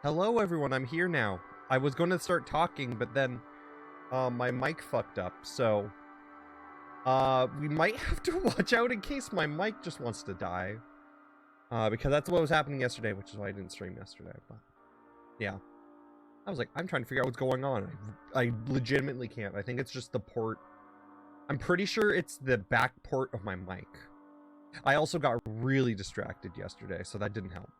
Hello everyone, I'm here now. I was going to start talking, but then my mic fucked up, so we might have to watch out in case my mic just wants to die. Because that's what was happening yesterday, which is why I didn't stream yesterday, but yeah. I was like, I'm trying to figure out what's going on. I legitimately can't. I think it's just the port. I'm pretty sure it's the back port of my mic. I also got really distracted yesterday, so that didn't help.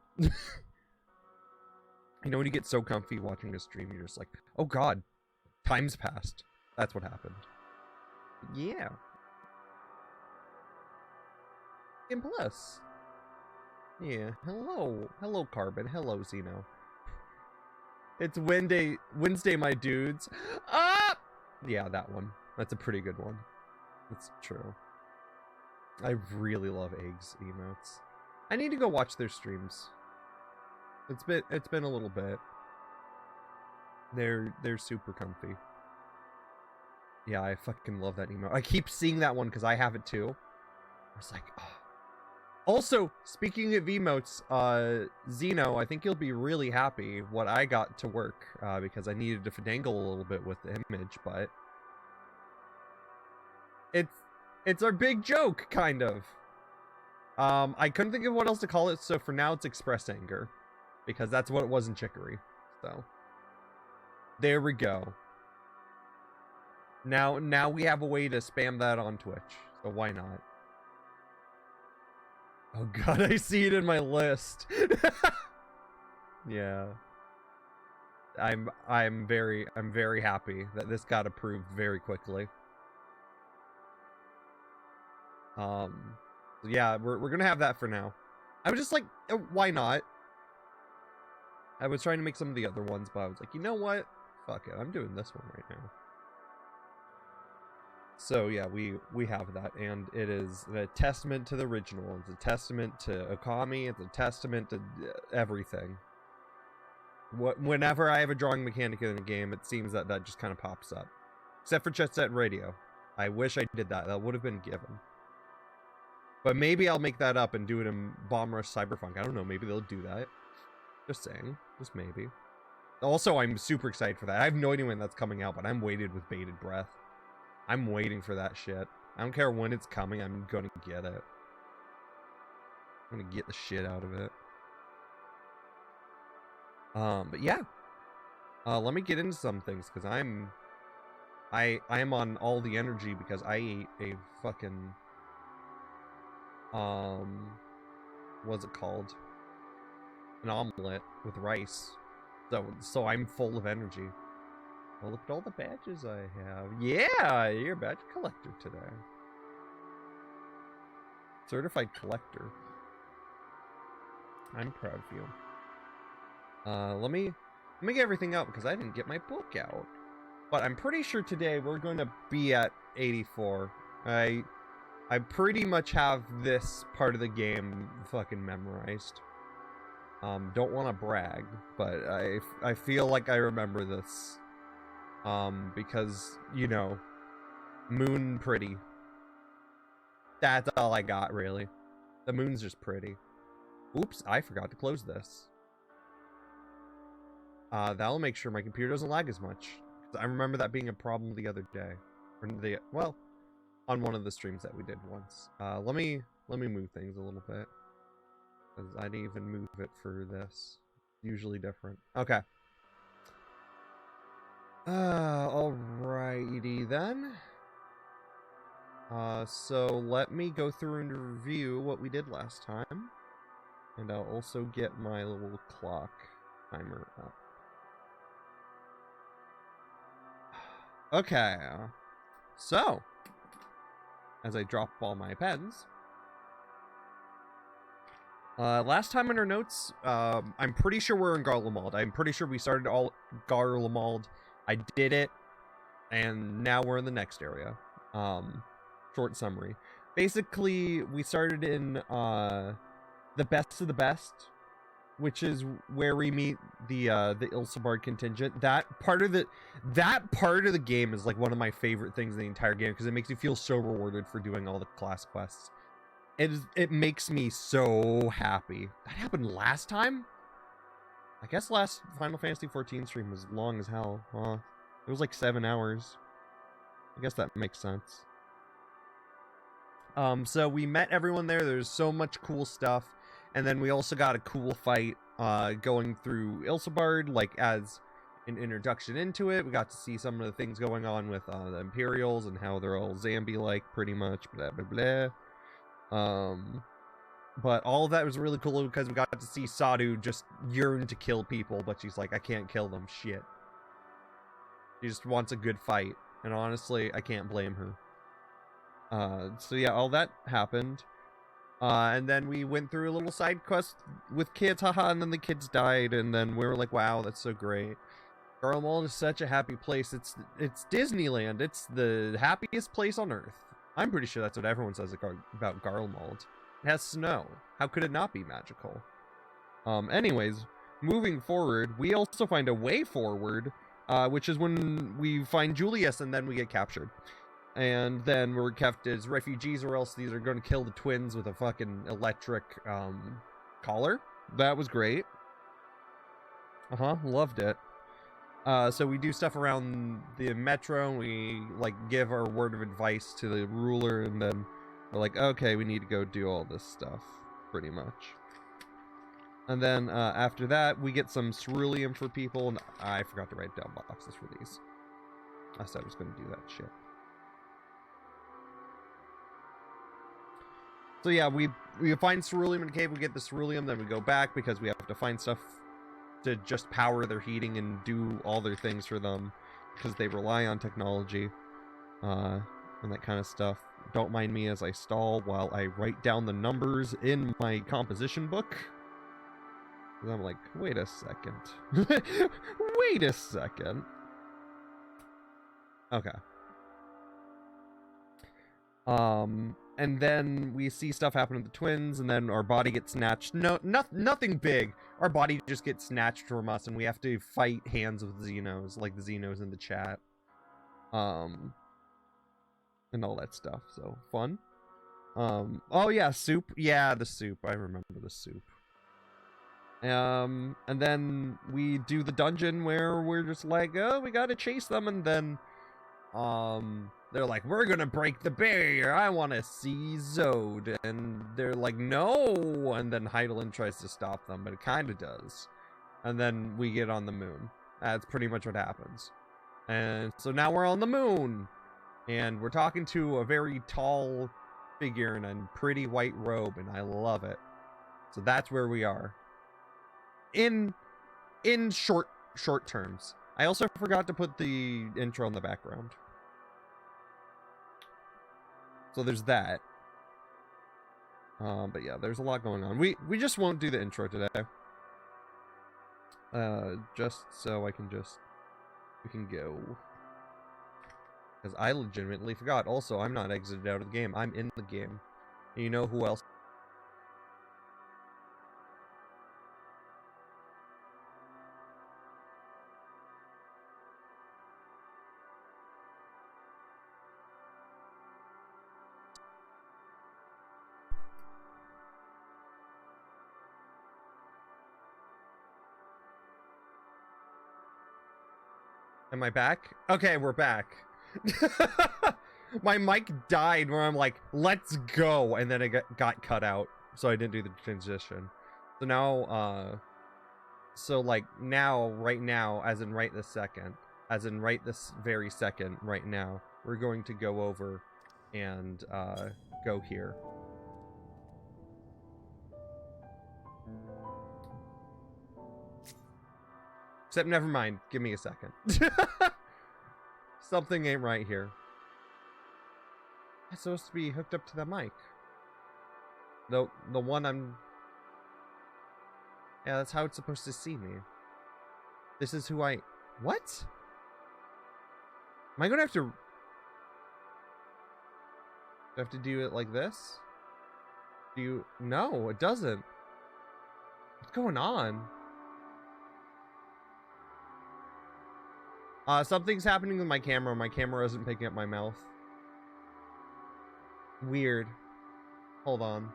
You know when you get so comfy watching a stream, you're just like, oh god, time's passed. That's what happened. Yeah. And plus. Yeah, hello Carbon, hello Xeno. It's Wednesday, my dudes. Ah! Yeah, that one. That's a pretty good one. That's true. I really love Eggs emotes. I need to go watch their streams. It's been a little bit. They're super comfy. Yeah, I fucking love that emote. I keep seeing that one because I have it too. I was like, oh. Also, speaking of emotes, Xeno, I think you'll be really happy what I got to work, because I needed to finagle a little bit with the image, but it's our big joke, kind of. I couldn't think of what else to call it, so for now it's Express Anger, because that's what it was in Chicory. So there we go. Now we have a way to spam that on Twitch, so why not? Oh god, I see it in my list. Yeah. I'm very happy that this got approved very quickly. Yeah, we're gonna have that for now. I was just like, why not? I was trying to make some of the other ones, but I was like, you know what? Fuck it, I'm doing this one right now. So yeah, we have that, and it is a testament to the original. It's a testament to Okami. It's a testament to everything. Whenever I have a drawing mechanic in a game, it seems that just kind of pops up. Except for Jet Set Radio. I wish I did that. That would have been given. But maybe I'll make that up and do it in Bomb Rush Cyberpunk. I don't know. Maybe they'll do that. Just saying. Just maybe. Also, I'm super excited for that. I have no idea when that's coming out, but I'm waited with bated breath. I'm waiting for that shit. I don't care when it's coming, I'm gonna get it. I'm gonna get the shit out of it. But yeah. Let me get into some things, because I am on all the energy because I ate a fucking what's it called? An omelet with rice. So I'm full of energy. Oh, look at all the badges I have. Yeah, you're a badge collector today. Certified collector. I'm proud of you. Let me get everything out because I didn't get my book out. But I'm pretty sure today we're going to be at 84. I pretty much have this part of the game fucking memorized. Don't want to brag, but I feel like I remember this. Because, you know, moon pretty. That's all I got, really. The moon's just pretty. Oops, I forgot to close this. That'll make sure my computer doesn't lag as much. I remember that being a problem the other day. Or well, on one of the streams that we did once. Let me move things a little bit. Because I didn't even move it for this. Usually different. Okay. Alrighty then. So let me go through and review what we did last time. And I'll also get my little clock timer up. Okay. So, as I drop all my pens. Last time in our notes, I'm pretty sure we're in Garlemald. I'm pretty sure we started all Garlemald. I did it, and now we're in the next area. Short summary. Basically, we started in the best of the best, which is where we meet the Ilsabard contingent. That part of the game is like one of my favorite things in the entire game because it makes me feel so rewarded for doing all the class quests. It makes me so happy. That happened last time? I guess last Final Fantasy 14 stream was long as hell. It was like 7 hours. I guess that makes sense. So we met everyone there. There's so much cool stuff. And then we also got a cool fight going through Ilsebard, like as an introduction into it. We got to see some of the things going on with the Imperials and how they're all Zambi-like, pretty much, blah, blah, blah. But all of that was really cool because we got to see Sadu just yearn to kill people, but she's like, I can't kill them, shit. She just wants a good fight, and honestly, I can't blame her. So yeah, all that happened. And then we went through a little side quest with kids, haha, and then the kids died, and then we were like, wow, that's so great. Garlemald is such a happy place. It's Disneyland. It's the happiest place on Earth. I'm pretty sure that's what everyone says about Garlemald. It has snow. How could it not be magical? Anyways, moving forward, we also find a way forward, which is when we find Julius and then we get captured. And then we're kept as refugees, or else these are going to kill the twins with a fucking electric collar. That was great. Loved it. So we do stuff around the metro, and we like give our word of advice to the ruler, and then we're like, okay, we need to go do all this stuff, pretty much. And then after that, we get some ceruleum for people, and I forgot to write down boxes for these. I said I was going to do that shit. So yeah, we find ceruleum in the cave, we get the ceruleum, then we go back because we have to find stuff to just power their heating and do all their things for them because they rely on technology and that kind of stuff. Don't mind me as I stall while I write down the numbers in my composition book. And I'm like, wait a second. Wait a second. Okay. And then we see stuff happen to the twins, and then our body gets snatched. Nothing big. Our body just gets snatched from us, and we have to fight hands with Xenos, like the Xenos in the chat. And all that stuff. So fun. Oh yeah, soup. Yeah, the soup. I remember the soup. And then we do the dungeon where we're just like, oh, we gotta chase them, and then they're like, we're gonna break the barrier, I want to see Zode, and they're like, no, and then Heidelin tries to stop them, but it kind of does, and then we get on the moon. That's pretty much what happens. And so now we're on the moon, and we're talking to a very tall figure in a pretty white robe, and I love it. So that's where we are. In short terms. I also forgot to put the intro in the background. So there's that. But yeah, there's a lot going on. We just won't do the intro today. Just so we can go. Because I legitimately forgot. Also, I'm not exited out of the game. I'm in the game. And you know who else? Am I back? Okay, we're back. My mic died where I'm like, let's go, and then it got cut out, so I didn't do the transition. So now, right now, as in right this second, as in right this very second, right now, we're going to go over and go here. Except never mind, give me a second. Something ain't right here. It's supposed to be hooked up to the mic. The one I'm... Yeah, that's how it's supposed to see me. This is who I... What? Am I gonna have to... Do I have to do it like this? Do you... No, it doesn't. What's going on? Something's happening with my camera. My camera isn't picking up my mouth. Weird. Hold on.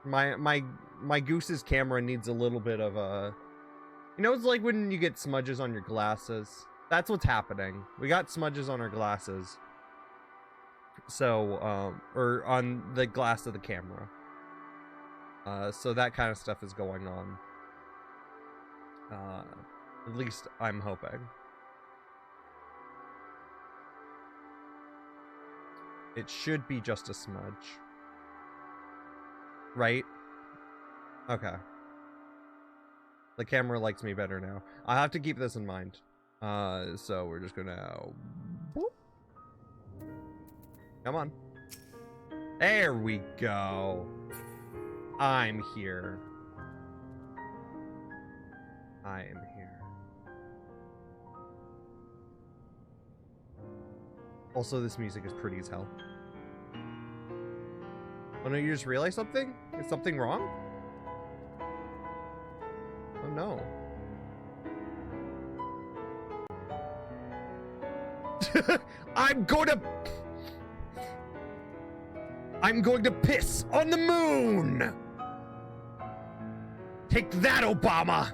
My my goose's camera needs a little bit of a... You know, it's like when you get smudges on your glasses. That's what's happening. We got smudges on our glasses. So, or on the glass of the camera. So that kind of stuff is going on. At least I'm hoping. It should be just a smudge. Right? Okay. The camera likes me better now. I have to keep this in mind. So we're just gonna... Whoop. Come on. There we go. I'm here. I am here. Also, this music is pretty as hell. Oh no, you just realized something? Is something wrong? Oh no. I'm going to piss on the moon! Take that, Obama!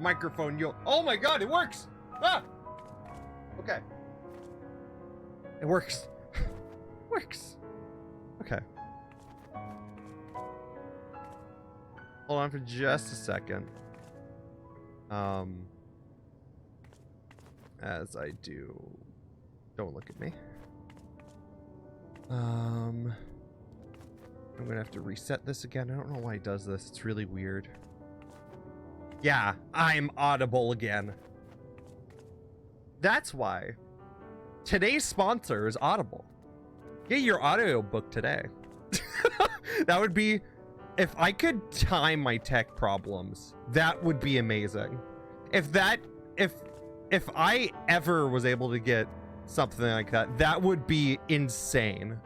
microphone, you'll... Oh my god, it works! Ah! Okay. It works. Works. Okay. Hold on for just a second. As I do... Don't look at me. I'm gonna have to reset this again. I don't know why it does this. It's really weird. Yeah, I'm audible again. That's why. Today's sponsor is Audible. Get your audiobook today. That would be... If I could time my tech problems, that would be amazing. If I ever was able to get something like that, that would be insane.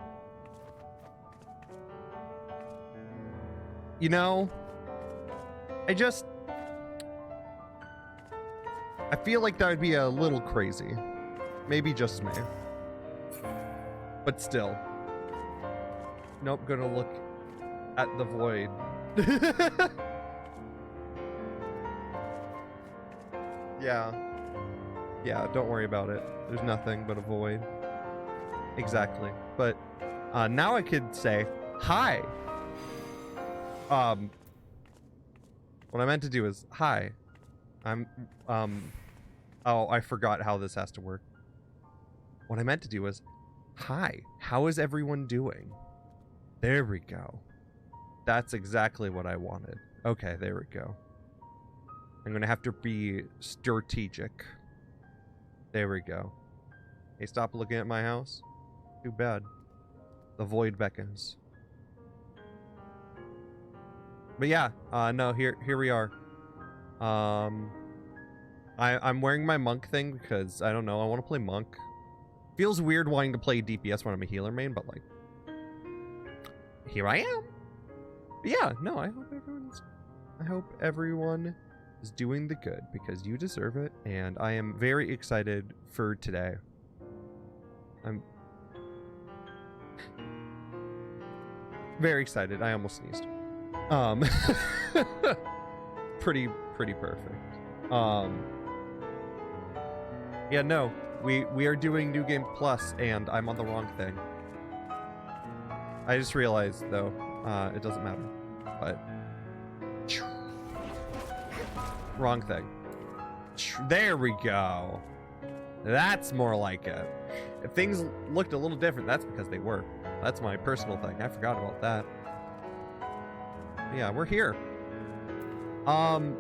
You know, I feel like that would be a little crazy. Maybe just me. But still. Nope, gonna look at the void. Yeah. Yeah, don't worry about it. There's nothing but a void. Exactly. But now I could say hi. What I meant to do is hi. I'm oh, I forgot how this has to work. What I meant to do was hi. How is everyone doing? There we go. That's exactly what I wanted. Okay, there we go. I'm gonna have to be strategic. There we go. Hey, stop looking at my house. Too bad. The void beckons. But yeah, no, here we are. I'm wearing my monk thing because I don't know, I want to play monk. Feels weird wanting to play DPS when I'm a healer main, but like, here I am. But yeah, no, I hope everyone is doing the good because you deserve it, and I am very excited for today. I'm very excited. I almost sneezed. Pretty perfect. Yeah, no, we are doing New Game Plus, and I'm on the wrong thing. I just realized though, it doesn't matter, but wrong thing. There we go. That's more like it. If things looked a little different, that's because they were. That's my personal thing. I forgot about that. Yeah, we're here.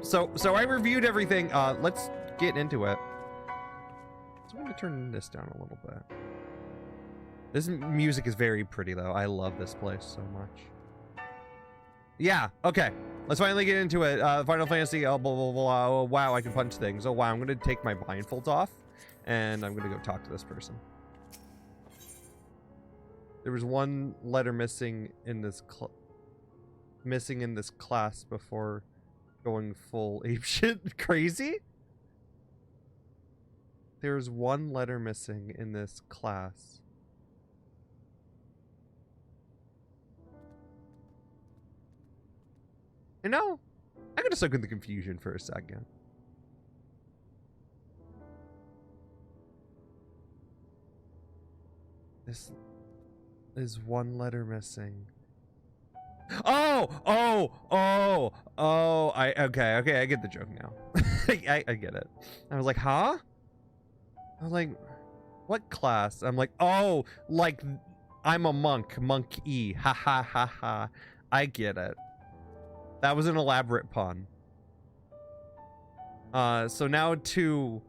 So I reviewed everything. Let's get into it. So I'm gonna turn this down a little bit. This music is very pretty though. I love this place so much. Yeah, okay. Let's finally get into it. Final Fantasy, oh, blah, blah, blah. Oh, wow, I can punch things. Oh, wow, I'm gonna take my blindfolds off, and I'm gonna go talk to this person. There was one letter missing in this class before going full apeshit crazy. There's one letter missing in this class. You know, I'm gonna soak in the confusion for a second. This is one letter missing. Okay, I get the joke now. I get it. I was like, huh? I was like, what class? I'm like, oh, like, I'm a monk, monk E, ha ha ha ha. I get it. That was an elaborate pun. So now to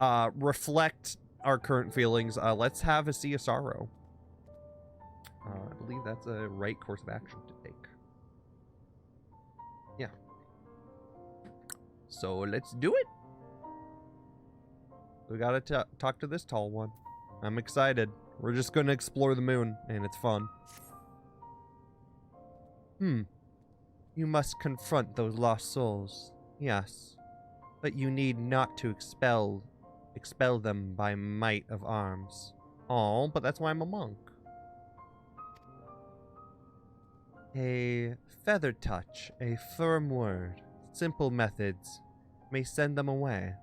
reflect our current feelings, let's have a Sea of Sorrow. I believe that's a right course of action to take. Yeah. So let's do it. We gotta talk to this tall one. I'm excited. We're just gonna explore the moon, and it's fun. You must confront those lost souls. Yes. But you need not to expel them by might of arms. Oh, but that's why I'm a monk. A feather touch, a firm word, simple methods, may send them away,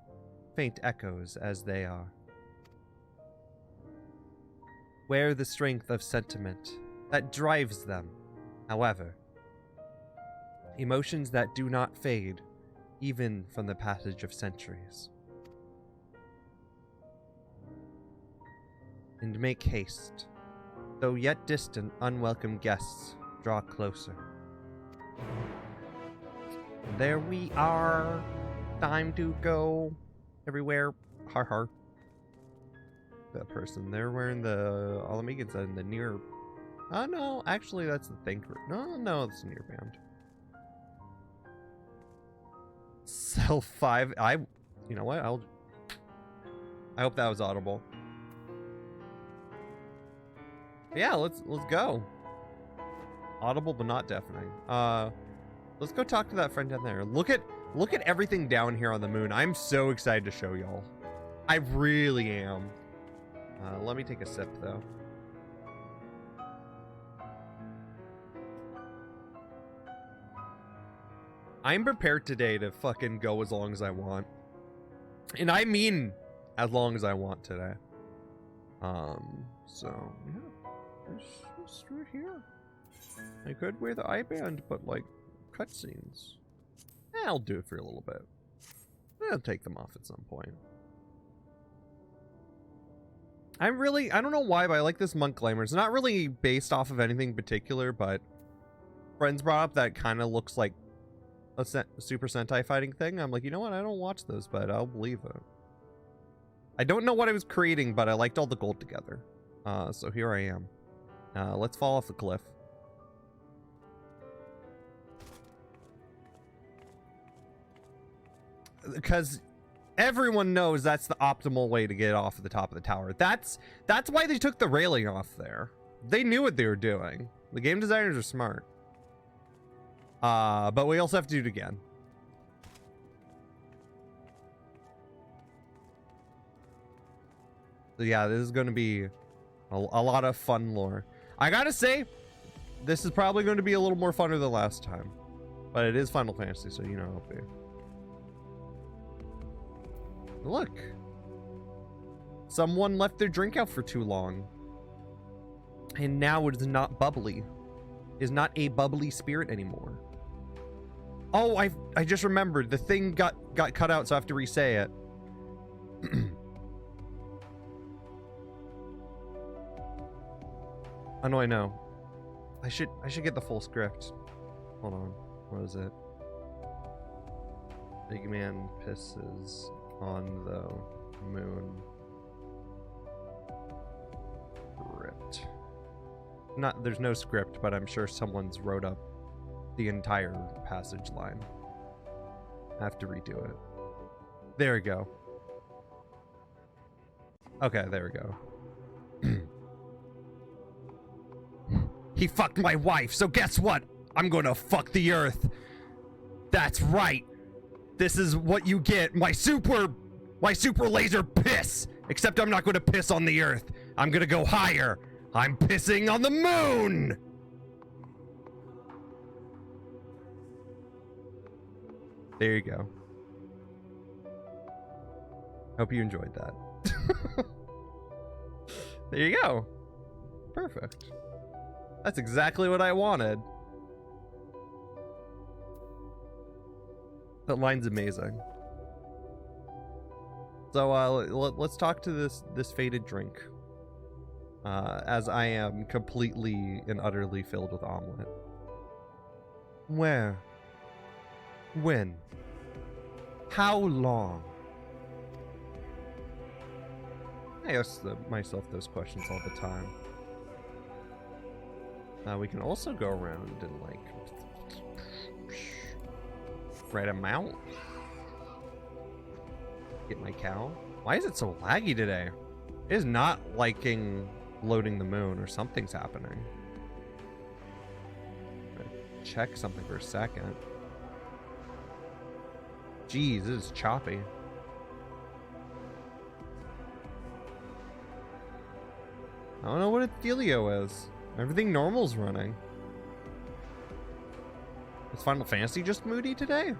faint echoes as they are. Where the strength of sentiment that drives them, however, emotions that do not fade, even from the passage of centuries. And make haste, though yet distant, unwelcome guests draw closer. There we are. Time to go everywhere. Har har. That person, they're wearing the Alamegans in the near. Oh no, actually that's the Thinker. No, it's the near band. Cell 5. You know what? I hope that was audible. Yeah, let's go. Audible but not deafening. Let's go talk to that friend down there. Look at everything down here on the moon. I'm so excited to show y'all. I really am. Let me take a sip though. I'm prepared today to fucking go as long as I want. And I mean as long as I want today. So yeah. Just right here. I could wear the eye band, but like cutscenes. I'll do it for a little bit. I'll take them off at some point. I don't know why, but I like this monk glamour. It's not really based off of anything particular, but friends brought up that kind of looks like a Super Sentai fighting thing. I'm like, you know what? I don't watch those, but I'll believe it. I don't know what I was creating, but I liked all the gold together. So here I am. Let's fall off the cliff. Because everyone knows that's the optimal way to get off of the top of the tower. That's why they took the railing off there. They knew what they were doing. The game designers are smart. But we also have to do it again. So yeah, this is going to be a lot of fun lore. I gotta say, this is probably going to be a little more funner than last time. But it is Final Fantasy, so you know it'll be. Look. Someone left their drink out for too long. And now it is not bubbly. It is not a bubbly spirit anymore. Oh, I just remembered. The thing got cut out, so I have to re-say it. Oh no, I know. I should get the full script. Hold on. What is it? Big man pisses on the moon. Script. There's no script, but I'm sure someone's wrote up the entire passage line. I have to redo it. There we go. Okay, there we go. He fucked my wife, so guess what? I'm gonna fuck the earth. That's right. This is what you get. My super laser piss. Except I'm not gonna piss on the earth. I'm gonna go higher. I'm pissing on the moon. There you go. Hope you enjoyed that. There you go. Perfect. That's exactly what I wanted. That line's amazing. So let's talk to this faded drink. As I am completely and utterly filled with omelet. Where? When? How long? I ask myself those questions all the time. We can also go around and like spread them out. Get my cow. Why is it so laggy today? It is not liking loading the moon, or something's happening. Check something for a second. Jeez, this is choppy. I don't know what its dealio is. Everything normal's running. Is Final Fantasy just moody today?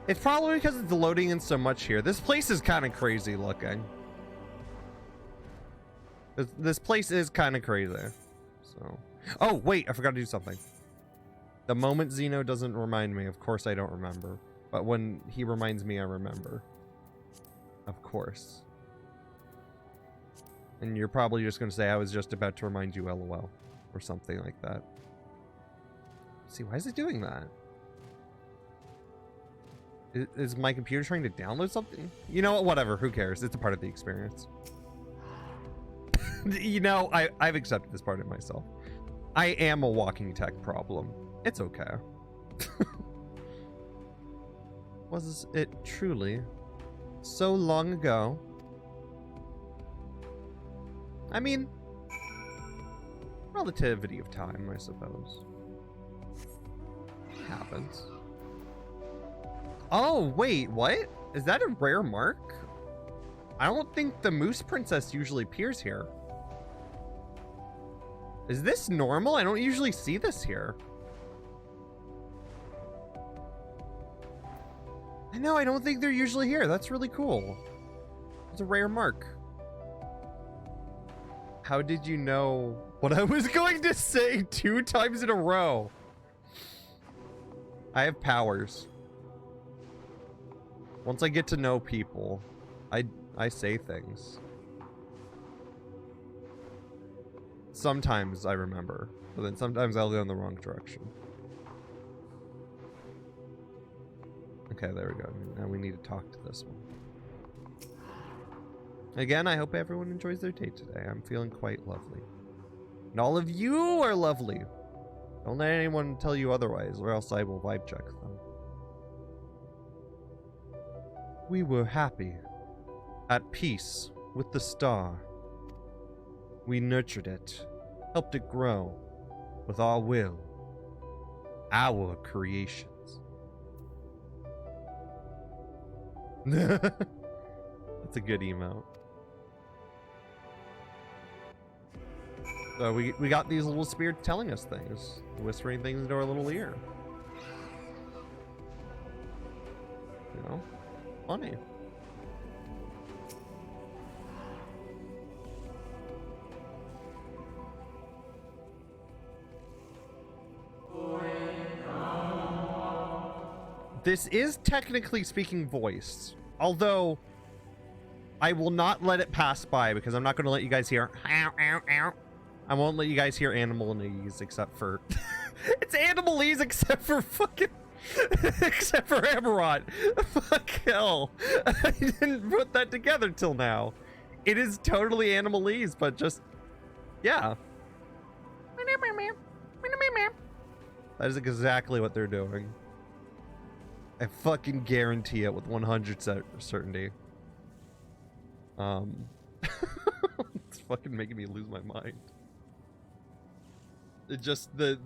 It's probably because it's loading in so much here. This place is kind of crazy looking. This place is kind of crazy. So, oh wait, I forgot to do something. The moment Zeno doesn't remind me, of course I don't remember. But when he reminds me, I remember. Of course. And you're probably just going to say, I was just about to remind you, LOL. Or something like that. Let's see, why is it doing that? Is my computer trying to download something? You know what? Whatever. Who cares? It's a part of the experience. You know, I've accepted this part of myself. I am a walking tech problem. It's okay. Was it truly so long ago? I mean, relativity of time, I suppose. Happens. Oh, wait, what? Is that a rare mark? I don't think the Moose Princess usually appears here. Is this normal? I don't usually see this here. I know, I don't think they're usually here. That's really cool. It's a rare mark. How did you know what I was going to say 2 times in a row? I have powers. Once I get to know people, I say things. Sometimes I remember, but then sometimes I'll go in the wrong direction. Okay, there we go. Now we need to talk to this one. Again, I hope everyone enjoys their day today. I'm feeling quite lovely. And all of you are lovely. Don't let anyone tell you otherwise, or else I will vibe check them. We were happy, at peace with the star. We nurtured it, helped it grow, with our will, our creations. That's a good emote. So we got these little spirits telling us things, whispering things into our little ear. You know? Funny. This is technically speaking voice, although I will not let it pass by because I'm not going to let you guys hear ow, ow, ow. I won't let you guys hear animalese except for it's animalese except for fucking except for Amarant. Fuck hell. I didn't put that together till now. It is totally animalese, but just yeah. That is exactly what they're doing. I fucking guarantee it with 100 certainty. It's fucking making me lose my mind. It just the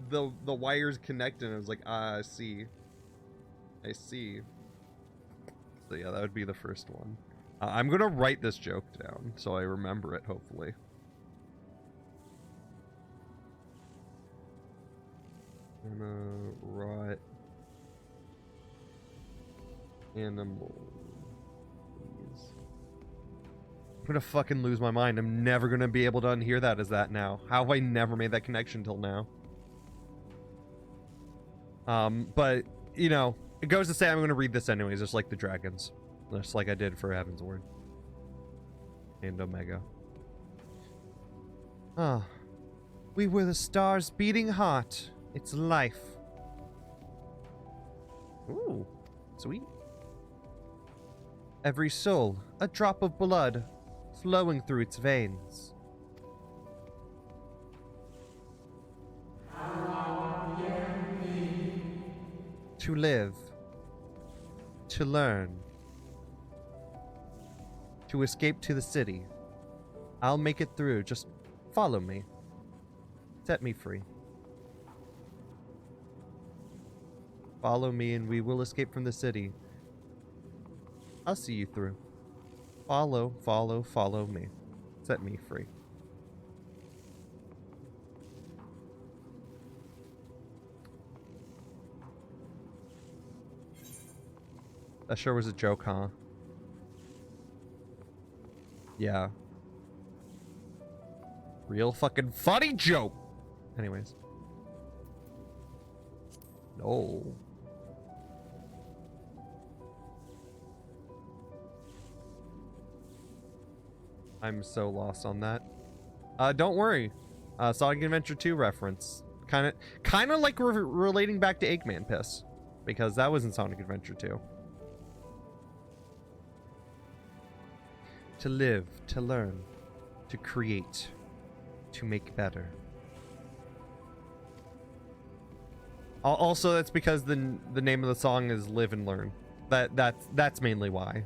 wires connect and I was like, ah, I see. So yeah, that would be the first one. I'm gonna write this joke down so I remember it, hopefully. I'm gonna write animal. I'm gonna fucking lose my mind. I'm never gonna be able to unhear that as that now. How have I never made that connection till now? But you know, it goes to say I'm gonna read this anyways, just like the dragons, just like I did for Heaven's Word and Omega. Ah, we were the star's beating heart. It's life. Ooh, sweet. Every soul, a drop of blood flowing through its veins. To live, to learn, to escape to the city. I'll make it through, just follow me. Set me free. Follow me and we will escape from the city. I'll see you through. Follow, follow, follow me. Set me free. That sure was a joke, huh? Yeah. Real fucking funny joke. Anyways. No. I'm so lost on that. Don't worry. Sonic Adventure 2 reference. Kind of like relating back to Eggman Piss. Because that was in Sonic Adventure 2. To live, to learn, to create, to make better. Also, that's because the name of the song is Live and Learn. That's mainly why.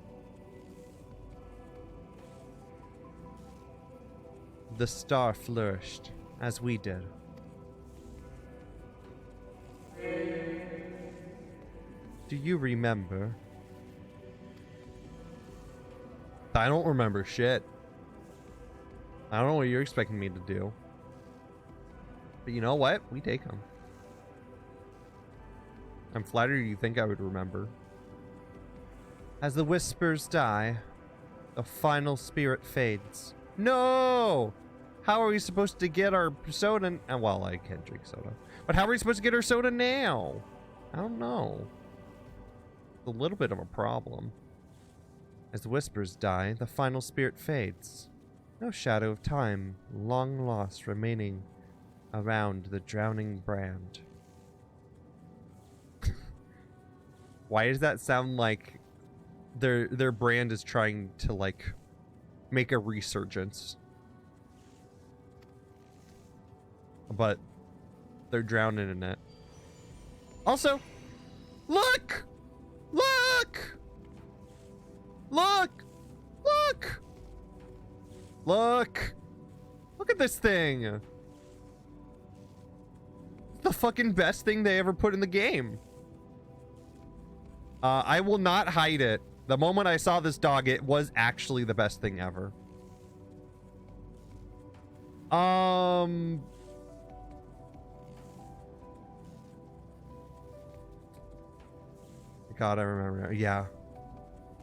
The star flourished, as we did. Do you remember? I don't remember shit. I don't know what you're expecting me to do. But you know what? We take them. I'm flattered you think I would remember. As the whispers die, the final spirit fades. No! How are we supposed to get our soda? Well, I can't drink soda. But how are we supposed to get our soda now? I don't know. It's a little bit of a problem. As the whispers die, the final spirit fades. No shadow of time, long lost, remaining around the drowning brand. Why does that sound like their brand is trying to, like, make a resurgence? But they're drowning in it. Also, look! Look! Look! Look! Look! Look at this thing! It's the fucking best thing they ever put in the game. I will not hide it. The moment I saw this dog, it was actually the best thing ever. God, I remember. Yeah.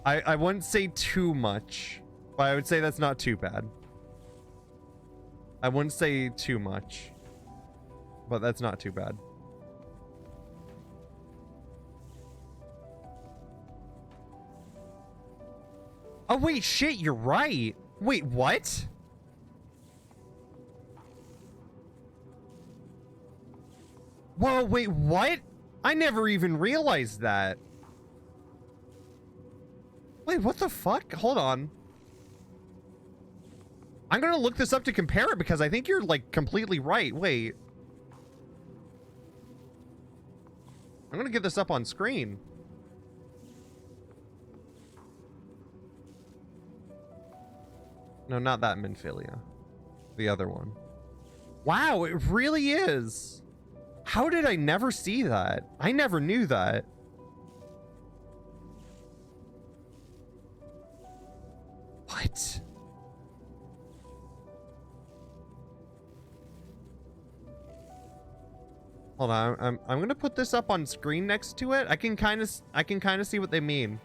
I wouldn't say too much, but I would say that's not too bad. I wouldn't say too much, but that's not too bad. Oh, wait, shit, you're right. Wait, what? Whoa, wait, what? I never even realized that. Wait, what the fuck? Hold on. I'm gonna look this up to compare it because I think you're, like, completely right. Wait. I'm gonna get this up on screen. No, not that Minfilia. The other one. Wow, it really is. How did I never see that? I never knew that. What? Hold on, I'm gonna put this up on screen next to it. I can kind of see what they mean.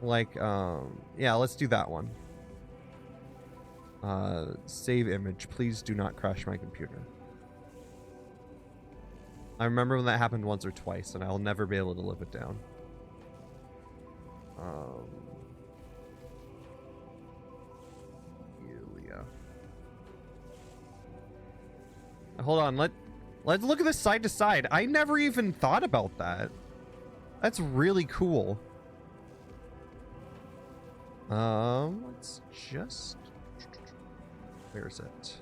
Like, yeah, let's do that one. Save image. Please do not crash my computer. I remember when that happened once or twice, and I'll never be able to live it down. Yulia. Hold on, let's look at this side to side. I never even thought about that. That's really cool. Let's just... Where is it?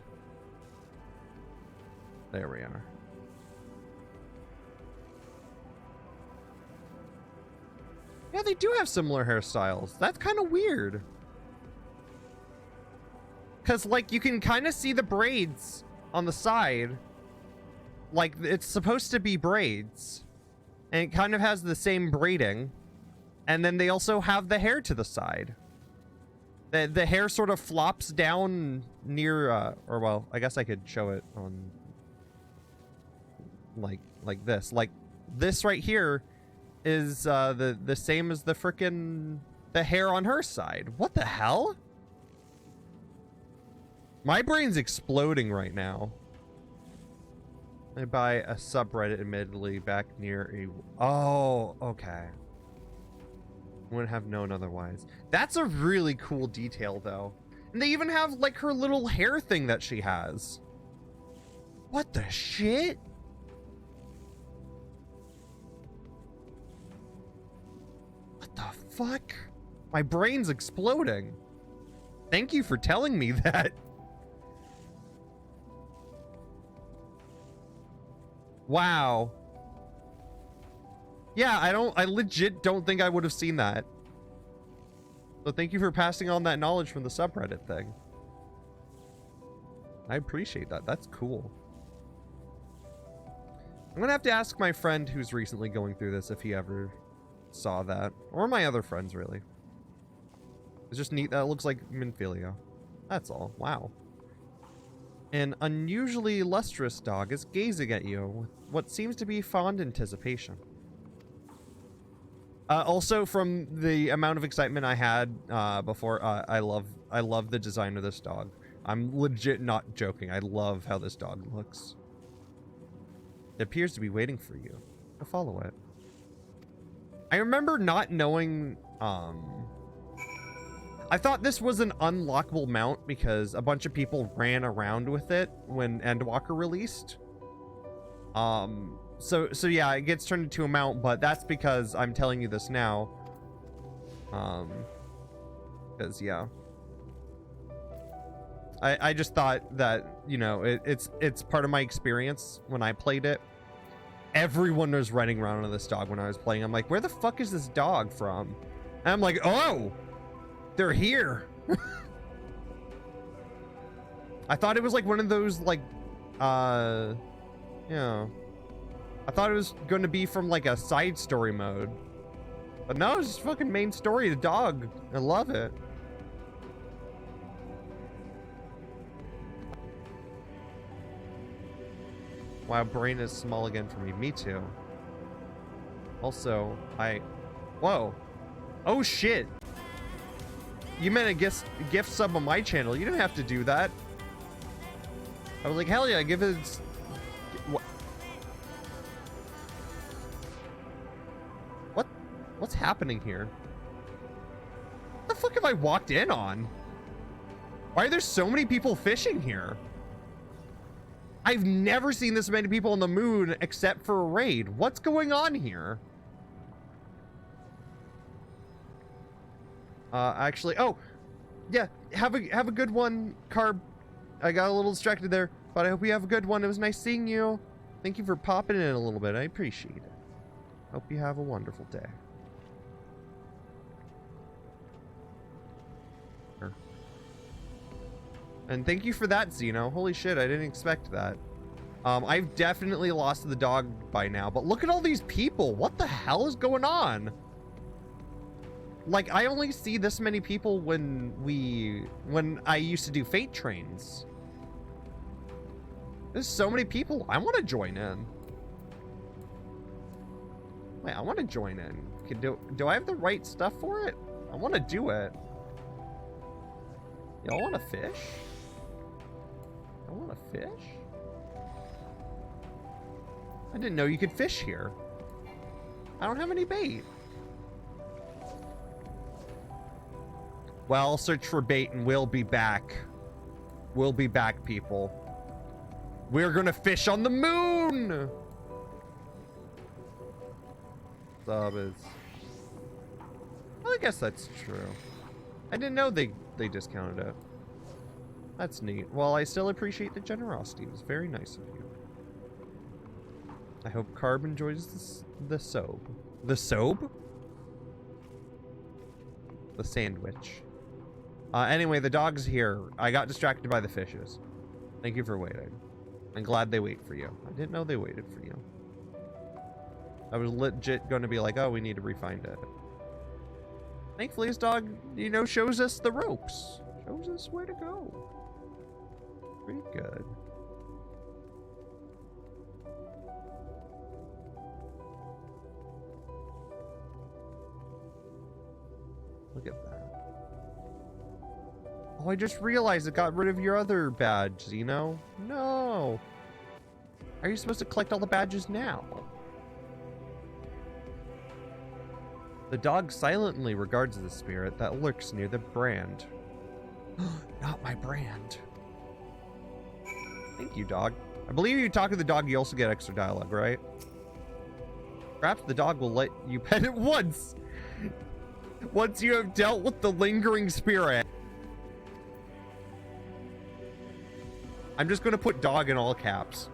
There we are. Yeah, they do have similar hairstyles. That's kind of weird. Because, like, you can kind of see the braids on the side. Like, it's supposed to be braids. And it kind of has the same braiding. And then they also have the hair to the side. The hair sort of flops down near, or well, I guess I could show it on, like this. Like, this right here is the same as the frickin' the hair on her side. What the hell? My brain's exploding right now. I buy a subreddit, admittedly, back near a... Oh, okay. Wouldn't have known otherwise. That's a really cool detail, though. And they even have, like, her little hair thing that she has. What the shit? What the fuck? My brain's exploding. Thank you for telling me that. Wow. Yeah, I legit don't think I would have seen that. So thank you for passing on that knowledge from the subreddit thing. I appreciate that. That's cool. I'm gonna have to ask my friend who's recently going through this if he ever saw that. Or my other friends, really. It's just neat that it looks like Minfilia. That's all. Wow. An unusually lustrous dog is gazing at you with what seems to be fond anticipation. Also, from the amount of excitement I had before, I love the design of this dog. I'm legit not joking. I love how this dog looks. It appears to be waiting for you. I'll follow it. I remember not knowing, I thought this was an unlockable mount because a bunch of people ran around with it when Endwalker released. So yeah, it gets turned into a mount, but that's because I'm telling you this now. Because yeah. I just thought that, you know, it's part of my experience when I played it. Everyone was running around on this dog when I was playing. I'm like, where the fuck is this dog from? And I'm like, oh, they're here. I thought it was like one of those, like, yeah. I thought it was going to be from like a side story mode. But no, it's just fucking main story, the dog. I love it. Wow, brain is small again for me. Me too. Also, whoa. Oh shit. You meant a gift sub on my channel. You didn't have to do that. I was like, hell yeah, give it... What's happening here? What the fuck have I walked in on? Why are there so many people fishing here? I've never seen this many people on the moon except for a raid. What's going on here? Actually, oh, yeah, have a good one, Carb. I got a little distracted there, but I hope you have a good one. It was nice seeing you. Thank you for popping in a little bit. I appreciate it. Hope you have a wonderful day. And thank you for that, Zeno. Holy shit, I didn't expect that. I've definitely lost the dog by now, but look at all these people. What the hell is going on? Like, I only see this many people when I used to do fate trains. There's so many people. I want to join in. Wait, I want to join in. Do I have the right stuff for it? I want to do it. Y'all want to fish? I want to fish? I didn't know you could fish here. I don't have any bait. Well, I'll search for bait and we'll be back. We'll be back, people. We're gonna fish on the moon! Sub is... Well, I guess that's true. I didn't know they discounted it. That's neat. Well, I still appreciate the generosity. It was very nice of you. I hope Carb enjoys the soap. The soap? The sandwich. Anyway, the dog's here. I got distracted by the fishes. Thank you for waiting. I'm glad they wait for you. I didn't know they waited for you. I was legit going to be like, oh, we need to refind it. Thankfully, his dog, you know, shows us the ropes. Shows us where to go. Pretty good. Look at that. Oh, I just realized it got rid of your other badge, Zeno. No. Are you supposed to collect all the badges now? The dog silently regards the spirit that lurks near the brand. Not my brand. Thank you, dog. I believe you talk to the dog, you also get extra dialogue, right? Perhaps the dog will let you pet it once. Once you have dealt with the lingering spirit. I'm just gonna put dog in all caps.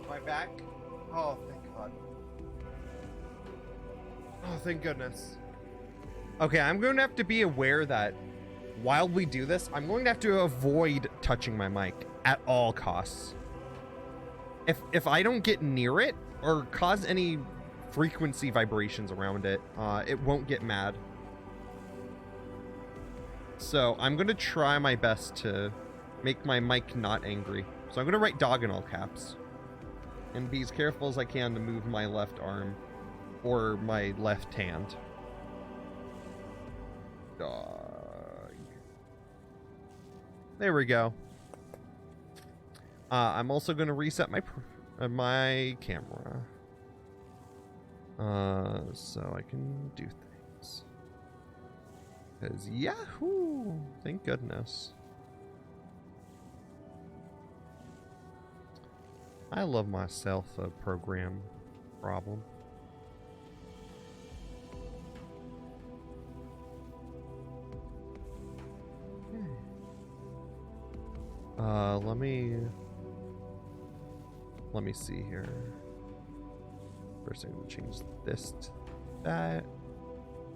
My back? Oh, thank God. Oh, thank goodness. Okay, I'm going to have to be aware that while we do this, I'm going to have to avoid touching my mic at all costs. If I don't get near it or cause any frequency vibrations around it, it won't get mad. So I'm going to try my best to make my mic not angry. So I'm going to write dog in all caps. And be as careful as I can to move my left arm or my left hand. Dog. There we go. I'm also going to reset my my camera. So I can do things. Because yahoo! Thank goodness. I love myself a program problem. Let me see here. First I'm gonna change this to that,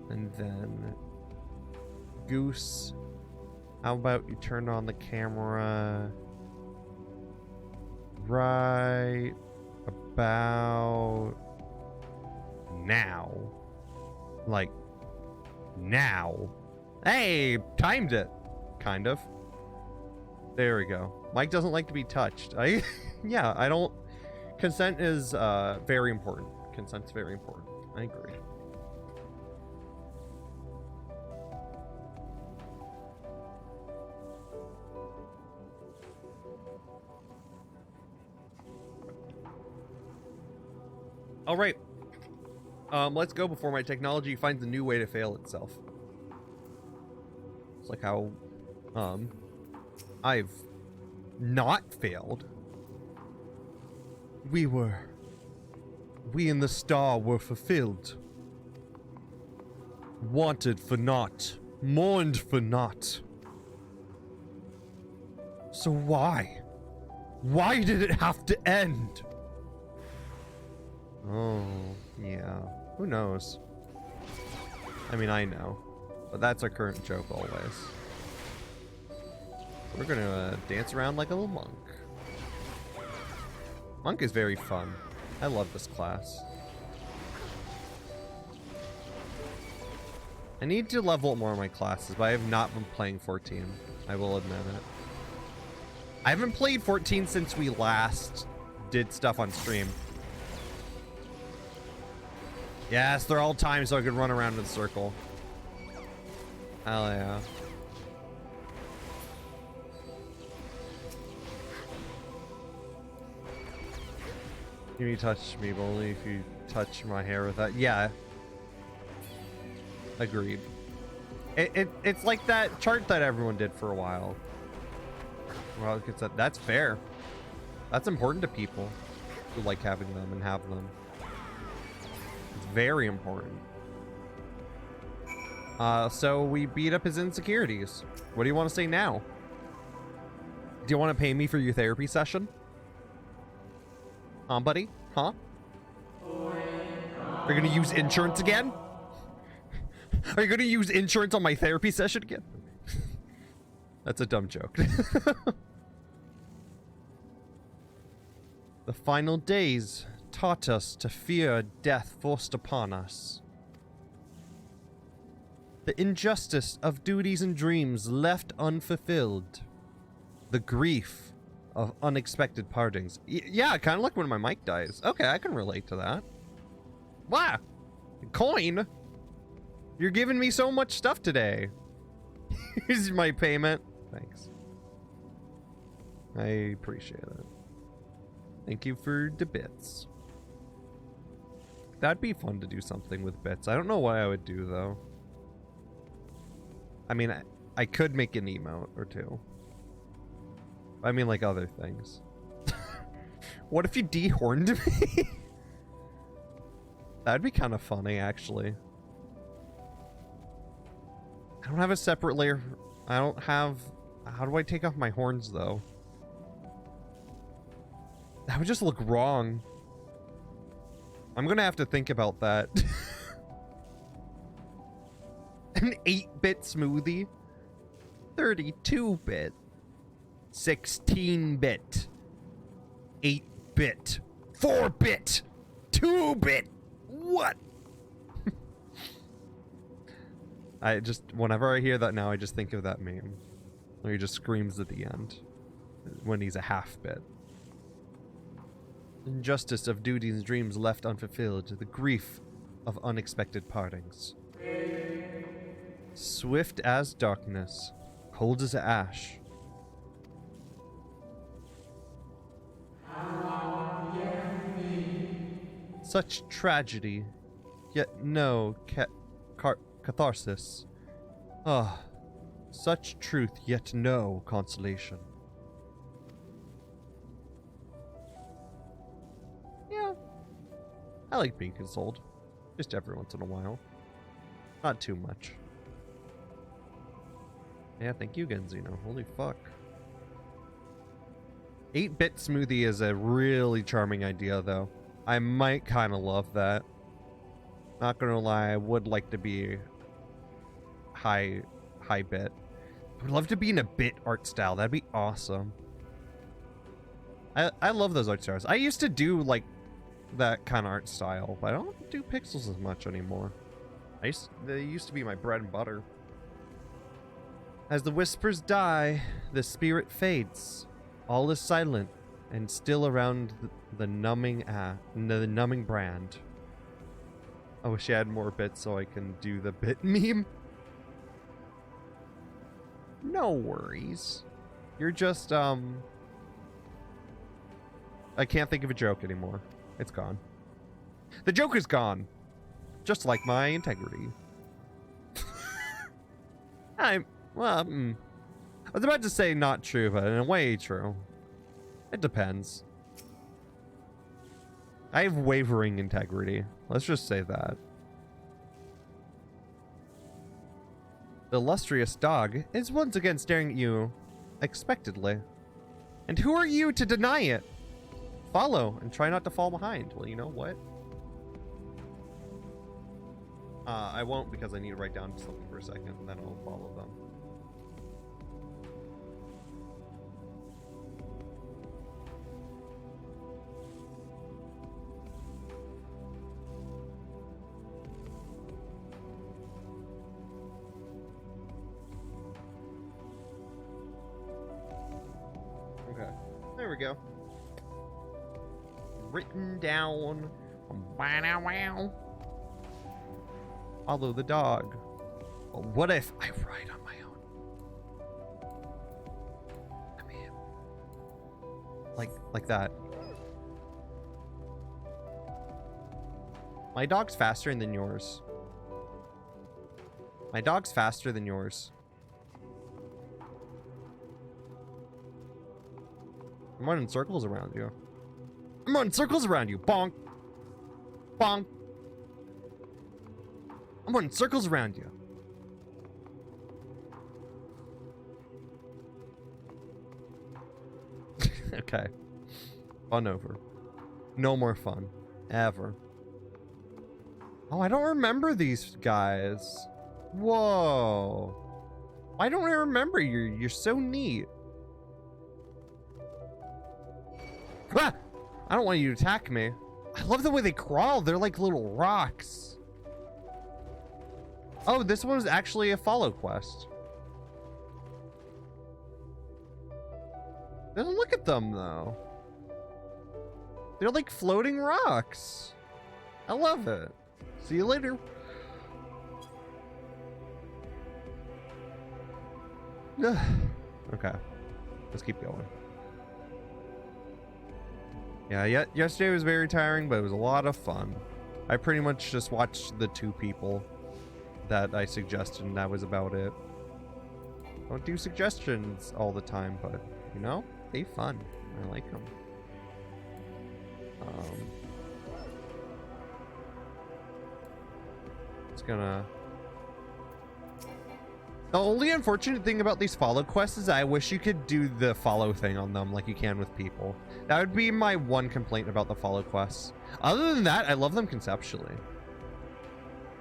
and then Goose, how about you turn on the camera right about now? Like, now. Hey, timed it. Kind of. There we go. Mike doesn't like to be touched. Yeah, I don't... Consent is very important. Consent's very important. I agree. All right. Let's go before my technology finds a new way to fail itself. It's like how, I've not failed. We in the star were fulfilled. Wanted for naught, mourned for naught. So why? Why did it have to end? Oh, yeah. Who knows? I mean, I know. But that's our current joke always. We're gonna dance around like a little monk. Monk is very fun. I love this class. I need to level up more of my classes, but I have not been playing 14. I will admit it. I haven't played 14 since we last did stuff on stream. Yes, they're all timed so I could run around in a circle. Hell yeah. You need to touch me, but only if you touch my hair with that. Yeah. Agreed. It's like that chart that everyone did for a while. Well, that's fair. That's important to people who like having them and have them. It's very important. So we beat up his insecurities. What do you want to say now? Do you want to pay me for your therapy session? Huh, buddy? Huh? Are you gonna use insurance again? Are you gonna use insurance on my therapy session again? That's a dumb joke. The final days taught us to fear death forced upon us. The injustice of duties and dreams left unfulfilled. The grief of unexpected partings. Yeah, kind of like when my mic dies. Okay, I can relate to that. Wow. Coin? You're giving me so much stuff today. Here's my payment. Thanks. I appreciate it. Thank you for the bits. That'd be fun to do something with bits. I don't know what I would do, though. I mean, I could make an emote or two. I mean, like other things. What if you dehorned me? That'd be kind of funny, actually. I don't have a separate layer. I don't have... How do I take off my horns, though? That would just look wrong. I'm gonna have to think about that. An 8-bit smoothie? 32-bit. 16-bit. 8-bit. 4-bit. 2-bit. What? I just, whenever I hear that now, I just think of that meme. Where he just screams at the end. When he's a half-bit. Injustice of duties and dreams left unfulfilled. The grief of unexpected partings. Swift as darkness. Cold as ash. Such tragedy, yet no catharsis. Ah, such truth, yet no consolation. Yeah, I like being consoled. Just every once in a while. Not too much. Yeah, thank you, Genzino. Holy fuck. 8-bit smoothie is a really charming idea, though. I might kind of love that. Not gonna lie, I would like to be high high bit. I would love to be in a bit art style. That'd be awesome. I love those art styles. I used to do like that kind of art style, but I don't do pixels as much anymore. They used to be my bread and butter. As the whispers die, the spirit fades. All is silent and still around the numbing brand. I wish I had more bits so I can do the bit meme. No worries. You're just, I can't think of a joke anymore. It's gone. The joke is gone. Just like my integrity. Well, I was about to say not true, but in a way true. It depends. I have wavering integrity. Let's just say that. The illustrious dog is once again staring at you expectedly. And who are you to deny it? Follow and try not to fall behind. Well, you know what? I won't, because I need to write down something for a second, and then I'll follow them. Okay, there we go. Written down. Wow. Follow the dog. But what if I ride on my own? I mean, like that. My dog's faster than yours. My dog's faster than yours. I'm running circles around you. I'm running circles around you. Bonk. Bonk. I'm running circles around you. Okay. Fun over. No more fun. Ever. Oh, I don't remember these guys. Whoa. Why don't I remember you? You're so neat. Ah! I don't want you to attack me. I love the way they crawl. They're like little rocks. Oh, this one was actually a follow quest. Doesn't look at them though. They're like floating rocks. I love it. See you later. Okay, let's keep going. Yeah, yesterday was very tiring, but it was a lot of fun. I pretty much just watched the two people that I suggested, and that was about it. Don't do suggestions all the time, but, you know, they fun. I like them. It's gonna... The only unfortunate thing about these follow quests is I wish you could do the follow thing on them like you can with people. That would be my one complaint about the follow quests. Other than that, I love them conceptually.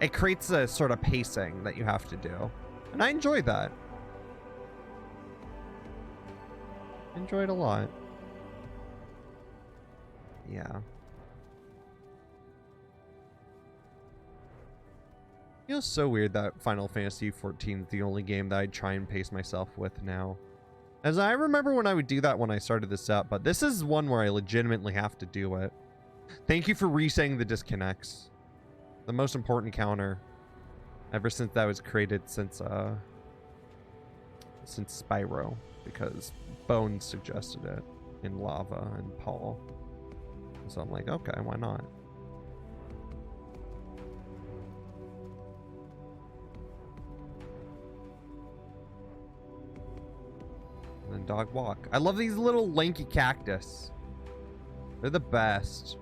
It creates a sort of pacing that you have to do. And I enjoy that. Enjoy it a lot. Yeah. Feels so weird that Final Fantasy XIV is the only game that I'd try and pace myself with now. As I remember when I would do that when I started this up, but this is one where I legitimately have to do it. Thank you for re-saying the disconnects. The most important counter ever since that was created since Spyro, because Bones suggested it in Lava and Paul. So I'm like, okay, why not? And then dog walk. I love these little lanky cactus. They're the best.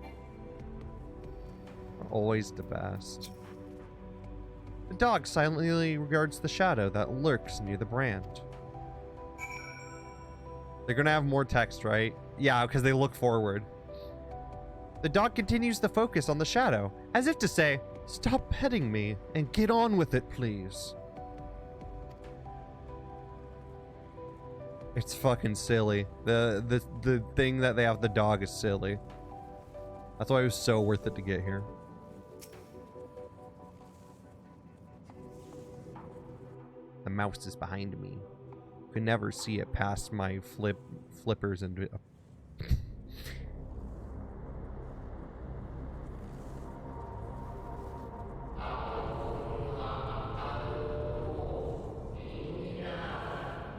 They're always the best. The dog silently regards the shadow that lurks near the brand. They're gonna have more text, right? Yeah, because they look forward. The dog continues to focus on the shadow, as if to say, "Stop petting me and get on with it, please." It's fucking silly. The thing that they have the dog is silly. That's why it was so worth it to get here. The mouse is behind me. You can never see it past my flippers and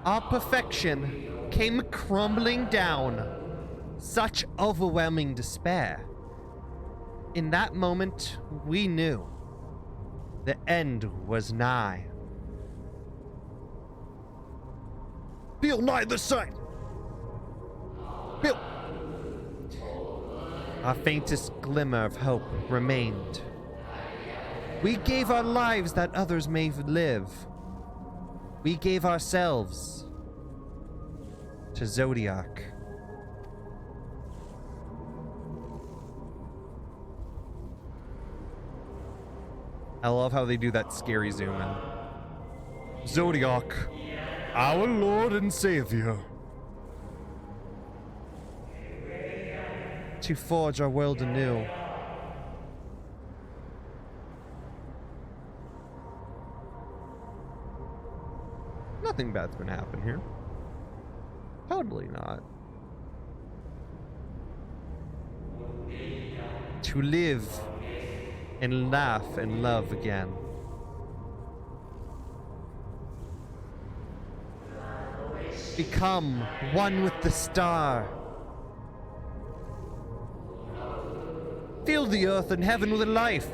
our perfection came crumbling down. Such overwhelming despair. In that moment, we knew the end was nigh. Feel nigh the sight. Feel. Our faintest glimmer of hope remained. We gave our lives that others may live. We gave ourselves to Zodiac. I love how they do that scary zoom in. Zodiac, our Lord and Savior. To forge our world anew. Nothing bad's gonna happen here. Totally not. To live and laugh and love again. Become one with the star. Fill the earth and heaven with life.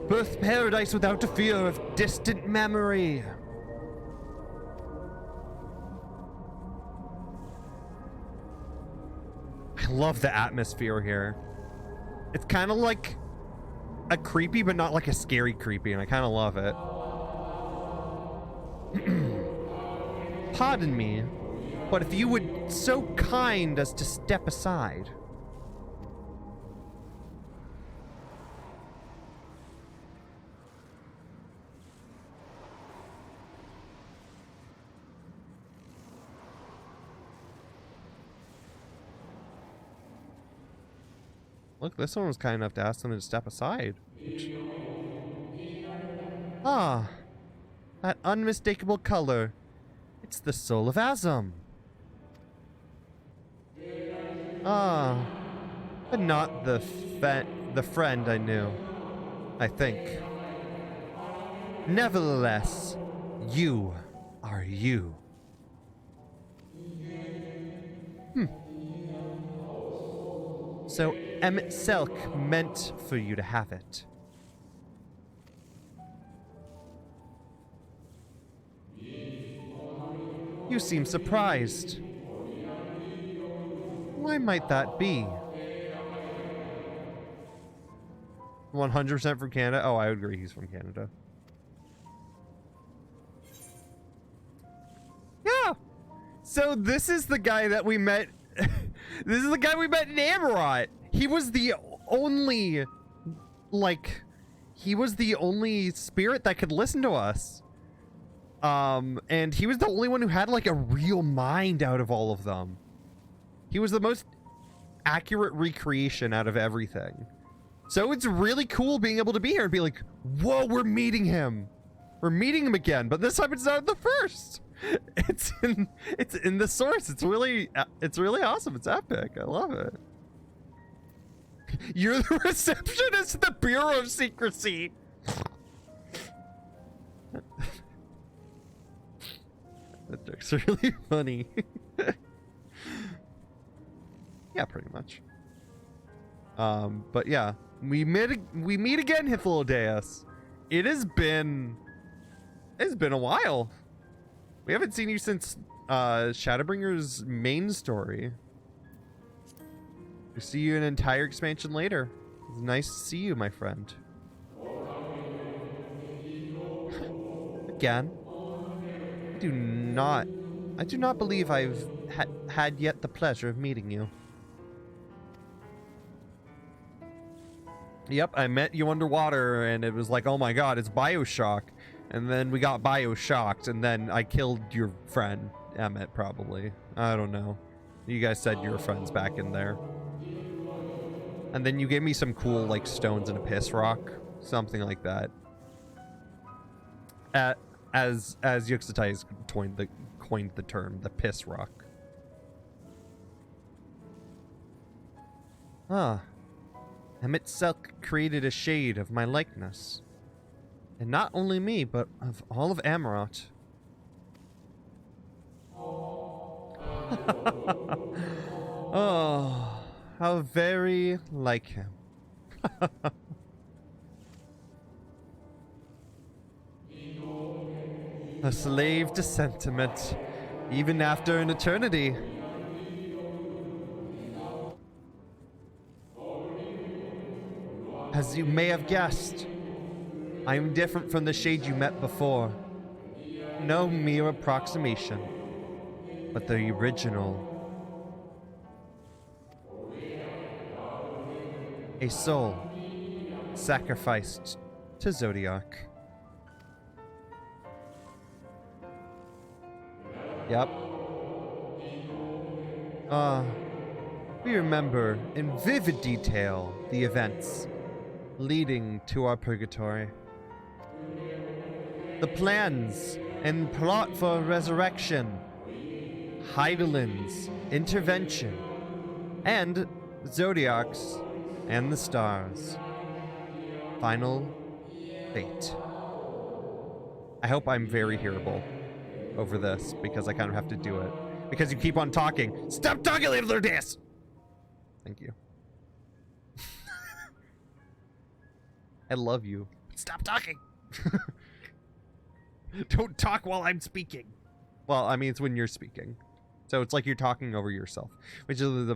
Birth paradise without a fear of distant memory. I love the atmosphere here. It's kind of like a creepy, but not like a scary creepy, and I kind of love it. Pardon me, but if you would so kind as to step aside. Look, this one was kind enough to ask them to step aside. Ah, that unmistakable color. It's the soul of Azam. Ah, but not the friend I knew, I think. Nevertheless, you are you. So Emmett Selk meant for you to have it. You seem surprised. Why might that be? 100% from Canada? Oh, I would agree he's from Canada. Yeah! So this is the guy that we met... This is the guy we met in Amarot. He was the only... Like... He was the only spirit that could listen to us. And he was the only one who had, like, a real mind out of all of them. He was the most accurate recreation out of everything. So it's really cool being able to be here and be like, whoa, we're meeting him. We're meeting him again, but this time it's not the first. It's in the source. It's really awesome. It's epic. I love it. You're the receptionist at the Bureau of Secrecy. That joke's really funny. Yeah, pretty much. But yeah, we meet again, Hythlodeus. It's been a while. We haven't seen you since Shadowbringer's main story. We'll see you in an entire expansion later. It's nice to see you, my friend. Again. I do not believe I've had yet the pleasure of meeting you. Yep, I met you underwater and it was like, oh my god, it's Bioshock. And then we got Bioshocked and then I killed your friend Emmett, probably. I don't know. You guys said you were friends back in there. And then you gave me some cool, like, stones and a piss rock. Something like that. As Yuxatai has coined the term, the piss rock. Ah. Emmett Selk created a shade of my likeness. And not only me, but of all of Amarot. Oh, how very like him. A slave to sentiment, even after an eternity. As you may have guessed, I am different from the shade you met before. No mere approximation, but the original. A soul sacrificed to Zodiac. Yep. We remember in vivid detail the events leading to our purgatory. The plans and plot for resurrection, Heidelin's intervention, and Zodiac's and the stars. Final fate. I hope I'm very hearable over this because I kind of have to do it. Because you keep on talking. Stop talking, little this! Thank you. I love you. Stop talking! Don't talk while I'm speaking. Well, I mean, it's when you're speaking. So it's like you're talking over yourself. Which is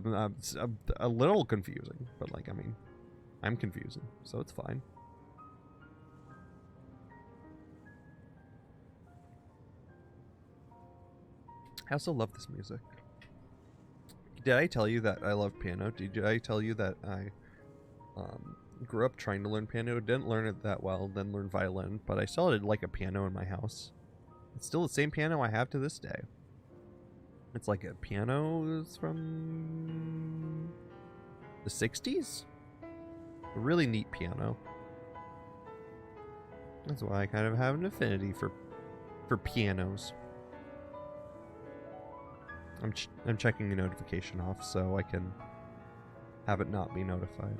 a little confusing. But, like, I mean, I'm confusing. So it's fine. I also love this music. Did I tell you that I love piano? Did I tell you that I grew up trying to learn piano? Didn't learn it that well, then learned violin, but I still had like a piano in my house. It's still the same piano I have to this day. It's like a piano from the 60s? A really neat piano. That's why I kind of have an affinity for pianos. I'm checking the notification off so I can have it not be notified.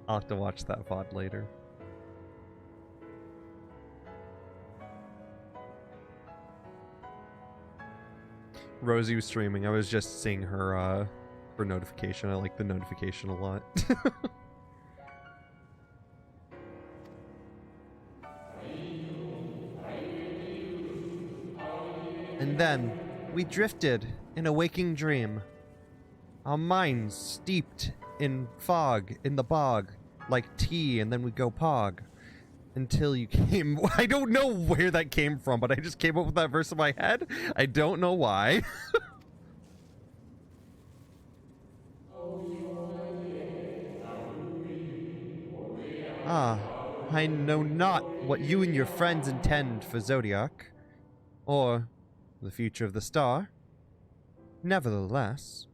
I'll have to watch that VOD later. Rosie was streaming. I was just seeing her notification. I like the notification a lot. And then we drifted in a waking dream. Our minds steeped in fog in the bog, like tea, and then we go pog. Until you came. I don't know where that came from, but I just came up with that verse in my head. I don't know why. I know not what you and your friends intend for Zodiac, or the future of the star. Nevertheless,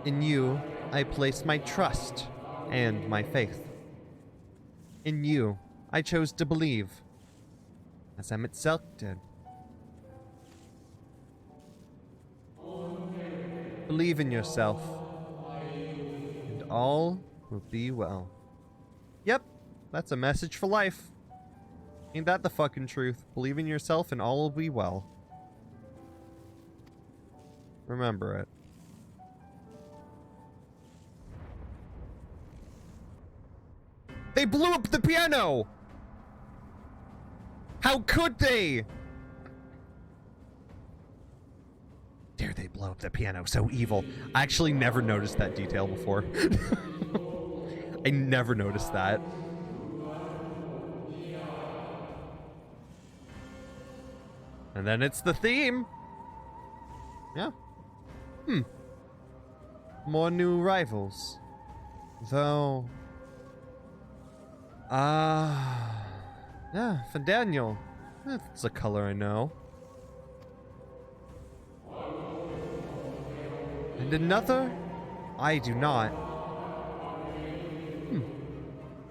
in you, I place my trust and my faith. In you, I chose to believe, as Emmett Selk did. Believe in yourself, and all will be well. Yep, that's a message for life. Ain't that the fucking truth? Believe in yourself and all will be well. Remember it. They blew up the piano! How could they? Dare they blow up the piano? So evil. I actually never noticed that detail before. I never noticed that. And then it's the theme. Yeah. More new rivals. Though... yeah, for Daniel. That's a color I know. And another? I do not.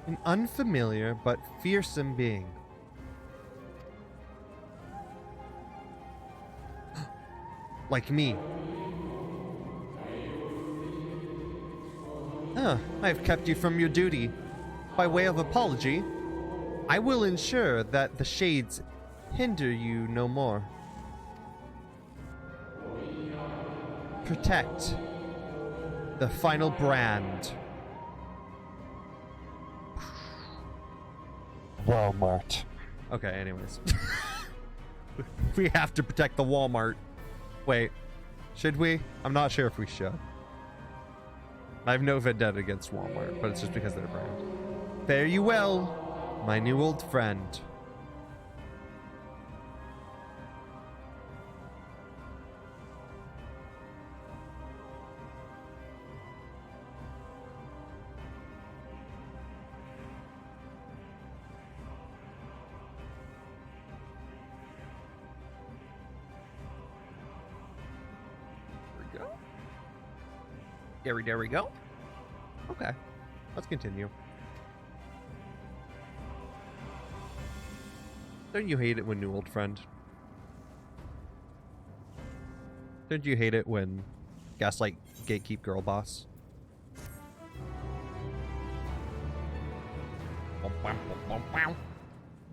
An unfamiliar but fearsome being. Like me. I've kept you from your duty. By way of apology, I will ensure that the shades hinder you no more. Protect the final brand. Walmart. Okay, anyways. We have to protect the Walmart. Wait, should we? I'm not sure if we should. I have no vendetta against Walmart, but it's just because they're a brand. Fare you well, my new old friend. There we go. Okay, let's continue. Don't you hate it when new old friend? Don't you hate it when gaslight gatekeep girl boss?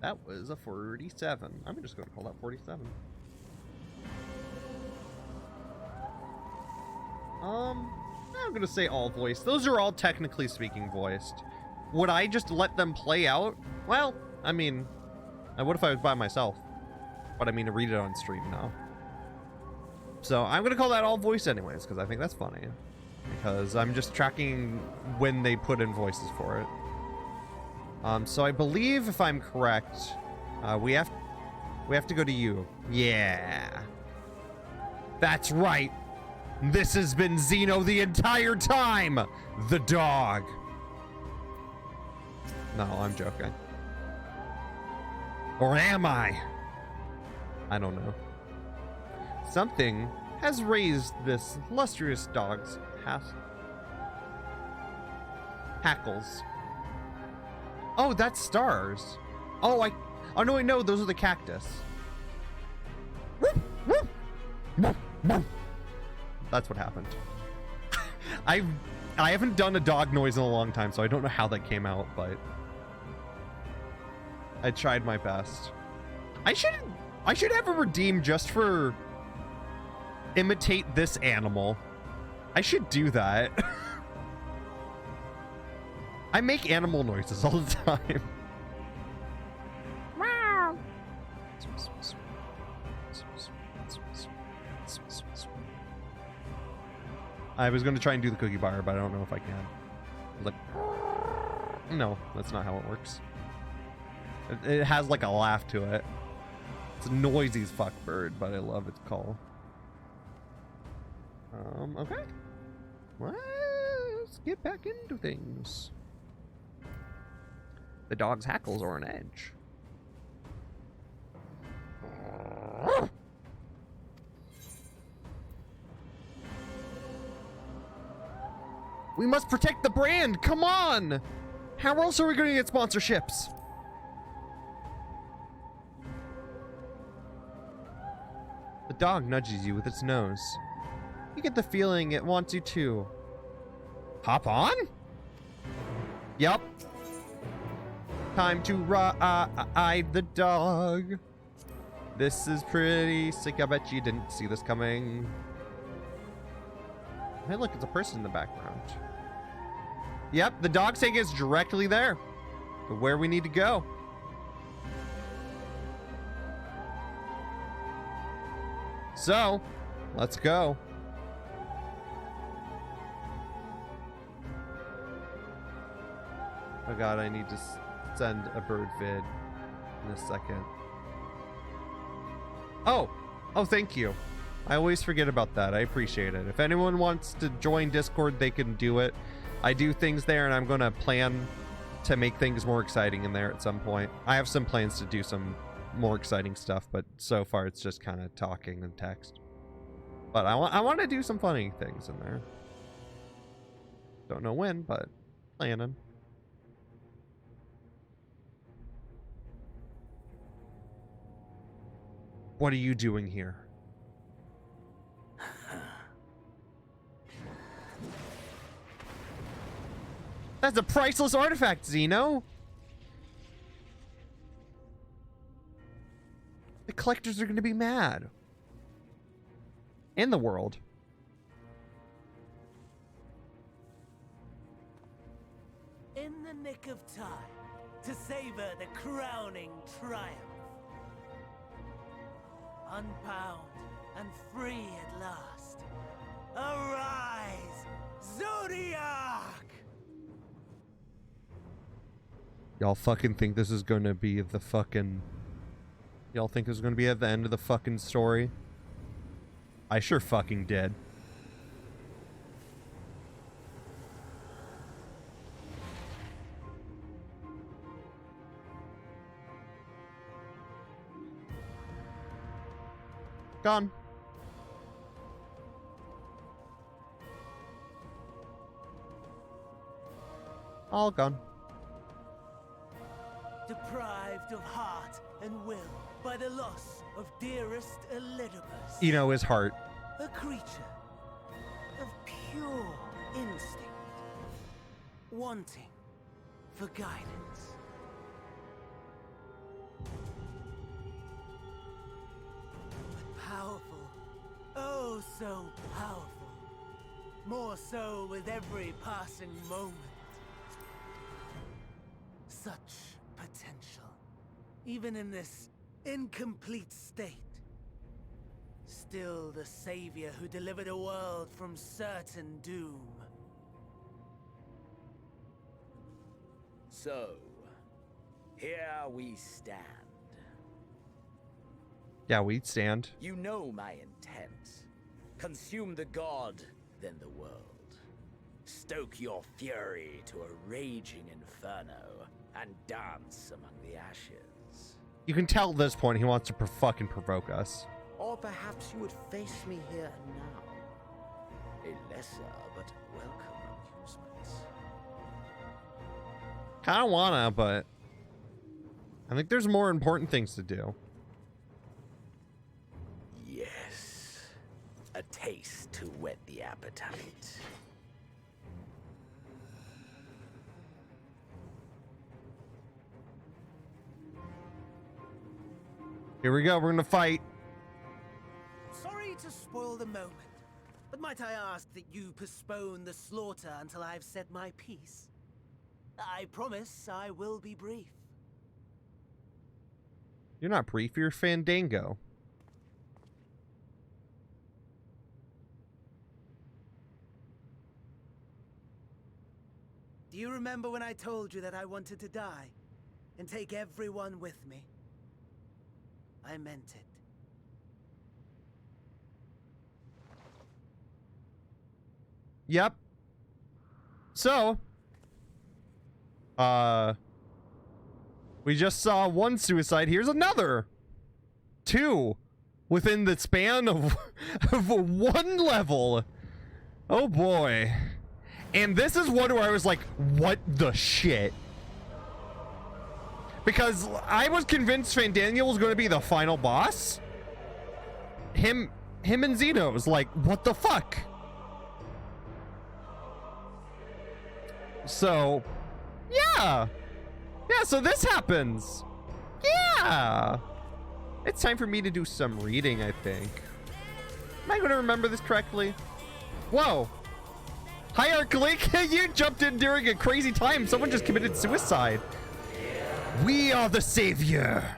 That was a 47. I'm just going to call that 47. I'm gonna say all voiced. Those are all technically speaking voiced. Would I just let them play out? Well, I mean, I would if I was by myself. But I mean to read it on stream now. So I'm gonna call that all voice anyways, because I think that's funny. Because I'm just tracking when they put in voices for it. So I believe, if I'm correct, we have to go to you. Yeah. That's right. This has been Zeno the entire time! The dog! No, I'm joking. Or am I? I don't know. Something has raised this lustrous dog's hackles. Oh, that's stars. Oh, no, wait, no, those are the cactus. That's what happened. I haven't done a dog noise in a long time, so I don't know how that came out, but I tried my best. I should have a redeem just for imitate this animal. I should do that. I make animal noises all the time. Wow. I was going to try and do the cookie bar, but I don't know if I can. Like, no, that's not how it works. It has like a laugh to it. It's a noisy as fuck bird, but I love its call. Okay. Let's get back into things. The dog's hackles are on edge. We must protect the brand! Come on! How else are we going to get sponsorships? The dog nudges you with its nose. You get the feeling it wants you to hop on? Yup. Time to ride the dog. This is pretty sick. I bet you didn't see this coming. Hey, look, it's a person in the background. Yep, the dog's taking us directly there. To where we need to go. So, let's go. Oh god, I need to send a bird vid in a second. Oh, thank you. I always forget about that. I appreciate it. If anyone wants to join Discord, they can do it. I do things there, and I'm going to plan to make things more exciting in there at some point. I have some plans to do some more exciting stuff, but so far it's just kind of talking and text. But I want to do some funny things in there. Don't know when, but planning. What are you doing here? That's a priceless artifact, Xeno. The collectors are going to be mad. And the world. In the nick of time to savor the crowning triumph. Unbound and free at last. Arise, Zodiac! Y'all fucking think this is going to be the fucking... Y'all think this is going to be at the end of the fucking story? I sure fucking did. Gone. All gone. Deprived of heart and will by the loss of dearest Elidibus. You know, his heart. A creature of pure instinct, wanting for guidance. But powerful, oh so powerful. More so with every passing moment. Such potential, even in this incomplete state. Still the savior who delivered a world from certain doom. So, here we stand. Yeah, we stand. You know my intent. Consume the god, then the world. Stoke your fury to a raging inferno, and dance among the ashes. You can tell at this point he wants to fucking provoke us. Or perhaps you would face me here and now. A lesser but welcome amusement. Kinda wanna, but I think there's more important things to do. Yes. A taste to whet the appetite. Here we go, we're gonna fight. Sorry to spoil the moment, but might I ask that you postpone the slaughter until I've said my piece? I promise I will be brief. You're not brief, you're Fandango. Do you remember when I told you that I wanted to die and take everyone with me? I meant it. Yep. So, we just saw one suicide. Here's another. Two within the span of, of one level. Oh boy. And this is one where I was like, what the shit? Because I was convinced Fandaniel was going to be the final boss. Him and Xeno was like, what the fuck? So, yeah. Yeah, so this happens. Yeah. It's time for me to do some reading, I think. Am I going to remember this correctly? Whoa. Hi, Arclink. You jumped in during a crazy time. Someone just committed suicide. We are the savior.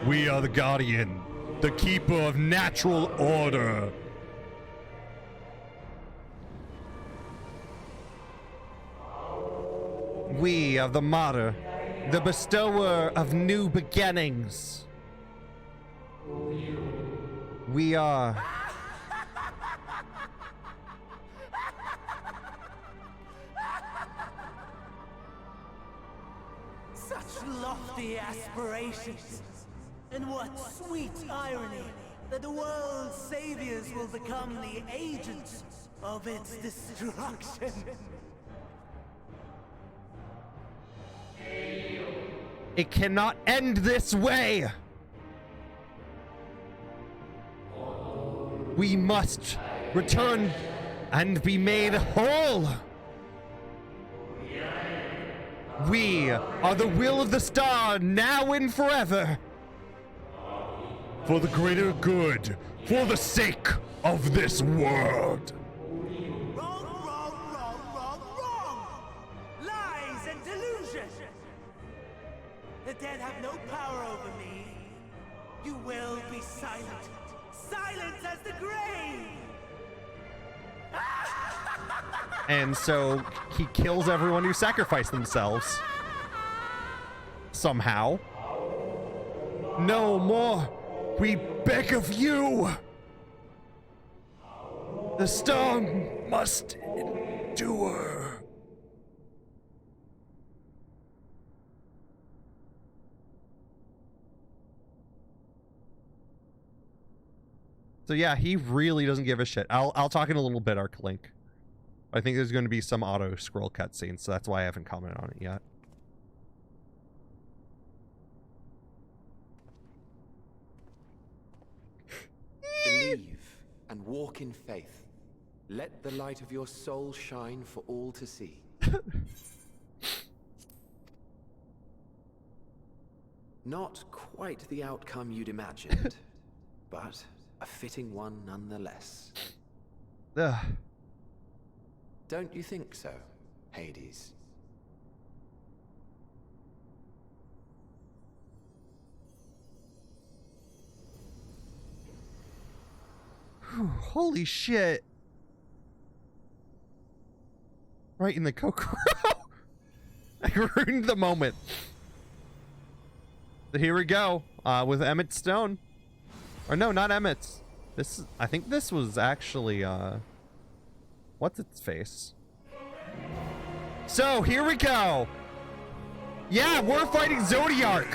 We are the guardian, the keeper of natural order. We are the martyr, the bestower of new beginnings. We, Such lofty aspirations. And what sweet irony that the world's saviors will become the agents of its destruction. it cannot end this way. We must return and be made whole. We are the will of the star, now and forever. For the greater good, for the sake of this world. Wrong, wrong, wrong, wrong, wrong! Lies and delusion! The dead have no power over me. You will be silent. Silent as the grave! And so he kills everyone who sacrificed themselves. Somehow. No more. We beg of you. The star must endure. So yeah, he really doesn't give a shit. I'll talk in a little bit, Arclink. I think there's going to be some auto scroll cutscene, so that's why I haven't commented on it yet. Believe and walk in faith. Let the light of your soul shine for all to see. Not quite the outcome you'd imagined, but a fitting one nonetheless. Ugh. Don't you think so, Hades? Whew, holy shit. Right in the Kokoro. I ruined the moment. So here we go, with Emmett Stone. Or no, not Emmett's. This, I think this was actually, what's its face? So, here we go. Yeah, we're fighting Zodiark.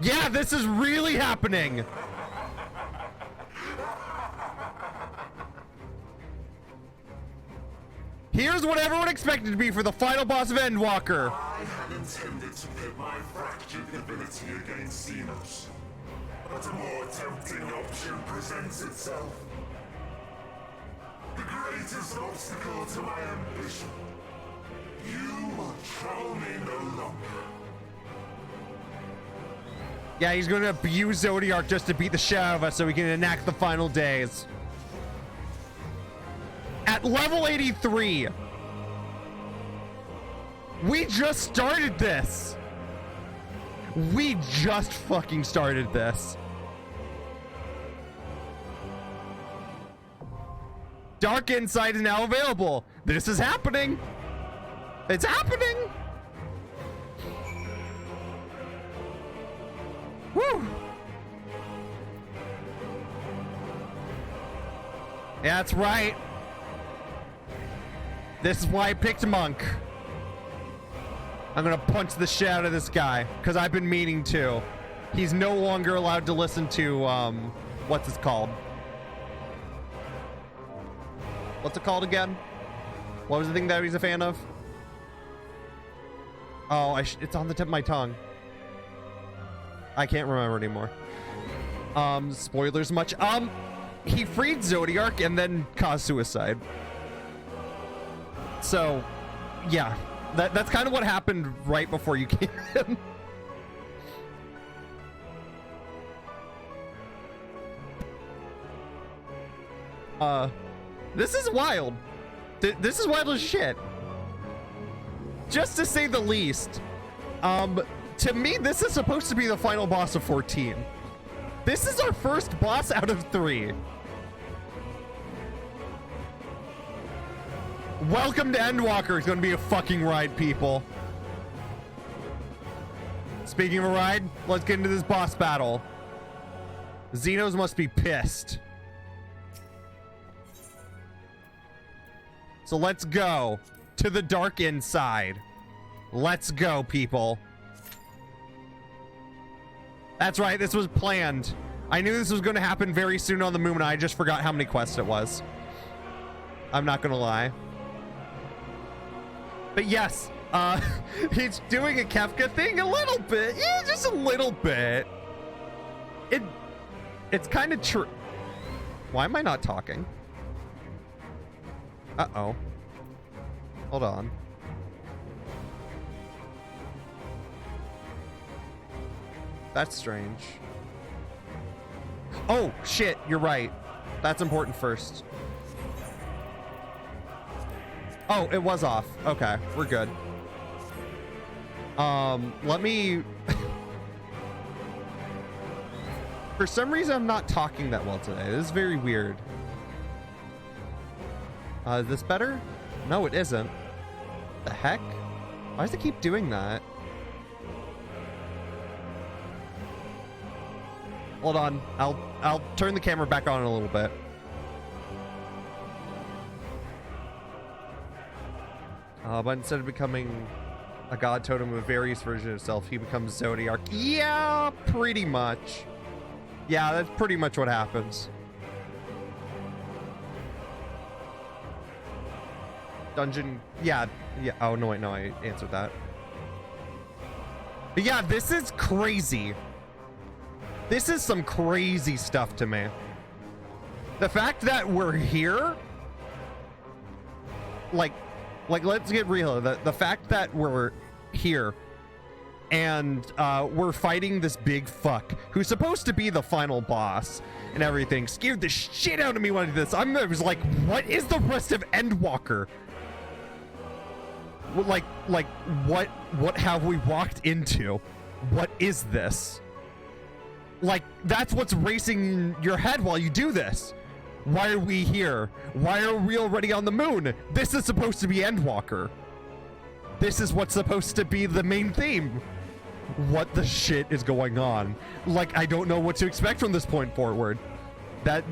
Yeah, this is really happening. Here's what everyone expected to be for the final boss of Endwalker. I had intended to pit my fractured ability against Xenos, but a more tempting option presents itself. The greatest obstacle to my ambition. You will trouble me no longer. Yeah, he's going to abuse Zodiark just to beat the shit out of us so we can enact the final days. At level 83. We just started this. We just fucking started this. Dark Insight is now available. This is happening. It's happening. Woo. Yeah, that's right. This is why I picked Monk. I'm gonna punch the shit out of this guy because I've been meaning to. He's no longer allowed to listen to what's it called? What's it called again? What was the thing that he's a fan of? Oh, it's on the tip of my tongue. I can't remember anymore. Spoilers much. He freed Zodiark and then caused suicide. So, yeah. That's kind of what happened right before you came in. This is wild. This is wild as shit. Just to say the least. To me, this is supposed to be the final boss of 14. This is our first boss out of 3. Welcome to Endwalker. It's going to be a fucking ride, people. Speaking of a ride, let's get into this boss battle. Xenos must be pissed. So let's go to the dark inside. Let's go, people. That's right, this was planned. I knew this was going to happen very soon on the moon. I just forgot how many quests it was. I'm not going to lie. But yes, it's doing a Kefka thing a little bit. Yeah, just a little bit. It's kind of true. Why am I not talking? Uh-oh. Hold on. That's strange. Oh, shit, you're right. That's important first. Oh, it was off. Okay, we're good. Let me... For some reason, I'm not talking that well today. This is very weird. Is this better? No, it isn't. The heck? Why does it keep doing that? Hold on. I'll turn the camera back on in a little bit. But instead of becoming a god totem of various versions of himself, he becomes Zodiac. Yeah, pretty much. Yeah, that's pretty much what happens. Dungeon. Yeah. Oh, no, wait, no, I answered that. But yeah, this is crazy. This is some crazy stuff to me. The fact that we're here, like let's get real. The fact that we're here and we're fighting this big fuck who's supposed to be the final boss and everything scared the shit out of me when I did this. I was like, what is the rest of Endwalker? Like what have we walked into? What is this? Like, that's what's racing in your head while you do this. Why are we here? Why are we already on the moon? This is supposed to be Endwalker. This is what's supposed to be the main theme. What the shit is going on? Like, I don't know what to expect from this point forward. That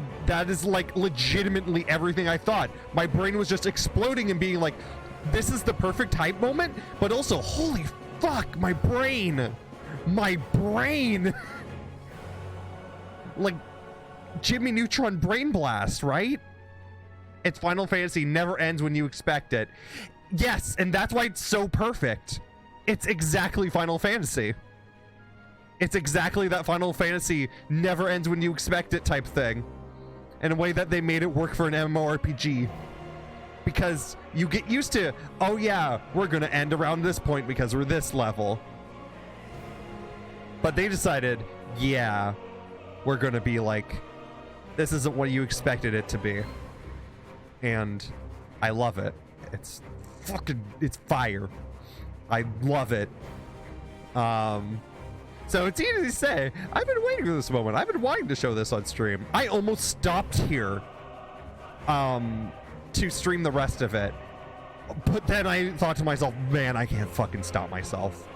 is like legitimately everything I thought. My brain was just exploding and being like, this is the perfect hype moment, but also, holy fuck, my brain. Like Jimmy Neutron Brain Blast, right? It's Final Fantasy never ends when you expect it. Yes, and that's why it's so perfect. It's exactly Final Fantasy. It's exactly that Final Fantasy never ends when you expect it type thing. In a way that they made it work for an MMORPG. Because you get used to, oh yeah, we're gonna end around this point because we're this level. But they decided, yeah, we're gonna be like, this isn't what you expected it to be. And I love it. It's fire. I love it. So it's easy to say, I've been waiting for this moment. I've been wanting to show this on stream. I almost stopped here to stream the rest of it. But then I thought to myself, man, I can't fucking stop myself.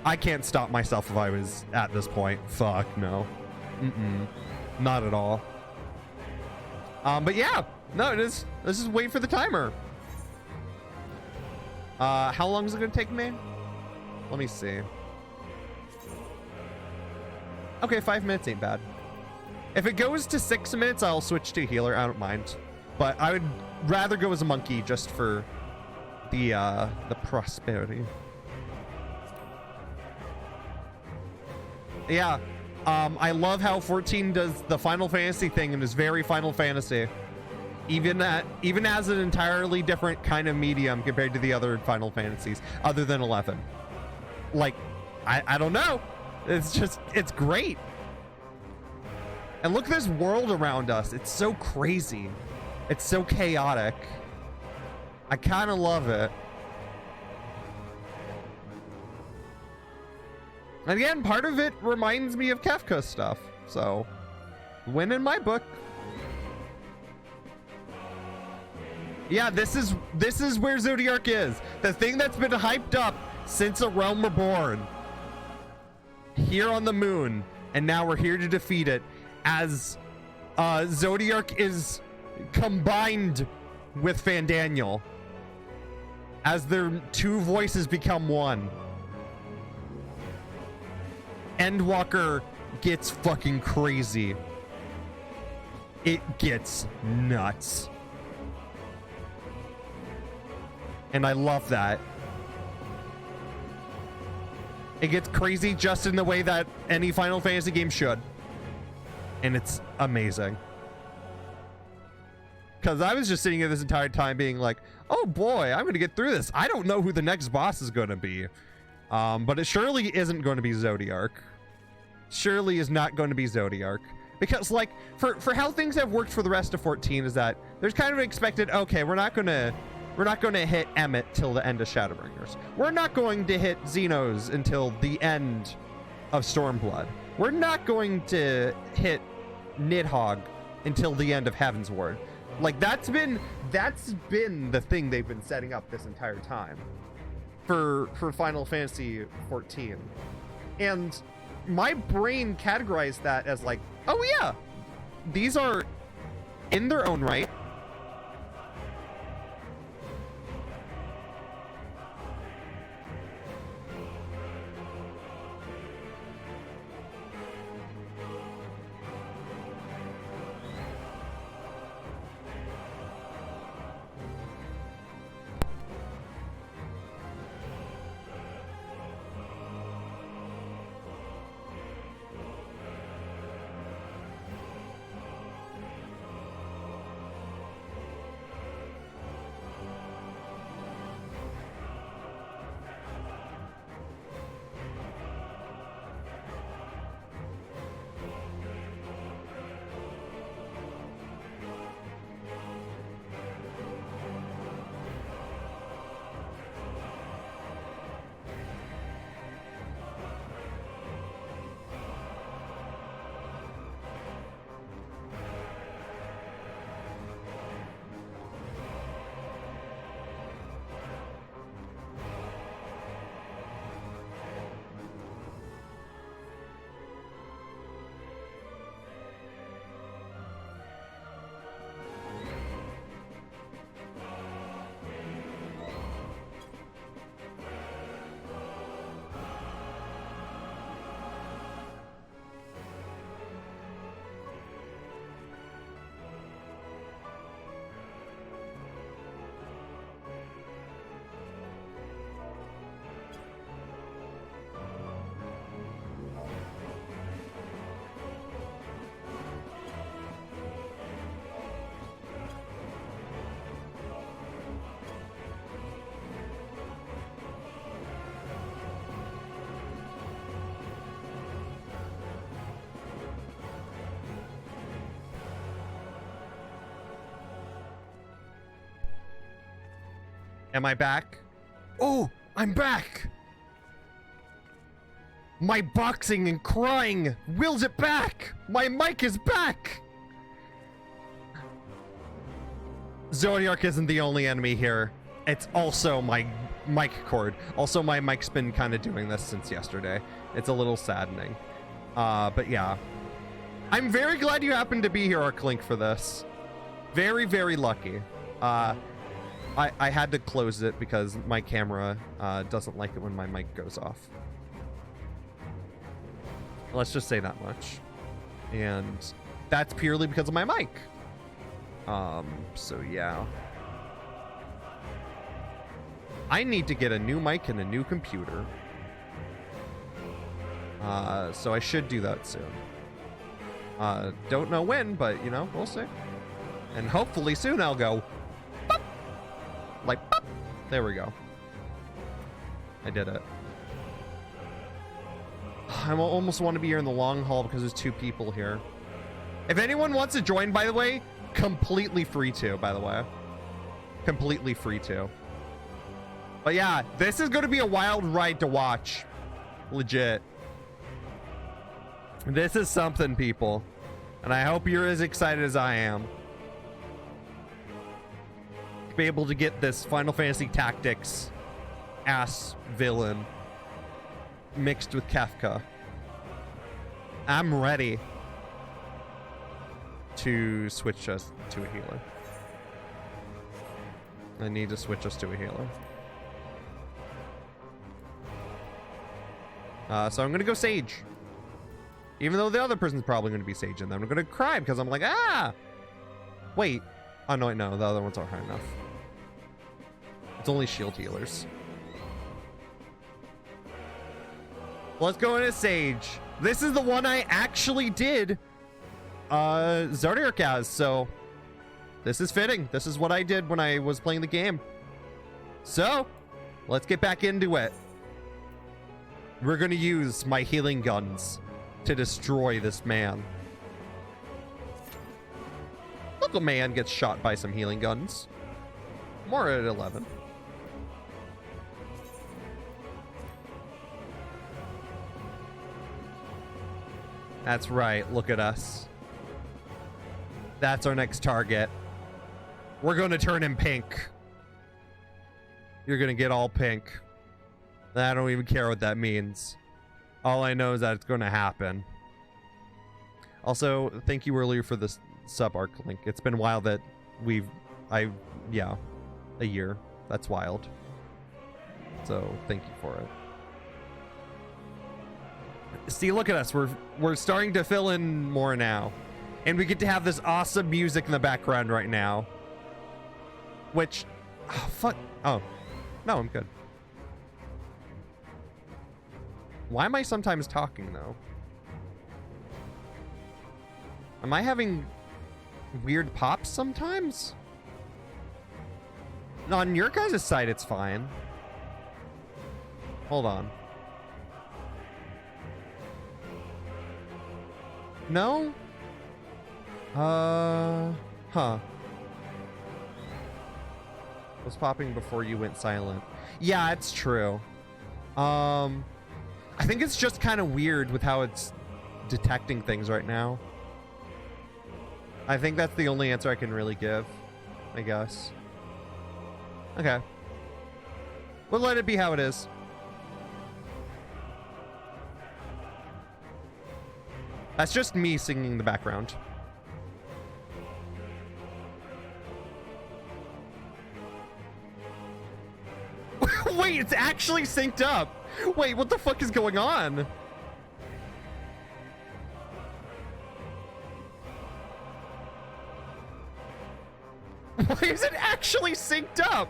I can't stop myself if I was at this point. Fuck, no. Not at all. But yeah, no, let's just wait for the timer. How long is it gonna take me? Let me see. Okay, 5 minutes ain't bad. If it goes to 6 minutes, I'll switch to healer. I don't mind, but I would rather go as a monkey just for the prosperity. Yeah. I love how 14 does the Final Fantasy thing and is very Final Fantasy. Even as an entirely different kind of medium compared to the other Final Fantasies, other than 11. Like, I don't know. It's great. And look at this world around us. It's so crazy. It's so chaotic. I kind of love it. And again, part of it reminds me of Kefka stuff. So, win in my book. Yeah, this is where Zodiac is. The thing that's been hyped up since A Realm Reborn. here on the moon, and now we're here to defeat it as Zodiark is combined with Fandaniel, as their two voices become one. Endwalker gets fucking crazy. It gets nuts. And I love that. It gets crazy just in the way that any Final Fantasy game should. And it's amazing. Because I was just sitting here this entire time being like, oh boy, I'm going to get through this. I don't know who the next boss is going to be. But it surely isn't going to be Zodiark. Surely is not going to be Zodiark. Because, like, for how things have worked for the rest of 14 is that there's kind of expected, okay, we're not going to hit Emmett till the end of Shadowbringers. We're not going to hit Xenos until the end of Stormblood. We're not going to hit Nidhogg until the end of Heavensward. Like, that's been the thing they've been setting up this entire time for Final Fantasy 14. And my brain categorized that as like, oh yeah, these are in their own right Am I back? Oh, I'm back! My boxing and crying wills it back! My mic is back! Zodiark isn't the only enemy here. It's also my mic cord. Also, my mic's been kind of doing this since yesterday. It's a little saddening. But yeah. I'm very glad you happened to be here, Arklink, for this. Very, very lucky. I had to close it because my camera doesn't like it when my mic goes off. Let's just say that much. And that's purely because of my mic. So yeah. I need to get a new mic and a new computer. So I should do that soon. Don't know when, but you know, we'll see. And hopefully soon I'll go pop, like pop. There we go. I did it. I almost want to be here in the long haul because there's 2 people here. If anyone wants to join, by the way, completely free to, by the way. Completely free to. But yeah, this is going to be a wild ride to watch. Legit. This is something, people. And I hope you're as excited as I am. To be able to get this Final Fantasy Tactics ass villain mixed with Kafka. I'm ready to switch us to a healer. I need to switch us to a healer. So I'm gonna go Sage. Even though the other person's probably gonna be Sage, and then I'm gonna cry because I'm like, ah! Wait. Oh, no, the other ones aren't high enough. It's only shield healers. Let's go into Sage. This is the one I actually did Zodiac as, so this is fitting. This is what I did when I was playing the game. So, let's get back into it. We're gonna use my healing guns to destroy this man. Local man gets shot by some healing guns. More at 11. That's right, look at us. That's our next target. We're gonna turn him pink. You're gonna get all pink. I don't even care what that means. All I know is that it's gonna happen. Also, thank you earlier for this sub-arc link. It's been a while that yeah, a year. That's wild. So, thank you for it. See, look at us. We're starting to fill in more now. And we get to have this awesome music in the background right now. Which, oh, fuck. Oh, no, I'm good. Why am I sometimes talking, though? Am I having weird pops sometimes? On your guys' side, it's fine. Hold on. No? Huh. Was popping before you went silent. Yeah, it's true. I think it's just kind of weird with how it's detecting things right now. I think that's the only answer I can really give, I guess. Okay. We'll let it be how it is. That's just me singing in the background. Wait, it's actually synced up. Wait, what the fuck is going on? Why is it actually synced up?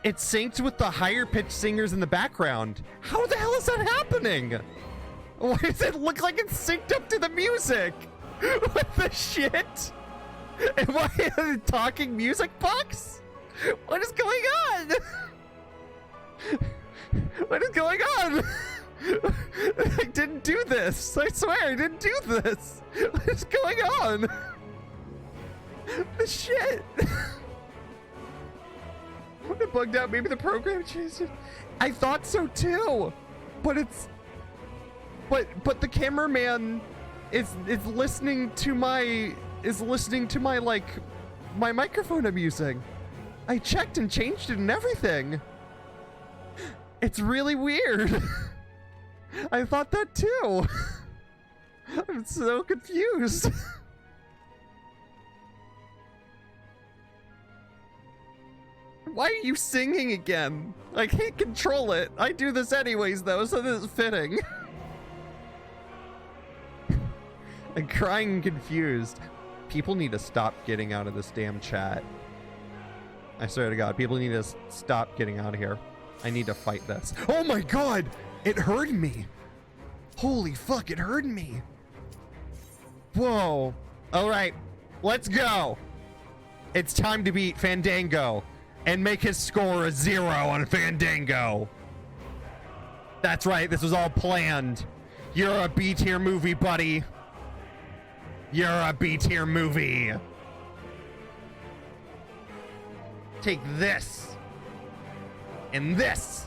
It's synced with the higher pitched singers in the background. How the hell is that happening? Why does it look like it's synced up to the music? What the shit? Am I in a talking music box? What is going on? What is going on? I didn't do this. I swear I didn't do this. What is going on? The shit. It bugged out. Maybe the program changed it. I thought so too, but it's but the cameraman is listening to my like my microphone I'm using. I checked and changed it and everything. It's really weird. I thought that too. I'm so confused. Why are you singing again? I can't control it. I do this anyways though, so this is fitting. I'm crying and confused. People need to stop getting out of this damn chat. I swear to God, people need to stop getting out of here. I need to fight this. Oh my God! It heard me! Holy fuck, it heard me! Whoa. Alright, let's go! It's time to beat Fandango and make his score a 0 on Fandango. That's right, this was all planned. You're a B-tier movie, buddy. You're a B-tier movie. Take this. And this.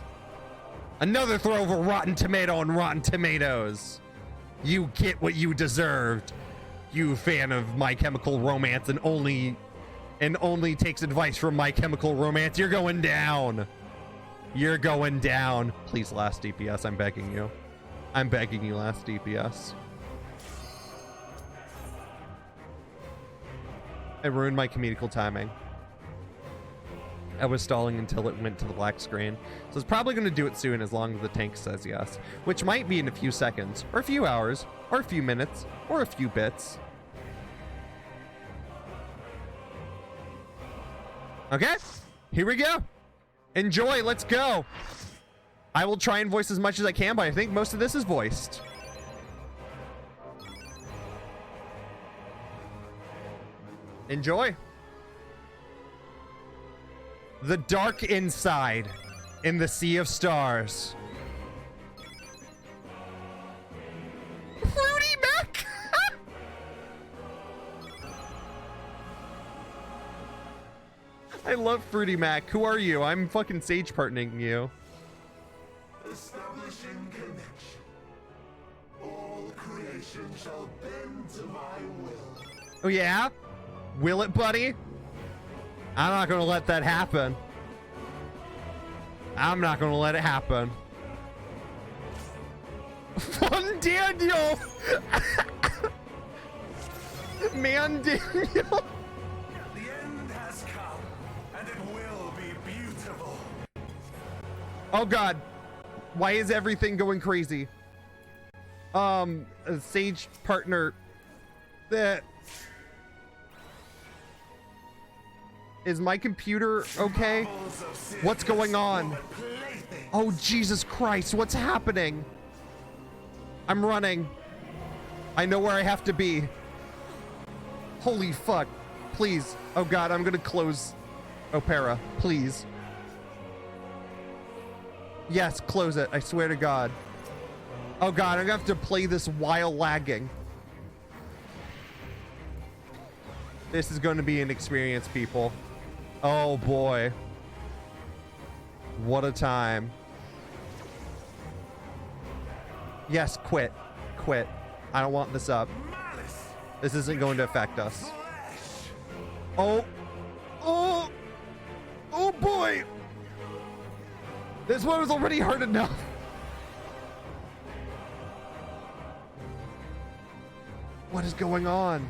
Another throw of a Rotten Tomato on Rotten Tomatoes. You get what you deserved. you fan of My Chemical Romance and only takes advice from My Chemical Romance, you're going down. You're going down. Please, last DPS, I'm begging you. I'm begging you, last DPS. I ruined my comedical timing. I was stalling until it went to the black screen. So it's probably going to do it soon as long as the tank says yes. Which might be in a few seconds, or a few hours, or a few minutes, or a few bits. Okay, here we go. Enjoy, let's go. I will try and voice as much as I can, but I think most of this is voiced. Enjoy. The dark inside in the sea of stars. Fruity Mac! I love Fruity Mac. Who are you? I'm fucking sage partnering you. Establishing connection. All creation shall bend to my will. Oh yeah? Will it, buddy? I'm not gonna let that happen. I'm not gonna let it happen. Fun Daniel! Man Daniel! The end has come, and it will be beautiful. Oh god. Why is everything going crazy? A sage partner. Is my computer okay? What's going on? Oh, Jesus Christ, what's happening? I'm running. I know where I have to be. Holy fuck. Please. Oh god, I'm gonna close Opera. Please. Yes, close it. I swear to God. Oh god, I'm gonna have to play this while lagging. This is going to be an experience, people. Oh boy. What a time. Yes, quit. Quit. I don't want this up. This isn't going to affect us. Oh. Oh. Oh boy. This one was already hard enough. What is going on?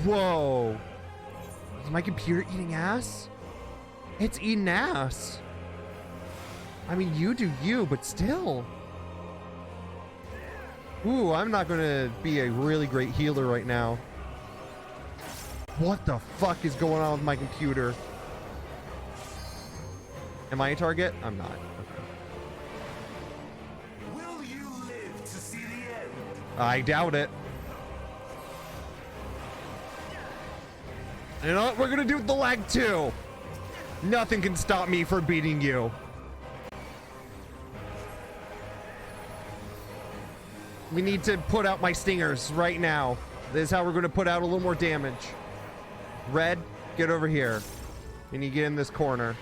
Whoa. Is my computer eating ass? It's eating ass. I mean, you do you, but still. Ooh, I'm not gonna be a really great healer right now. What the fuck is going on with my computer? Am I a target? I'm not. Okay. Will you live to see the end? I doubt it. You know what we're gonna do with the lag too? Nothing can stop me from beating you. We need to put out my stingers right now. This is how we're gonna put out a little more damage. Red, get over here. You need to get in this corner.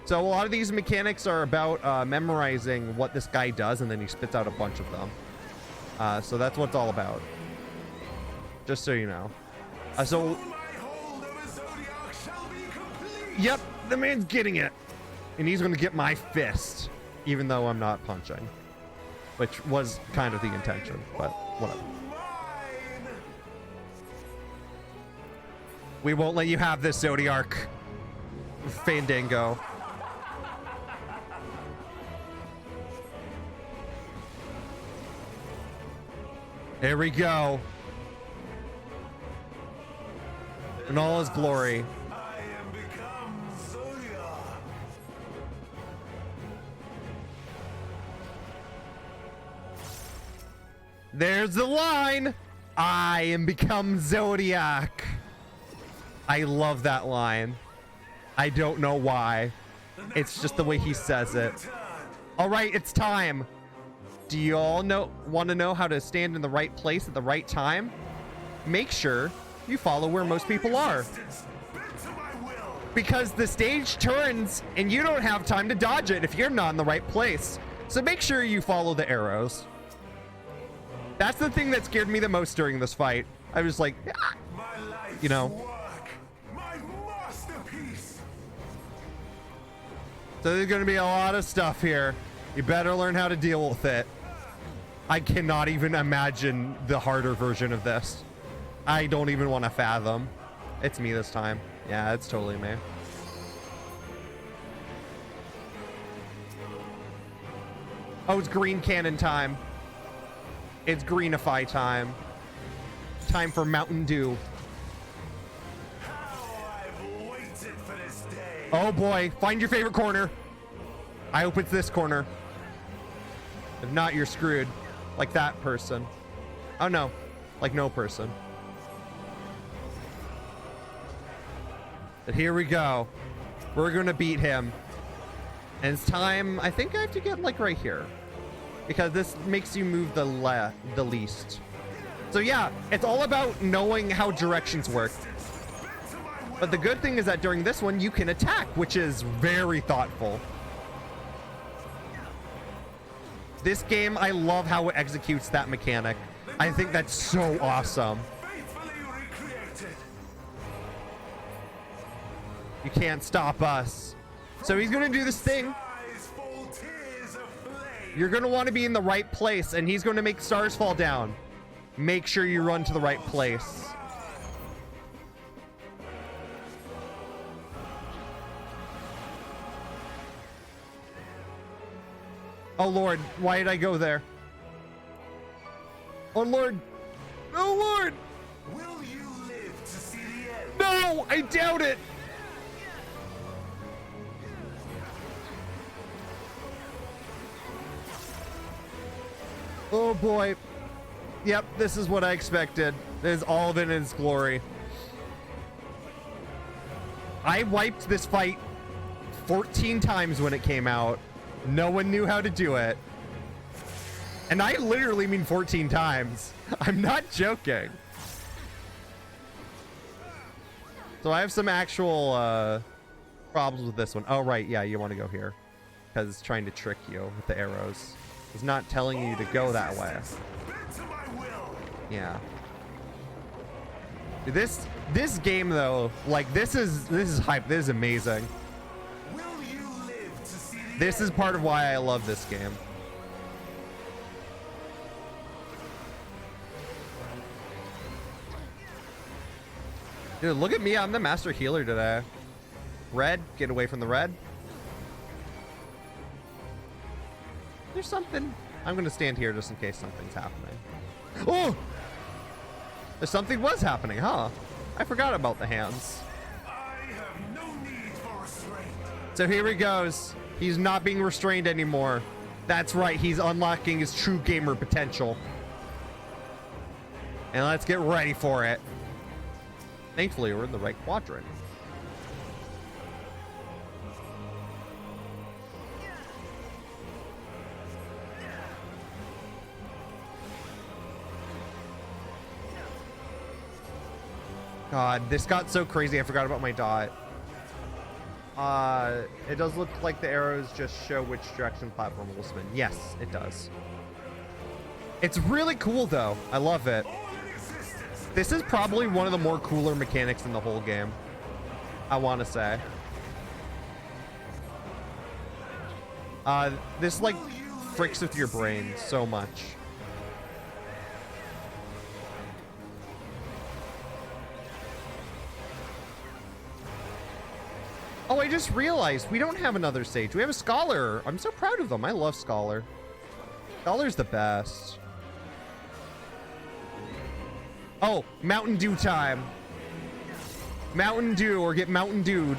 So a lot of these mechanics are about memorizing what this guy does, and then he spits out a bunch of them. So that's what it's all about. Just so you know. So yep, the man's getting it. And he's gonna get my fist, even though I'm not punching. Which was kind of the intention, but whatever. We won't let you have this, Zodiark. Fandango. There we go. In all his glory. There's the line. I am become Zodiac. I love that line. I don't know why. It's just the way he says it. All right, it's time. Do you all want to know how to stand in the right place at the right time? Make sure you follow where most people are. Because the stage turns and you don't have time to dodge it if you're not in the right place. So make sure you follow the arrows. That's the thing that scared me the most during this fight. I was like, ah, My life's you know. work, my masterpiece. So there's going to be a lot of stuff here. You better learn how to deal with it. I cannot even imagine the harder version of this. I don't even want to fathom. It's me this time. Yeah, it's totally me. Oh, it's green cannon time. It's greenify time. Time for Mountain Dew. How I've waited for this day. Oh boy, find your favorite corner. I hope it's this corner. If not, you're screwed. Like that person. Oh no, like no person. But here we go. We're gonna beat him. And it's time, I think I have to get like right here. Because this makes you move the least. So yeah, it's all about knowing how directions work. But the good thing is that during this one, you can attack, which is very thoughtful. This game, I love how it executes that mechanic. I think that's so awesome. Faithfully recreated. You can't stop us. So he's gonna do this thing. Eyes fall tears of flame. You're gonna want to be in the right place, and he's gonna make stars fall down. Make sure you run to the right place. Oh Lord, why did I go there? Oh Lord. Oh Lord. Will you live to see the end? No, I doubt it. Oh boy. Yep, this is what I expected. This is all of it in its glory. I wiped this fight 14 times when it came out. No one knew how to do it. And I literally mean 14 times. I'm not joking. So I have some actual problems with this one. Oh, right. Yeah, you want to go here. Because it's trying to trick you with the arrows. It's not telling you to go that way. Yeah. This game though, like this is hype. This is amazing. This is part of why I love this game. Dude, look at me. I'm the master healer today. Red, get away from the red. There's something. I'm going to stand here just in case something's happening. Oh! Something was happening, huh? I forgot about the hands. I have no need for restraint. So here he goes. He's not being restrained anymore. That's right. He's unlocking his true gamer potential. And let's get ready for it. Thankfully, we're in the right quadrant. God, this got so crazy. I forgot about my dot. It does look like the arrows just show which direction the platform will spin. Yes, it does. It's really cool, though. I love it. This is probably one of the more cooler mechanics in the whole game, I want to say. This, like, fricks with your brain so much. Oh, I just realized we don't have another sage. We have a scholar. I'm so proud of them. I love Scholar. Scholar's the best. Oh, Mountain Dew time. Mountain Dew or get Mountain Dewed.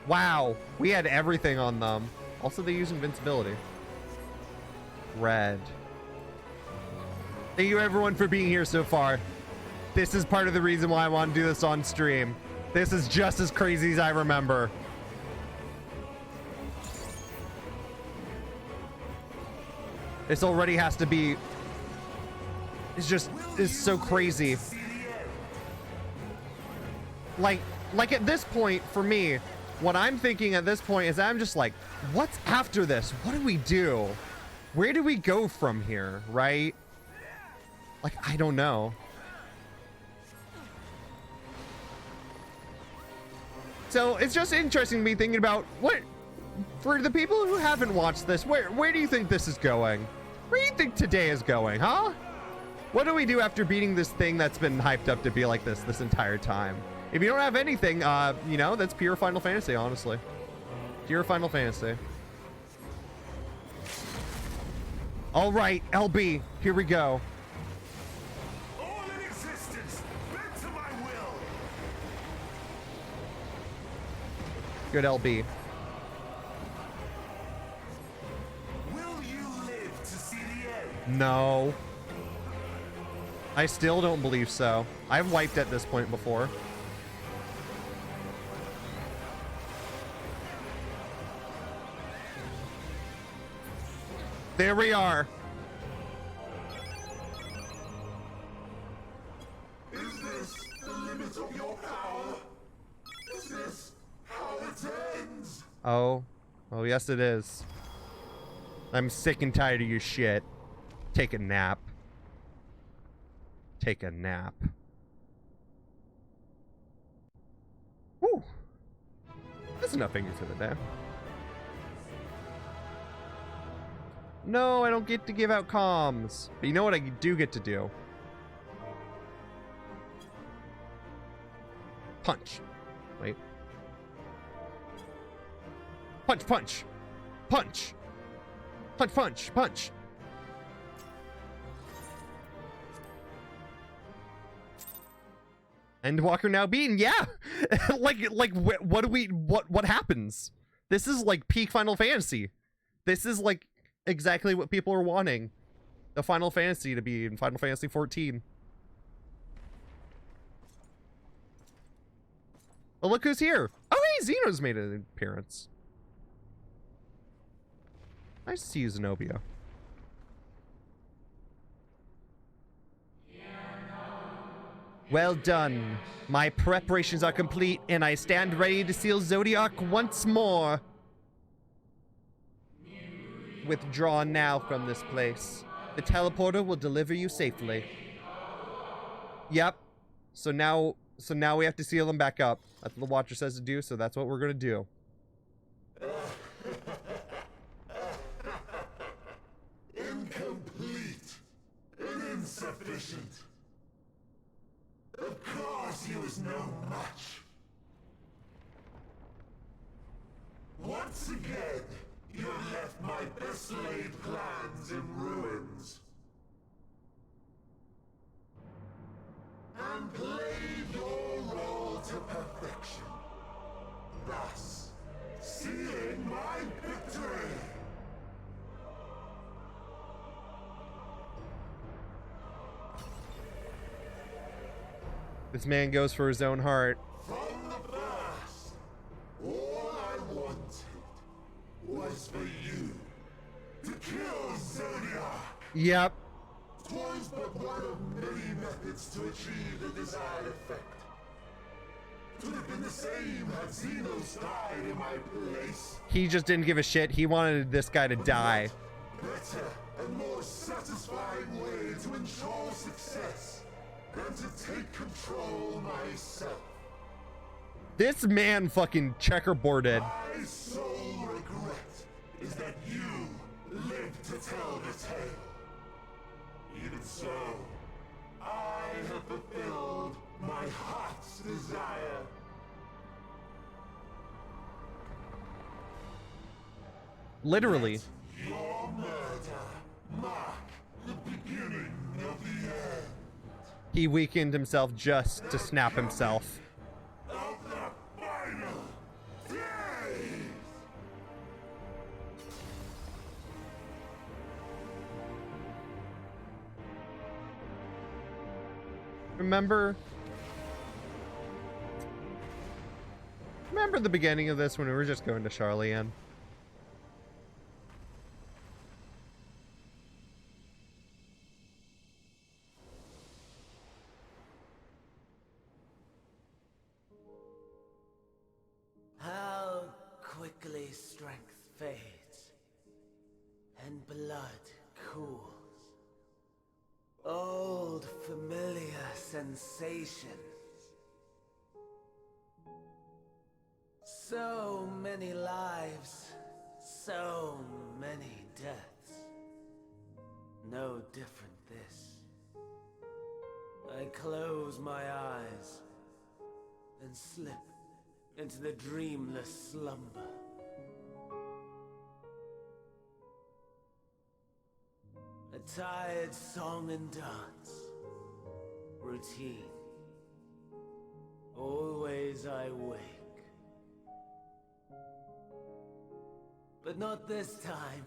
Wow, we had everything on them. Also, they use invincibility. Red. Thank you everyone for being here so far. This is part of the reason why I want to do this on stream. This is just as crazy as I remember. This already has to be... It's so crazy. Like at this point, for me, what I'm thinking at this point is I'm just like, what's after this? What do we do? Where do we go from here, right? Like, I don't know. So it's just interesting to me thinking about what, for the people who haven't watched this, where do you think this is going? Where do you think today is going, huh? What do we do after beating this thing that's been hyped up to be like this entire time? If you don't have anything, you know, that's pure Final Fantasy, honestly. Pure Final Fantasy. All right, LB, here we go. All in existence, bent to my will. Good LB. Will you live to see the end? No. I still don't believe so. I've wiped at this point before. There we are. Is this the limit of your power? Is this how it ends? Oh. Oh, yes it is. I'm sick and tired of your shit. Take a nap. Take a nap. Whew. That's enough fingers for the day. No, I don't get to give out comms. But you know what I do get to do? Punch. Wait. Punch, punch. Punch. Punch, punch, punch. Endwalker now beaten. Yeah. What do we, what happens? This is like peak Final Fantasy. This is like exactly what people are wanting the Final Fantasy to be in Final Fantasy 14. Oh, look who's here. Oh, hey, Xeno's made an appearance. Nice to see you, Zenobia. Well done. My preparations are complete, and I stand ready to seal Zodiac once more. Withdraw now from this place. The teleporter will deliver you safely. Yep. So now we have to seal them back up. That's what the Watcher says to do, so that's what we're gonna do. Incomplete and insufficient. Of course he was no match. Once again, you have left my best laid plans in ruins. And played your role to perfection. Thus, sealing my victory. This man goes for his own heart. From the first, all I wanted was for you to kill Zodiac. Yep. Twas but one of many methods to achieve the desired effect. Could have been the same had Xenos died in my place. He just didn't give a shit. He wanted this guy to die. Better and more satisfying way to ensure success than to take control myself. This man fucking checkerboarded. My sole regret is that you lived to tell the tale. Even so, I have fulfilled my heart's desire. Literally. Your murder mark the beginning of the end. He weakened himself just to snap himself. Of the final days. Remember the beginning of this when we were just going to Charlian? How blood cools. Old familiar sensations. So many lives, so many deaths. No different this. I close my eyes and slip into the dreamless slumber. A tired song and dance. Routine. Always I wake. But not this time.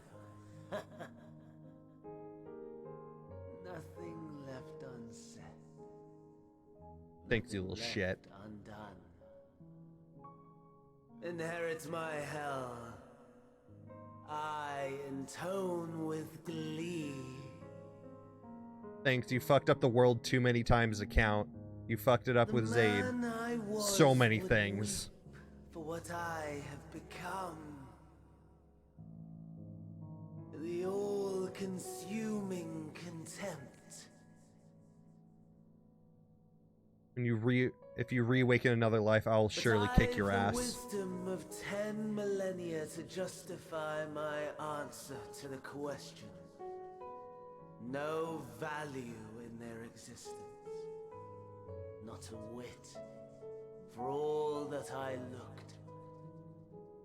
Nothing left unsaid. Thanks, you little Left shit. undone. Inherits my hell. I intone with glee. Thanks, you fucked up the world too many times account. You fucked it up with Zaid. So many things. For what I have become. The all-consuming contempt. If you reawaken another life, I'll surely kick your ass. The wisdom of 10 millennia to justify my answer to the question. No value in their existence. Not a whit. For all that I looked.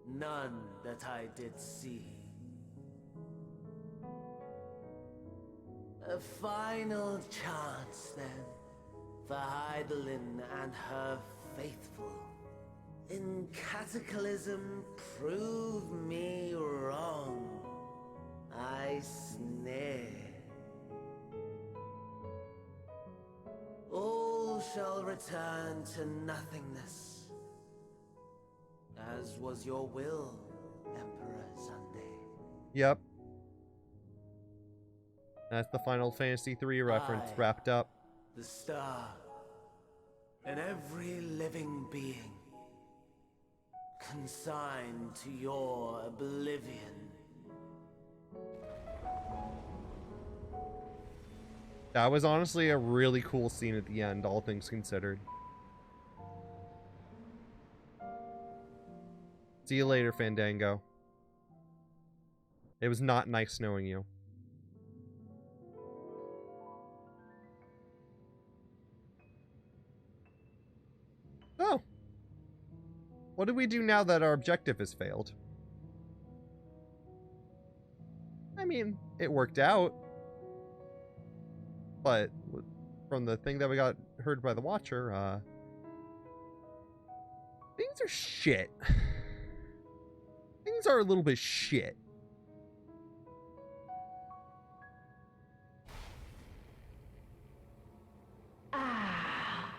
None that I did see. A final chance, then, for Heidelin and her faithful. In Cataclysm, prove me wrong. I sneer. All shall return to nothingness, as was your will, Emperor Sunday. Yep. That's the Final Fantasy III reference wrapped up. The star, and every living being, consigned to your oblivion. That was honestly a really cool scene at the end, all things considered. See you later, Fandango. It was not nice knowing you. Oh. What do we do now that our objective has failed? I mean, it worked out. But from the thing that we got heard by the Watcher, things are shit. Things are a little bit shit. Ah.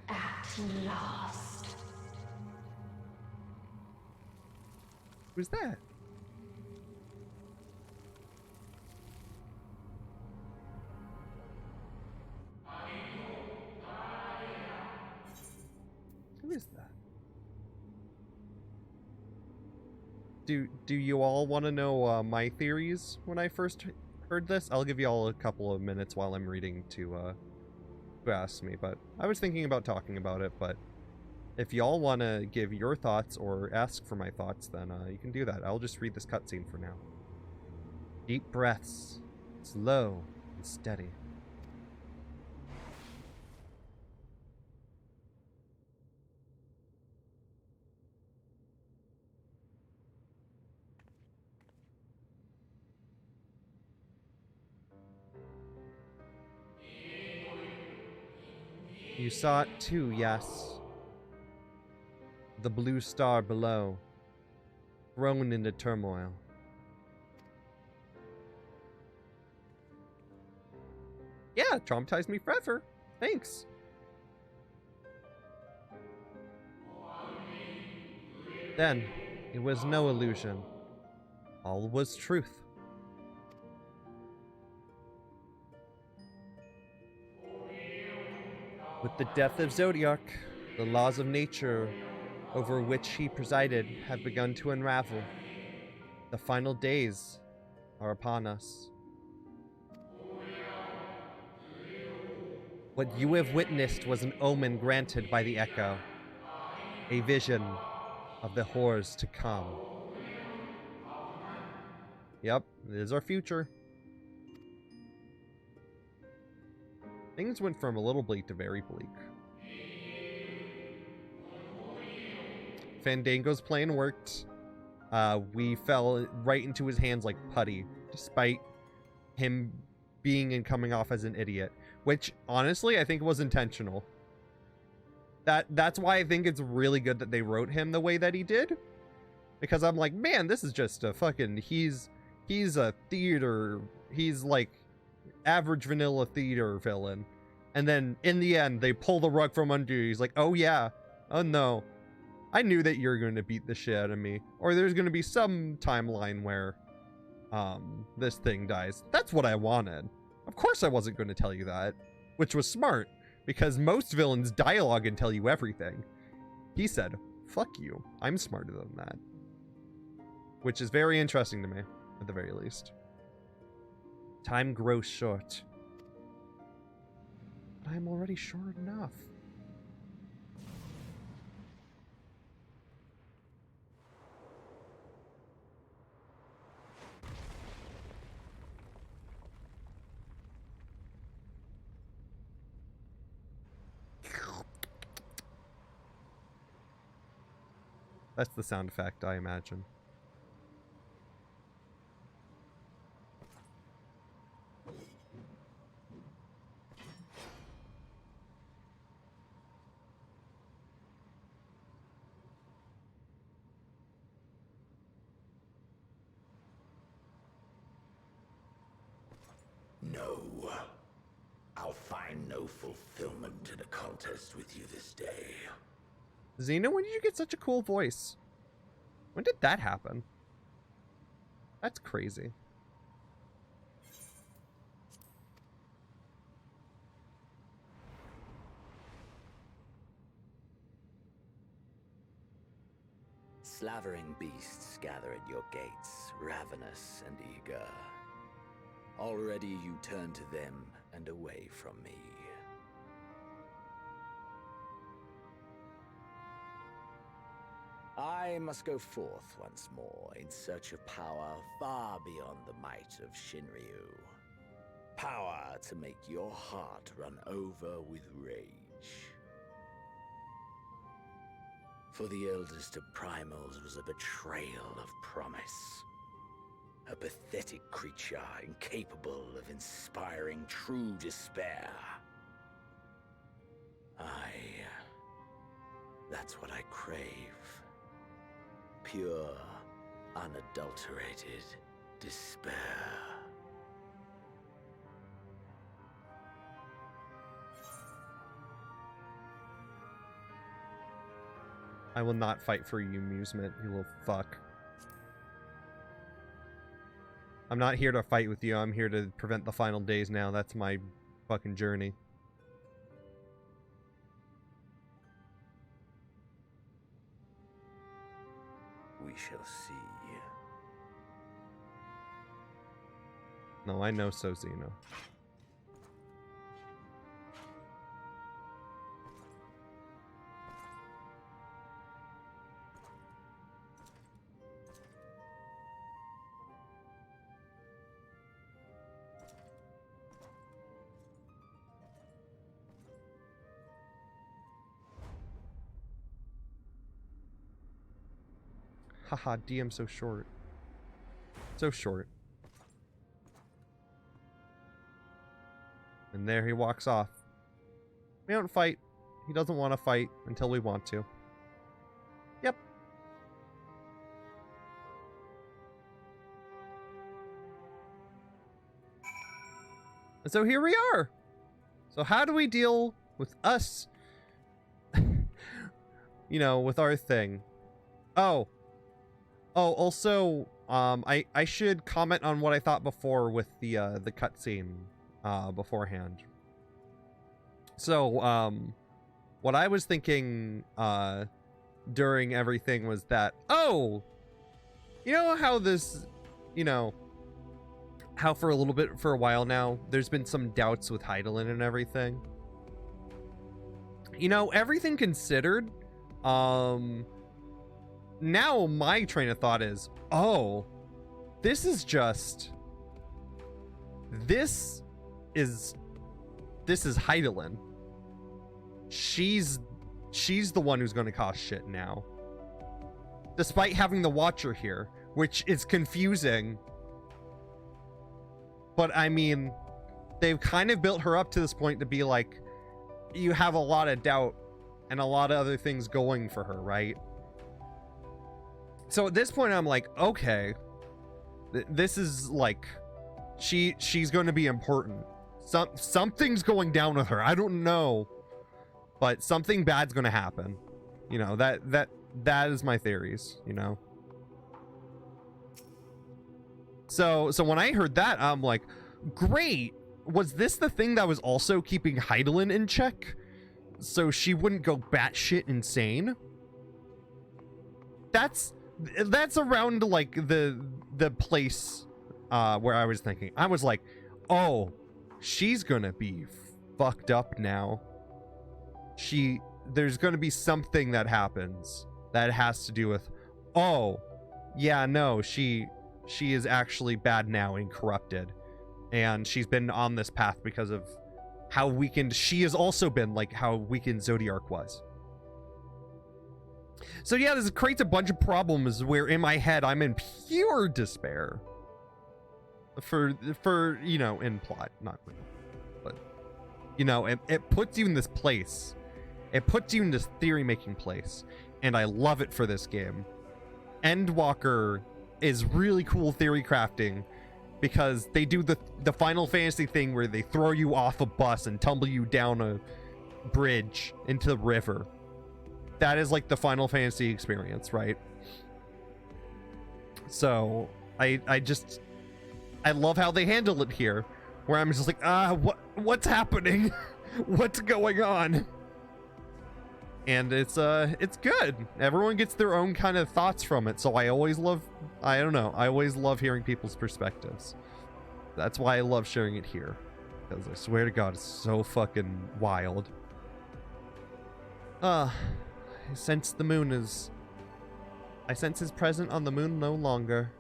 At last. Who's that? Who is that? Do you all want to know my theories when I first heard this? I'll give you all a couple of minutes while I'm reading to who asked me, but I was thinking about talking about it, but if y'all want to give your thoughts or ask for my thoughts, then you can do that. I'll just read this cutscene for now. Deep breaths, slow and steady. You saw it too, yes. The blue star below, thrown into turmoil. Yeah, traumatized me forever. Thanks. Then, it was no illusion. All was truth. With the death of Zodiac, the laws of nature over which he presided have begun to unravel. The final days are upon us. What you have witnessed was an omen granted by the Echo, a vision of the horrors to come. Yep, it is our future. Things went from a little bleak to very bleak. Fandango's plan worked. We fell right into his hands like putty, despite him being and coming off as an idiot, which honestly I think was intentional. That's why I think it's really good that they wrote him the way that he did, because I'm like, man, this is just a fucking he's a theater, he's like average vanilla theater villain, and then in the end they pull the rug from under you. He's like, oh yeah, oh no, I knew that you're going to beat the shit out of me, or there's going to be some timeline where this thing dies. That's what I wanted. Of course I wasn't going to tell you that, which was smart, because most villains dialogue and tell you everything. He said, fuck you, I'm smarter than that. Which is very interesting to me, at the very least. Time grows short. But I'm already short enough. That's the sound effect, I imagine. No. I'll find no fulfillment in a contest with you this day. Xena, when did you get such a cool voice? When did that happen? That's crazy. Slavering beasts gather at your gates, ravenous and eager. Already you turn to them and away from me. I must go forth once more in search of power far beyond the might of Shinryu. Power to make your heart run over with rage. For the eldest of primals was a betrayal of promise. A pathetic creature incapable of inspiring true despair. That's what I crave. Pure, unadulterated despair. I will not fight for your amusement, you little fuck. I'm not here to fight with you, I'm here to prevent the final days now. That's my fucking journey. We shall see. No, I know so, Xeno. Haha, DM so short. So short. And there he walks off. We don't fight. He doesn't want to fight until we want to. Yep. And so here we are. So how do we deal with us? You know, with our thing. Oh, also, I should comment on what I thought before with the cutscene beforehand. So, what I was thinking during everything was that, oh, You know how this, you know, how for a while now, there's been some doubts with Heidelin and everything. You know, everything considered, now my train of thought is, oh, this is Heidelin. She's the one who's going to cause shit now. Despite having the Watcher here, which is confusing. But I mean, they've kind of built her up to this point to be like, you have a lot of doubt and a lot of other things going for her, right? So at this point, I'm like, okay, this is like, she's going to be important. Something's going down with her. I don't know, but something bad's going to happen. You know, that is my theories, you know? So when I heard that, I'm like, great. Was this the thing that was also keeping Heidelin in check? So she wouldn't go batshit insane? That's around like the place where I was thinking. I was like, oh, she's gonna be fucked up now. There's gonna be something that happens that has to do with, oh, yeah, no, she is actually bad now and corrupted. And she's been on this path because of how weakened she has also been, like how weakened Zodiark was. So yeah, this creates a bunch of problems where in my head I'm in pure despair. For you know, in plot, not real. But you know, it puts you in this place. It puts you in this theory-making place. And I love it for this game. Endwalker is really cool theory crafting because they do the Final Fantasy thing where they throw you off a bus and tumble you down a bridge into the river. That is like the Final Fantasy experience, right? So I love how they handle it here, where I'm just like, what's happening? What's going on? And it's good. Everyone gets their own kind of thoughts from it. So I always love hearing people's perspectives. That's why I love sharing it here. Because I swear to God, it's so fucking wild. I sense his presence on the moon no longer.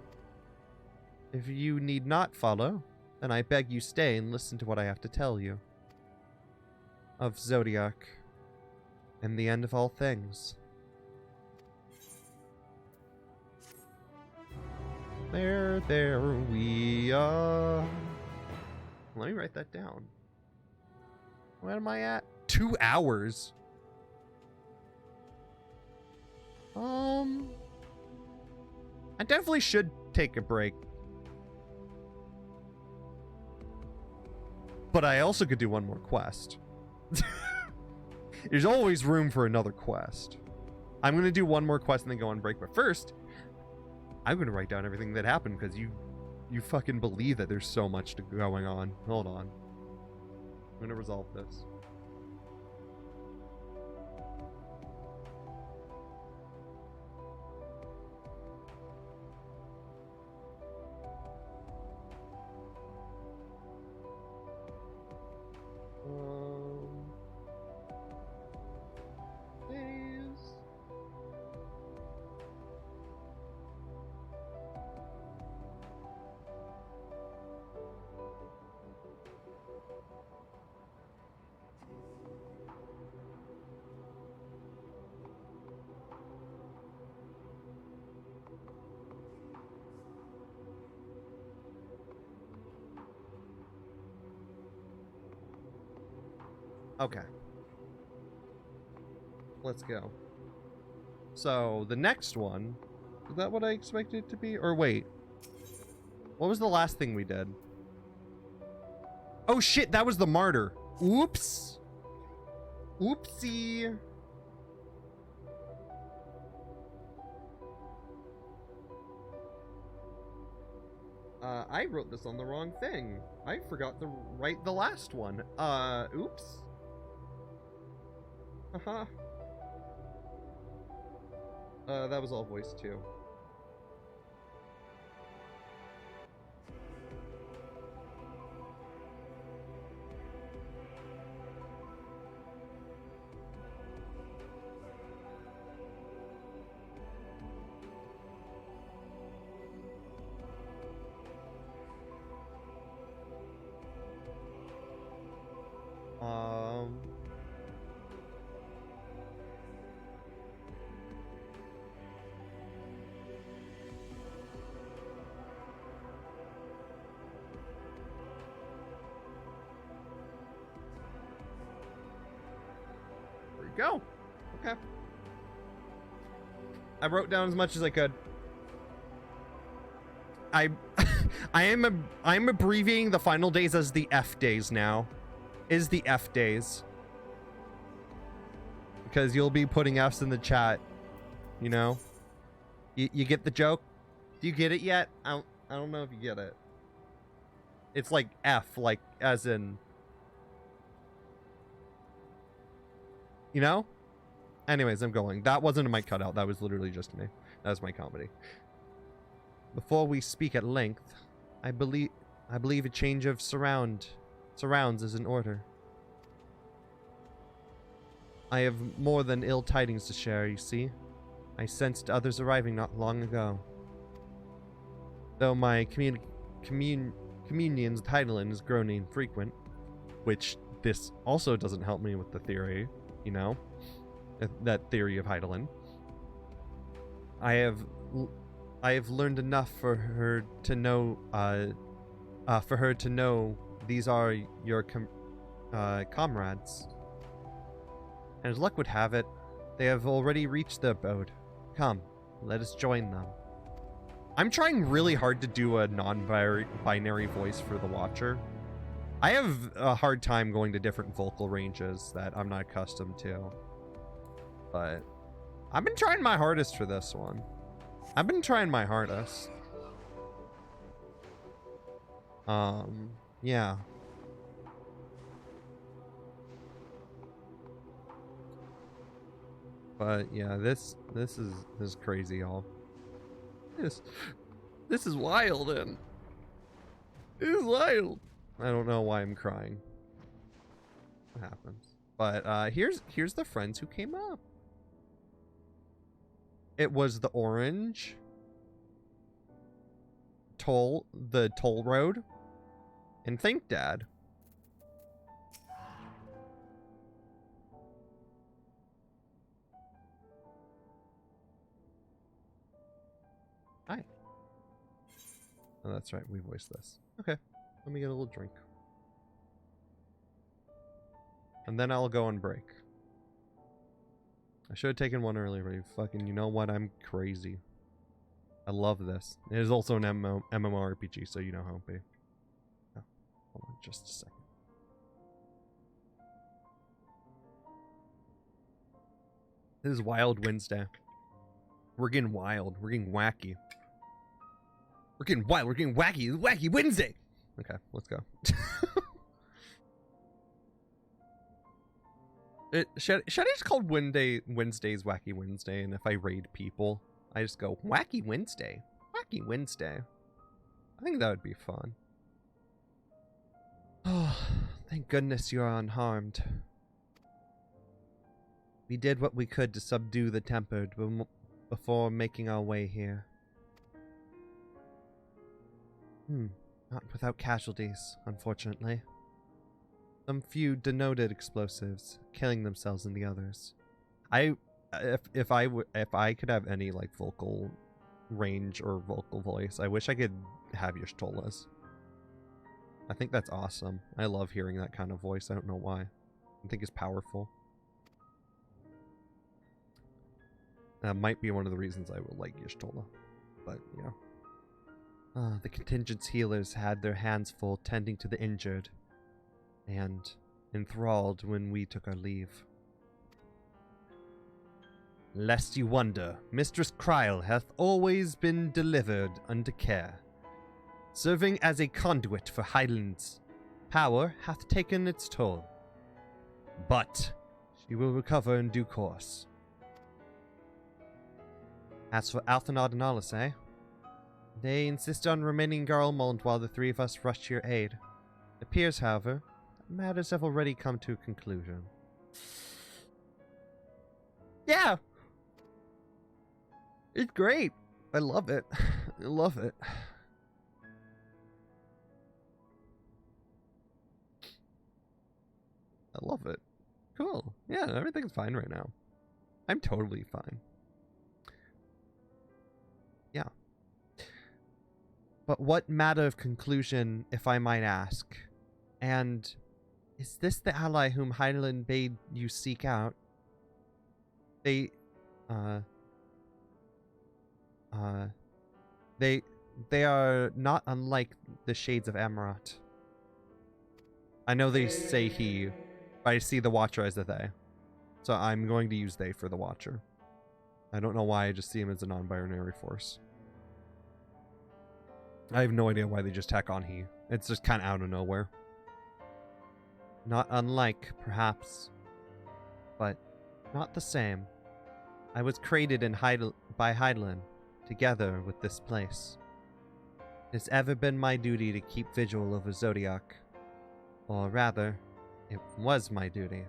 If you need not follow, then I beg you stay and listen to what I have to tell you. Of Zodiark. And the end of all things. There we are. Let me write that down. Where am I at? 2 hours. I definitely should take a break. But I also could do one more quest. There's always room for another quest. I'm going to do one more quest and then go on break. But first, I'm going to write down everything that happened because you fucking believe that there's so much going on. Hold on. I'm going to resolve this. Okay. Let's go. So, the next one... Is that what I expected it to be? Or wait. What was the last thing we did? Oh shit, that was the martyr. Oops. Oopsie. I wrote this on the wrong thing. I forgot to write the last one. Oops. Uh-huh. That was all voice too. Um. There we go. Okay. I wrote down as much as I could. I'm abbreviating the final days as the F days now. Is the F days. Because you'll be putting Fs in the chat. You know? You get the joke? Do you get it yet? I don't know if you get it. It's like F, like as in... You know? Anyways, I'm going. That wasn't a mic cutout. That was literally just me. That was my comedy. Before we speak at length, I believe a change of surrounds is in order. I have more than ill tidings to share, you see. I sensed others arriving not long ago. Though my communions with Heidelin is growing infrequent, which this also doesn't help me with the theory, you know? That theory of Heidelin. I have learned enough for her to know these are your comrades. And as luck would have it, they have already reached the abode. Come, let us join them. I'm trying really hard to do a non-binary voice for the Watcher. I have a hard time going to different vocal ranges that I'm not accustomed to. But I've been trying my hardest for this one. I've been trying my hardest. Yeah. But yeah, this is crazy, y'all. This is wild, and it is wild. I don't know why I'm crying. What happens? But here's the friends who came up. It was the orange the toll road, and Think Dad. Hi. Oh, that's right. We voiced this. Okay. Let me get a little drink. And then I'll go on break. I should have taken one earlier, but you know what? I'm crazy. I love this. It is also an MMORPG, so you know how it'll be. Oh, hold on just a second. This is Wild Wednesday. We're getting wild. We're getting wacky. We're getting wild. We're getting wacky. It's Wacky Wednesday. Okay, let's go. Should I just call Wednesday's Wacky Wednesday, and if I raid people, I just go Wacky Wednesday. Wacky Wednesday. I think that would be fun. Oh, thank goodness you are unharmed. We did what we could to subdue the tempered before making our way here. Not without casualties, unfortunately. Some few denoted explosives, killing themselves and the others. If I could have any like vocal range or vocal voice, I wish I could have Y'shtola's. I think that's awesome. I love hearing that kind of voice. I don't know why. I think it's powerful. That might be one of the reasons I would like Y'shtola. But, yeah. The contingent's healers had their hands full tending to the injured, and enthralled when we took our leave. Lest you wonder, Mistress Kryl hath always been delivered unto care. Serving as a conduit for Highland's power hath taken its toll. But she will recover in due course. As for Althanod and Alice, they insist on remaining in Garlemald while the three of us rush to your aid. It appears, however, that matters have already come to a conclusion. Yeah! It's great! I love it. I love it. I I love it. Cool. Yeah, everything's fine right now. I'm totally fine. Yeah. But what matter of conclusion, if I might ask? And is this the ally whom Hydaelyn bade you seek out? They are not unlike the shades of Amarat. I know they say he, but I see the Watcher as a they. So I'm going to use they for the Watcher. I don't know why, I just see him as a non-binary force. I have no idea why they just tack on he. It's just kind of out of nowhere. Not unlike, perhaps, but not the same. I was created by Hydaelyn, together with this place. It's ever been my duty to keep vigil over Zodiac. Or rather, it was my duty.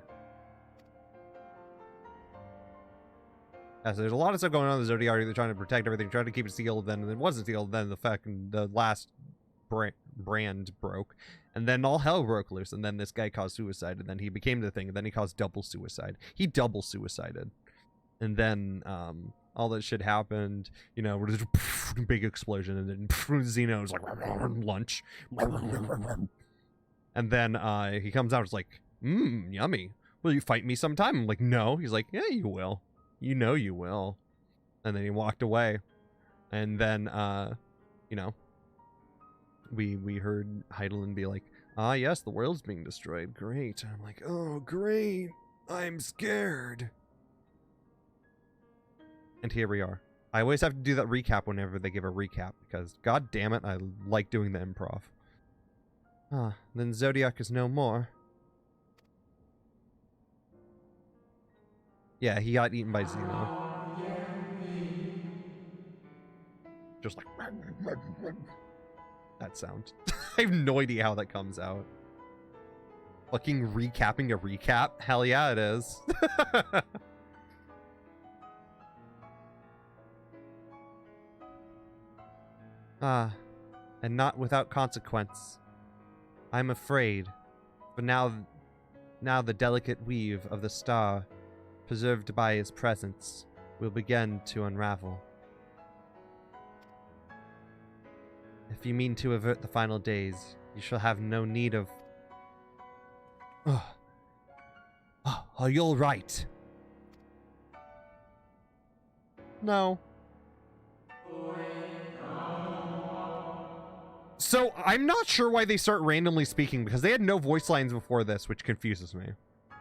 Yeah, so there's a lot of stuff going on in the Zodiac. They're trying to protect everything, trying to keep it sealed, then it wasn't sealed, then the last brand broke. And then all hell broke loose, and then this guy caused suicide, and then he became the thing, and then he caused double suicide. He double suicided. And then all that shit happened, you know, big explosion, and then Xeno's like lunch. And then he comes out, it's like, yummy. Will you fight me sometime? I'm like, no. He's like, yeah, you will. You know you will. And then he walked away. And then you know, we heard Hydaelyn be like, ah yes, the world's being destroyed. Great. And I'm like, oh great. I'm scared. And here we are. I always have to do that recap whenever they give a recap, because god damn it, I like doing the improv. Ah, then Zodiac is no more. Yeah, he got eaten by Xeno. Just like that sound. I have no idea how that comes out. Fucking recapping a recap? Hell yeah, it is. Ah, and not without consequence. I'm afraid, but now the delicate weave of the star, preserved by his presence, will begin to unravel. If you mean to avert the final days, you shall have no need of... are you all right? No. So, I'm not sure why they start randomly speaking, because they had no voice lines before this, which confuses me.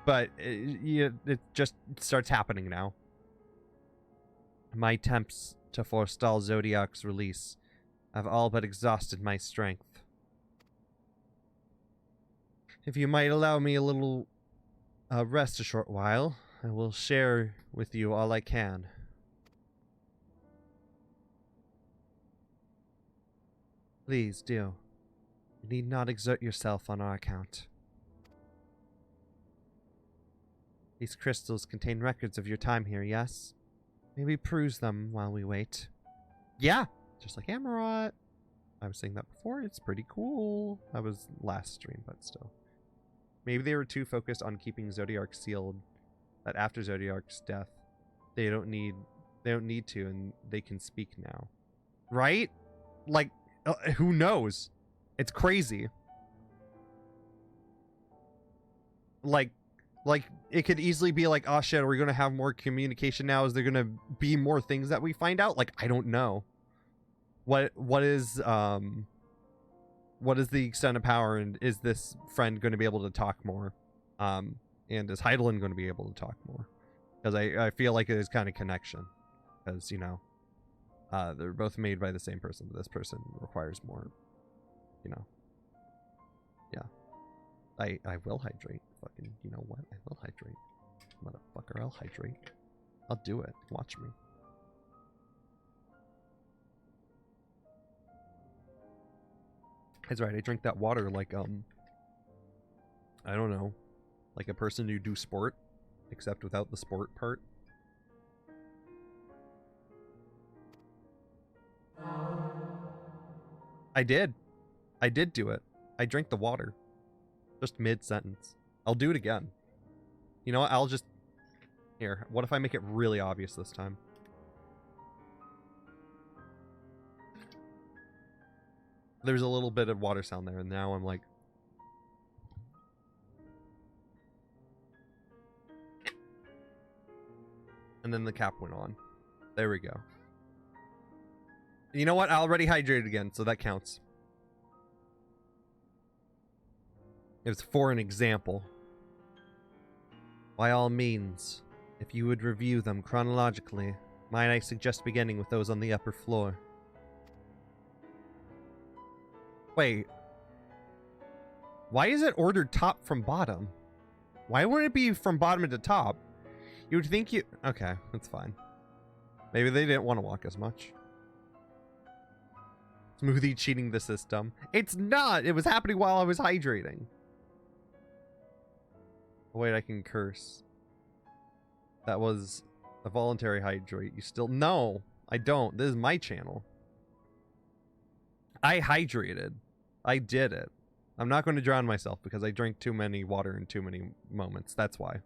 But it just starts happening now. My attempts to forestall Zodiac's release have all but exhausted my strength. If you might allow me a little rest a short while, I will share with you all I can. Please do. You need not exert yourself on our account. These crystals contain records of your time here, yes? Maybe peruse them while we wait. Yeah! Just like Amarat. I was saying that before. It's pretty cool. That was last stream, but still. Maybe they were too focused on keeping Zodiac sealed that after Zodiac's death, they don't need to, and they can speak now. Right? Like, who knows? It's crazy. Like it could easily be like, oh shit, are we gonna have more communication now? Is there gonna be more things that we find out? Like, I don't know. What is the extent of power, and is this friend going to be able to talk more? And is Hydaelyn going to be able to talk more? Because I feel like it is kind of connection. Because, you know, they're both made by the same person, but this person requires more, you know. Yeah. I will hydrate. Fucking, you know what? I will hydrate. Motherfucker, I'll hydrate. I'll do it. Watch me. That's right, I drink that water like, I don't know, like a person who do sport, except without the sport part. I did do it. I drank the water. Just mid-sentence. I'll do it again. You know what? I'll just... Here, what if I make it really obvious this time? There's a little bit of water sound there, and now I'm like... And then the cap went on. There we go. You know what? I already hydrated again, so that counts. It was for an example. By all means, if you would review them chronologically, might I suggest beginning with those on the upper floor? Wait. Why is it ordered top from bottom? Why wouldn't it be from bottom to top? You would think you... Okay, that's fine. Maybe they didn't want to walk as much. Smoothie cheating the system. It's not! It was happening while I was hydrating. Oh, wait, I can curse. That was a voluntary hydrate. You still... No, I don't. This is my channel. I hydrated. I did it. I'm not going to drown myself because I drank too many water in too many moments. That's why.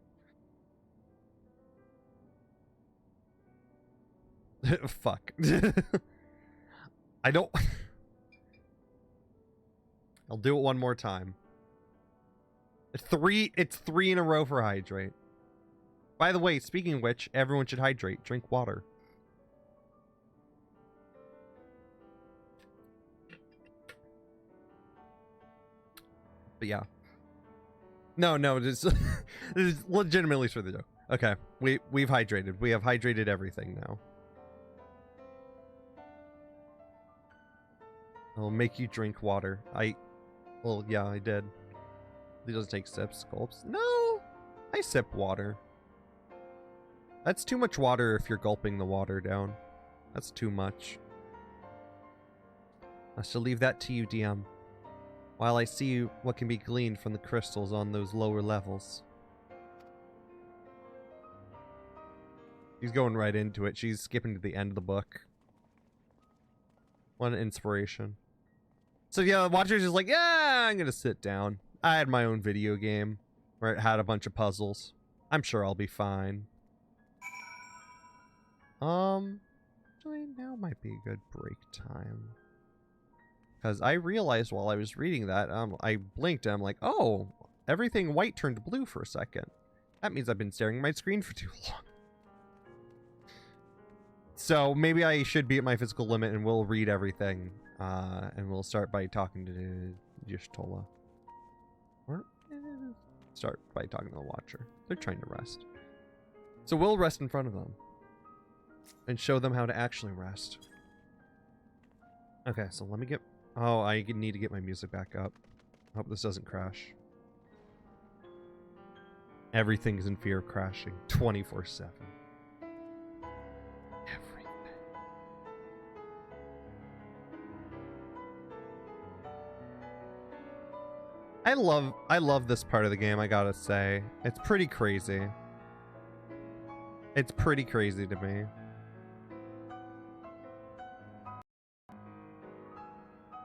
Fuck. I don't... I'll do it one more time. It's three in a row for hydrate. By the way, speaking of which, everyone should hydrate. Drink water. But yeah. No, this is legitimately for the joke. Okay, we've hydrated. We have hydrated everything now. I'll make you drink water. Well, yeah, I did. He doesn't take sips, gulps. No, I sip water. That's too much water if you're gulping the water down. That's too much. I shall leave that to you, DM. While I see what can be gleaned from the crystals on those lower levels. She's going right into it. She's skipping to the end of the book. What an inspiration. So yeah, the Watcher's just like, yeah, I'm gonna sit down. I had my own video game where it had a bunch of puzzles. I'm sure I'll be fine. Actually, now might be a good break time. Because I realized while I was reading that, I blinked and I'm like, oh, everything white turned blue for a second. That means I've been staring at my screen for too long. So maybe I should be at my physical limit and we'll read everything. And we'll start by talking to Yishtola. Or start by talking to the Watcher. They're trying to rest. So we'll rest in front of them. And show them how to actually rest. Okay, so let me get... Oh, I need to get my music back up. Hope this doesn't crash. Everything's in fear of crashing. 24/7. Everything. I love this part of the game, I gotta say. It's pretty crazy. It's pretty crazy to me.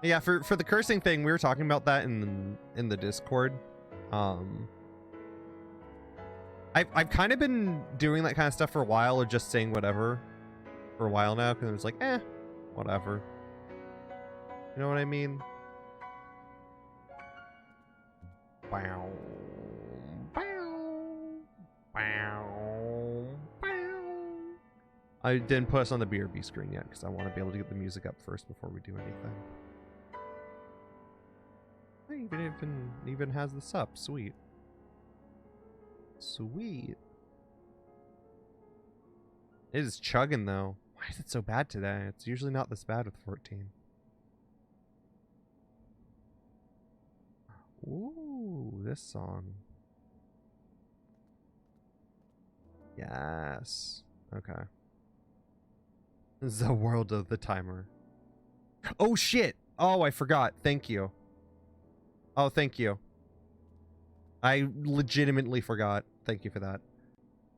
Yeah, for the cursing thing, we were talking about that in the Discord. I've kind of been doing that kind of stuff for a while, or just saying whatever for a while now, because it's like, whatever. You know what I mean? Bow, bow, bow, bow. I didn't put us on the BRB screen yet, because I want to be able to get the music up first before we do anything. It even has this up. Sweet. Sweet. It is chugging though. Why is it so bad today? It's usually not this bad with 14. Ooh, this song. Yes. Okay. The world of the timer. Oh shit! Oh, I forgot. Thank you. Oh, thank you. I legitimately forgot. Thank you for that.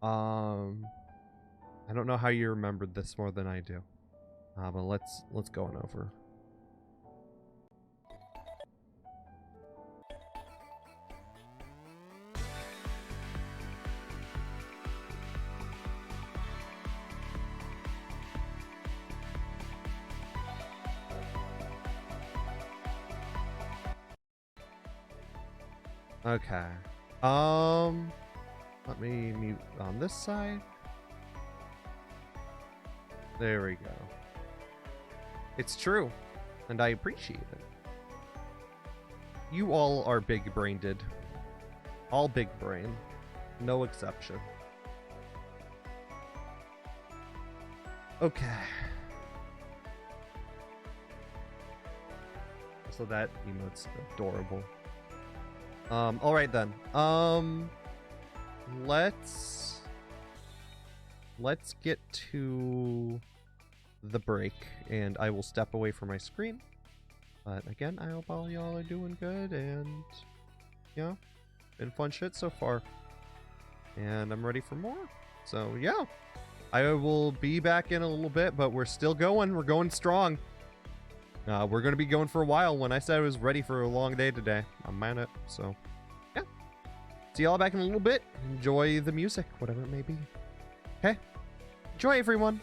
I don't know how you remembered this more than I do. But let's go on over. Okay. Let me mute on this side. There we go. It's true, and I appreciate it. You all are big-brained. All big brain. No exception. Okay. So that emote's adorable. Alright then. Let's get to the break, and I will step away from my screen. But again, I hope all y'all are doing good, and yeah, been fun shit so far. And I'm ready for more. So yeah, I will be back in a little bit, but we're still going. We're going strong. We're going to be going for a while. When I said I was ready for a long day today, I'm at it. So yeah, see y'all back in a little bit. Enjoy the music, whatever it may be. Okay, enjoy everyone.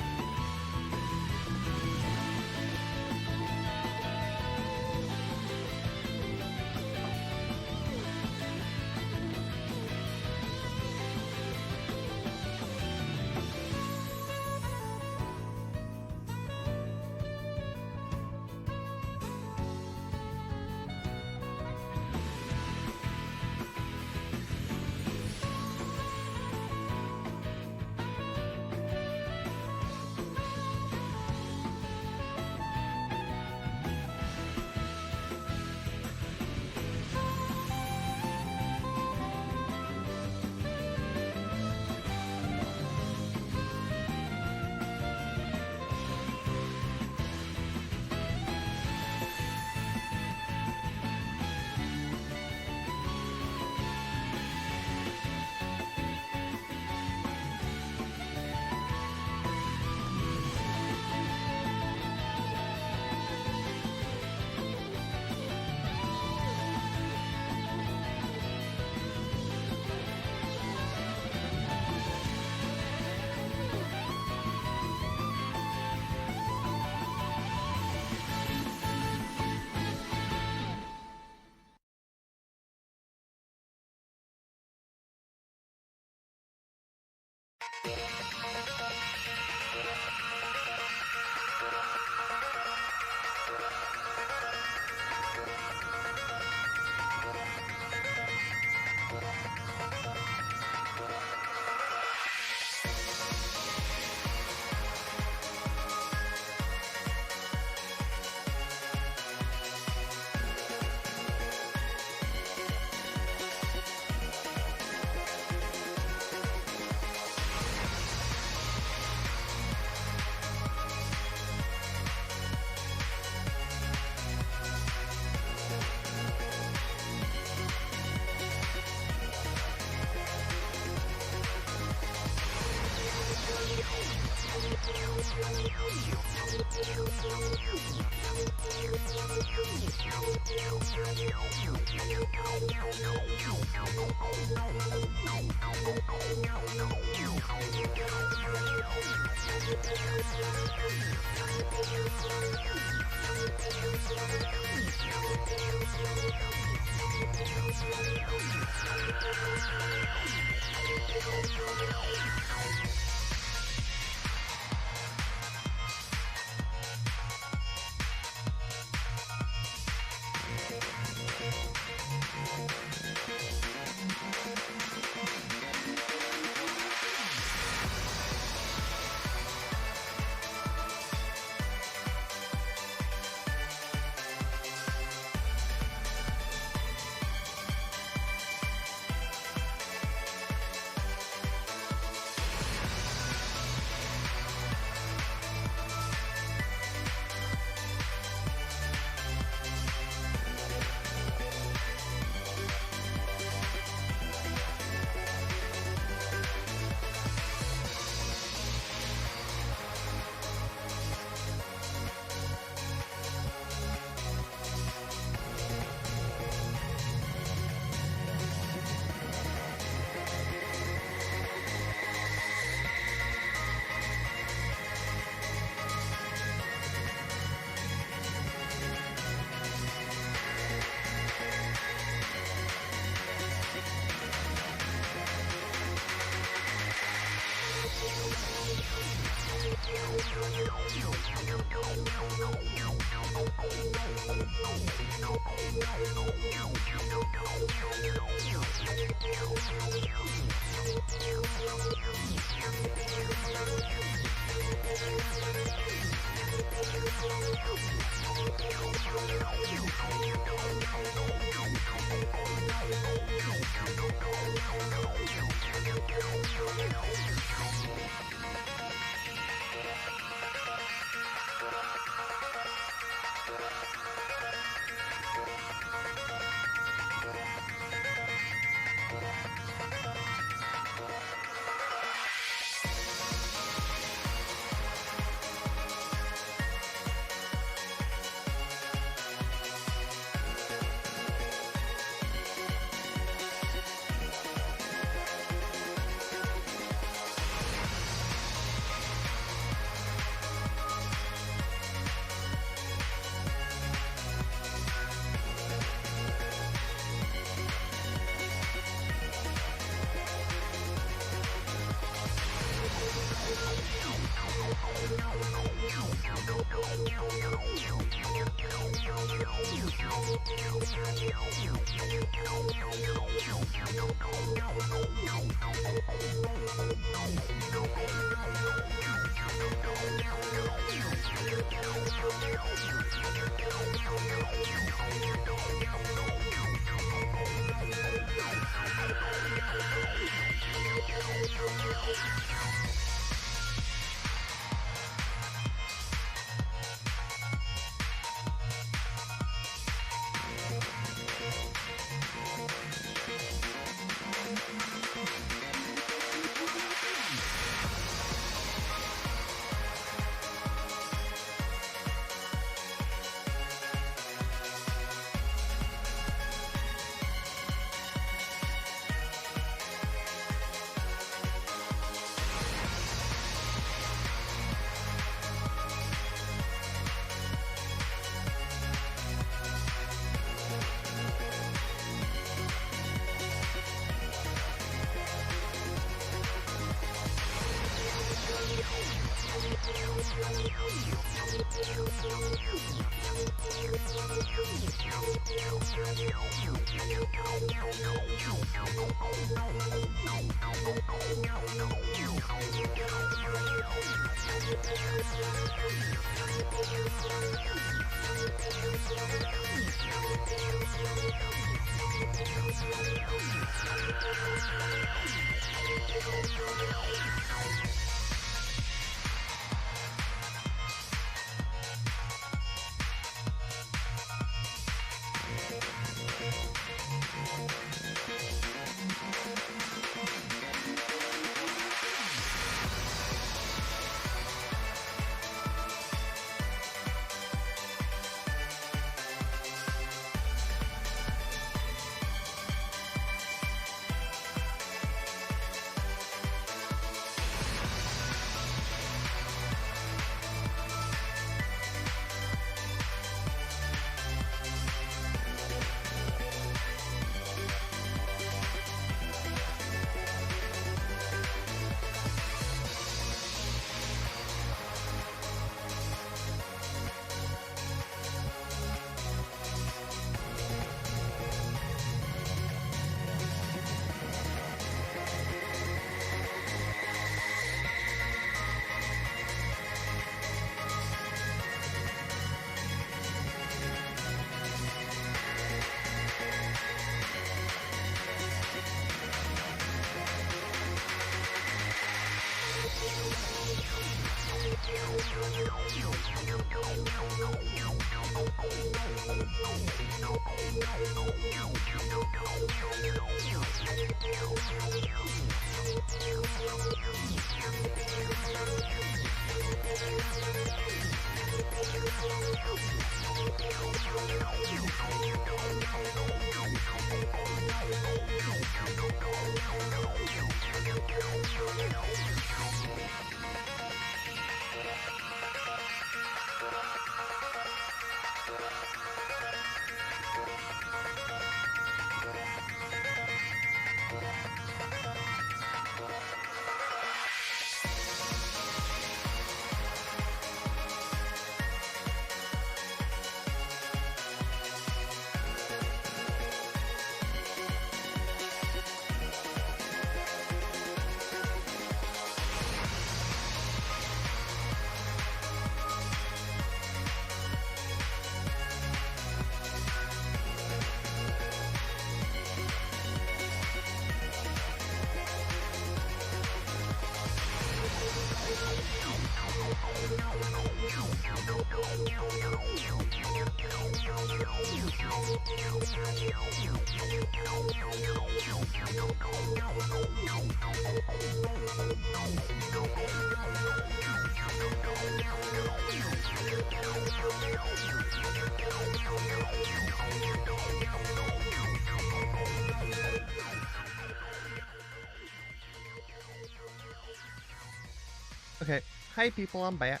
Okay. Hi, people. I'm back.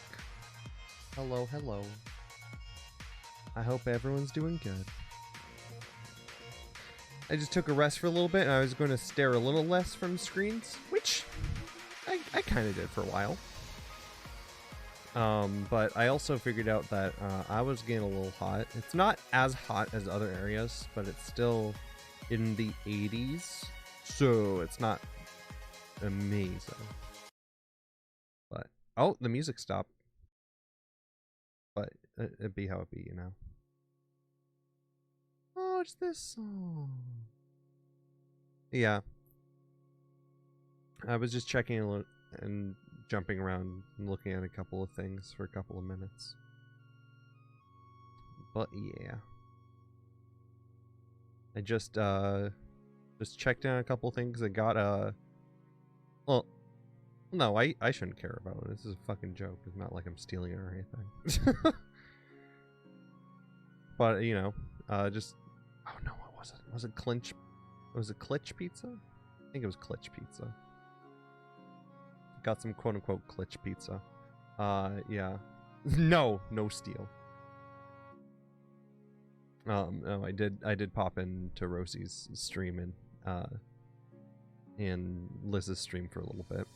Hello, hello. I hope everyone's doing good. I just took a rest for a little bit, and I was going to stare a little less from screens, which I kind of did for a while. But I also figured out that I was getting a little hot. It's not as hot as other areas, but it's still in the 80s, so it's not amazing. But oh, the music stopped. But it'd be how it be, you know. Oh, it's this song. Yeah. I was just checking and jumping around and looking at a couple of things for a couple of minutes. But yeah. I just checked in on a couple of things. I got well, no, I shouldn't care about it. This is a fucking joke. It's not like I'm stealing it or anything. But you know, just oh no, what was it? Was it Clinch? Was it Klitsch Pizza? I think it was Klitsch Pizza. Got some quote-unquote Klitsch Pizza. Yeah. No steal. No, I did pop into Rosie's stream and Liz's stream for a little bit.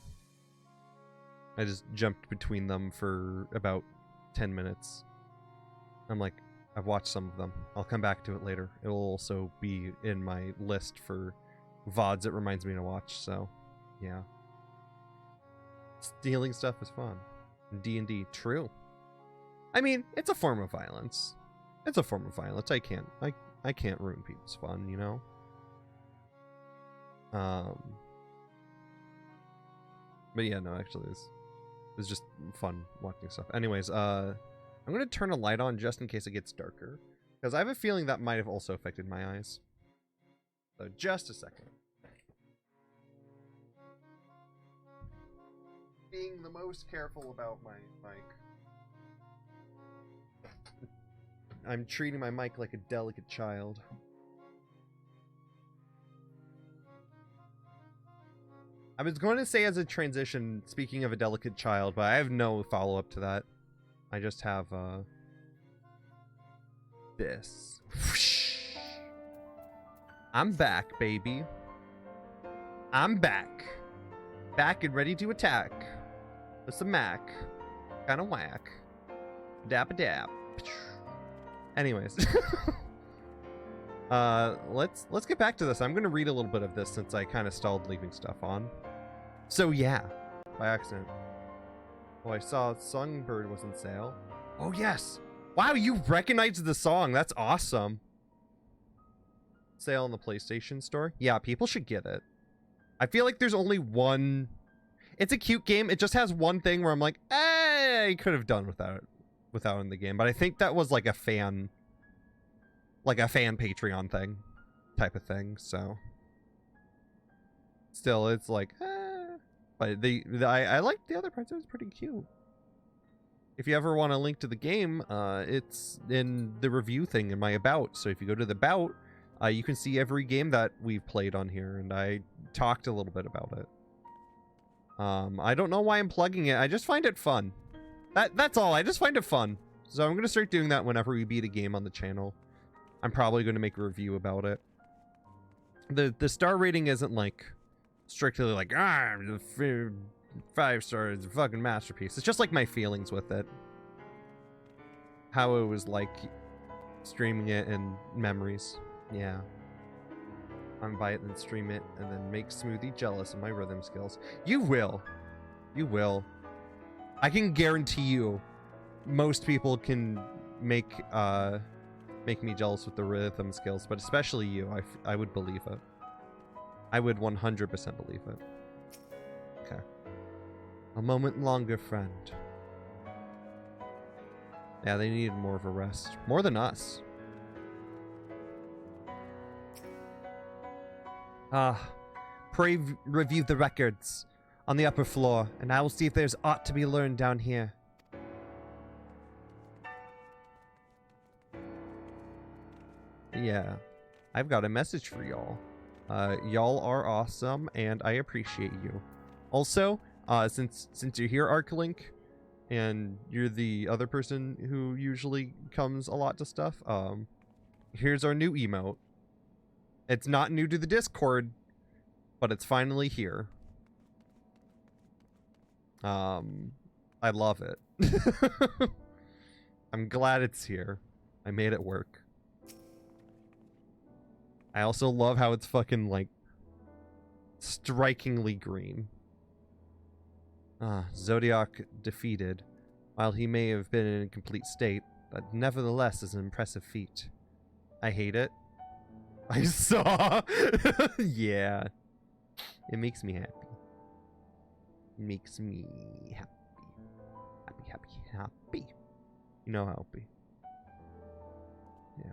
I just jumped between them for about 10 minutes. I'm like, I've watched some of them. I'll come back to it later. It will also be in my list for VODs it reminds me to watch, so yeah. Stealing stuff is fun. D&D, true. I mean, it's a form of violence. It's a form of violence. I can't ruin people's fun, you know? But yeah, no, actually, it was just fun watching stuff. Anyways, I'm gonna turn a light on just in case it gets darker, because I have a feeling that might have also affected my eyes. So just a second. Being the most careful about my mic. I'm treating my mic like a delicate child. I was going to say as a transition, speaking of a delicate child, but I have no follow-up to that. I just have, this. I'm back, baby. I'm back. Back and ready to attack. With some Mac. Kinda whack. Dap-a-dap. Anyways. Let's get back to this. I'm gonna read a little bit of this since I kind of stalled leaving stuff on. So yeah, by accident. Oh, I saw Songbird was in sale. Oh yes! Wow, you recognized the song. That's awesome. Sale in the PlayStation Store. Yeah, people should get it. I feel like there's only one. It's a cute game. It just has one thing where I'm like, I could have done without in the game. But I think that was like a fan Patreon thing, type of thing. So still, it's like, but I liked the other parts. It was pretty cute. If you ever want a link to the game, it's in the review thing in my about. So if you go to the about, you can see every game that we've played on here, and I talked a little bit about it. I don't know why I'm plugging it. I just find it fun. That's all. I just find it fun. So I'm gonna start doing that whenever we beat a game on the channel. I'm probably gonna make a review about it. The star rating isn't like strictly like 5 stars, fucking masterpiece. It's just like my feelings with it. How it was like streaming it and memories. Yeah. I'm buy it and stream it and then make Smoothie jealous of my rhythm skills. You will. You will. I can guarantee you most people can make me jealous with the rhythm skills, but especially you. I would believe it. I would 100% believe it. Okay. A moment longer, friend. Yeah, they needed more of a rest. More than us. Pray review the records on the upper floor, and I will see if there's aught to be learned down here. Yeah, I've got a message for y'all. Y'all are awesome, and I appreciate you. Also, since you're here, Arclink, and you're the other person who usually comes a lot to stuff, here's our new emote. It's not new to the Discord, but it's finally here. I love it. I'm glad it's here. I made it work. I also love how it's fucking, like, strikingly green. Zodiac defeated. While he may have been in an incomplete state, that nevertheless is an impressive feat. I hate it. I saw. Yeah. It makes me happy. Makes me happy. Happy. You know how I'll be. Yeah.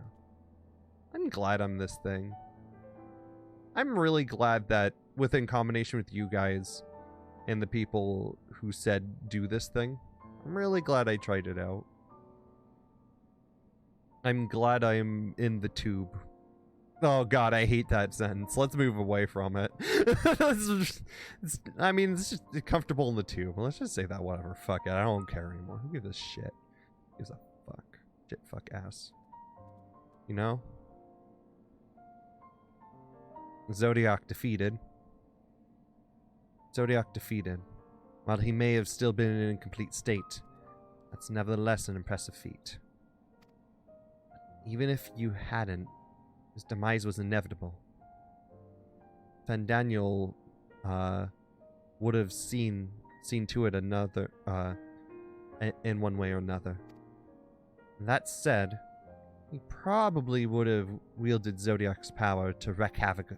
I'm glad I'm this thing. I'm really glad that within combination with you guys and the people who said do this thing, I'm really glad I tried it out. I'm glad I'm in the tube. Oh god, I hate that sentence. Let's move away from it. I mean, it's just comfortable in the tube. Let's just say that, whatever. Fuck it, I don't care anymore. Who gives a shit? Who gives a fuck? Shit, fuck, ass. You know? Zodiac defeated. Zodiac defeated. While he may have still been in an incomplete state, That's nevertheless an impressive feat. Even if you hadn't, his demise was inevitable. Then Daniel would have seen to it another in one way or another. That said, he probably would have wielded Zodiac's power to wreak havoc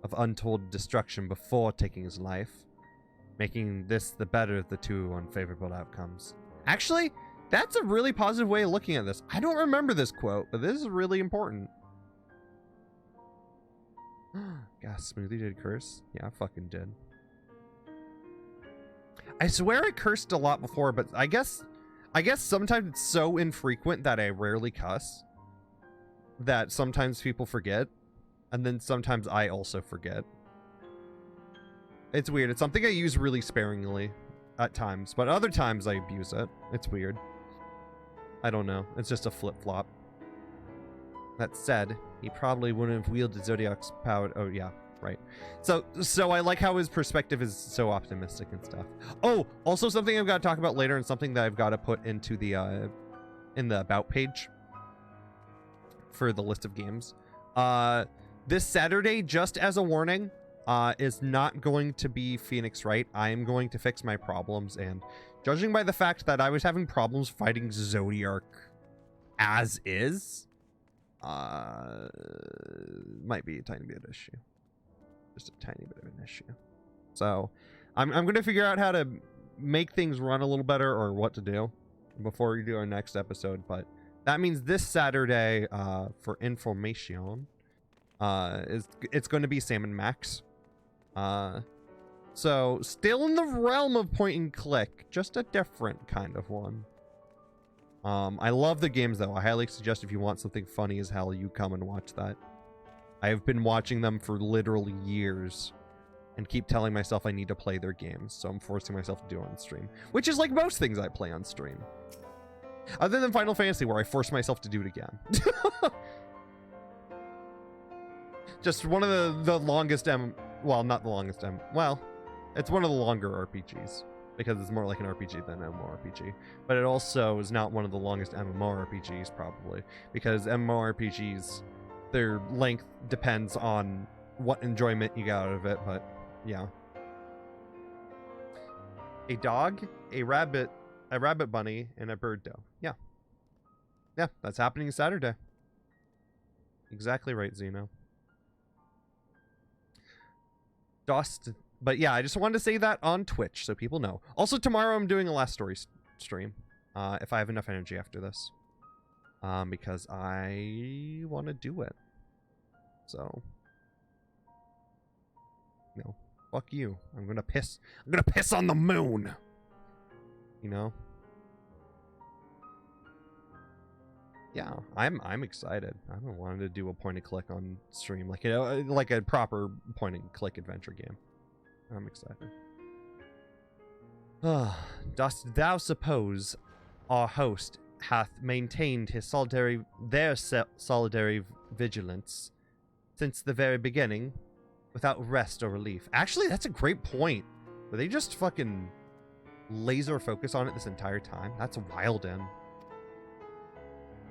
of untold destruction before taking his life, making this the better of the two unfavorable outcomes. Actually, that's a really positive way of looking at this. I don't remember this quote, but this is really important. Gas Smoothie did curse? Yeah, I fucking did. I swear I cursed a lot before, but I guess sometimes it's so infrequent that I rarely cuss that sometimes people forget, and then sometimes I also forget. It's weird. It's something I use really sparingly at times, but other times I abuse it. It's weird. I don't know. It's just a flip-flop. That said, he probably wouldn't have wielded Zodiac's power. Oh, yeah, right. So I like how his perspective is so optimistic and stuff. Oh, also something I've got to talk about later, and something that I've got to put into the in the about page for the list of games. This Saturday, just as a warning, is not going to be Phoenix Wright. I am going to fix my problems, and judging by the fact that I was having problems fighting Zodiac as is, might be a tiny bit of an issue. Just a tiny bit of an issue. So I'm going to figure out how to make things run a little better, or what to do before we do our next episode. But that means this Saturday, for information, it's going to be Sam and Max. So still in the realm of point and click, just a different kind of one. I love the games though. I highly suggest if you want something funny as hell, you come and watch that. I have been watching them for literally years and keep telling myself I need to play their games, so I'm forcing myself to do it on stream, which is like most things I play on stream. Other than Final Fantasy, where I force myself to do it again. Just one of the longest well, not the longest well, it's one of the longer RPGs, because it's more like an RPG than an MMORPG. But it also is not one of the longest MMORPGs, probably, because MMORPGs, their length depends on what enjoyment you got out of it, but yeah. A dog, a rabbit bunny, and a bird doe. Yeah. Yeah, that's happening Saturday. Exactly right, Zeno. But yeah, I just wanted to say that on Twitch so people know. Also, tomorrow I'm doing a Last Story stream, if I have enough energy after this, because I want to do it. So, no, fuck you. I'm gonna piss on the moon. You know. Yeah, I'm excited. I've been wanting to do a point and click on stream, like a proper point and click adventure game. I'm excited. Dost thou suppose our host hath maintained his solitary vigilance since the very beginning, without rest or relief? Actually, that's a great point. Were they just fucking laser focus on it this entire time? That's wild, in.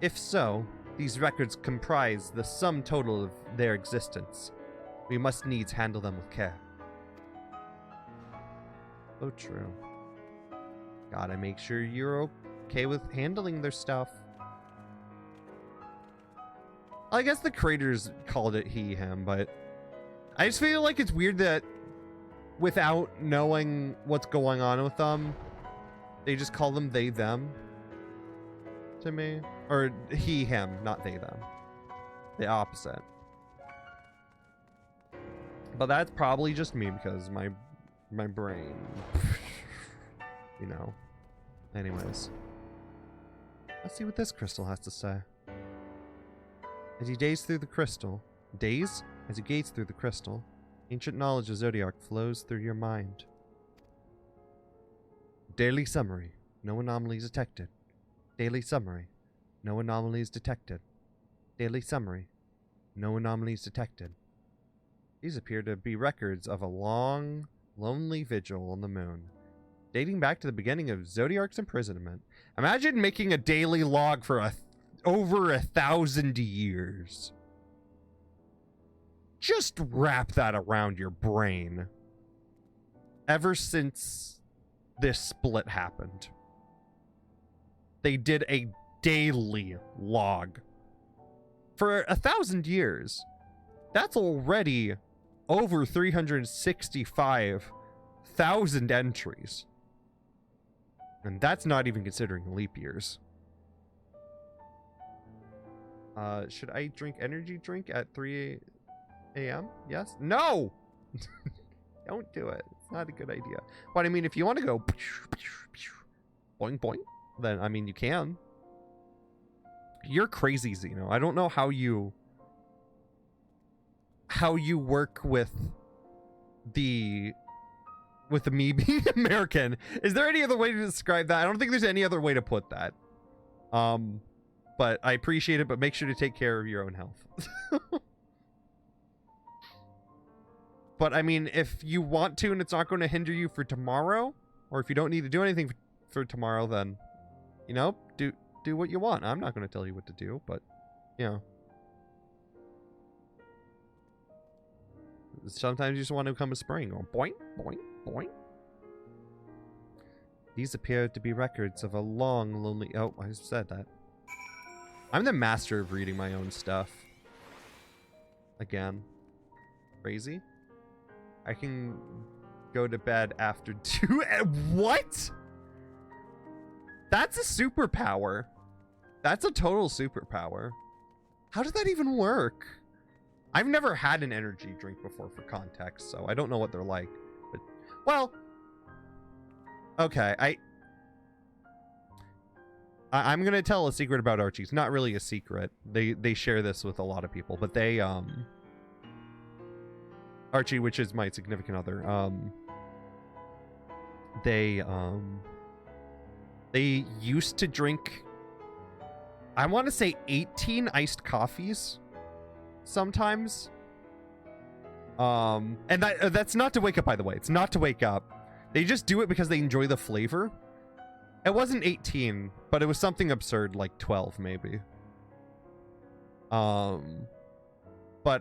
If so, these records comprise the sum total of their existence. We must needs handle them with care. So true. Gotta make sure you're okay with handling their stuff. I guess the creators called it he, him, but I just feel like it's weird that without knowing what's going on with them, they just call them they, them to me. Or he, him, not they, them. The opposite. But that's probably just me because my brain, you know. Anyways, let's see what this crystal has to say. As you gaze through the crystal, ancient knowledge of Zodiac flows through your mind. Daily summary: no anomalies detected. Daily summary: no anomalies detected. Daily summary: no anomalies detected. These appear to be records of a long, lonely vigil on the moon, dating back to the beginning of Zodiark's imprisonment. Imagine making a daily log for over 1,000 years. Just wrap that around your brain. Ever since this split happened, they did a daily log for 1,000 years. That's already over 365,000 entries. And that's not even considering leap years. Should I drink energy drink at 3 a.m.? Yes? No! Don't do it. It's not a good idea. But I mean, if you want to go boing boing, then I mean you can. You're crazy, Xeno. I don't know how you work with me being American. Is there any other way to describe that? I don't think there's any other way to put that. But I appreciate it, but make sure to take care of your own health. But I mean, if you want to and it's not going to hinder you for tomorrow, or if you don't need to do anything for tomorrow, then, you know, do what you want. I'm not going to tell you what to do, but, you know. Sometimes you just want to come a spring, going boing, boing, boing. These appear to be records of a long, lonely... Oh, I said that. I'm the master of reading my own stuff. Again. Crazy. I can go to bed after 2... What? That's a superpower. That's a total superpower. How does that even work? I've never had an energy drink before, for context, so I don't know what they're like. But, well... Okay, I'm gonna tell a secret about Archie. It's not really a secret. They share this with a lot of people, but they Archie, which is my significant other, they used to drink, I want to say 18 iced coffees sometimes. And that's not to wake up, by the way. It's not to wake up. They just do it because they enjoy the flavor. It wasn't 18, but it was something absurd, like 12 maybe. But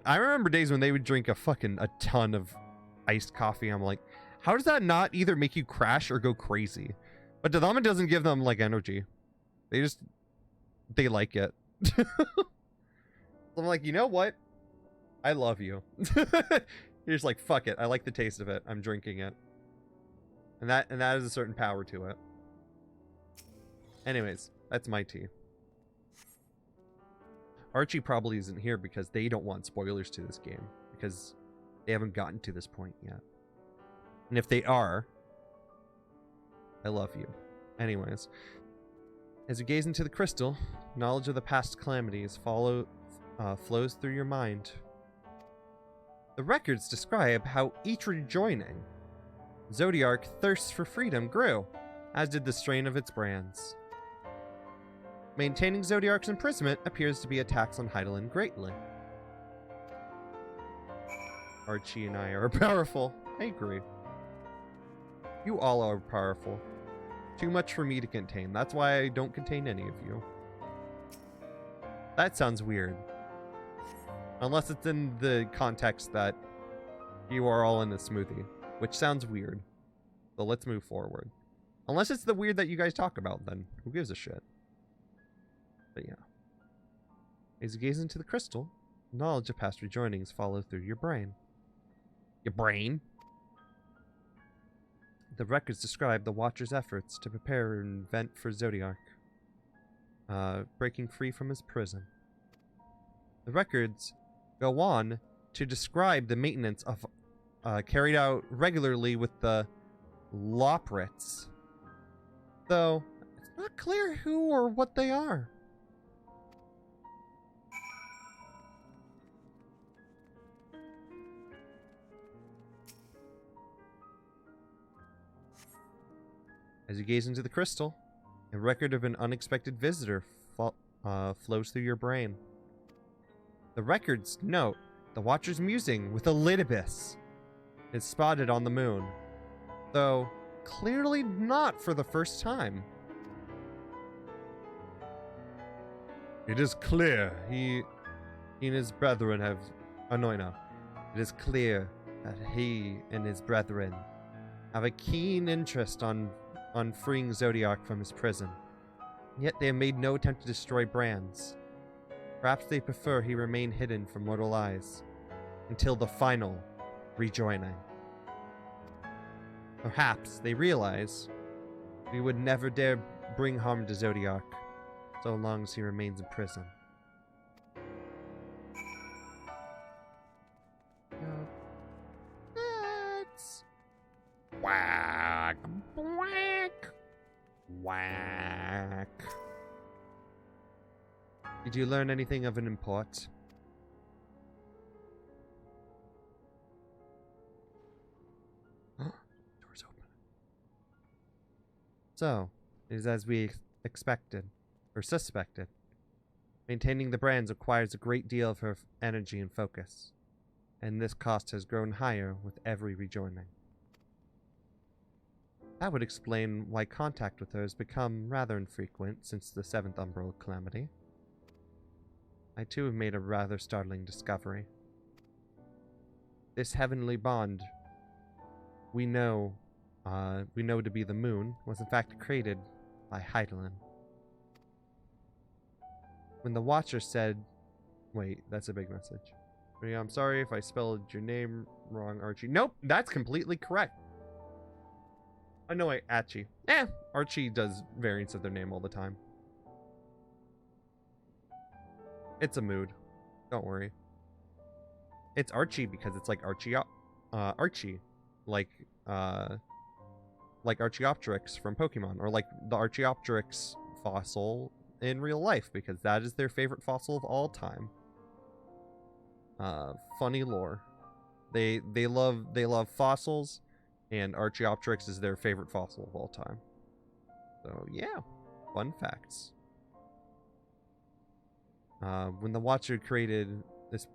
I remember days when they would drink a ton of iced coffee. I'm like, how does that not either make you crash or go crazy? But to them, it doesn't give them like energy. They like it. I'm like, you know what? I love you. You're just like, fuck it. I like the taste of it. I'm drinking it. And that has a certain power to it. Anyways, that's my tea. Archie probably isn't here because they don't want spoilers to this game. Because they haven't gotten to this point yet. And if they are, I love you. Anyways. As you gaze into the crystal, knowledge of the past calamities flows through your mind. The records describe how each rejoining Zodiark thirsts for freedom grew, as did the strain of its brands. Maintaining Zodiark's imprisonment appears to be a tax on Heidelin greatly. Archie and I are powerful. I agree. You all are powerful. Too much for me to contain. That's why I don't contain any of you. That sounds weird. Unless it's in the context that you are all in a smoothie. Which sounds weird. So let's move forward. Unless it's the weird that you guys talk about, then who gives a shit? But yeah. As you gaze into the crystal, knowledge of past rejoinings follow through your brain. Your brain? The records describe the Watcher's efforts to prepare an event for Zodiark, breaking free from his prison. The records go on to describe the maintenance of carried out regularly with the Loprits, though it's not clear who or what they are. As you gaze into the crystal, a record of an unexpected visitor flows through your brain. The records note the Watcher's musing with Elidibus is spotted on the moon, though clearly not for the first time. It is clear he and his brethren have... Oh, no, no. It is clear that he and his brethren have a keen interest on freeing Zodiac from his prison. Yet they have made no attempt to destroy Brands. Perhaps they prefer he remain hidden from mortal eyes until the final rejoining. Perhaps they realize we would never dare bring harm to Zodiac so long as he remains in prison. That's... Whack, whack, whack. Did you learn anything of an import? Door's open. So, it is as we expected, or suspected. Maintaining the Brands requires a great deal of her energy and focus, and this cost has grown higher with every rejoining. That would explain why contact with her has become rather infrequent since the 7th Umbral Calamity. I too have made a rather startling discovery. This heavenly bond we know to be the moon was in fact created by Heidelin. When the Watcher said... Wait, that's a big message. I'm sorry if I spelled your name wrong, Archie. Nope, that's completely correct. Oh, no, wait, Archie. Archie does variants of their name all the time. It's a mood. Don't worry. It's Archie because it's like Archie. Like Archaeopteryx from Pokemon. Or like the Archaeopteryx fossil in real life because that is their favorite fossil of all time. Funny lore. They love fossils, and Archaeopteryx is their favorite fossil of all time. So yeah, fun facts. When the Watcher created this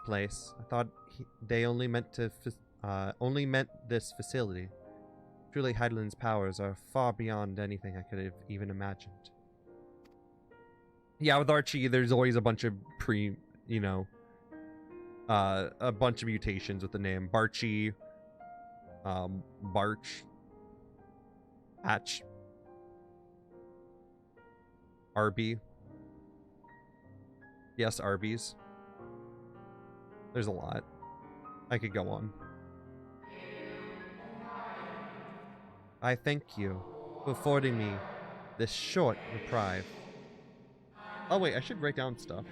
place, I thought they only meant this facility. Truly, Heidelin's powers are far beyond anything I could have even imagined. Yeah, with Archie, there's always a bunch of a bunch of mutations with the name. Barchi, Barch, Hatch, Arby. Yes, Arby's. There's a lot. I could go on. I thank you for affording me this short reprieve. Oh wait, I should write down stuff.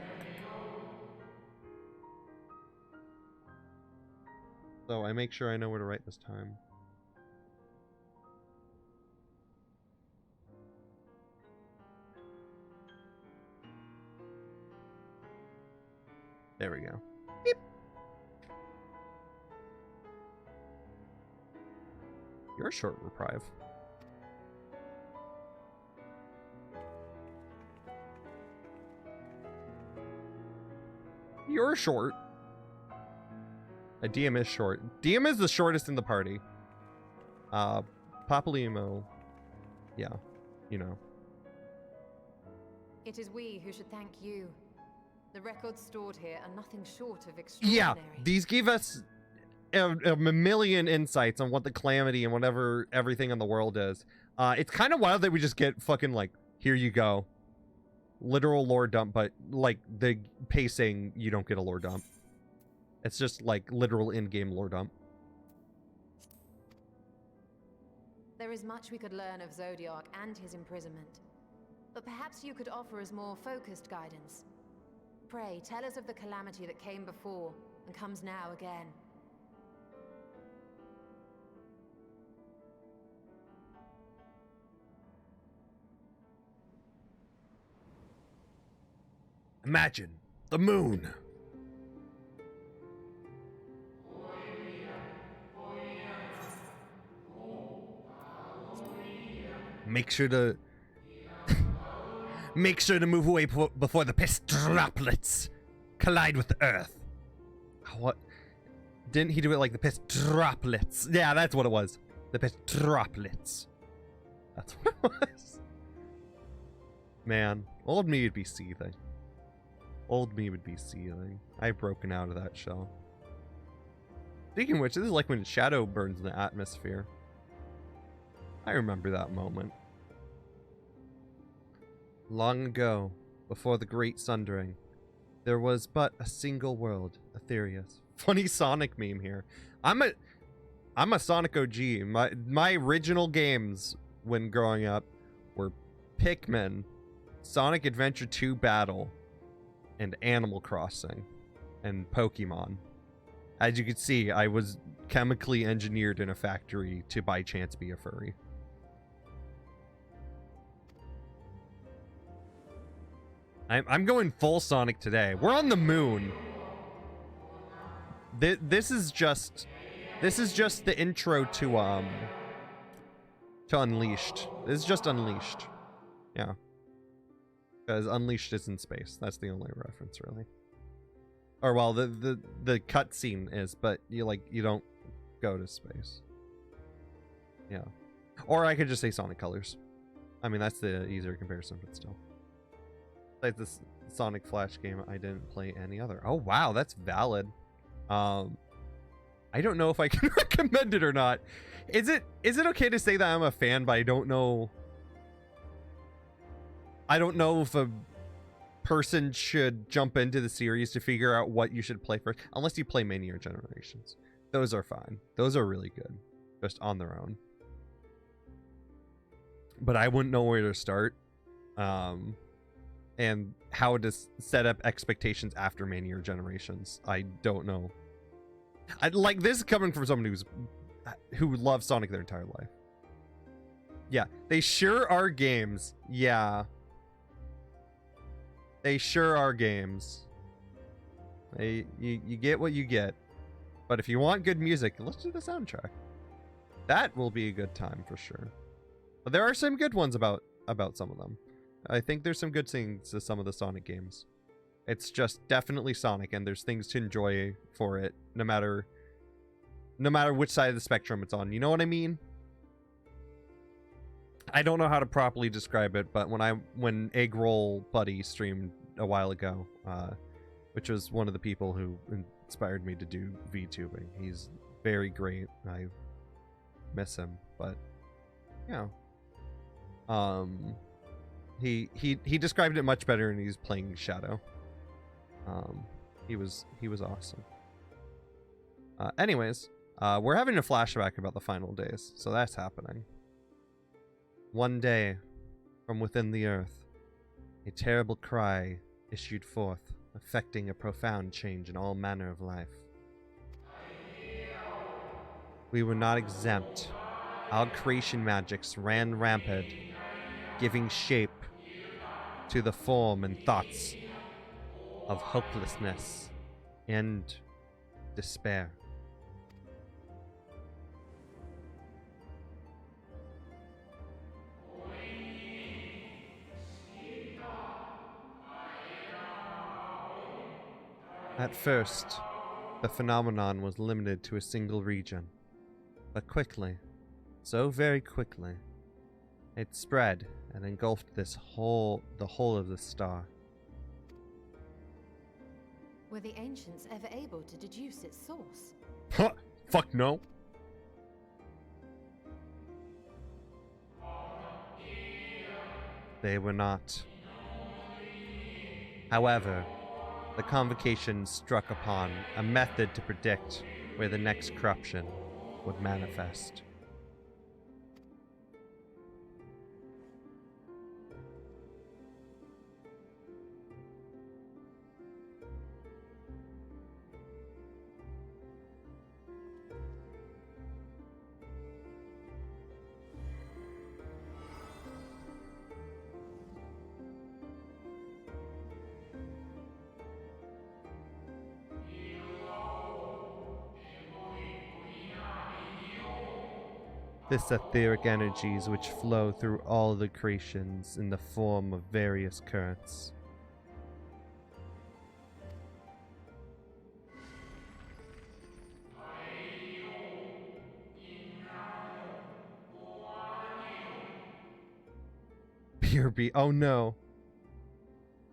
So I make sure I know where to write this time. There we go. Beep. You're a short reprieve. You're short. A DM is short. DM is the shortest in the party. Papalymo. Yeah, you know. It is we who should thank you. The records stored here are nothing short of extraordinary. Yeah, these give us a million insights on what the Calamity and whatever everything in the world is. It's kind of wild that we just get fucking like, here you go. Literal lore dump, but like the pacing, you don't get a lore dump. It's just like literal in-game lore dump. There is much we could learn of Zodiac and his imprisonment. But perhaps you could offer us more focused guidance. Pray, tell us of the calamity that came before and comes now again. Imagine the moon. Make sure to move away before the piss droplets collide with the earth. What? Didn't he do it like the piss droplets? Yeah, that's what it was. The Petroplets. That's what it was. Man, old me would be seething. Old me would be seething. I've broken out of that shell. Speaking of which, this is like when shadow burns in the atmosphere. I remember that moment. Long ago, before the Great Sundering, there was but a single world, Aetherius. Funny Sonic meme here. I'm a Sonic OG. My original games when growing up were Pikmin, Sonic Adventure 2 Battle, and Animal Crossing, and Pokemon. As you can see, I was chemically engineered in a factory to by chance be a furry. I'm going full Sonic today. We're on the moon. This is just the intro to Unleashed. This is just Unleashed. Yeah. Because Unleashed is in space. That's the only reference, really. Or well, the cutscene is, but you don't go to space. Yeah. Or I could just say Sonic Colors. I mean, that's the easier comparison, but still. Like this Sonic Flash game, I didn't play any other. Oh wow, that's valid. I don't know if I can recommend it or not. Is it okay to say that I'm a fan, but I don't know if a person should jump into the series to figure out what you should play first, unless you play Mania Generations. Those are fine. Those are really good, just on their own. But I wouldn't know where to start, and how to set up expectations after Mania Generations. I don't know. Like this is coming from someone who loves Sonic their entire life. Yeah, they sure are games. Yeah. They sure are games. You get what you get. But if you want good music, let's do the soundtrack. That will be a good time for sure. But there are some good ones about some of them. I think there's some good things to some of the Sonic games. It's just definitely Sonic, and there's things to enjoy for it, no matter which side of the spectrum it's on. You know what I mean? I don't know how to properly describe it, but when Egg Roll Buddy streamed a while ago, which was one of the people who inspired me to do vtubing. He's very great. I miss him, but yeah. He described it much better, and he's playing Shadow. He was awesome. Anyways, we're having a flashback about the final days, so that's happening. One day, from within the earth, a terrible cry issued forth, affecting a profound change in all manner of life. We were not exempt. Our creation magics ran rampant, giving shape to the form and thoughts of hopelessness and despair. At first, the phenomenon was limited to a single region, but quickly, so very quickly, it spread and engulfed the whole of the star. Were the ancients ever able to deduce its source? Huh, fuck no. They were not. However, the convocation struck upon a method to predict where the next corruption would manifest. This etheric energies which flow through all the creations in the form of various currents. Here be. Oh no.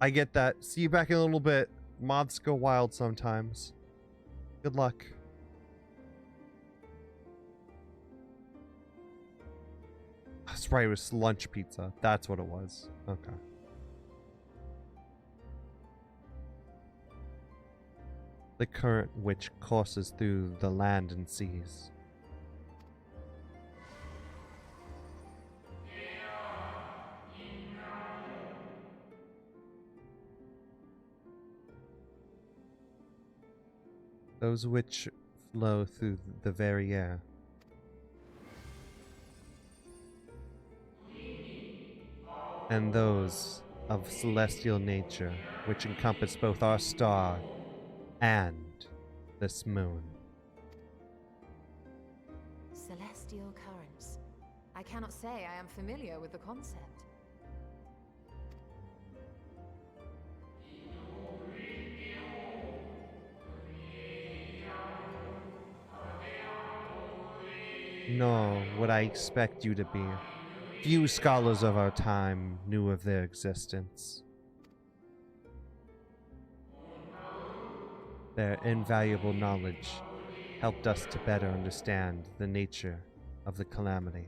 I get that. See you back in a little bit. Moths go wild sometimes. Good luck. That's right, it was lunch pizza. That's what it was. Okay. The current which courses through the land and seas. Those which flow through the very air. And those of celestial nature, which encompass both our star and this moon. Celestial currents. I cannot say I am familiar with the concept. Nor would I expect you to be. Few scholars of our time knew of their existence. Their invaluable knowledge helped us to better understand the nature of the calamity.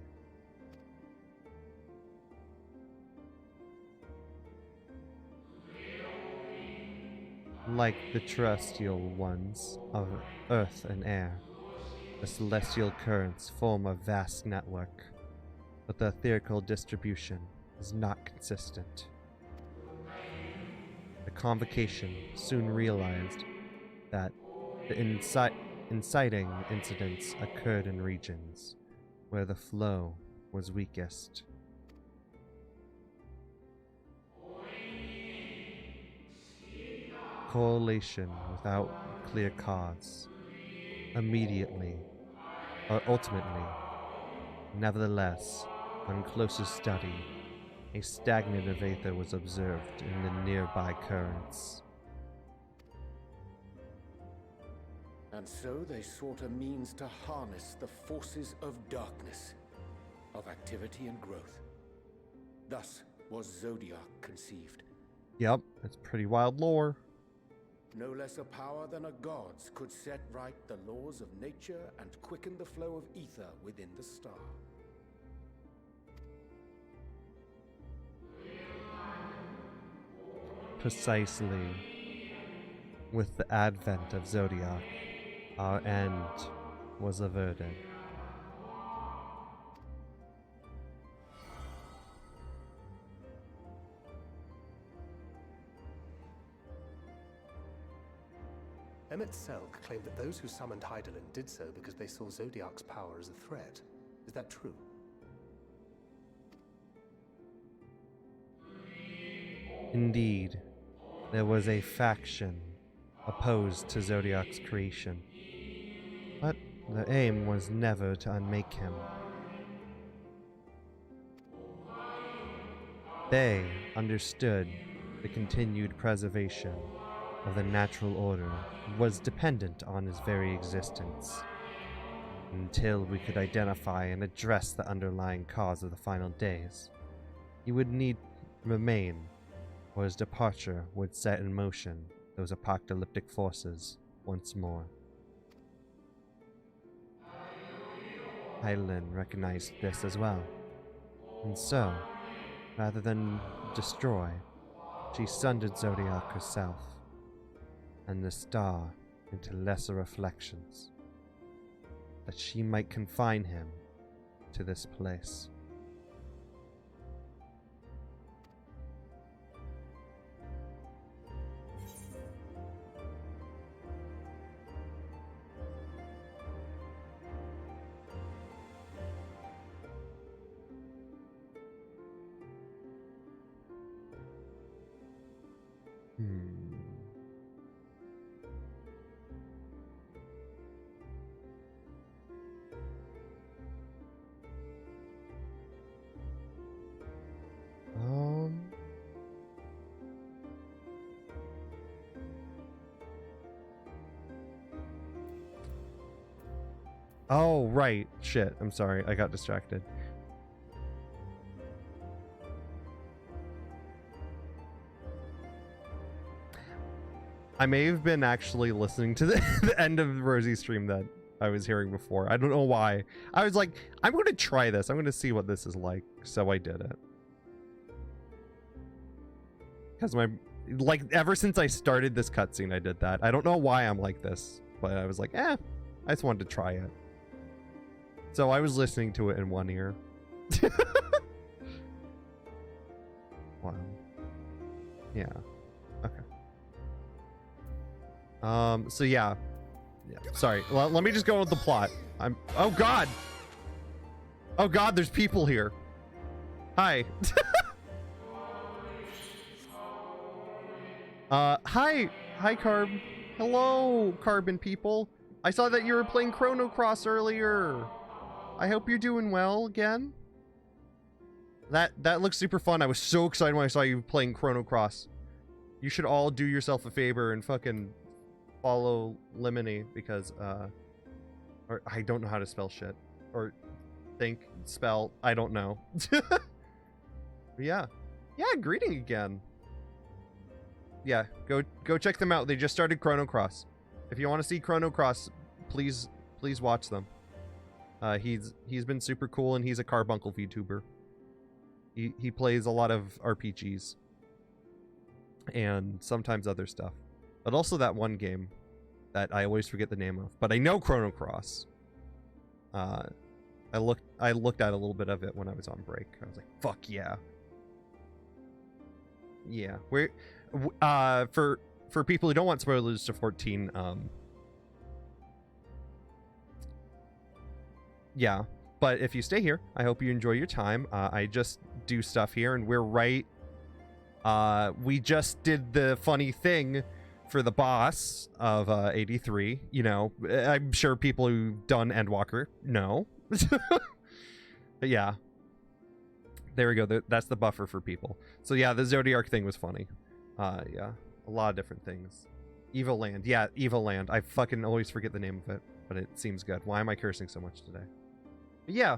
Like the terrestrial ones of earth and air, the celestial currents form a vast network, but the etherical distribution is not consistent. The convocation soon realized that the inciting incidents occurred in regions where the flow was weakest. Correlation without clear cause, immediately or ultimately. Nevertheless, on closer study, a stagnant of aether was observed in the nearby currents. And so they sought a means to harness the forces of darkness, of activity and growth. Thus was Zodiac conceived. Yep, that's pretty wild lore. No less a power than a god's could set right the laws of nature and quicken the flow of ether within the star. Precisely. With the advent of Zodiac, our end was averted. Emmett Selk claimed that those who summoned Hydaelyn did so because they saw Zodiac's power as a threat. Is that true? Indeed, there was a faction opposed to Zodiac's creation, but their aim was never to unmake him. They understood the continued preservation of the natural order was dependent on his very existence. Until we could identify and address the underlying cause of the final days, he would need remain, or his departure would set in motion those apocalyptic forces once more. Hydaelyn recognized this as well, and so, rather than destroy, she sundered Zodiac herself and the star into lesser reflections, that she might confine him to this place. Oh, right. Shit. I'm sorry. I got distracted. I may have been actually listening to the end of Rosie's stream that I was hearing before. I don't know why. I was like, I'm going to try this. I'm going to see what this is like. So I did it. Because like, ever since I started this cutscene, I did that. I don't know why I'm like this, but I was like, I just wanted to try it. So I was listening to it in one ear. Wow. Yeah. Okay. So yeah. Sorry. Well, let me just go with the plot. Oh God. Oh God, there's people here. Hi. Hi, Carb. Hello, Carbon people. I saw that you were playing Chrono Cross earlier. I hope you're doing well again. That looks super fun. I was so excited when I saw you playing Chrono Cross. You should all do yourself a favor and fucking follow Lemony because, or I don't know how to spell shit. Or spell, I don't know. Yeah. Yeah, greeting again. Yeah, go check them out. They just started Chrono Cross. If you want to see Chrono Cross, please watch them. He's been super cool and he's a Carbuncle VTuber. He plays a lot of RPGs and sometimes other stuff, but also that one game that I always forget the name of. But I know Chrono Cross. I looked at a little bit of it when I was on break. I was like, fuck yeah. Yeah, for people who don't want spoilers to 14, yeah, but if you stay here, I hope you enjoy your time. I just do stuff here, and we're right. We just did the funny thing for the boss of 83. You know, I'm sure people who've done Endwalker know. But yeah. There we go. That's the buffer for people. So yeah, the Zodiac thing was funny. Yeah, a lot of different things. Evil Land. Yeah, Evil Land. I fucking always forget the name of it, but it seems good. Why am I cursing so much today? But yeah,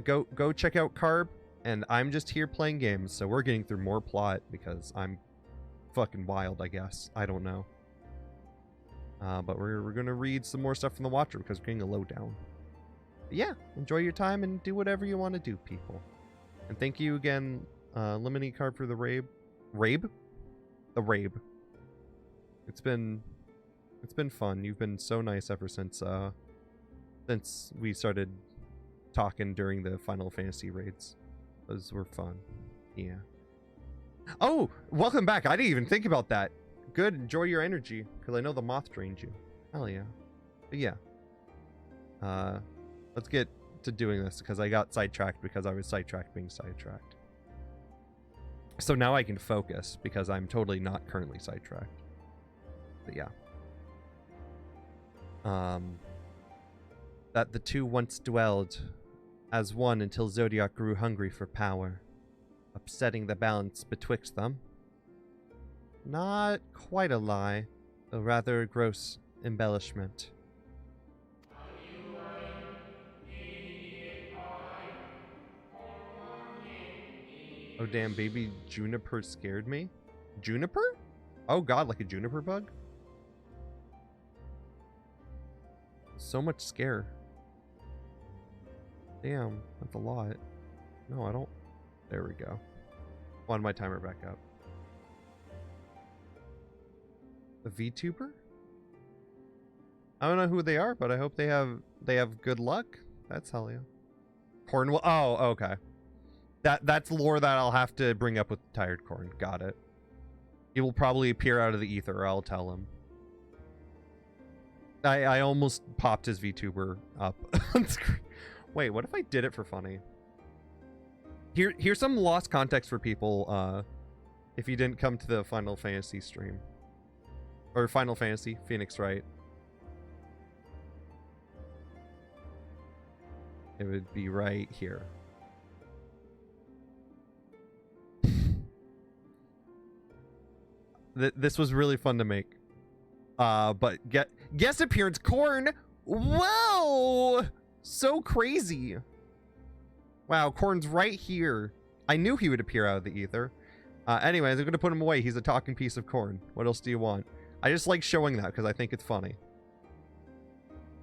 go check out Carb, and I'm just here playing games, so we're getting through more plot because I'm fucking wild, I guess. I don't know. But we're gonna read some more stuff from the Watcher because we're getting a lowdown. But yeah, enjoy your time and do whatever you want to do, people. And thank you again, Lemony Carb, for the rabe. Rabe? The rabe. It's been fun. You've been so nice ever since we started talking during the Final Fantasy raids. Those were fun. Yeah. Oh, welcome back. I didn't even think about that. Good. Enjoy your energy, because I know the moth drained you. Hell yeah. But yeah. Let's get to doing this because I got sidetracked because I was sidetracked being sidetracked. So now I can focus because I'm totally not currently sidetracked. But yeah. That the two once dwelled as one until Zodiac grew hungry for power, upsetting the balance betwixt them. Not quite a lie, though rather a gross embellishment. Oh damn, baby Juniper scared me. Juniper? Oh god, like a juniper bug? So much scare. Damn, that's a lot. No, I don't. There we go. Want my timer back up. The VTuber? I don't know who they are, but I hope they have good luck. That's hell yeah. Cornwall. Oh, okay. That's lore that I'll have to bring up with Tired Corn. Got it. He will probably appear out of the ether. I'll tell him. I almost popped his VTuber up on screen. Wait, what if I did it for funny? Here's some lost context for people. If you didn't come to the Final Fantasy stream, or Final Fantasy Phoenix Wright, it would be right here. This was really fun to make. But guest appearance, Corn. Whoa! So crazy. Wow, Corn's right here. I knew he would appear out of the ether. Anyways, I'm gonna put him away. He's a talking piece of corn. What else do you want? I just like showing that because I think it's funny.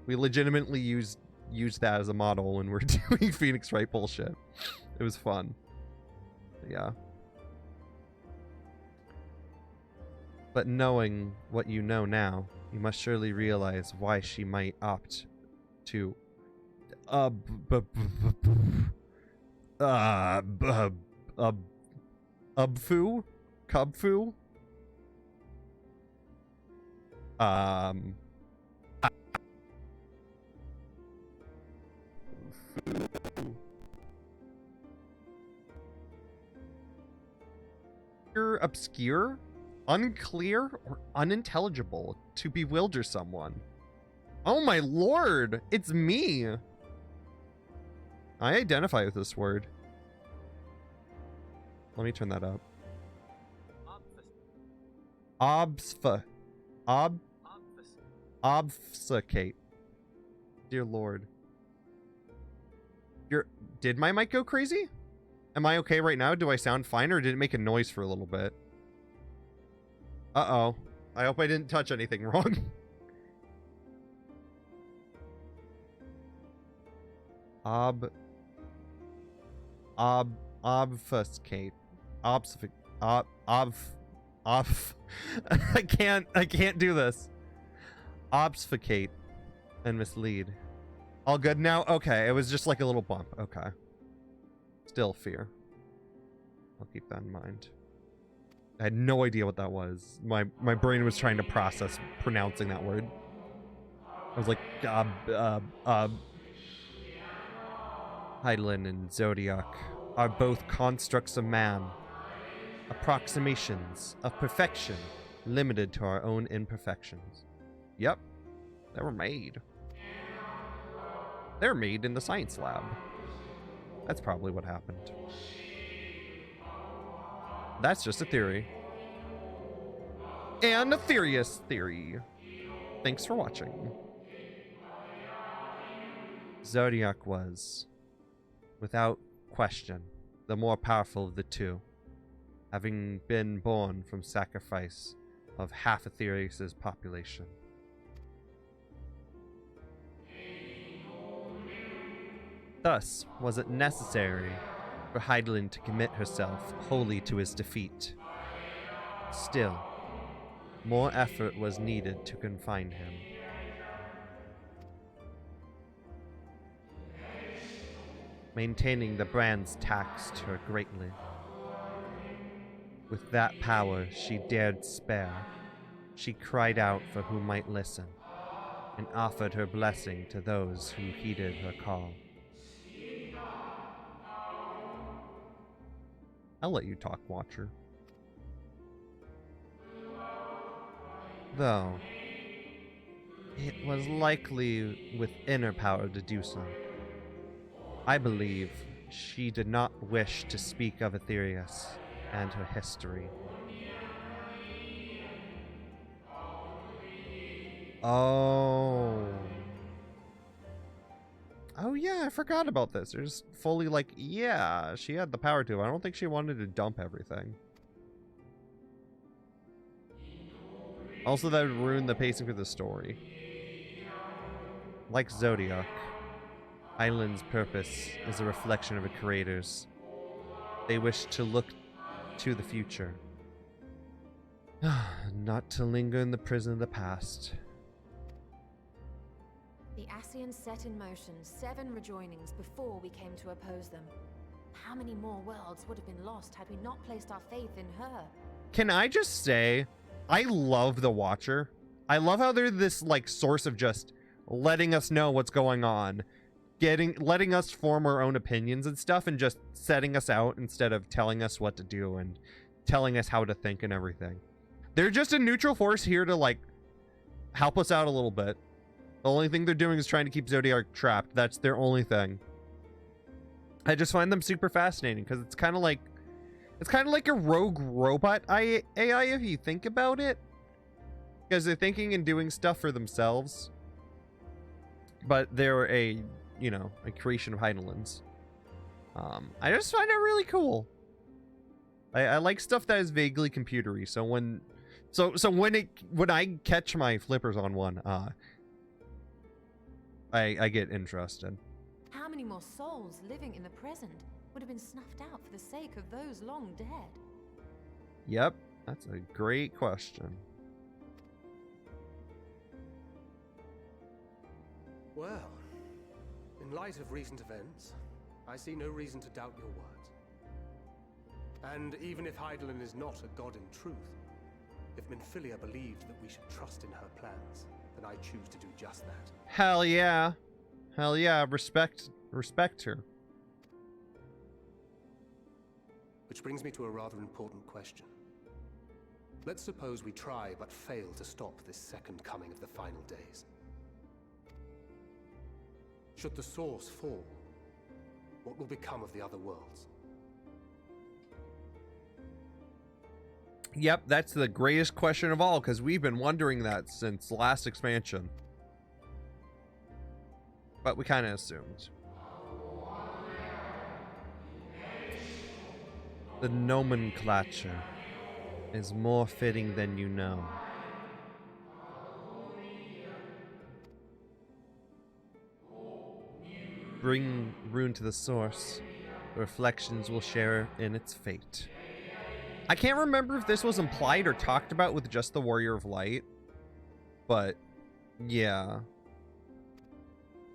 We legitimately used that as a model when we're doing Phoenix Wright bullshit. It was fun. Yeah. But knowing what you know now, you must surely realize why she might opt to Cubfu? Obscure, unclear, or unintelligible to bewilder someone. Oh my lord, it's me. I identify with this word. Let me turn that up. Obfuscate. Dear lord. Did my mic go crazy? Am I okay right now? Do I sound fine, or did it make a noise for a little bit? Uh-oh. I hope I didn't touch anything wrong. Obfuscate. I can't do this. Obfuscate and mislead. All good now? Okay, it was just like a little bump. Okay. Still fear. I'll keep that in mind. I had no idea what that was. My brain was trying to process pronouncing that word. I was like, Hydaelyn and Zodiac are both constructs of man, approximations of perfection, limited to our own imperfections. Yep, they were made. They're made in the science lab. That's probably what happened. That's just a theory. And a theorious theory. Thanks for watching. Zodiac was, without question, the more powerful of the two, having been born from sacrifice of half Aetherius' population. Thus was it necessary for Hydaelyn to commit herself wholly to his defeat. Still, more effort was needed to confine him. Maintaining the brand's taxed her greatly. With that power she dared spare, she cried out for who might listen, and offered her blessing to those who heeded her call. I'll let you talk, Watcher. Though, it was likely within her power to do so. I believe she did not wish to speak of Aetherius and her history. Oh. Oh yeah, I forgot about this. There's fully like, yeah, she had the power to. I don't think she wanted to dump everything. Also, that would ruin the pacing for the story. Like Zodiac, Hydaelyn's purpose is a reflection of her creators. They wish to look to the future, not to linger in the prison of the past. The Ascians set in motion 7 rejoinings before we came to oppose them. How many more worlds would have been lost had we not placed our faith in her? Can I just say, I love the Watcher. I love how they're this like source of just letting us know what's going on, letting us form our own opinions and stuff, and just setting us out instead of telling us what to do and telling us how to think and everything. They're just a neutral force here to like help us out a little bit. The only thing they're doing is trying to keep Zodiac trapped. That's their only thing. I just find them super fascinating because it's kind of like a rogue robot AI if you think about it, because they're thinking and doing stuff for themselves, but they're a creation of Hydaelyn's. I just find it really cool. I like stuff that is vaguely computery. So when So when I catch my flippers on one, I get interested. How many more souls living in the present would have been snuffed out for the sake of those long dead? Yep, that's a great question. Well, in light of recent events, I see no reason to doubt your words. And even if Hydaelyn is not a god in truth, if Minfilia believed that we should trust in her plans, then I choose to do just that. Hell yeah. Hell yeah, respect her. Which brings me to a rather important question. Let's suppose we try but fail to stop this second coming of the final days. Should the source fall, what will become of the other worlds? Yep, that's the greatest question of all, because we've been wondering that since last expansion. But we kind of assumed. The nomenclature is more fitting than you know. Bring Rune to the source. The reflections will share in its fate. I can't remember if this was implied or talked about with just the Warrior of Light. But, yeah.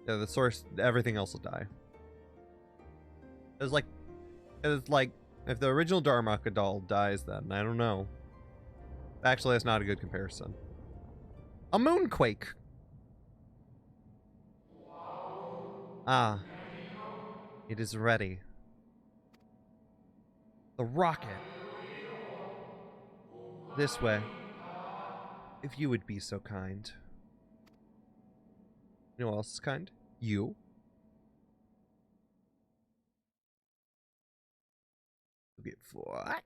Yeah, the source, everything else will die. It was like, if the original Dharmaka doll dies, then I don't know. Actually, that's not a good comparison. A moonquake. Ah, it is ready. The rocket. This way. If you would be so kind. You know who else is kind? You. You'll get what?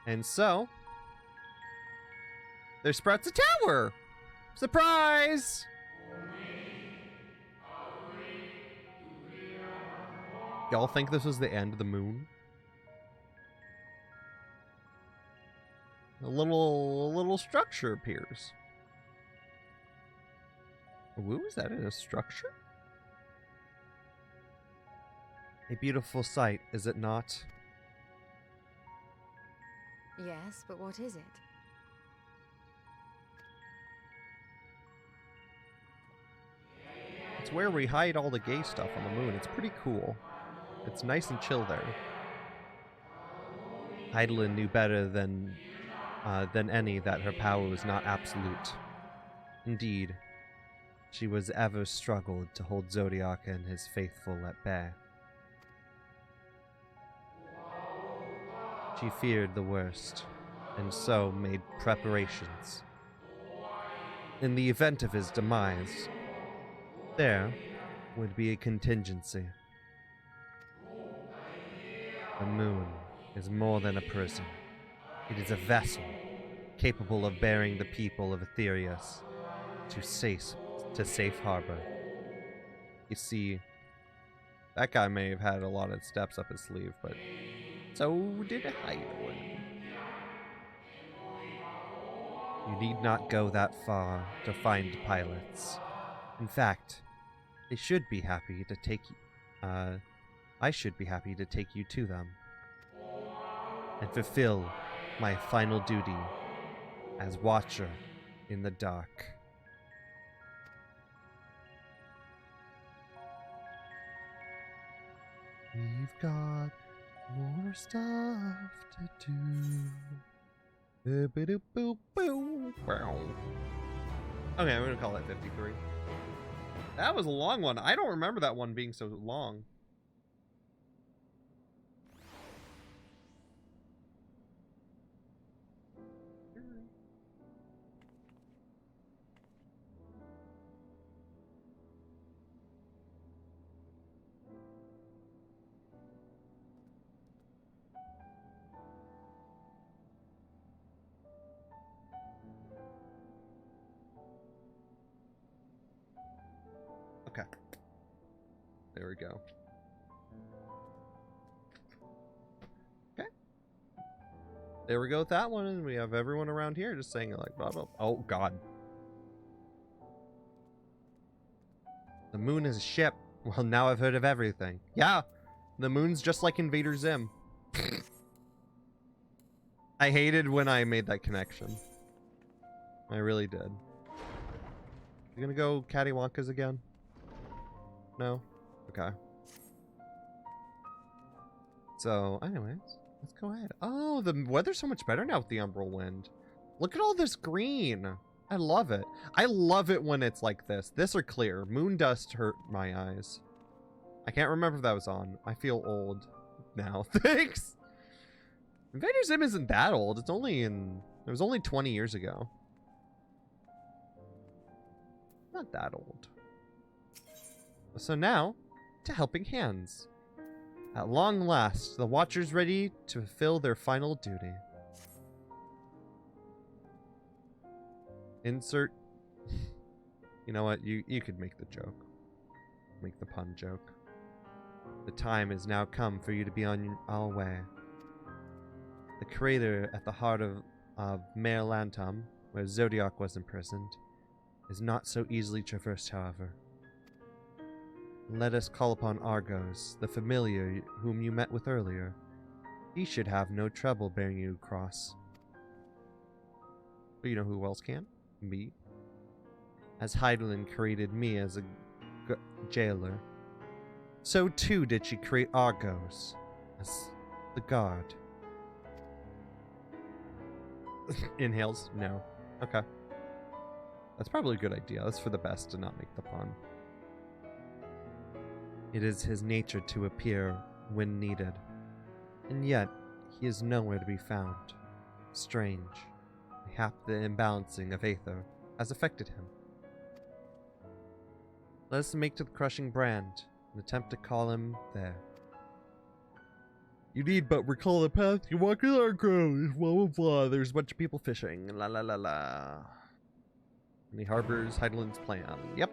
And so, there sprouts a tower! Surprise! Y'all think this was the end of the moon? A little structure appears. Woo, is that in a structure? A beautiful sight, is it not? Yes, but what is it? It's where we hide all the gay stuff on the moon. It's pretty cool. It's nice and chill there. Hydaelyn knew better than any that her power was not absolute. Indeed, she was ever struggled to hold Zodiac and his faithful at bay. She feared the worst, and so made preparations. In the event of his demise, there would be a contingency. The moon is more than a prison. It is a vessel capable of bearing the people of Aetherius to safe harbor. You see, that guy may have had a lot of steps up his sleeve, but so did Hydaelyn. You need not go that far to find pilots. In fact, they should be happy to take you. I should be happy to take you to them and fulfill my final duty as Watcher in the dark. We've got more stuff to do. Okay, I'm gonna call that 53. That was a long one. I don't remember that one being so long. Okay. There we go. There we go with that one, and we have everyone around here just saying like blah blah. Oh god. The moon is a ship. Well, now I've heard of everything. Yeah, the moon's just like Invader Zim. I hated when I made that connection. I really did. You gonna go cattywampus again? No? Okay. So, anyways, let's go ahead. Oh, the weather's so much better now with the Umbral Wind. Look at all this green. I love it. I love it when it's like this. This or clear. Moon dust hurt my eyes. I can't remember if that was on. I feel old now. Thanks. Invader Zim isn't that old. It's only in... It was only 20 years ago. Not that old. So now, to Helping Hands. At long last, the Watcher's ready to fulfill their final duty. Insert... You know what? You could make the joke. Make the pun joke. The time has now come for you to be on our way. The crater at the heart of Mare Lantum, where Zodiac was imprisoned, is not so easily traversed, however. Let us call upon Argos, the familiar whom you met with earlier. He should have no trouble bearing you across. But you know who else can? Me. As Heidelin created me as a jailer, so too did she create Argos as the guard. Inhales? No. Okay. That's probably a good idea. That's for the best to not make the pun. It is his nature to appear when needed, and yet he is nowhere to be found. Strange. Mayhap the imbalancing of Aether has affected him. Let us make to the crushing brand and attempt to call him there. You need but recall the path you walk in our groves. Blah blah blah. There's a bunch of people fishing. La la la la. And he harbors Heidelin's plan. Yep.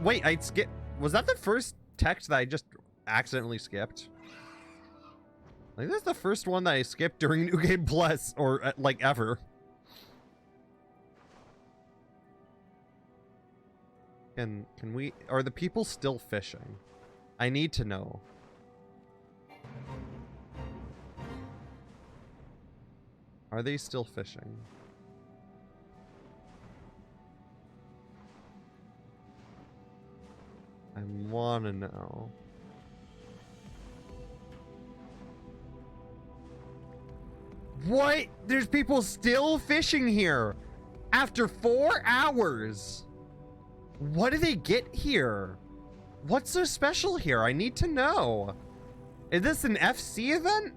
Wait, I skipped. Was that the first text that I just accidentally skipped? I think that's the first one that I skipped during New Game Plus, or like ever. Can we? Are the people still fishing? I need to know. Are they still fishing? I wanna know. What? There's people still fishing here after 4 hours. What do they get here? What's so special here? I need to know. Is this an FC event?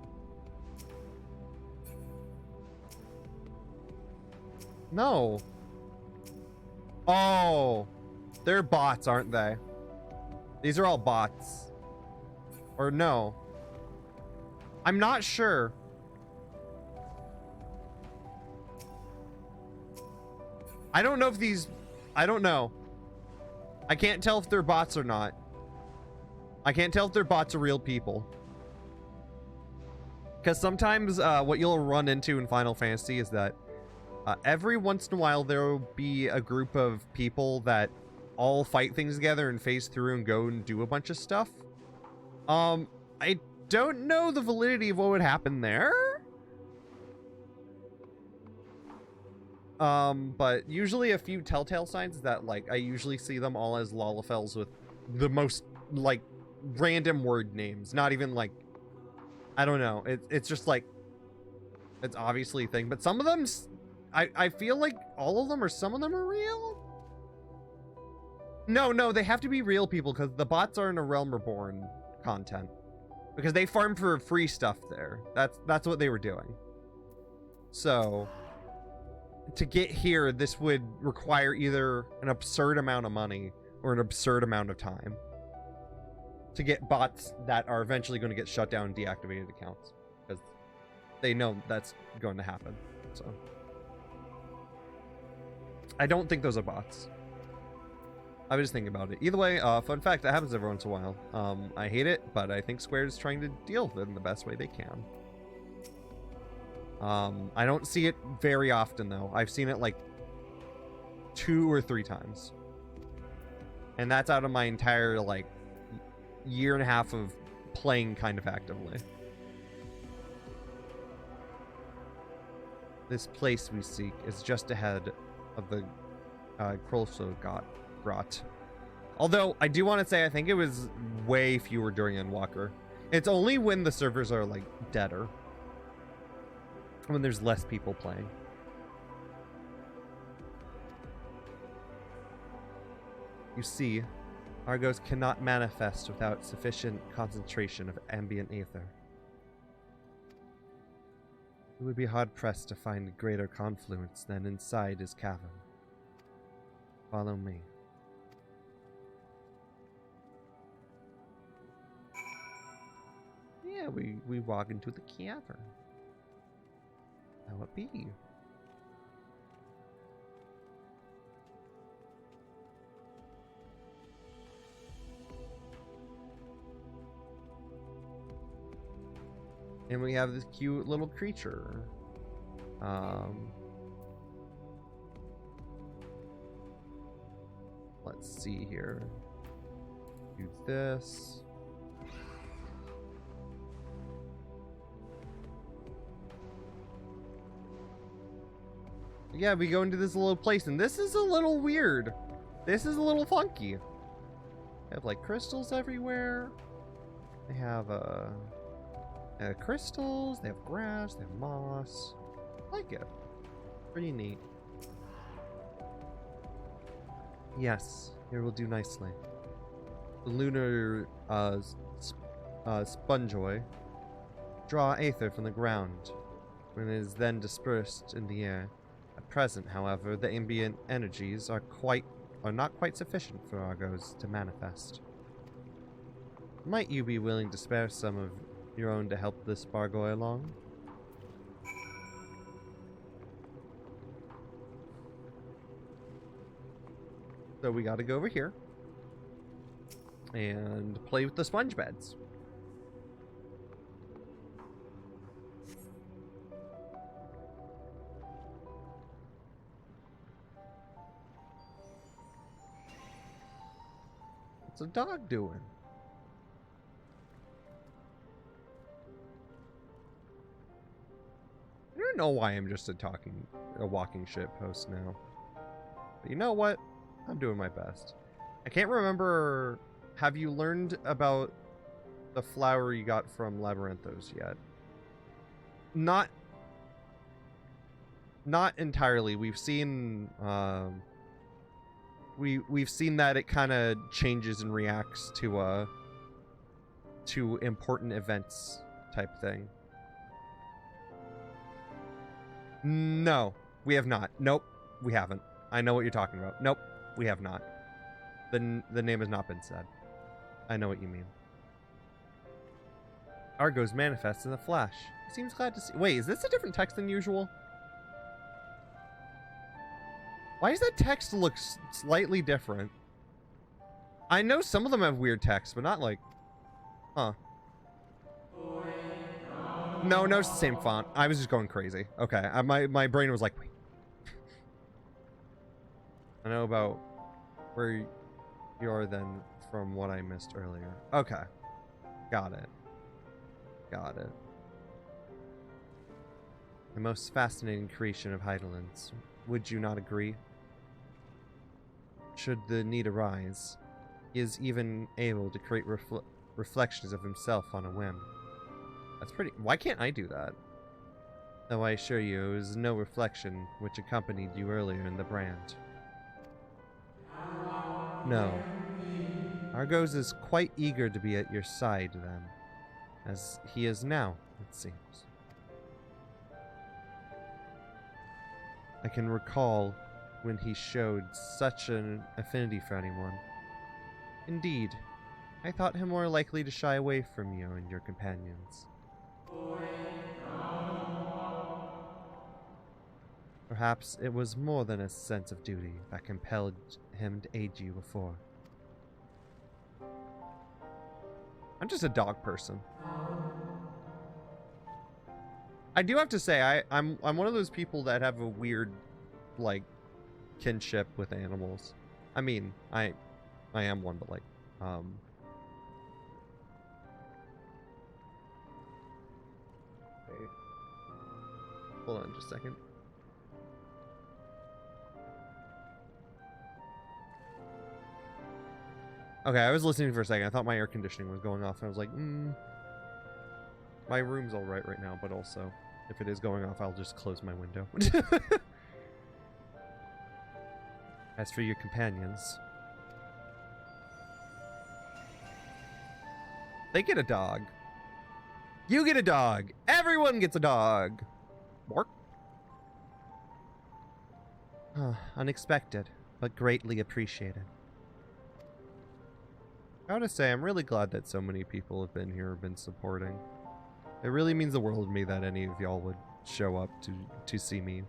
No. Oh, they're bots, aren't they? These are all bots. Or no. I'm not sure. I don't know if these... I don't know. I can't tell if they're bots or not. I can't tell if they're bots or real people. Because sometimes what you'll run into in Final Fantasy is that every once in a while there will be a group of people that all fight things together and phase through and go and do a bunch of stuff. I don't know the validity of what would happen there. But usually a few telltale signs is that, like, I usually see them all as Lalafels with the most, like, random word names. Not even, like, I don't know. It's just, like, it's obviously a thing. But some of them, I feel like all of them or some of them are real. No, they have to be real people because the bots are in a Realm Reborn content. Because they farm for free stuff there. That's what they were doing. So... to get here, this would require either an absurd amount of money or an absurd amount of time to get bots that are eventually going to get shut down and deactivated accounts, because they know that's going to happen. So I don't think those are bots. I was just thinking about it. Either way, fun fact, that happens every once in a while. I hate it, but I think Square is trying to deal with it in the best way they can. I don't see it very often, though. I've seen it like 2 or 3 times. And that's out of my entire, like, year and a half of playing kind of actively. This place we seek is just ahead of the Grot. Although, I do want to say, I think it was way fewer during Endwalker. It's only when the servers are, like, deader. When there's less people playing. You see, Argos cannot manifest without sufficient concentration of ambient ether. It would be hard-pressed to find a greater confluence than inside his cavern. Follow me. Yeah, we walk into the cavern. How it be? And we have this cute little creature. Let's see here. Do this. Yeah, we go into this little place, and this is a little weird. This is a little funky. They have, like, crystals everywhere. They have, crystals, they have grass, they have moss. I like it. Pretty neat. Yes, here will do nicely. The lunar spongoid draw aether from the ground when it is then dispersed in the air. At present, however, the ambient energies are not quite sufficient for Argos to manifest. Might you be willing to spare some of your own to help this Bargoy along? So we gotta go over here and play with the sponge beds. What's a dog doing? I don't know why I'm just a walking shit post now. But you know what? I'm doing my best. I can't remember. Have you learned about the flower you got from Labyrinthos yet? Not entirely. We've seen we've seen that it kind of changes and reacts to important events type thing. No, we have not. Nope, we haven't. I know what you're talking about. Nope, we have not. The name has not been said. I know what you mean. Argos manifests in a flash. He seems glad to see. Wait, is this a different text than usual? Why does that text look slightly different? I know some of them have weird text, but not like... Huh. No, it's the same font. I was just going crazy. Okay, my brain was like, wait. I know about where you are then from what I missed earlier. Okay. Got it. The most fascinating creation of Heideland's. Would you not agree? Should the need arise, he is even able to create reflections of himself on a whim. That's pretty... Why can't I do that? Though I assure you, it was no reflection which accompanied you earlier in the brand. No. Argos is quite eager to be at your side, then. As he is now, it seems. I can recall when he showed such an affinity for anyone. Indeed, I thought him more likely to shy away from you and your companions. Perhaps it was more than a sense of duty that compelled him to aid you before. I'm just a dog person. I do have to say, I'm one of those people that have a weird, like, kinship with animals. I mean, I am one, but like, wait. Hold on just a second. Okay, I was listening for a second. I thought my air conditioning was going off, and I was like, my room's all right now, but also, if it is going off, I'll just close my window. As for your companions, they get a dog. You get a dog. Everyone gets a dog. Bark. Unexpected, but greatly appreciated. I gotta say, I'm really glad that so many people have been here, been supporting. It really means the world to me that any of y'all would show up to see me.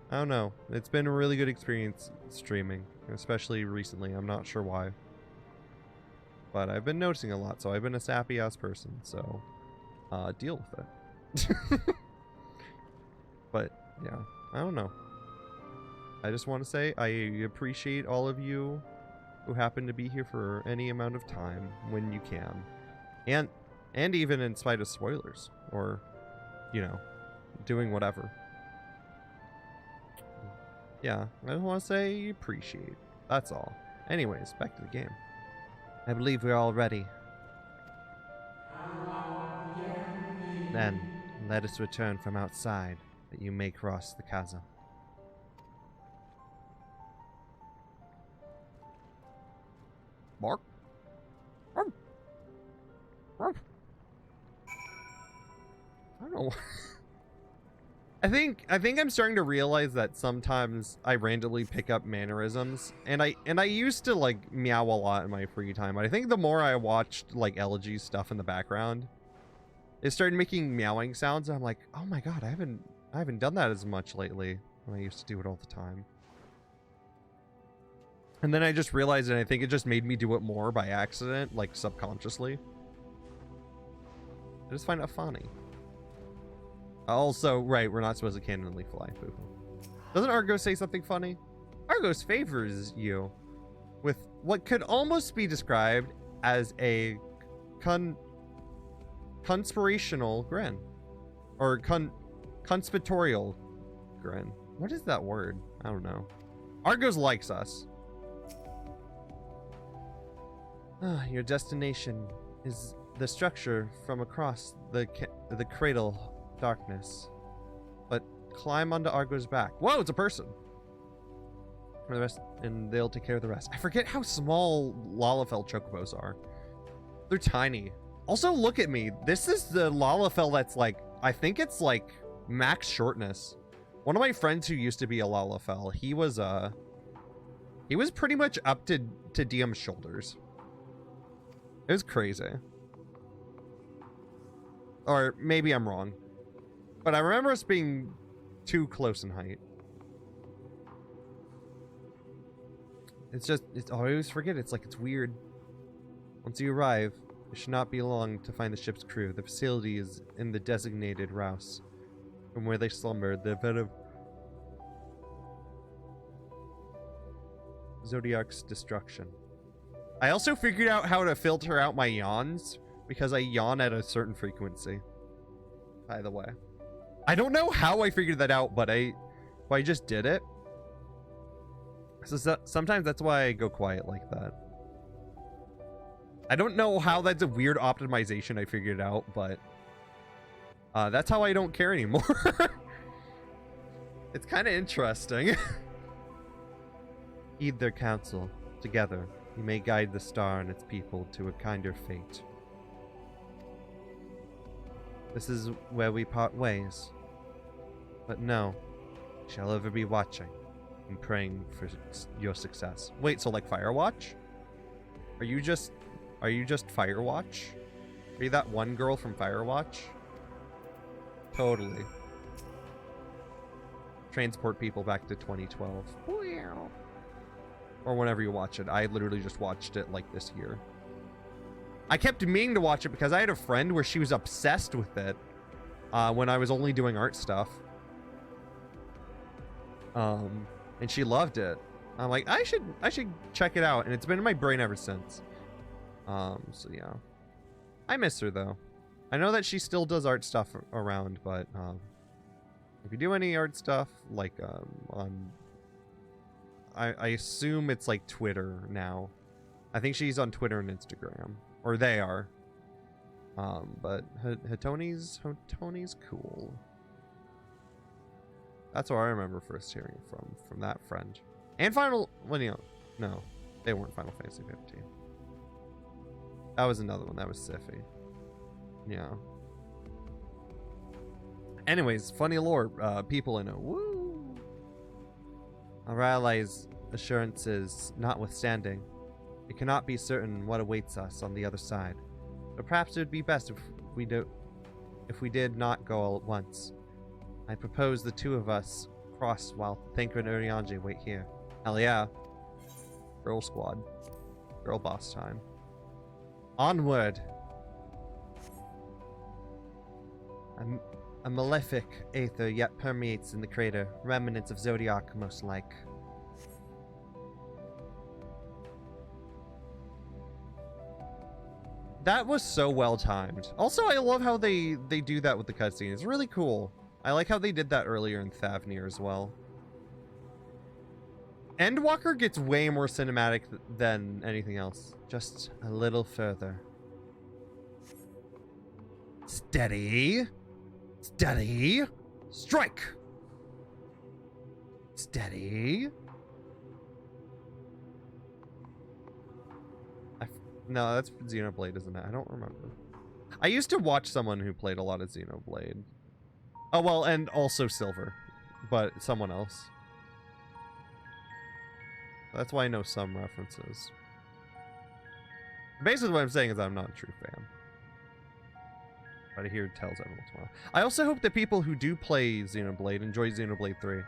I don't know. It's been a really good experience streaming, especially recently. I'm not sure why. But I've been noticing a lot, so I've been a sappy-ass person, so deal with it. But, yeah, I don't know. I just want to say I appreciate all of you who happen to be here for any amount of time when you can. And even in spite of spoilers, or, you know, doing whatever. Yeah, I just want to say appreciate. That's all. Anyways, back to the game. I believe we're all ready. Then, let us return from outside, that you may cross the chasm. Bark. Bark. Bark. I don't know. I think I'm starting to realize that sometimes I randomly pick up mannerisms, and I used to like meow a lot in my free time, but I think the more I watched like Elegy's stuff in the background, it started making meowing sounds, and I'm like, oh my god, I haven't done that as much lately when I used to do it all the time. And then I just realized, and I think it just made me do it more by accident, like subconsciously. I just find it funny. Also, right, we're not supposed to canonically fly. Boo-hoo. Doesn't Argos say something funny? Argos favors you with what could almost be described as a conspirational grin. Or conspiratorial grin. What is that word? I don't know. Argos likes us. Your destination is the structure from across the cradle darkness, but climb onto Argo's back. Whoa, it's a person. For the rest, and they'll take care of the rest. I forget how small Lalafell chocobos are. They're tiny. Also, look at me. This is the Lalafell that's like, I think it's like max shortness. One of my friends who used to be a Lalafell, he was pretty much up to DM's shoulders. It was crazy. Or maybe I'm wrong. But I remember us being too close in height. It's just, I always forget. It's like, it's weird. Once you arrive, it should not be long to find the ship's crew. The facility is in the designated Rouse. From where they slumber, the event of Zodiac's destruction. I also figured out how to filter out my yawns, because I yawn at a certain frequency. By the way. I don't know how I figured that out, but I just did it. So sometimes that's why I go quiet like that. I don't know how that's a weird optimization I figured out, but that's how I don't care anymore. It's kind of interesting. Heed their counsel. Together, you may guide the star and its people to a kinder fate. This is where we part ways. But no, shall ever be watching and praying for your success. Wait, so like Firewatch? Are you just Firewatch? Are you that one girl from Firewatch? Totally. Transport people back to 2012. Or whenever you watch it. I literally just watched it like this year. I kept meaning to watch it because I had a friend where she was obsessed with it. when I was only doing art stuff. And she loved it. I'm like, I should check it out, and it's been in my brain ever since. So yeah. I miss her though. I know that she still does art stuff around, but if you do any art stuff, like on I assume it's like Twitter now. I think she's on Twitter and Instagram. Or they are. But Hitone's cool. That's what I remember first hearing from that friend. And Final, well, you know, no, they weren't Final Fantasy 15. That was another one. That was Siffy. Yeah. Anyways, funny lore. People in a woo. Our allies' assurances notwithstanding, it cannot be certain what awaits us on the other side. But perhaps it would be best if we did not go all at once. I propose the two of us cross while Thinker and Urianger wait here. Hell yeah. Girl squad. Girl boss time. Onward! A malefic aether yet permeates in the crater. Remnants of Zodiac, most like. That was so well timed. Also, I love how they do that with the cutscene. It's really cool. I like how they did that earlier in Thavnir as well. Endwalker gets way more cinematic than anything else. Just a little further. Steady. Steady. Strike. Steady. No, that's Xenoblade, isn't it? I don't remember. I used to watch someone who played a lot of Xenoblade. Oh, well, and also Silver. But someone else. That's why I know some references. Basically what I'm saying is I'm not a true fan. But I hear it tells every once in a while. I also hope that people who do play Xenoblade enjoy Xenoblade 3. I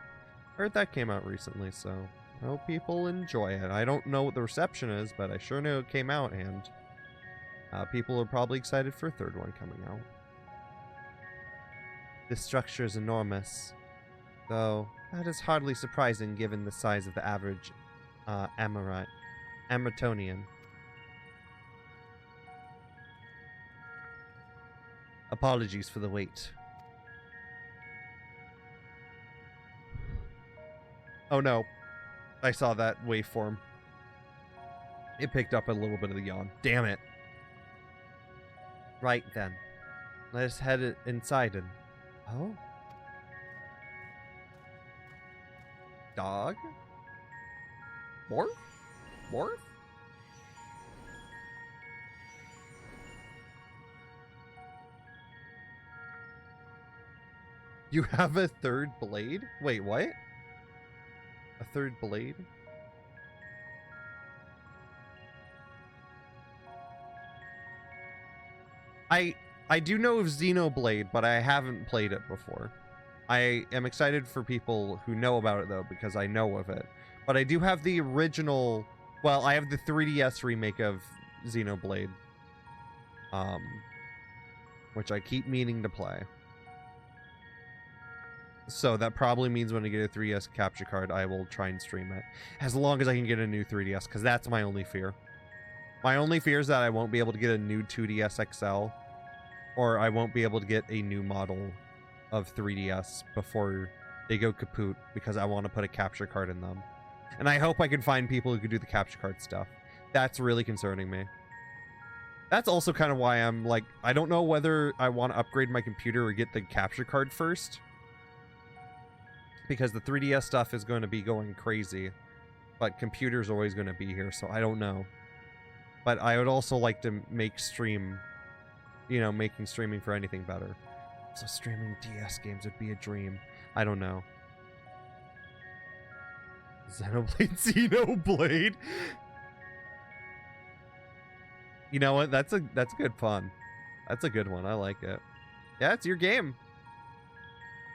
heard that came out recently, so I hope people enjoy it. I don't know what the reception is, but I sure know it came out, and people are probably excited for a third one coming out. This structure is enormous, though that is hardly surprising given the size of the average Amratonian. Apologies for the wait. Oh no. I saw that waveform. It picked up a little bit of the yawn. Damn it. Right then. Let us head inside and... Oh? Dog? Morph? Morph? You have a third blade? Wait, what? A third blade? I do know of Xenoblade, but I haven't played it before. I am excited for people who know about it, though, because I know of it. But I do have the original... Well, I have the 3DS remake of Xenoblade. Which I keep meaning to play. So that probably means when I get a 3DS capture card, I will try and stream it. As long as I can get a new 3DS, because that's my only fear. My only fear is that I won't be able to get a new 2DS XL, or I won't be able to get a new model of 3DS before they go kaput, because I want to put a capture card in them. And I hope I can find people who can do the capture card stuff. That's really concerning me. That's also kind of why I'm like, I don't know whether I want to upgrade my computer or get the capture card first. Because the 3DS stuff is going to be going crazy. But computer's always going to be here, so I don't know. But I would also like to make stream, you know, making streaming for anything better. So streaming DS games would be a dream. I don't know. Xenoblade, Xenoblade. You know what? That's good fun. That's a good one. I like it. Yeah, it's your game.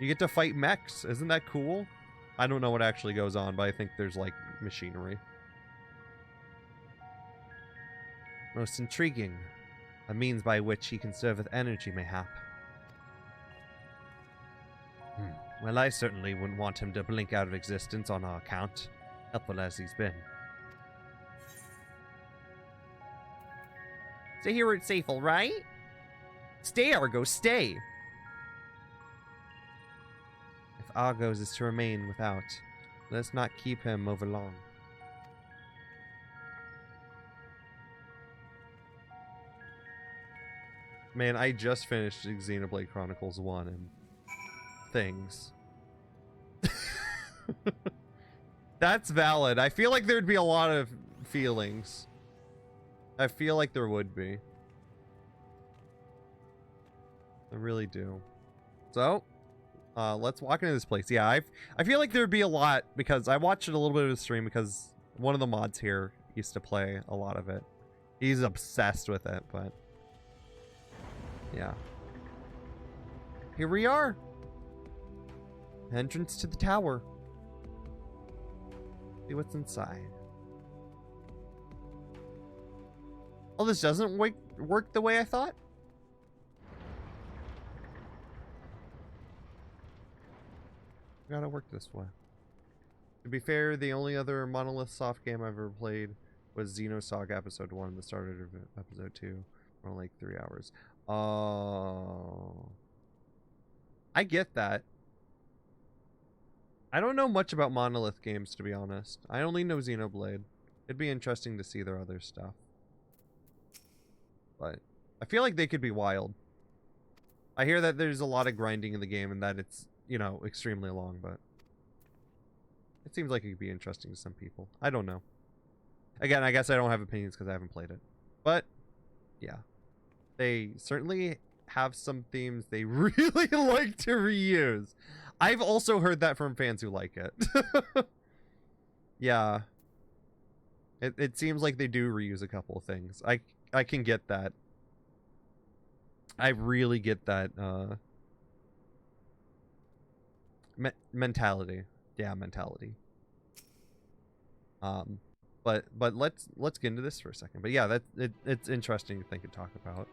You get to fight mechs. Isn't that cool? I don't know what actually goes on, but I think there's like machinery. Most intriguing. A means by which he can serve with energy, mayhap. Well, I certainly wouldn't want him to blink out of existence on our account, helpful as he's been. Stay here where it's safe, alright? Stay, Argos, stay! If Argos is to remain without, let's not keep him over long. Man, I just finished Xenoblade Chronicles 1 and things. That's valid. I feel like there'd be a lot of feelings. I feel like there would be. I really do. So, let's walk into this place. Yeah, I feel like there'd be a lot because I watched it a little bit of the stream because one of the mods here used to play a lot of it. He's obsessed with it, but yeah. Here we are. Entrance to the tower. See what's inside. Oh, this doesn't work the way I thought? Gotta work this way. To be fair, the only other Monolith soft game I've ever played was Xenosaga Episode 1, the start of Episode 2. Only like 3 hours. Oh. I get that. I don't know much about Monolith games, to be honest. I only know Xenoblade. It'd be interesting to see their other stuff. But I feel like they could be wild. I hear that there's a lot of grinding in the game and that it's, you know, extremely long, but it seems like it could be interesting to some people. I don't know. Again, I guess I don't have opinions because I haven't played it. But, yeah. They certainly have some themes they really like to reuse. I've also heard that from fans who like it. Yeah. It seems like they do reuse a couple of things. I can get that. I really get that mentality. Yeah, mentality. But let's get into this for a second. But yeah, it's interesting to think and talk about.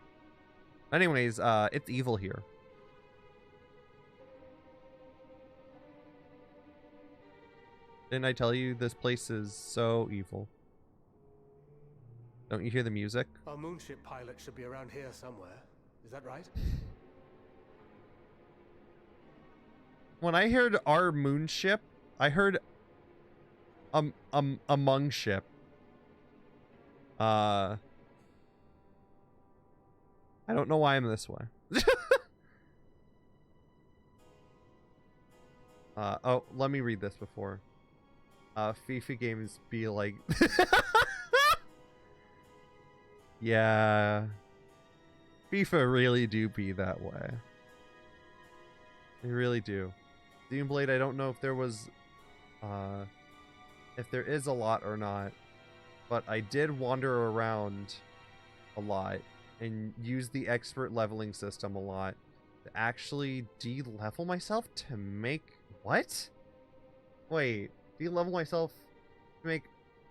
Anyways, it's evil here. Didn't I tell you this place is so evil? Don't you hear the music? Our moonship pilot should be around here somewhere. Is that right? When I heard our moonship, I heard among ship. I don't know why I'm this way. Oh, let me read this before. FIFA games be like... Yeah. FIFA really do be that way. They really do. Xenoblade, I don't know if there was... if there is a lot or not. But I did wander around a lot and use the expert leveling system a lot to actually de-level myself to make... What? Wait, de-level myself to make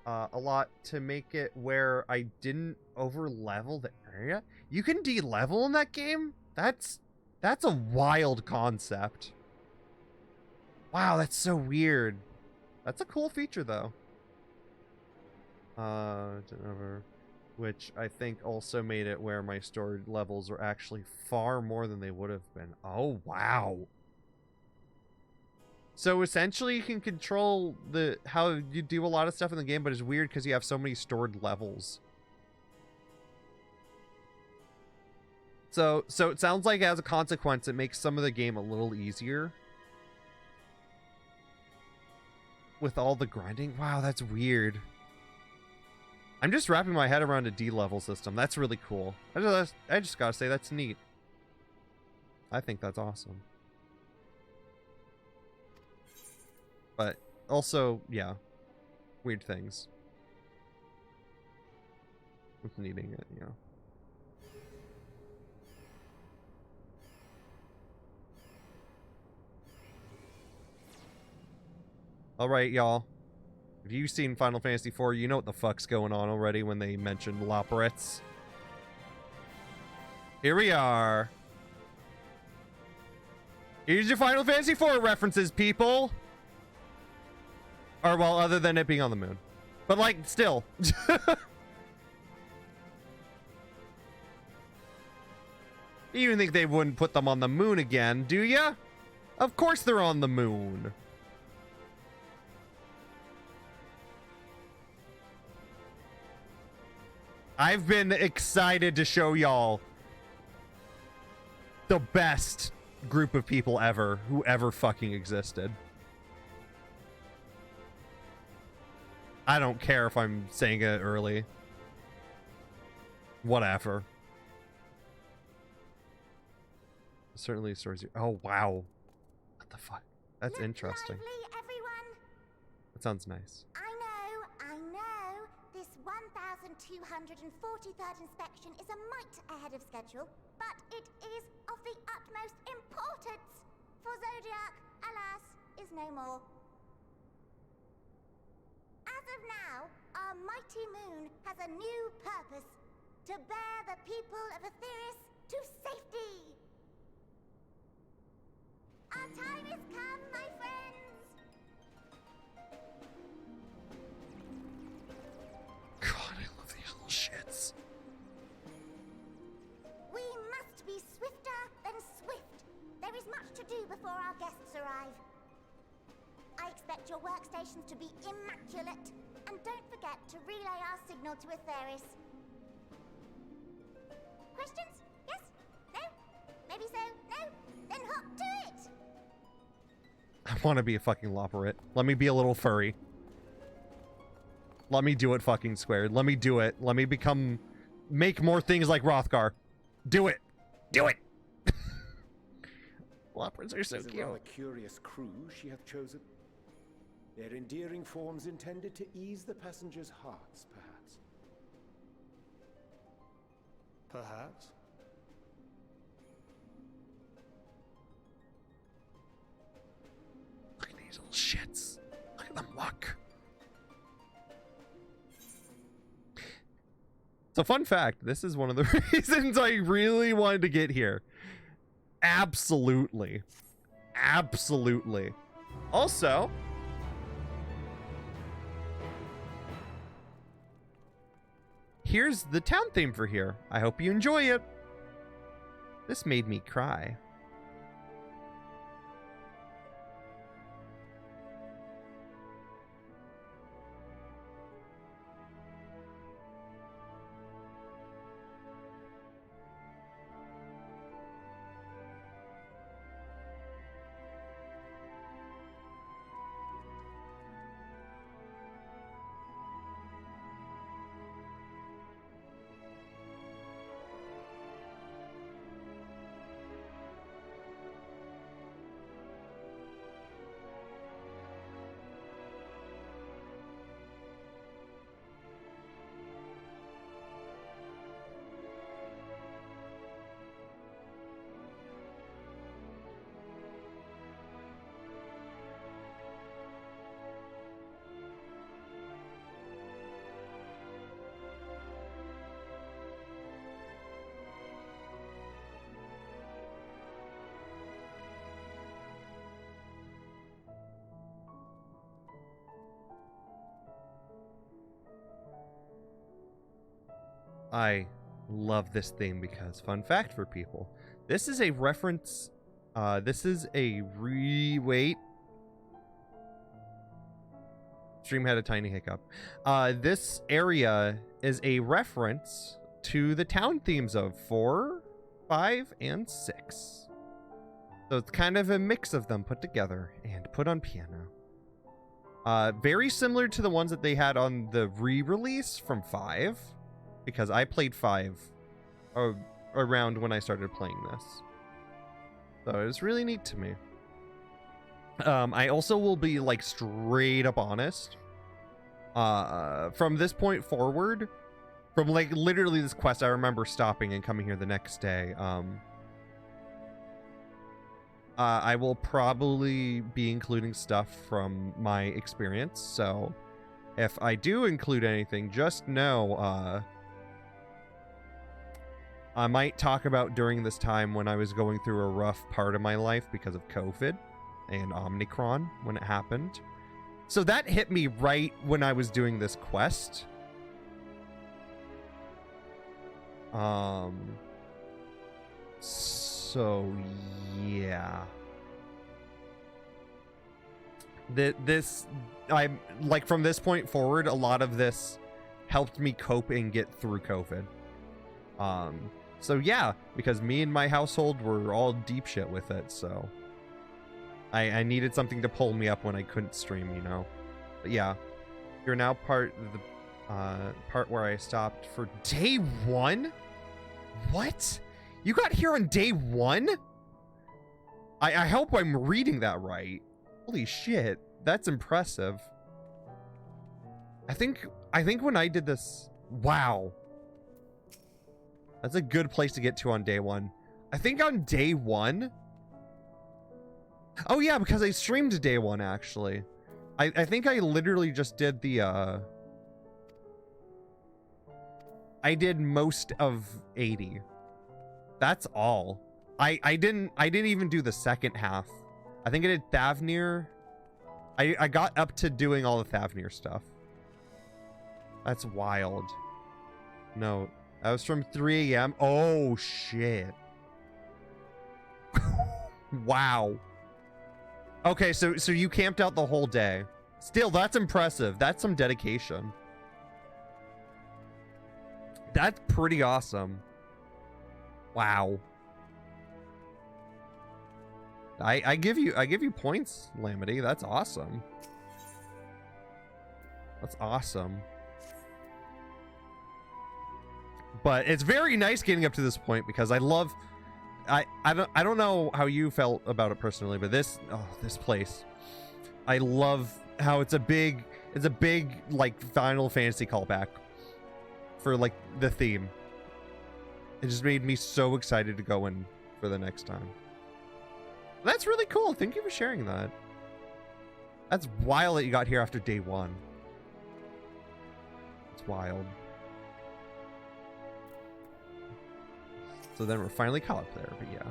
a lot to make it where I didn't over-level the area? You can de-level in that game? That's a wild concept. Wow, that's so weird. That's a cool feature, though. Which I think also made it where my stored levels were actually far more than they would have been. Oh, wow. So essentially you can control how you do a lot of stuff in the game, but it's weird because you have so many stored levels. So it sounds like as a consequence, it makes some of the game a little easier. With all the grinding. Wow, that's weird. I'm just wrapping my head around a D-level system. That's really cool. I just gotta say, that's neat. I think that's awesome. But also, yeah, weird things with needing it, you know. All right, y'all. If you've seen Final Fantasy IV, you know what the fuck's going on already when they mention Loporrits. Here we are. Here's your Final Fantasy IV references, people. Or, well, other than it being on the moon. But, like, still. You think they wouldn't put them on the moon again, do ya? Of course they're on the moon. I've been excited to show y'all the best group of people ever who ever fucking existed. I don't care if I'm saying it early. Whatever. Certainly stories. Oh wow. What the fuck? That's interesting. Lively, everyone. That sounds nice. I know. This 1243rd inspection is a mite ahead of schedule, but it is of the utmost importance. For Zodiac, alas, is no more. As of now, our mighty moon has a new purpose: to bear the people of Aetheris to safety. Our time has come, my friends! God, I love these little shits. We must be swifter than swift. There is much to do before our guests arrive. I expect your workstations to be immaculate, and don't forget to relay our signal to Aetheris. Questions? Yes? No? Maybe so? No? Then hop to it! I want to be a fucking Loporrit. Let me be a little furry. Let me do it fucking squared. Let me do it. Let me make more things like Rothgar. Do it. Do it. Loporrits are so cute. A curious crew she hath chosen. Their endearing forms intended to ease the passengers' hearts, perhaps. Perhaps. Look at these little shits. Look at them walk. So fun fact, this is one of the reasons I really wanted to get here. Absolutely. Absolutely. Also, here's the town theme for here. I hope you enjoy it. This made me cry. I love this theme because, fun fact for people, this is a reference, wait. Stream had a tiny hiccup. This area is a reference to the town themes of 4, 5, and 6. So it's kind of a mix of them put together and put on piano. Very similar to the ones that they had on the re-release from 5. Because I played 5 around when I started playing this. So it was really neat to me. I also will be like straight up honest. From this point forward, from like literally this quest, I remember stopping and coming here the next day. I will probably be including stuff from my experience. So if I do include anything, just know, I might talk about during this time when I was going through a rough part of my life because of COVID and Omicron when it happened. So that hit me right when I was doing this quest. So yeah. I'm like, from this point forward, a lot of this helped me cope and get through COVID. So yeah, because me and my household were all deep shit with it, so I needed something to pull me up when I couldn't stream, you know. But yeah, you're now part of the part where I stopped for day 1. What? You got here on day 1? I hope I'm reading that right. Holy shit, that's impressive. I think when I did this, wow. That's a good place to get to on day 1. I think on day 1. Oh yeah, because I streamed day 1 actually. I think I literally just did the I did most of 80. That's all. I didn't even do the second half. I think I did Thavnir. I got up to doing all the Thavnir stuff. That's wild. No, that was from 3 a.m. Oh shit. Wow. Okay, so you camped out the whole day. Still, that's impressive. That's some dedication. That's pretty awesome. Wow. I give you points, Lamity. That's awesome. That's awesome. But it's very nice getting up to this point because I love I don't know how you felt about it personally, but this place. I love how it's a big like Final Fantasy callback for like the theme. It just made me so excited to go in for the next time. That's really cool. Thank you for sharing that. That's wild that you got here after day 1. It's wild. So then we're finally caught up there, but yeah.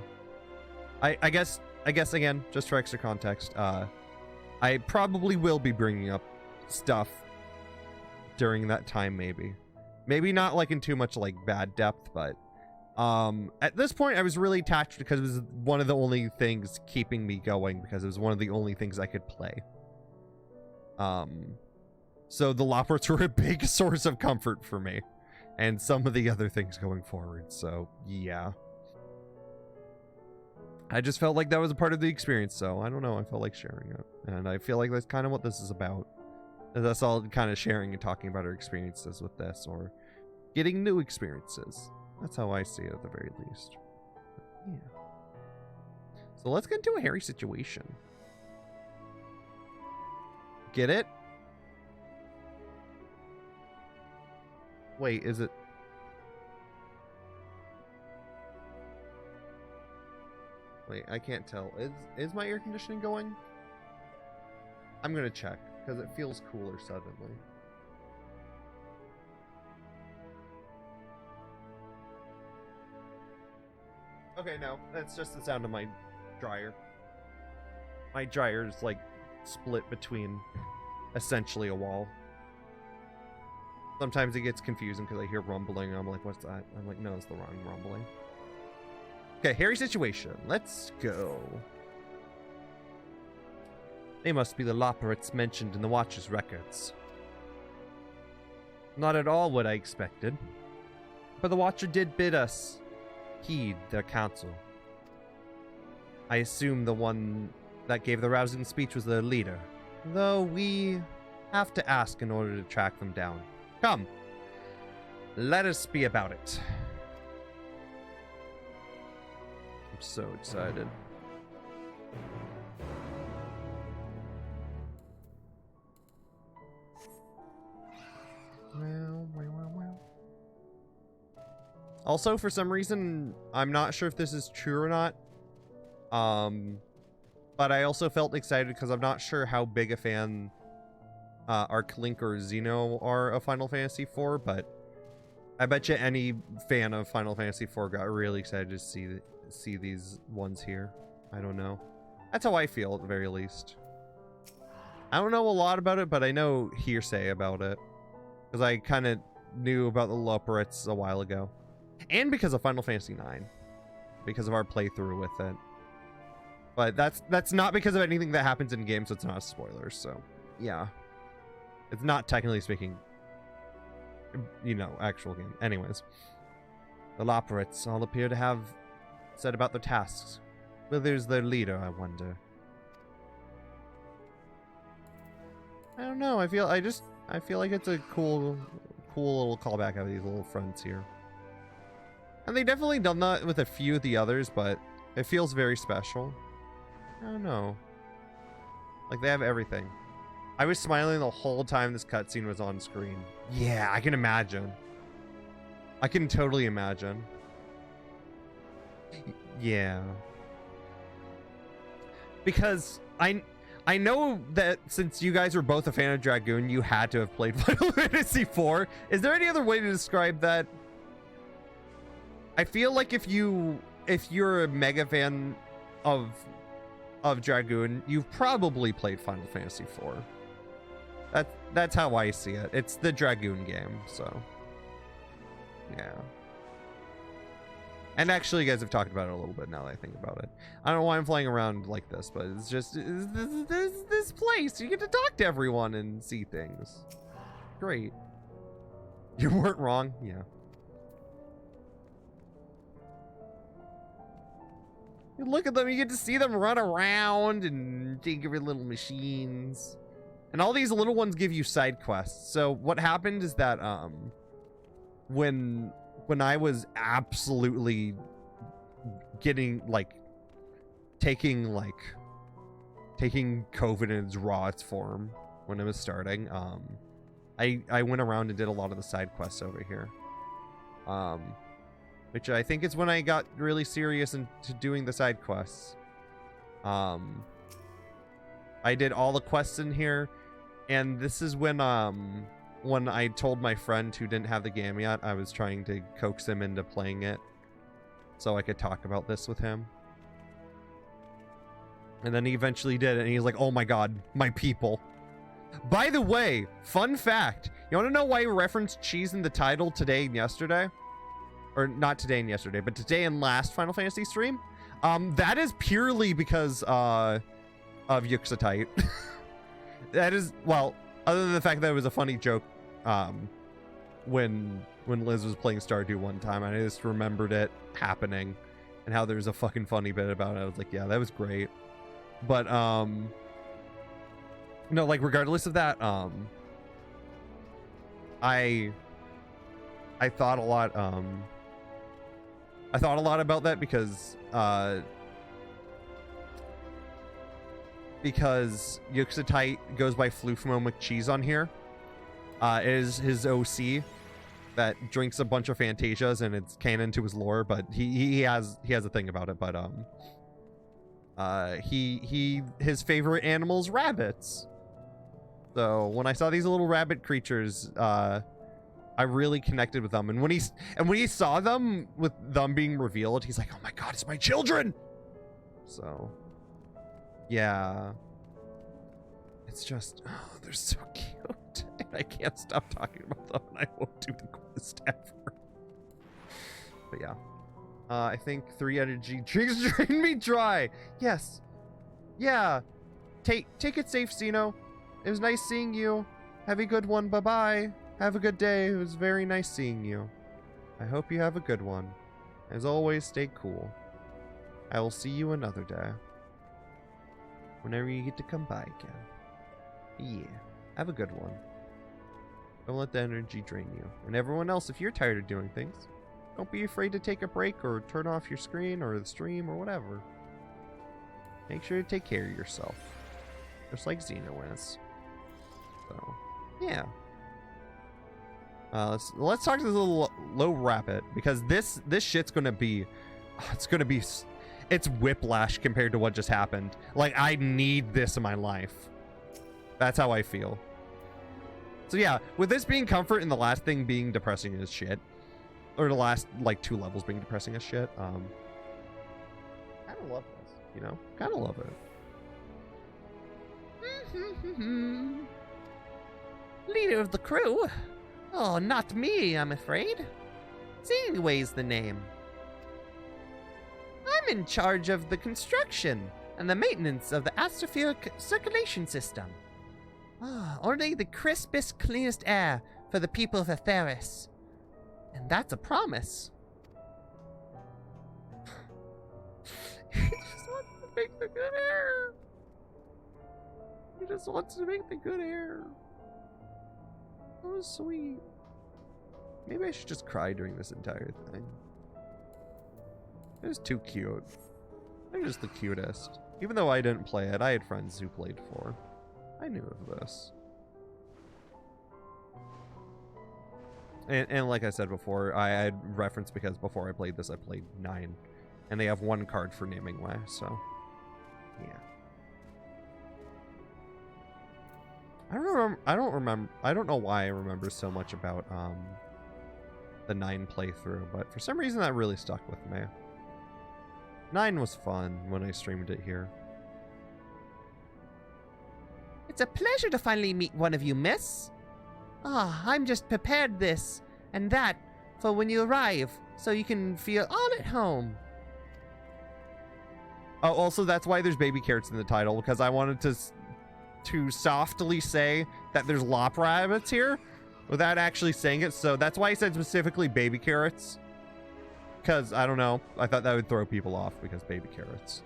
I guess again, just for extra context, I probably will be bringing up stuff during that time, maybe. Maybe not like in too much like bad depth, but at this point I was really attached because it was one of the only things keeping me going, because it was one of the only things I could play. So the Loports were a big source of comfort for me, and some of the other things going forward. So yeah, I just felt like that was a part of the experience, so I don't know, I felt like sharing it, and I feel like that's kind of what this is about. That's all, kind of sharing and talking about our experiences with this, or getting new experiences. That's how I see it at the very least. Yeah. So let's get into a hairy situation. Get it? Wait, is it? Wait, I can't tell. Is my air conditioning going? I'm gonna check, because it feels cooler suddenly. Okay, no, that's just the sound of my dryer. My dryer is like split between essentially a wall. Sometimes it gets confusing because I hear rumbling and I'm like, what's that? I'm like, no, it's the wrong rumbling. Okay, hairy situation. Let's go. They must be the Loports mentioned in the Watcher's records. Not at all what I expected. But the Watcher did bid us heed their counsel. I assume the one that gave the rousing speech was their leader, though we have to ask in order to track them down. Come, let us be about it. I'm so excited. Also, for some reason, I'm not sure if this is true or not. But I also felt excited because I'm not sure how big a fan Arc Link or Xeno are of Final Fantasy IV, but I bet you any fan of Final Fantasy IV got really excited to see these ones here. I don't know. That's how I feel, at the very least. I don't know a lot about it, but I know hearsay about it. Because I kind of knew about the Loporits a while ago. And because of Final Fantasy IX. Because of our playthrough with it. But that's not because of anything that happens in game, so it's not a spoiler, so yeah. It's not technically speaking, you know, actual game. Anyways. The Loporits all appear to have said about their tasks. Whether's their leader, I wonder. I don't know, I feel like it's a cool little callback of these little fronts here. And they definitely done that with a few of the others, but it feels very special. I don't know. Like, they have everything. I was smiling the whole time this cutscene was on screen. Yeah, I can imagine. I can totally imagine. Yeah. Because I know that since you guys were both a fan of Dragoon, you had to have played Final Fantasy IV. Is there any other way to describe that? I feel like if you're a mega fan of Dragoon, you've probably played Final Fantasy IV. That's how I see it. It's the Dragoon game, so yeah. And actually, you guys have talked about it a little bit now that I think about it. I don't know why I'm flying around like this, but it's just this place. You get to talk to everyone and see things. Great. You weren't wrong. Yeah. You look at them, you get to see them run around and take every little machines. And all these little ones give you side quests. So what happened is that when I was absolutely getting taking COVID in its rawest form when it was starting, I went around and did a lot of the side quests over here. Which I think is when I got really serious into doing the side quests. I did all the quests in here, and this is when I told my friend who didn't have the game yet, I was trying to coax him into playing it so I could talk about this with him. And then he eventually did it, and he's like, oh my god, my people. By the way, fun fact, you want to know why we referenced cheese in the title today and yesterday? Or not today and yesterday, but today and last Final Fantasy stream? That is purely because of Yuxatite. That is, well, other than the fact that it was a funny joke when Liz was playing Stardew one time, I just remembered it happening and how there's a fucking funny bit about it. I was like, yeah, that was great. But no, like, regardless of that, I thought a lot about that because Yuxatite goes by Floofmo McCheese on here. Is his OC that drinks a bunch of Fantasias, and it's canon to his lore, but he has a thing about it. But his favorite animal is rabbits. So when I saw these little rabbit creatures, I really connected with them. And when he saw them, with them being revealed, he's like, oh my god, it's my children! So yeah, it's just, oh, they're so cute. I can't stop talking about them, and I won't do the quest ever. But yeah, I think 3 energy drinks drain me dry. Yes, yeah. Take it safe, Xeno. It was nice seeing you. Have a good one. Bye bye. Have a good day. It was very nice seeing you. I hope you have a good one. As always, stay cool. I will see you another day. Whenever you get to come by again. Yeah. Have a good one. Don't let the energy drain you. And everyone else, if you're tired of doing things, don't be afraid to take a break or turn off your screen or the stream or whatever. Make sure to take care of yourself. Just like Xeno is. So, yeah. Let's talk to this little low rabbit, because this shit's gonna be, it's whiplash compared to what just happened. Like, I need this in my life. That's how I feel. So yeah, with this being comfort and the last thing being depressing as shit, or the last like 2 levels being depressing as shit. Kind of love this, you know? Kind of love it. Leader of the crew? Oh, not me, I'm afraid. Zangui's the name. I'm in charge of the construction and the maintenance of the atmospheric circulation system. Only the crispest, cleanest air for the people of Atheris. And that's a promise. He just wants to make the good air. He just wants to make the good air. So sweet. Maybe I should just cry during this entire thing. It was too cute. They're just the cutest. Even though I didn't play it, I had friends who played 4. I knew of this. And like I said before, I had referenced because before I played this, I played 9. And they have 1 card for naming way, so yeah. I don't know why I remember so much about the 9 playthrough, but for some reason that really stuck with me. 9 was fun when I streamed it here. It's a pleasure to finally meet one of you, miss. I'm just prepared this and that for when you arrive, so you can feel all at home. Oh, also that's why there's baby carrots in the title, because I wanted to softly say that there's lop rabbits here without actually saying it, so that's why I said specifically baby carrots. Because, I don't know, I thought that would throw people off because baby carrots.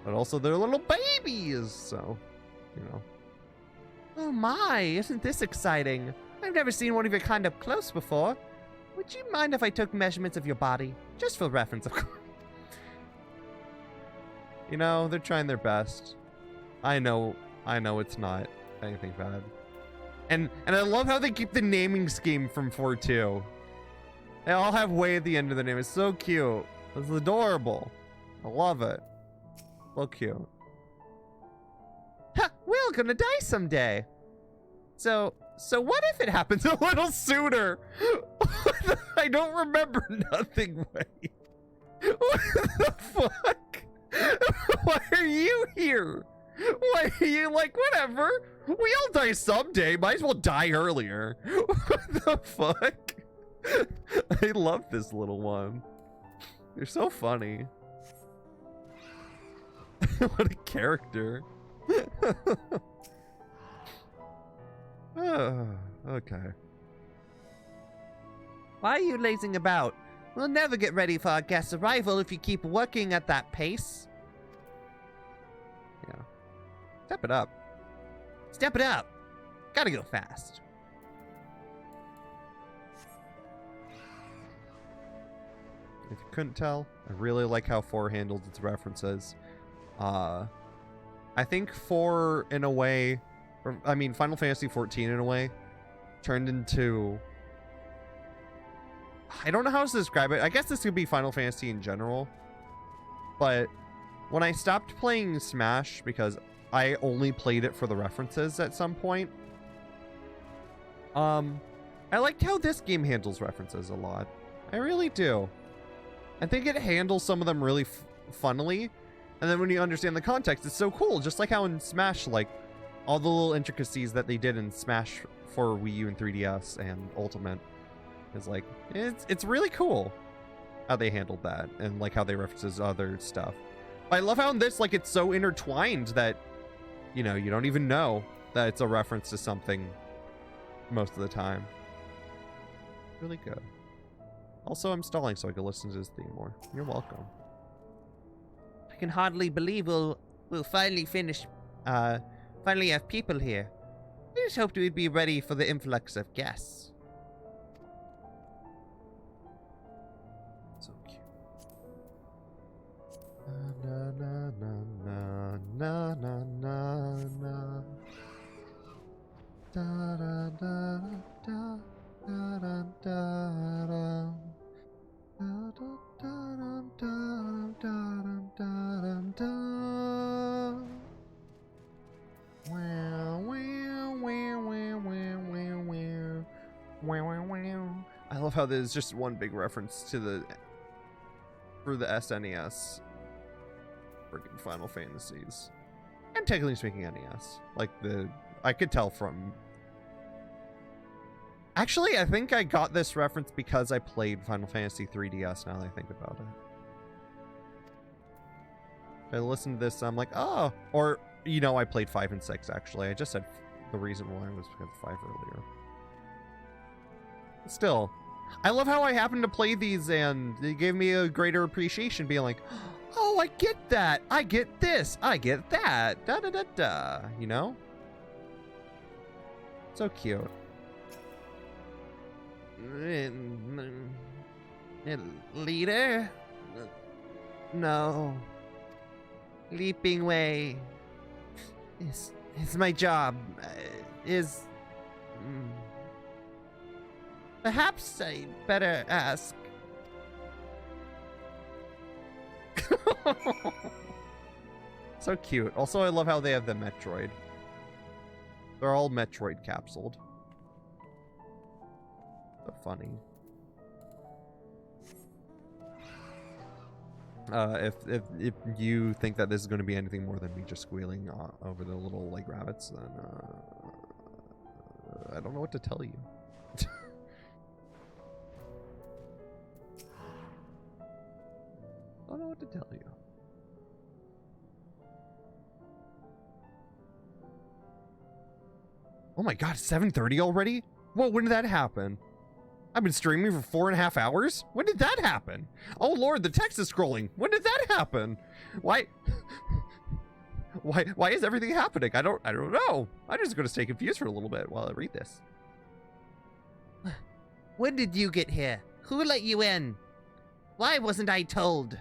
But also they're little babies, so, you know. Oh my, isn't this exciting? I've never seen one of your kind up close before. Would you mind if I took measurements of your body? Just for reference, of course. You know, they're trying their best. I know it's not anything bad. And I love how they keep the naming scheme from 4-2. They all have way at the end of the name. It's so cute. It's adorable. I love it. So cute. Ha! We're all gonna die someday. So what if it happens A little sooner. I don't remember nothing, Wait. What the fuck? Why are you here? Why are you like, whatever? We all die someday. Might as well die earlier. What the fuck? I love this little one. You're so funny. What a character. Okay. Why are you lazing about? We'll never get ready for our guest's arrival if you keep working at that pace. Yeah. Step it up. Step it up. Gotta go fast. If you couldn't tell, I really like how 4 handles its references. I think 4 in a way, or I mean Final Fantasy 14 in a way, turned into, I don't know how else to describe it. I guess this could be Final Fantasy in general. But when I stopped playing Smash, because I only played it for the references at some point, I liked how this game handles references a lot. I really do. I think it handles some of them really funnily, and then when you understand the context, it's so cool. Just like how in Smash, like, all the little intricacies that they did in Smash for Wii U and 3DS and Ultimate is like, it's really cool how they handled that, and like how they references other stuff. But I love how in this, like, it's so intertwined that, you know, you don't even know that it's a reference to something most of the time. Really good. Also, I'm stalling so I can listen to this theme more. You're welcome. I can hardly believe we'll finally finish, finally have people here. I just hoped we'd be ready for the influx of guests. So cute. Na na na na na na na. Da da da da da da da da. I love love how there's just one big reference to the for the SNES freaking Final Fantasies. And technically speaking NES. Like I could tell from actually, I think I got this reference because I played Final Fantasy 3DS now that I think about it. I listened to this, I'm like, oh, or, you know, I played 5 and 6 actually. I just said the reason why was because 5 earlier. Still, I love how I happened to play these and they gave me a greater appreciation being like, oh, I get that. I get this. I get that. Da da da da. You know? So cute. Leader? No. Leaping way is my job. Perhaps I better ask. So cute. Also, I love how they have the Metroid. They're all Metroid capsuled. So funny. If you think that this is going to be anything more than me just squealing over the little like rabbits, then I don't know what to tell you. I don't know what to tell you. Oh my god, 7:30 already? Whoa, when did that happen? I've been streaming for 4.5 hours? When did that happen? Oh lord, the text is scrolling. When did that happen? Why? Why is everything happening? I don't know. I'm just gonna stay confused for a little bit while I read this. When did you get here? Who let you in? Why wasn't I told?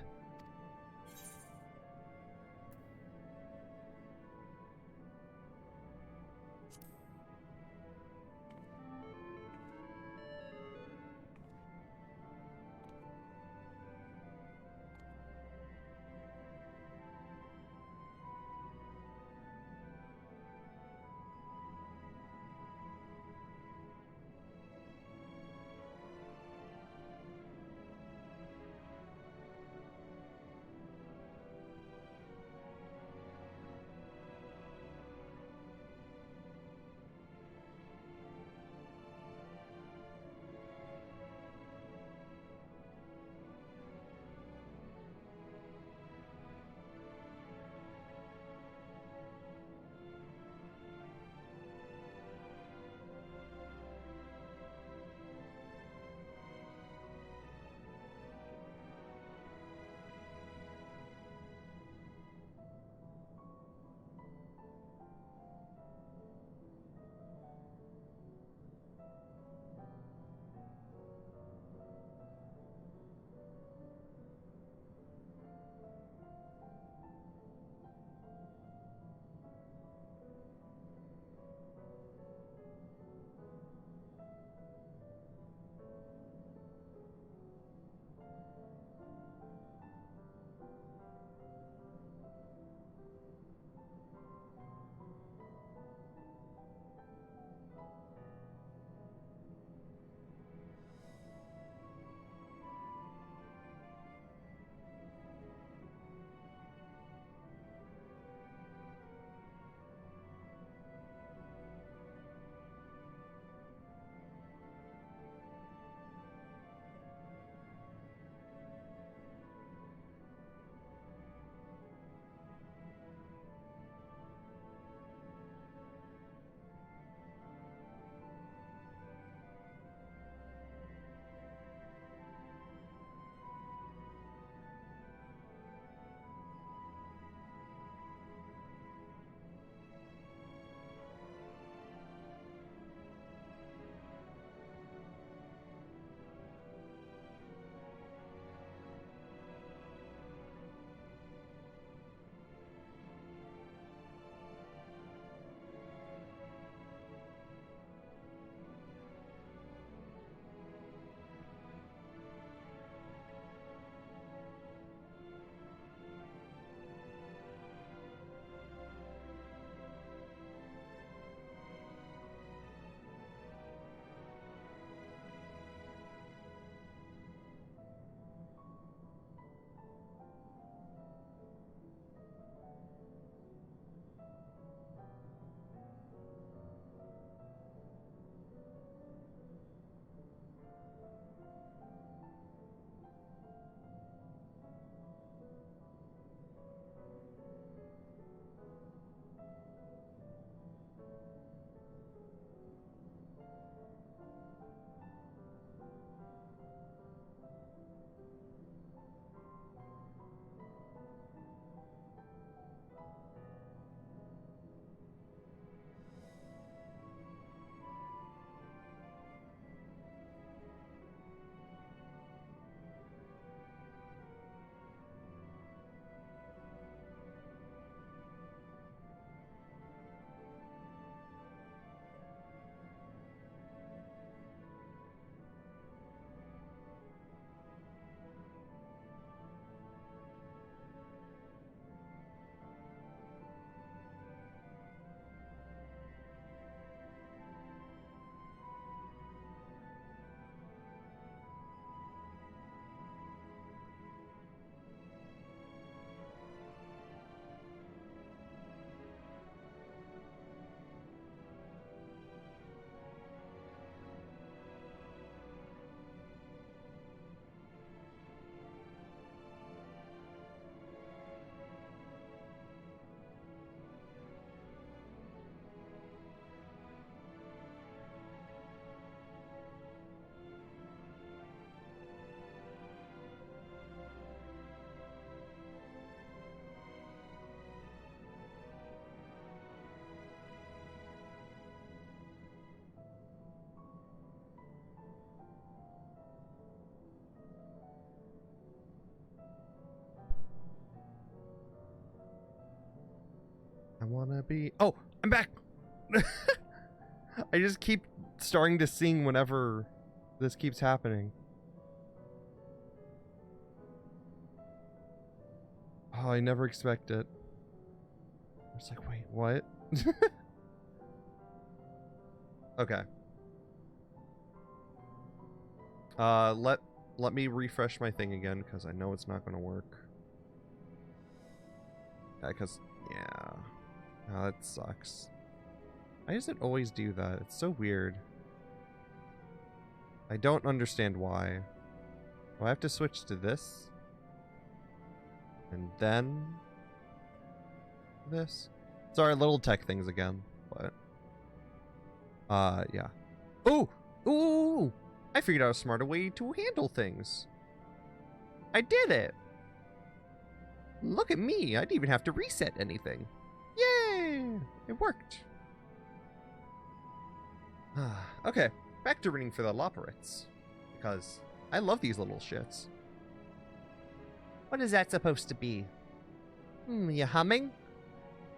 wanna be... Oh, I'm back! I just keep starting to sing whenever this keeps happening. Oh, I never expect it. I was like, wait, what? Okay. Let me refresh my thing again, because I know it's not gonna work. Yeah. Oh, that sucks. Why does it always do that? It's so weird. I don't understand why. Do I have to switch to this? And then... this? Sorry, little tech things again, but... yeah. Ooh! Ooh! I figured out a smarter way to handle things. I did it! Look at me, I didn't even have to reset anything. Yay! It worked. Okay, back to reading for the Loporits. Because I love these little shits. What is that supposed to be? You humming?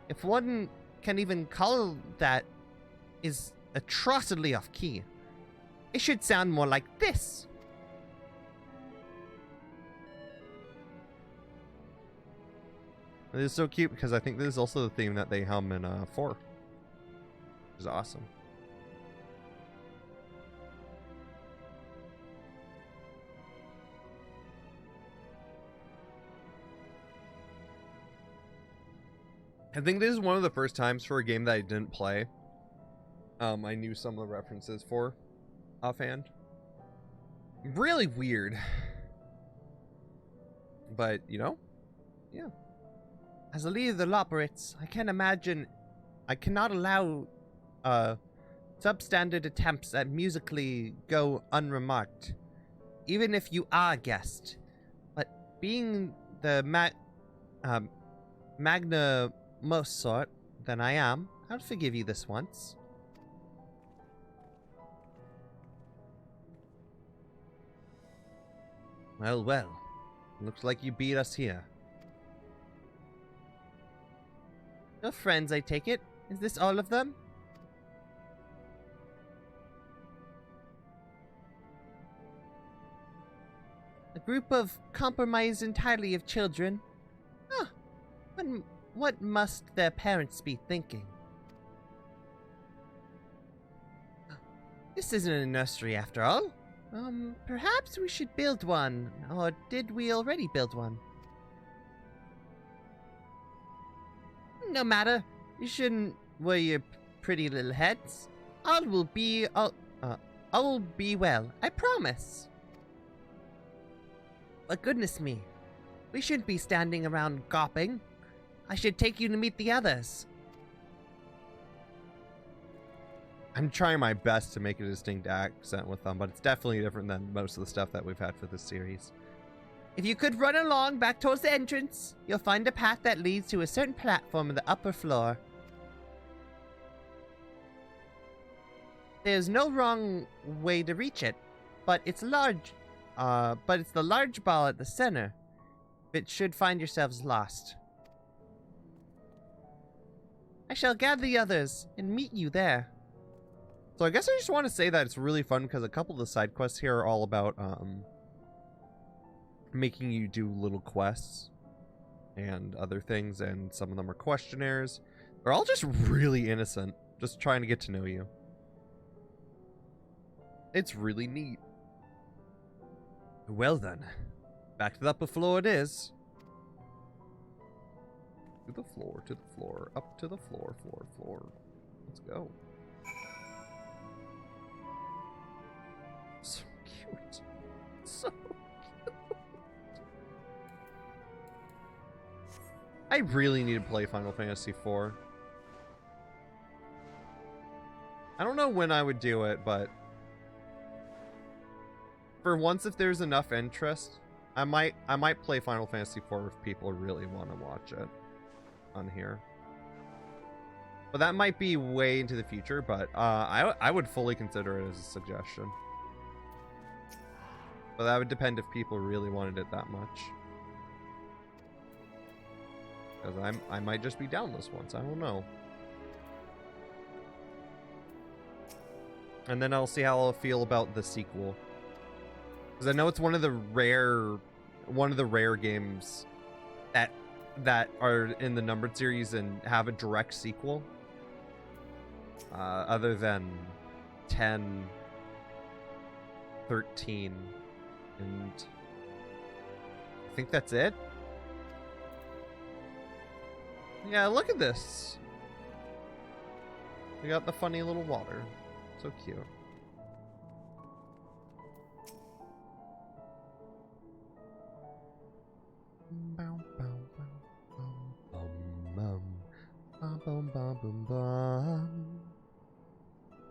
If one can even call that is atrociously off key. It should sound more like this. It is so cute because I think this is also the theme that they hum in 4. Which is awesome. I think this is one of the first times for a game that I didn't play. I knew some of the references for offhand. Really weird. But, you know, yeah. As a leader of the Loporits, I cannot allow substandard attempts at musically go unremarked, even if you are a guest. But being the magna most sort than I am, I'll forgive you this once. Well, well. Looks like you beat us here. Your friends, I take it? Is this all of them? A group of compromised entirely of children? Huh. What must their parents be thinking? This isn't a nursery after all. Perhaps we should build one. Or did we already build one? No matter. You shouldn't worry your pretty little heads. All will be well, I promise. But goodness me, we shouldn't be standing around gawping. I should take you to meet the others. I'm trying my best to make a distinct accent with them, but it's definitely different than most of the stuff that we've had for this series. If you could run along back towards the entrance, you'll find a path that leads to a certain platform on the upper floor. There's no wrong way to reach it, but it's large. But it's the large ball at the center. It should find yourselves lost. I shall gather the others and meet you there. So I guess I just want to say that it's really fun because a couple of the side quests here are all about making you do little quests and other things, and some of them are questionnaires. They're all just really innocent, just trying to get to know you. It's really neat. Well then, back to the upper floor it is. To the floor, up to the floor. Let's go. So cute. So cute. I really need to play Final Fantasy IV. I don't know when I would do it, but for once, if there's enough interest, I might play Final Fantasy IV if people really want to watch it on here. But that might be way into the future, but I would fully consider it as a suggestion. But that would depend if people really wanted it that much. Because I might just be down this once. I don't know. And then I'll see how I'll feel about the sequel. Because I know it's one of the rare games that are in the numbered series and have a direct sequel. Other than 10, 13, and I think that's it. Yeah, look at this. We got the funny little water. So cute.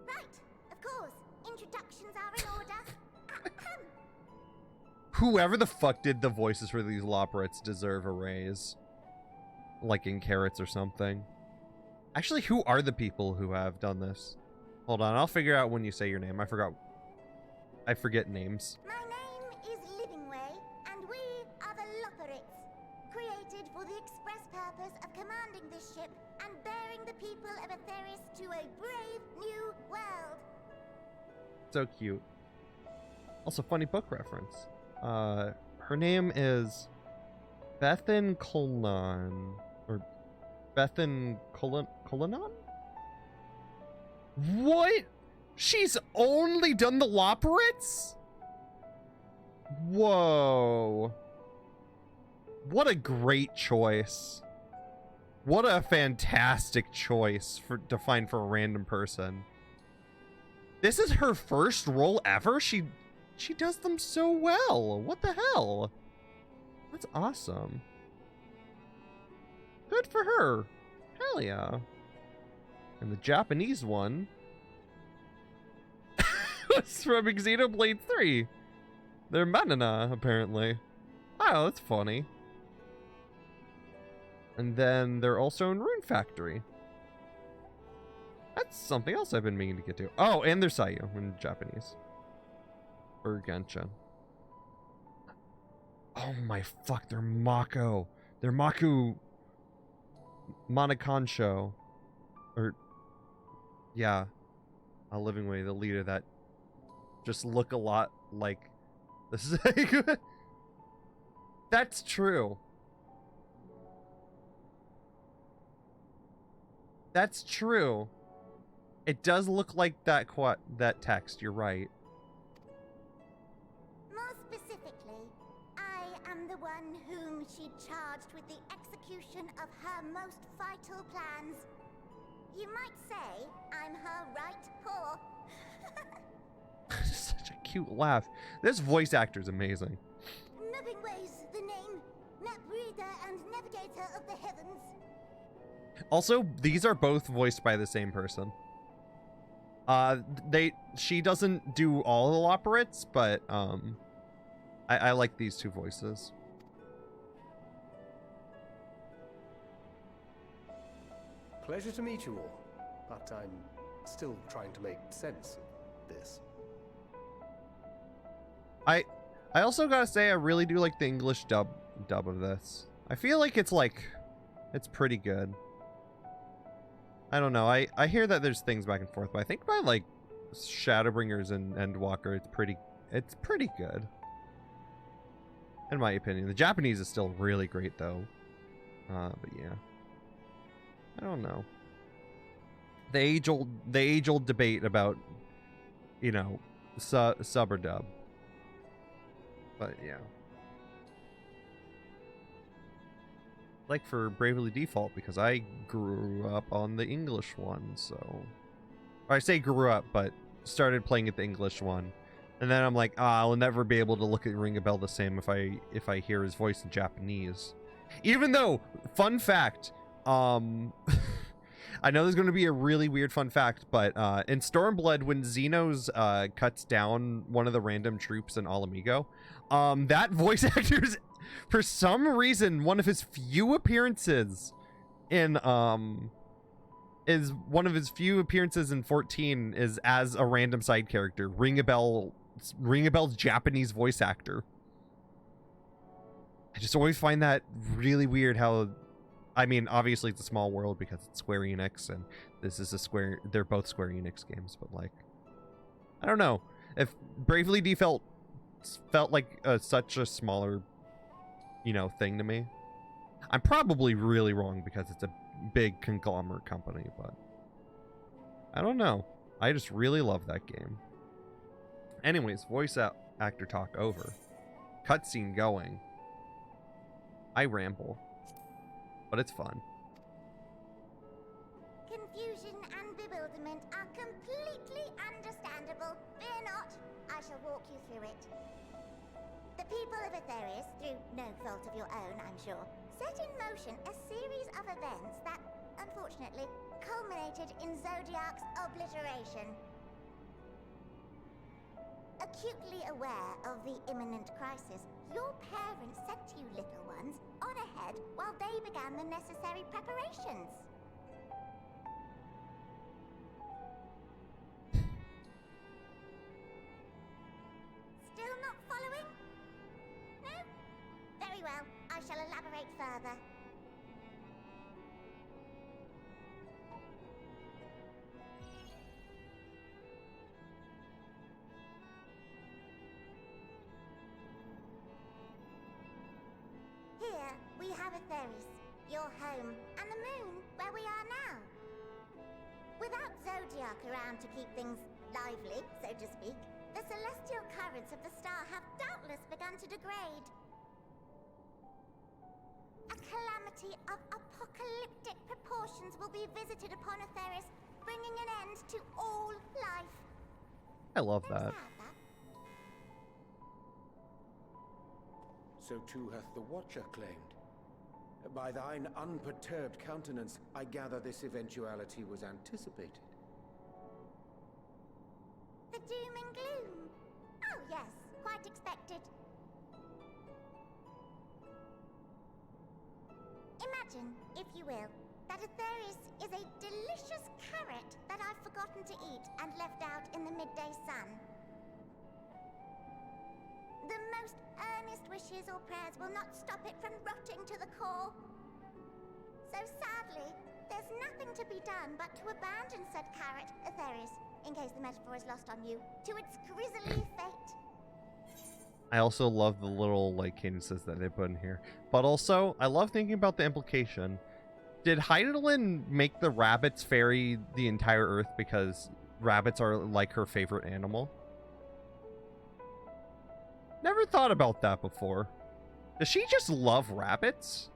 Right, of course. Introductions are in order. Whoever the fuck did the voices for these Loporrits deserve a raise. Like in carrots or something. Actually, who are the people who have done this? Hold on, I'll figure out when you say your name. I forget names. My name is Livingway, and we are the Loporrits, created for the express purpose of commanding this ship and bearing the people of Atheris to a brave new world. So cute. Also, funny book reference. Her name is Bethan Colon, or Bethan Colonon? What? She's only done the Loporrits? Whoa. What a great choice. What a fantastic choice to find for a random person. This is her first role ever? She does them so well. What the hell? That's awesome. Good for her. Hell yeah. And the Japanese one was from Xenoblade 3. They're Manana, apparently. Oh, that's funny. And then they're also in Rune Factory. That's something else I've been meaning to get to. Oh, and they're Sayu in Japanese. Or Genshin. Oh my fuck, they're Mako. They're Maku Monakansho. Or, yeah. A Living Way, the leader that just look a lot like this is That's true. That's true. It does look like that text, you're right. More specifically, I am the one whom she charged with the execution of her most vital plans. You might say I'm her right paw. Such a cute laugh. This voice actor is amazing. Livingway's the name, map reader and navigator of the heavens. Also, these are both voiced by the same person. She doesn't do all the Loporrits, but I like these two voices. Pleasure to meet you all, but I'm still trying to make sense of this. I also gotta say I really do like the English dub of this. I feel like it's pretty good. I don't know. I hear that there's things back and forth, but I think by like Shadowbringers and Endwalker, it's pretty good. In my opinion. The Japanese is still really great though. But yeah. I don't know. The age-old debate about, you know, sub or dub. But yeah. Like for Bravely Default, because I grew up on the English one, so... Or I say grew up, but started playing at the English one. And then I'm like, I'll never be able to look at Ring a Bell the same if I hear his voice in Japanese. Even though, fun fact, I know there's going to be a really weird fun fact, but in Stormblood, when Xenos cuts down one of the random troops in Alamigo, that voice actor's, for some reason, one of his few appearances in 14 is as a random side character, Ring a Bell's Japanese voice actor. I just always find that really weird how I mean, obviously it's a small world because it's Square Enix, and this is a Square. They're both Square Enix games, but like, I don't know if Bravely Default felt like such a smaller, thing to me. I'm probably really wrong because it's a big conglomerate company, but I don't know. I just really love that game. Anyways, voice actor talk over. Cutscene going. I ramble, but it's fun. Confusion and bewilderment are completely understandable. Fear not, I shall walk you through it. The people of Aetherius, through no fault of your own, I'm sure, set in motion a series of events that, unfortunately, culminated in Zodiac's obliteration. Acutely aware of the imminent crisis, your parents sent you little ones on ahead while they began the necessary preparations. Still not following? No? Very well, I shall elaborate further. Here, we have Aetherius, your home, and the moon, where we are now. Without Zodiac around to keep things lively, so to speak, the celestial currents of the star have doubtless begun to degrade. A calamity of apocalyptic proportions will be visited upon Aetherius, bringing an end to all life. I love that. So too hath the Watcher claimed. By thine unperturbed countenance, I gather this eventuality was anticipated. The doom and gloom. Oh yes, quite expected. Imagine, if you will, that Aetherius is a delicious carrot that I've forgotten to eat and left out in the midday sun. The most earnest wishes or prayers will not stop it from rotting to the core. So sadly, there's nothing to be done but to abandon said carrot, Aetherius, in case the metaphor is lost on you, to its grisly fate. I also love the little cadences that they put in here. But also, I love thinking about the implication. Did Hydaelyn make the rabbits ferry the entire Earth because rabbits are like her favorite animal? Never thought about that before. Does she just love rabbits?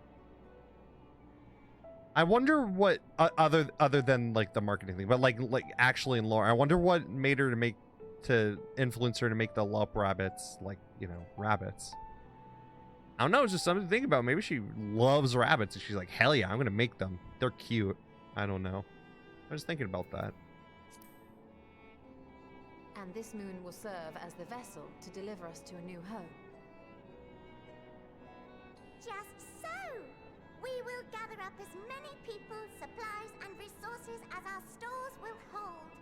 I wonder what other than the marketing thing, but like actually in lore, I wonder what made her to influence her to make the love rabbits rabbits. I don't know, it's just something to think about. Maybe she loves rabbits and she's like, hell yeah, I'm gonna make them. They're cute. I don't know. I was thinking about that. And this moon will serve as the vessel to deliver us to a new home. Just so! We will gather up as many people, supplies, and resources as our stores will hold.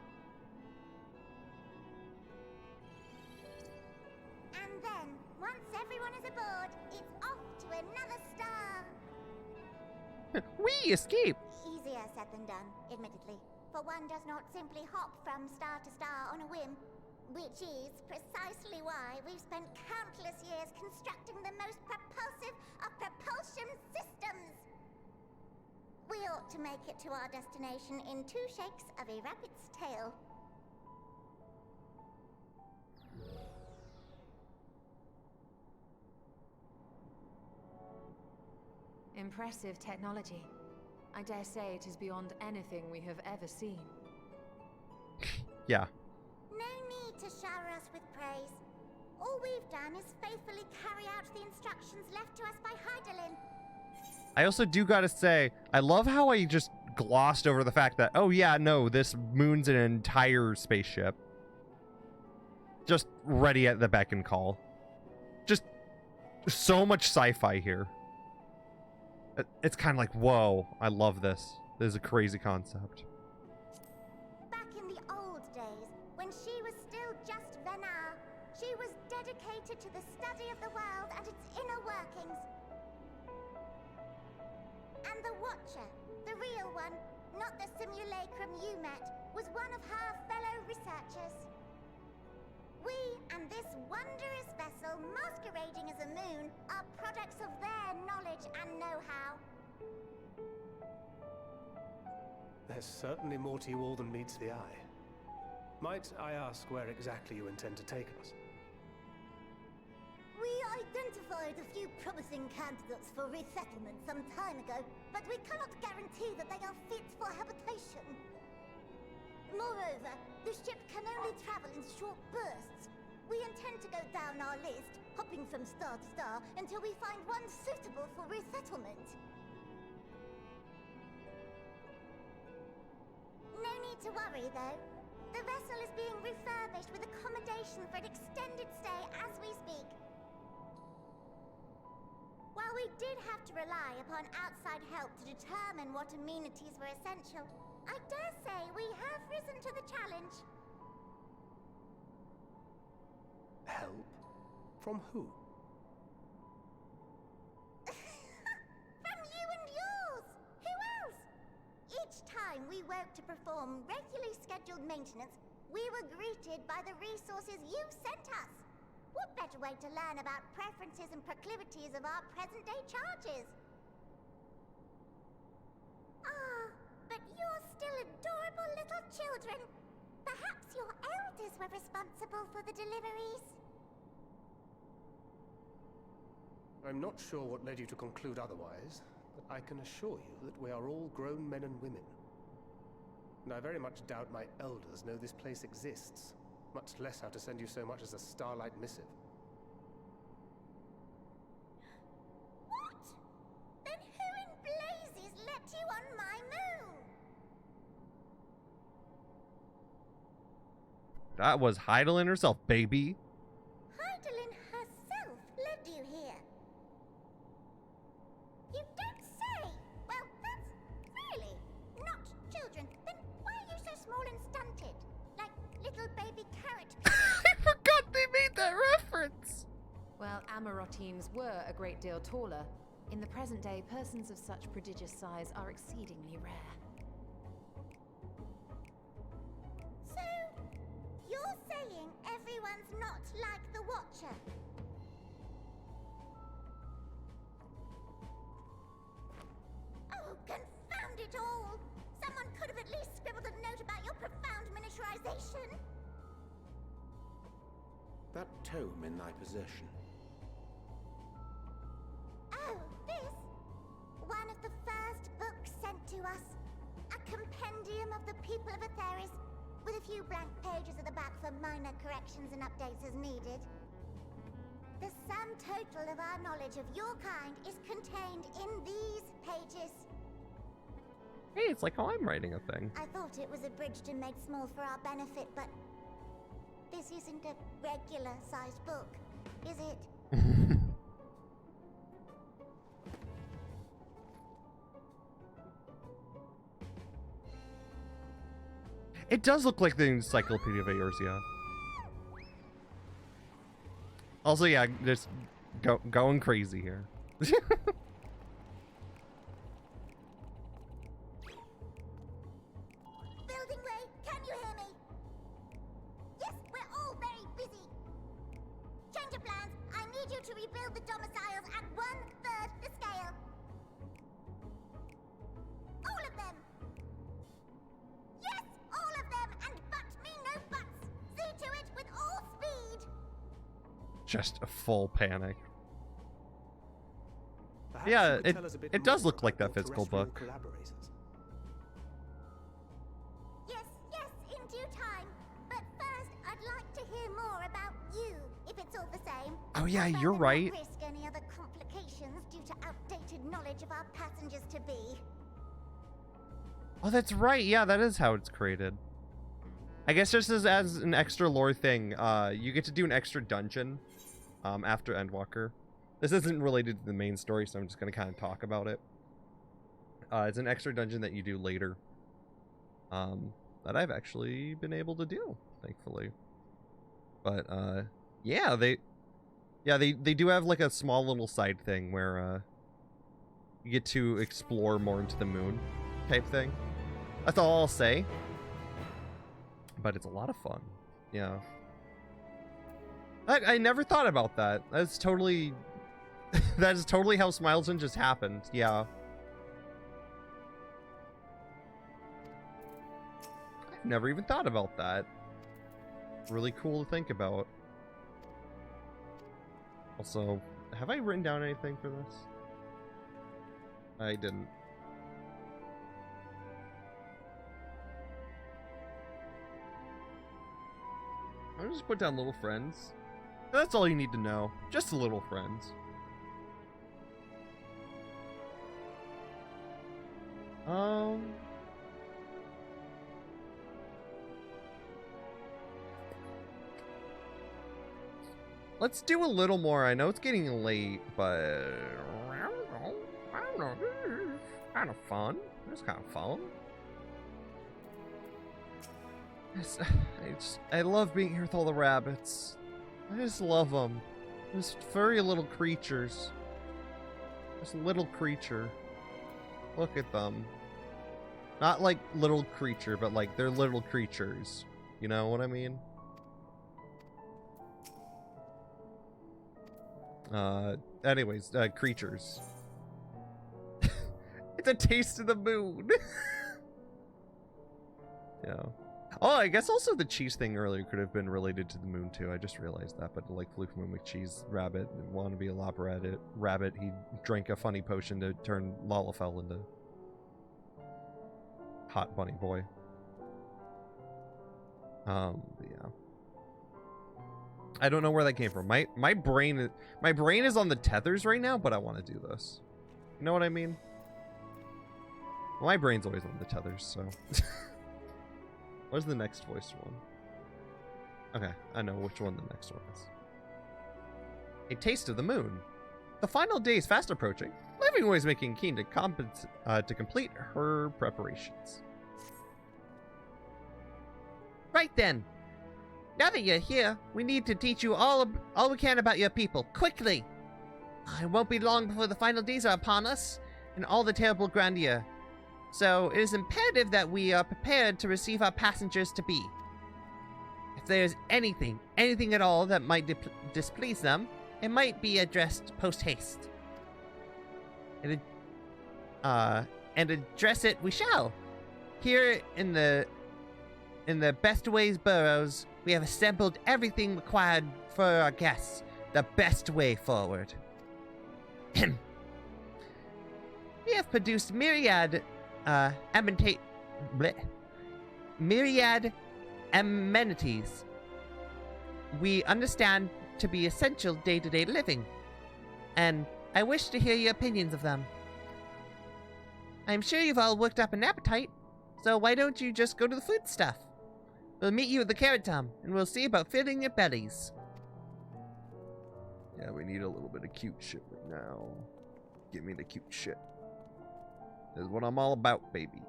And then, once everyone is aboard, it's off to another star. We escape! Easier said than done, admittedly. For one does not simply hop from star to star on a whim, which is precisely why we've spent countless years constructing the most propulsive of propulsion systems. We ought to make it to our destination in 2 shakes of a rabbit's tail. Impressive technology. I dare say it is beyond anything we have ever seen. Yeah. No need to shower us with praise. All we've done is faithfully carry out the instructions left to us by Hydaelyn. I also do gotta say, I love how I just glossed over the fact that, oh yeah, no, this moon's an entire spaceship. Just ready at the beck and call. Just so much sci-fi here. It's kind of like, whoa, I love this. This is a crazy concept. Back in the old days, when she was still just Venar, she was dedicated to the study of the world and its inner workings. And And the Watcher, the real one, not the simulacrum you met, was one of her fellow researchers. We and this wondrous vessel masquerading as a moon are products of their knowledge and know-how. There's certainly more to you all than meets the eye. Might I ask where exactly you intend to take us? We identified a few promising candidates for resettlement some time ago, but we cannot guarantee that they are fit for habitation. Moreover, the ship can only travel in short bursts. We intend to go down our list, hopping from star to star, until we find one suitable for resettlement. No need to worry, though. The vessel is being refurbished with accommodation for an extended stay as we speak. While we did have to rely upon outside help to determine what amenities were essential, I dare say we have risen to the challenge. Help? From who? From you and yours! Who else? Each time we woke to perform regularly scheduled maintenance, we were greeted by the resources you sent us. What better way to learn about preferences and proclivities of our present-day charges? Ah, but you're still adorable little children. Perhaps your elders were responsible for the deliveries. I'm not sure what led you to conclude otherwise, but I can assure you that we are all grown men and women. And I very much doubt my elders know this place exists, much less how to send you so much as a starlight missive. What? Then who in blazes let you on my moon? That was Heidelin herself, baby. Heidelin herself led you here. You don't say! Well, that's really not children. Then why are you so small and stunted? Like little baby carrot. I forgot they made that reference. Well, Amarotines were a great deal taller. In the present day, persons of such prodigious size are exceedingly rare. So, you're saying everyone's not like the Watcher? Oh, confound it all! Someone could have at least scribbled a note about your profound miniaturization. That tome in thy possession. Oh, this? One of the first books sent to us. A compendium of the people of Atheris, with a few blank pages at the back for minor corrections and updates as needed. The sum total of our knowledge of your kind is contained in these pages. Hey, it's like how I'm writing a thing. I thought it was abridged and made small for our benefit, but this isn't a regular-sized book, is it? It does look like the Encyclopedia of Eorzea. Also, yeah, just going crazy here. Building Ray, can you hear me? Yes, we're all very busy. Change of plans. I need you to rebuild the domiciles at 1/3 the scale. All of them. Yes, all of them, and but me no buts. See to it with all speed. Just a full panic. Perhaps Yeah, you could tell us a bit it does more look like about that your physical terrestrial book. collaborators. Yes, yes, in due time. But first, I'd like to hear more about you, if it's all the same. Oh yeah, I'd you're rather right. not risk any other complications due to outdated knowledge of our passengers to be. Oh, that's right. Yeah, that is how it's created. I guess just as an extra lore thing, you get to do an extra dungeon after Endwalker. This isn't related to the main story, so I'm just going to kind of talk about it. It's an extra dungeon that you do later that I've actually been able to do, thankfully. But yeah, they do have like a small little side thing where You get to explore more into the moon type thing. That's all I'll say. But it's a lot of fun. Yeah. I never thought about that. That's totally... that is totally how Smileston just happened. Yeah. I've never even thought about that. Really cool to think about. Also, have I written down anything for this? I didn't. I'll just put down little friends. That's all you need to know. Just little friends. Let's do a little more. I know it's getting late, but I don't know. It's kind of fun. It's kind of fun. I love being here with all the rabbits. I just love them. Just furry little creatures. This little creature. Look at them. Not like little creature, but like they're little creatures. You know what I mean? Anyways, creatures. It's a taste of the moon. Yeah. Oh, I guess also the cheese thing earlier could have been related to the moon too. I just realized that, but like Floof Moon McCheese rabbit, wannabe elaborate rabbit, he drank a funny potion to turn Lalafell into hot bunny boy. Yeah. I don't know where that came from. My brain is on the tethers right now, but I want to do this. You know what I mean? My brain's always on the tethers, so. Where's the next voice one? Okay, I know which one the next one is. A taste of the moon. The final day is fast approaching. Livingway is making keen to complete her preparations. Right then. Now that you're here, we need to teach you all we can about your people, quickly. It won't be long before the final days are upon us, and all the terrible grandeur. So it is imperative that we are prepared to receive our passengers to be. If there is anything at all that might displease them, it might be addressed post-haste. And address it we shall. Here in the Best Ways Burrows, we have assembled everything required for our guests, the best way forward. We have produced myriad amenities we understand to be essential day-to-day living, and I wish to hear your opinions of them. I'm sure you've all worked up an appetite, so why don't you just go to the food stuff? We'll meet you at the Carrot Tom, and we'll see about filling your bellies. Yeah, we need a little bit of cute shit right now. Give me the cute shit. This is what I'm all about, baby.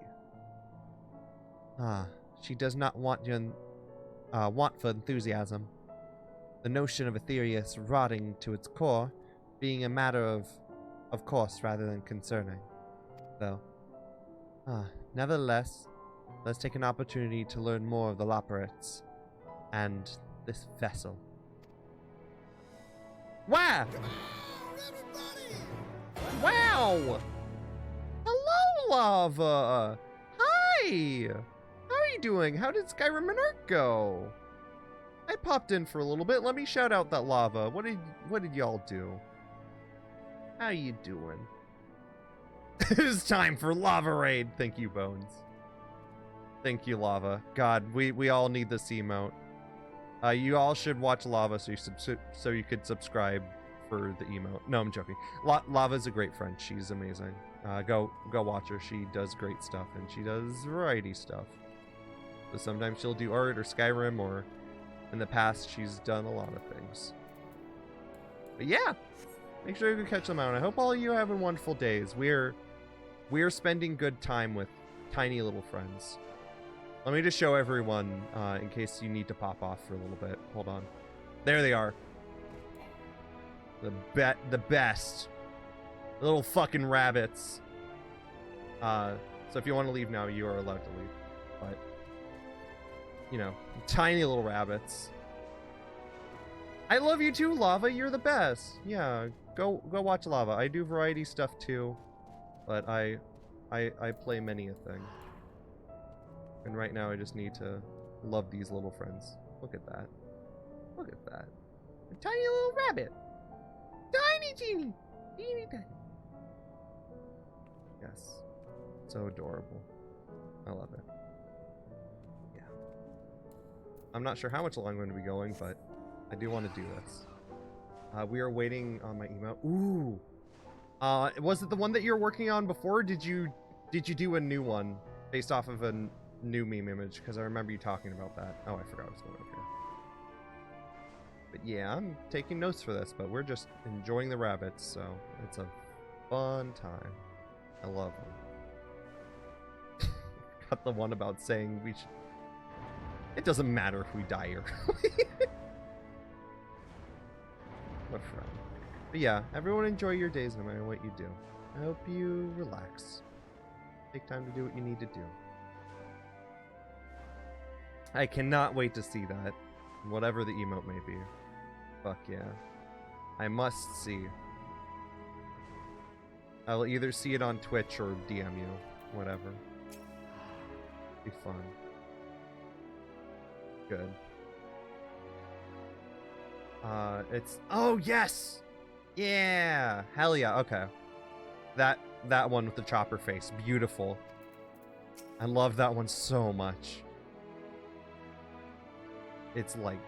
She does not want for enthusiasm. The notion of Aetherius rotting to its core being a matter of course rather than concerning, though. Nevertheless, let's take an opportunity to learn more of the Loporrits and this vessel. Wow! Wow! Hello, Lava! Hi! How are you doing? How did Skyrim and Ark go? I popped in for a little bit. Let me shout out that Lava. What did y'all do? How you doing? It's time for Lava Raid. Thank you, Bones. Thank you, Lava. God, we all need this emote. You all should watch Lava so you could subscribe for the emote. No, I'm joking. Lava's a great friend. She's amazing. Go watch her. She does great stuff, and she does variety stuff. So sometimes she'll do art or Skyrim, or in the past she's done a lot of things. But yeah, make sure you catch them out. I hope all of you are having wonderful days. We're spending good time with tiny little friends. Let me just show everyone in case you need to pop off for a little bit. Hold on. There they are. The best. Little fucking rabbits. So if you want to leave now, you are allowed to leave. But, you know, tiny little rabbits. I love you too, Lava. You're the best. Yeah, go watch Lava. I do variety stuff too, but I play many a thing. And right now I just need to love these little friends. Look at that. Look at that. A tiny little rabbit. Tiny teeny. Teeny tiny. Yes. So adorable. I love it. Yeah. I'm not sure how much long I'm going to be going, but I do want to do this. We are waiting on my email. Ooh. Was it the one that you were working on before? Or did you do a new one based off of a new meme image? Because I remember you talking about that. Oh, I forgot what's going on here. But yeah, I'm taking notes for this, but we're just enjoying the rabbits, so it's a fun time. I love them. Got the one about saying we should... It doesn't matter if we die here. What friend. But yeah, everyone enjoy your days no matter what you do. I hope you relax. Take time to do what you need to do. I cannot wait to see that. Whatever the emote may be. Fuck yeah. I must see. I'll either see it on Twitch or DM you. Whatever. Be fun. Good. It's... Oh, yes! Yeah! Hell yeah, okay. That one with the chopper face. Beautiful. I love that one so much. It's like...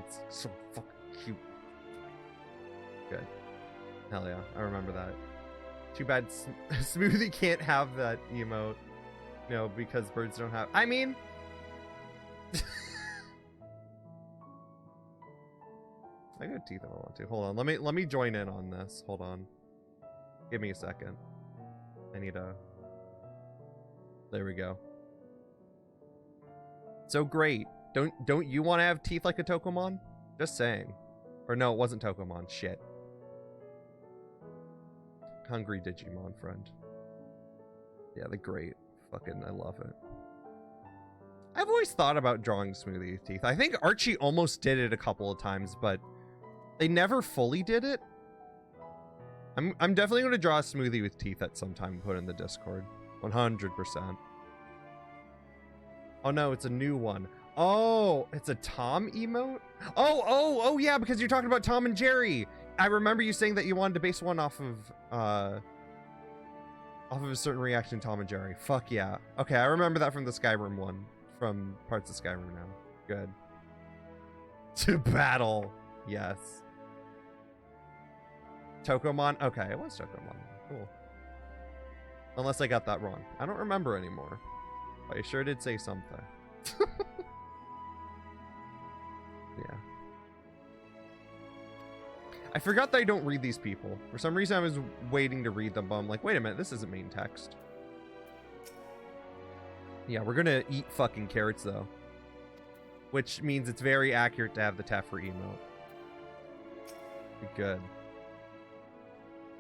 It's so fucking cute. Good. Hell yeah, I remember that. Too bad Smoothie can't have that emote. No, because birds don't have... I mean... I got teeth if I want to. Hold on, let me join in on this. Hold on. Give me a second. I need a... There we go. So great. Don't you want to have teeth like a Tokomon? Just saying. Or no, it wasn't Tokomon. Shit. Hungry Digimon friend. Yeah, the great. Fucking, I love it. I've always thought about drawing Smoothie with teeth. I think Archie almost did it a couple of times, but they never fully did it. I'm definitely going to draw a Smoothie with teeth at some time and put in the Discord. 100%. Oh no, it's a new one. Oh, it's a Tom emote? Oh, yeah, because you're talking about Tom and Jerry. I remember you saying that you wanted to base one off of a certain reaction to Tom and Jerry. Fuck yeah. Okay, I remember that from the Skyrim one. From parts of Skyrim now. Good. To battle. Yes. Tokomon? Okay, it was Tokomon. Cool. Unless I got that wrong. I don't remember anymore. But I sure did say something. Yeah. I forgot that I don't read these people. For some reason I was waiting to read them, but I'm like, wait a minute, this isn't main text. Yeah, we're gonna eat fucking carrots though. Which means it's very accurate to have the Tefra emote. Good.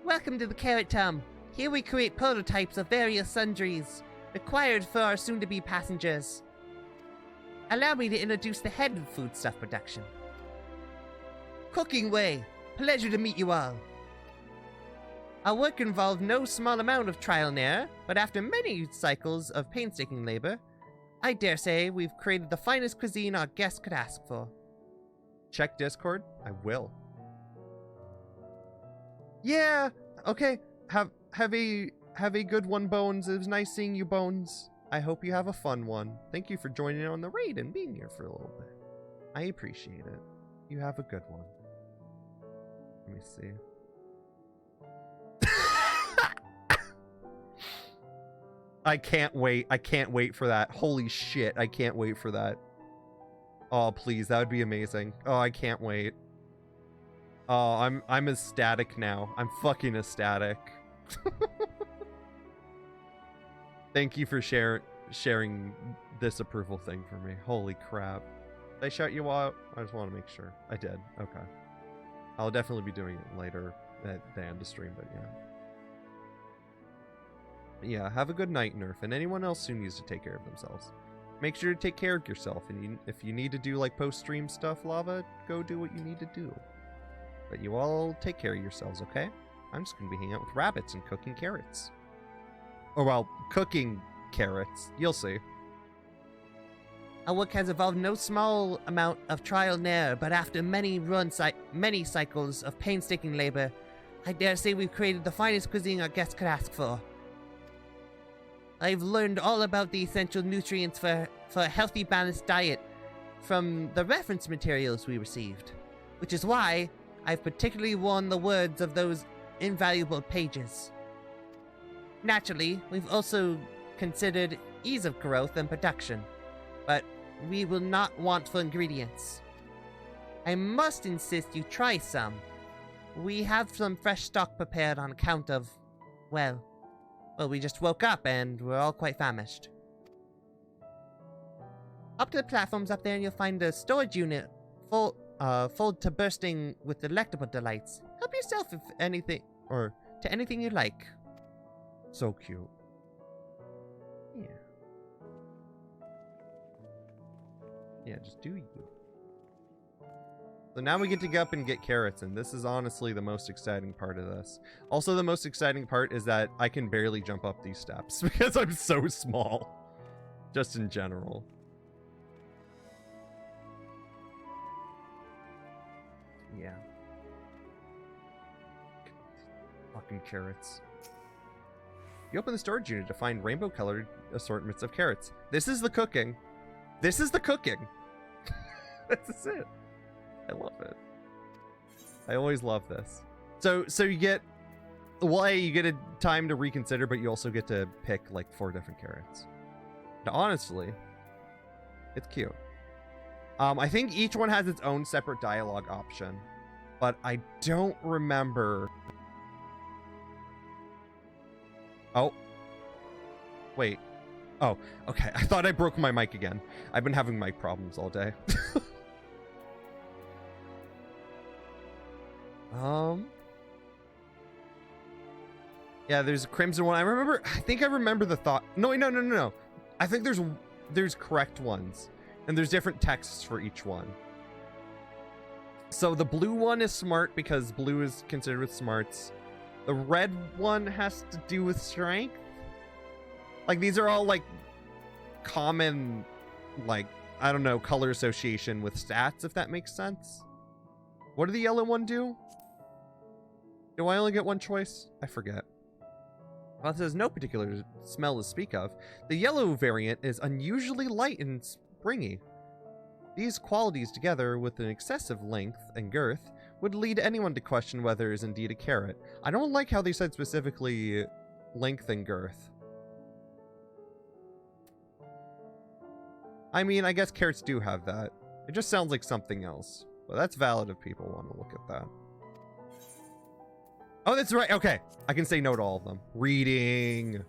Welcome to the Carrot Tom. Here we create prototypes of various sundries required for our soon-to-be passengers. Allow me to introduce the head of foodstuff production. Cooking Way. Pleasure to meet you all. Our work involved no small amount of trial and error, but after many cycles of painstaking labor, I dare say we've created the finest cuisine our guests could ask for. Check Discord? I will. Yeah, okay. Have a good one, Bones. It was nice seeing you, Bones. I hope you have a fun one. Thank you for joining on the raid and being here for a little bit. I appreciate it. You have a good one. Let me see. I can't wait. I can't wait for that. Holy shit. I can't wait for that. Oh, please. That would be amazing. Oh, I can't wait. Oh, I'm ecstatic now. I'm fucking ecstatic. Thank you for sharing this approval thing for me. Holy crap. Did I shout you out? I just want to make sure. I did. Okay. I'll definitely be doing it later at the end of stream, but yeah. Yeah, have a good night, Nerf, and anyone else who needs to take care of themselves. Make sure to take care of yourself, and if you need to do like post-stream stuff, Lava, go do what you need to do. But you all take care of yourselves, okay? I'm just gonna be hanging out with rabbits and cooking carrots. Or well, cooking carrots. You'll see. Our work has involved no small amount of trial and error, but after many cycles of painstaking labor, I dare say we've created the finest cuisine our guests could ask for. I've learned all about the essential nutrients for a healthy, balanced diet from the reference materials we received, which is why I've particularly worn the words of those invaluable pages. Naturally, we've also considered ease of growth and production, but we will not want for ingredients. I must insist you try some. We have some fresh stock prepared on account of, well, we just woke up and we're all quite famished. Up to the platforms up there and you'll find a storage unit full to bursting with delectable delights. Help yourself if anything, or to anything you like. So cute. Yeah. Yeah, just do you. So now we get to go up and get carrots, and this is honestly the most exciting part of this. Also, the most exciting part is that I can barely jump up these steps because I'm so small. Just in general. Yeah. Fucking carrots. You open the storage unit to find rainbow-colored assortments of carrots. This is the cooking. This is the cooking. This is it. I love it. I always love this. So you get, well, you get a time to reconsider, but you also get to pick like 4 different carrots. Now, honestly, it's cute. I think each one has its own separate dialogue option, but I don't remember. Oh. Wait. Oh, okay. I thought I broke my mic again. I've been having mic problems all day. Yeah, there's a crimson one. I think I remember the thought. No. I think there's correct ones. And there's different texts for each one. So the blue one is smart because blue is considered with smarts. The red one has to do with strength. Like, these are all, like, common, like, I don't know, color association with stats, if that makes sense. What did the yellow one do? Do I only get one choice? I forget. While it says no particular smell to speak of, the yellow variant is unusually light and springy. These qualities, together with an excessive length and girth, would lead anyone to question whether it is indeed a carrot. I don't like how they said specifically length and girth. I mean, I guess carrots do have that. It just sounds like something else. But that's valid if people want to look at that. Oh, that's right. Okay. I can say no to all of them. Reading.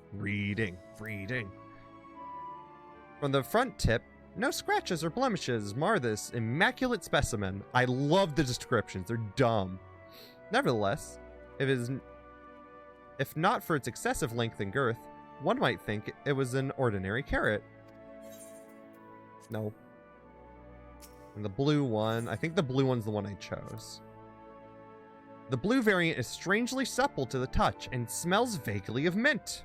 From the front tip, no scratches or blemishes mar this immaculate specimen. I love the descriptions. They're dumb. Nevertheless, if not for its excessive length and girth, one might think it was an ordinary carrot. No. And the blue one, I think the blue one's the one I chose. The blue variant is strangely supple to the touch and smells vaguely of mint.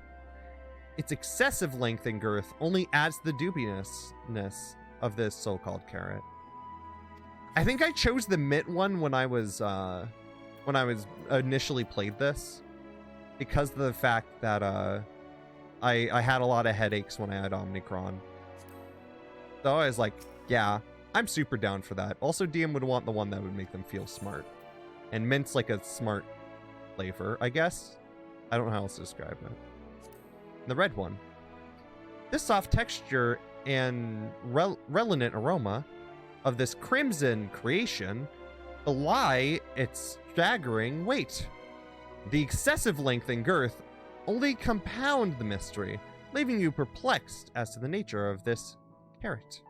Its excessive length and girth only adds to the dubiousness of this so-called carrot. I think I chose the mint one when I was initially played this, because of the fact that I had a lot of headaches when I had Omnicron. So I was like, yeah, I'm super down for that. Also, DM would want the one that would make them feel smart. And mint's like a smart flavor, I guess. I don't know how else to describe it. The red one. This soft texture and relevant aroma of this crimson creation belie its staggering weight. The excessive length and girth only compound the mystery, leaving you perplexed as to the nature of this carrot.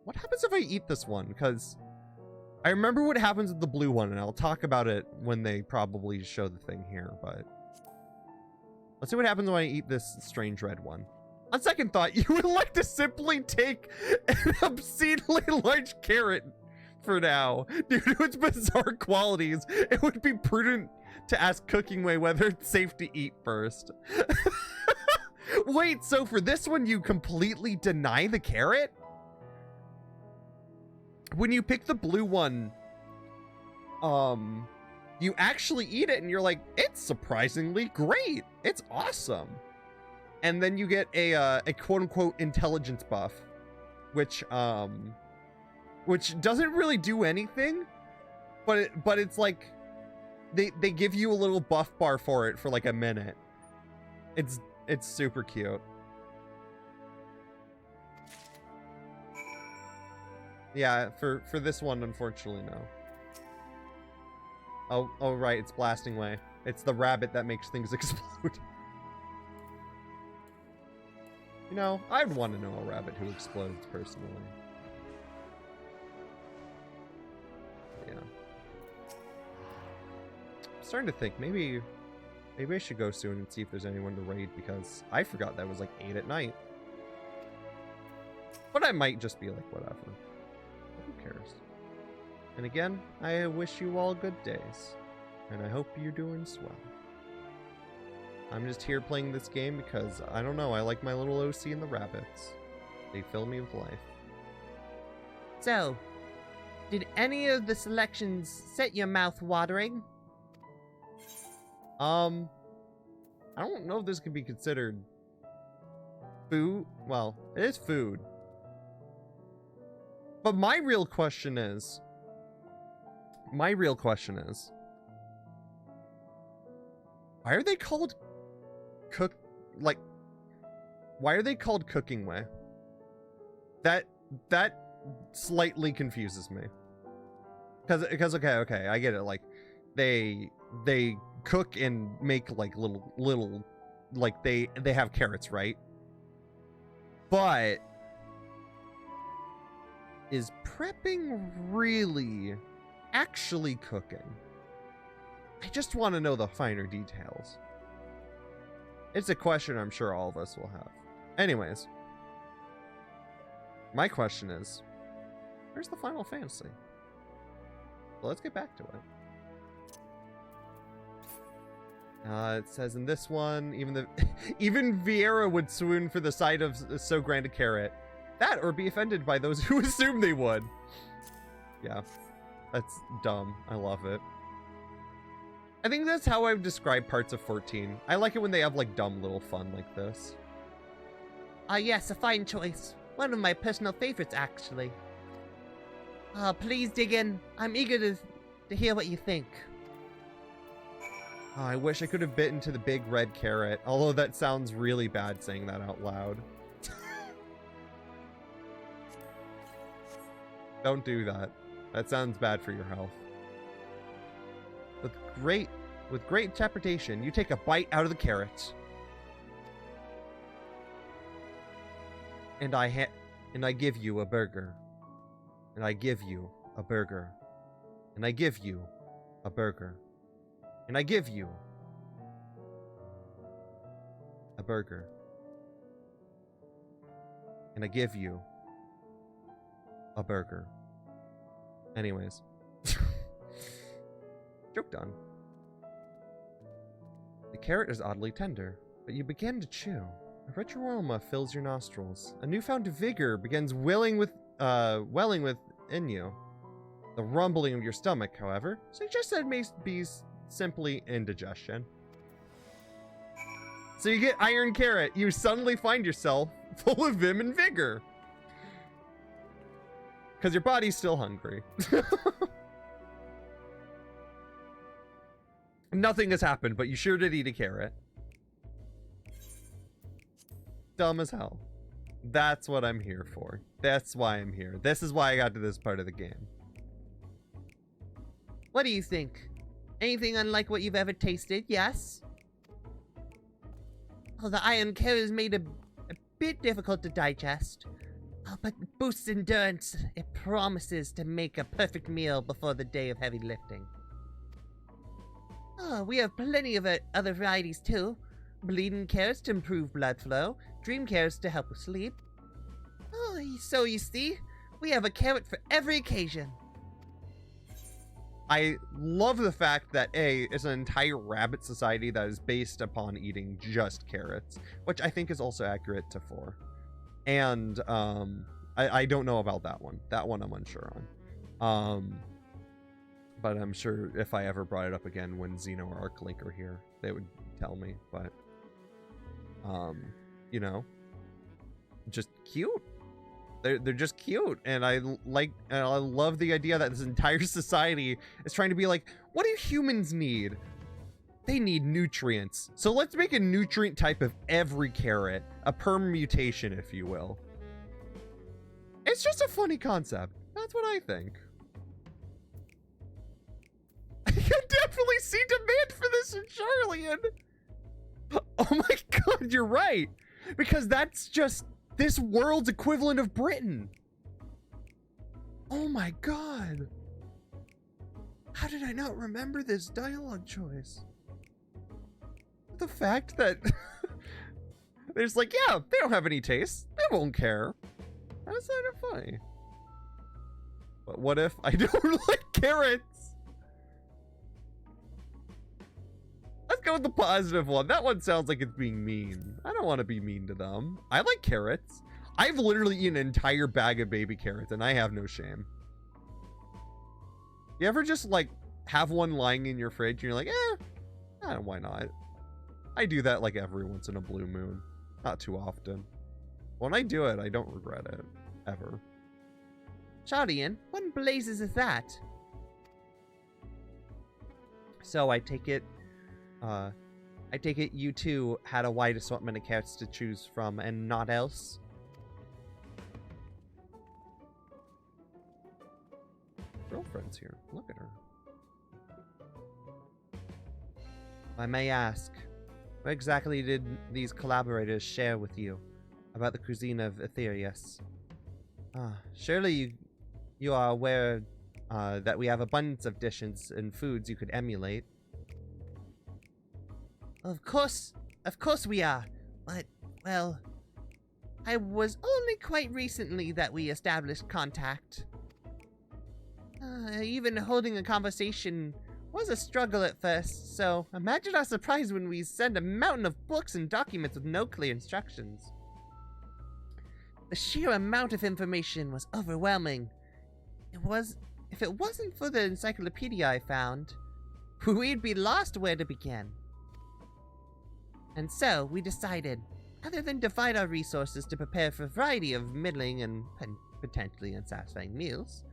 What happens if I eat this one? Because I remember what happens with the blue one, and I'll talk about it when they probably show the thing here, but... Let's see what happens when I eat this strange red one. On second thought, you would like to simply take an obscenely large carrot for now. Due to its bizarre qualities, it would be prudent to ask Cooking Way whether it's safe to eat first. Wait, so for this one, you completely deny the carrot? When you pick the blue one, you actually eat it and you're like, it's surprisingly great. It's awesome. And then you get a quote-unquote intelligence buff, which doesn't really do anything, but it's like they give you a little buff bar for it for like a minute. It's super cute. Yeah, for this one, unfortunately, no. Oh, right, it's blasting way. It's the rabbit that makes things explode. You know, I'd want to know a rabbit who explodes, personally. Yeah. I'm starting to think, maybe I should go soon and see if there's anyone to raid, because I forgot that was like 8 at night. But I might just be like, whatever. Who cares? And again, I wish you all good days, and I hope you're doing swell. I'm just here playing this game because, I don't know, I like my little OC and the rabbits. They fill me with life. So, did any of the selections set your mouth watering? I don't know if this could be considered food. Well, it is food. But my real question is, why are they called why are they called Cooking Way? That slightly confuses me. Because okay, I get it. Like, they cook and make like little like they have carrots, right? But is prepping really actually cooking? I just want to know the finer details. It's a question I'm sure all of us will have. Anyways, my question is, where's the Final Fantasy? Well, let's get back to it. It says in this one, even Vieira would swoon for the sight of so grand a carrot. That or be offended by those who assume they would. Yeah, that's dumb. I love it. I think that's how I would describe parts of 14. I like it when they have like dumb little fun like this. Ah, yes, a fine choice. One of my personal favorites, actually. Please dig in. I'm eager to hear what you think. Oh, I wish I could have bitten to the big red carrot, although that sounds really bad saying that out loud. Don't do that. That sounds bad for your health. With great interpretation, you take a bite out of the carrot. And I give you a burger. And I give you a burger. And I give you a burger. And I give you a burger. And I give you a burger. Anyways. Joke done. The carrot is oddly tender, but you begin to chew. A rich aroma fills your nostrils. A newfound vigor begins welling within you. The rumbling of your stomach, however, suggests that it may be simply indigestion. So you get Iron Carrot. You suddenly find yourself full of vim and vigor. Because your body's still hungry. Nothing has happened, but you sure did eat a carrot. Dumb as hell. That's what I'm here for. That's why I'm here. This is why I got to this part of the game. What do you think? Anything unlike what you've ever tasted, yes? Oh, the iron carrot is made a bit difficult to digest. Oh, but boosts endurance. It promises to make a perfect meal before the day of heavy lifting. Oh, we have plenty of other varieties too. Bleeding carrots to improve blood flow, dream carrots to help with sleep. Oh, so you see, we have a carrot for every occasion. I love the fact that it's an entire rabbit society that is based upon eating just carrots, which I think is also accurate to 4. And I don't know about that one. That one I'm unsure on. But I'm sure if I ever brought it up again when Xeno or Arclink are here, they would tell me. But you know, just cute. They're just cute, and I love the idea that this entire society is trying to be like, what do humans need? They need nutrients. So let's make a nutrient type of every carrot, a permutation, if you will. It's just a funny concept. That's what I think. I can definitely see demand for this in Charlian. Oh my god, you're right. Because that's just this world's equivalent of Britain. Oh my god. How did I not remember this dialogue choice? The fact that there's like, yeah, they don't have any taste. They won't care. That's kind of funny. But what if I don't like carrots? Let's go with the positive one. That one sounds like it's being mean. I don't want to be mean to them. I like carrots. I've literally eaten an entire bag of baby carrots and I have no shame. You ever just like have one lying in your fridge and you're like, why not? I do that like every once in a blue moon. Not too often. When I do it, I don't regret it. Ever. Charlian, what in blazes is that? So I take it you two had a wide assortment of carrots to choose from and not else? Girlfriend's here. Look at her. I may ask, what exactly did these collaborators share with you about the cuisine of Aetherius? Surely you are aware that we have abundance of dishes and foods you could emulate. Of course we are. But, well, I was only quite recently that we established contact. Even holding a conversation was a struggle at first, so imagine our surprise when we send a mountain of books and documents with no clear instructions. The sheer amount of information was overwhelming. If it wasn't for the encyclopedia I found, we'd be lost where to begin. And so, we decided, rather than divide our resources to prepare for a variety of middling and potentially unsatisfying meals,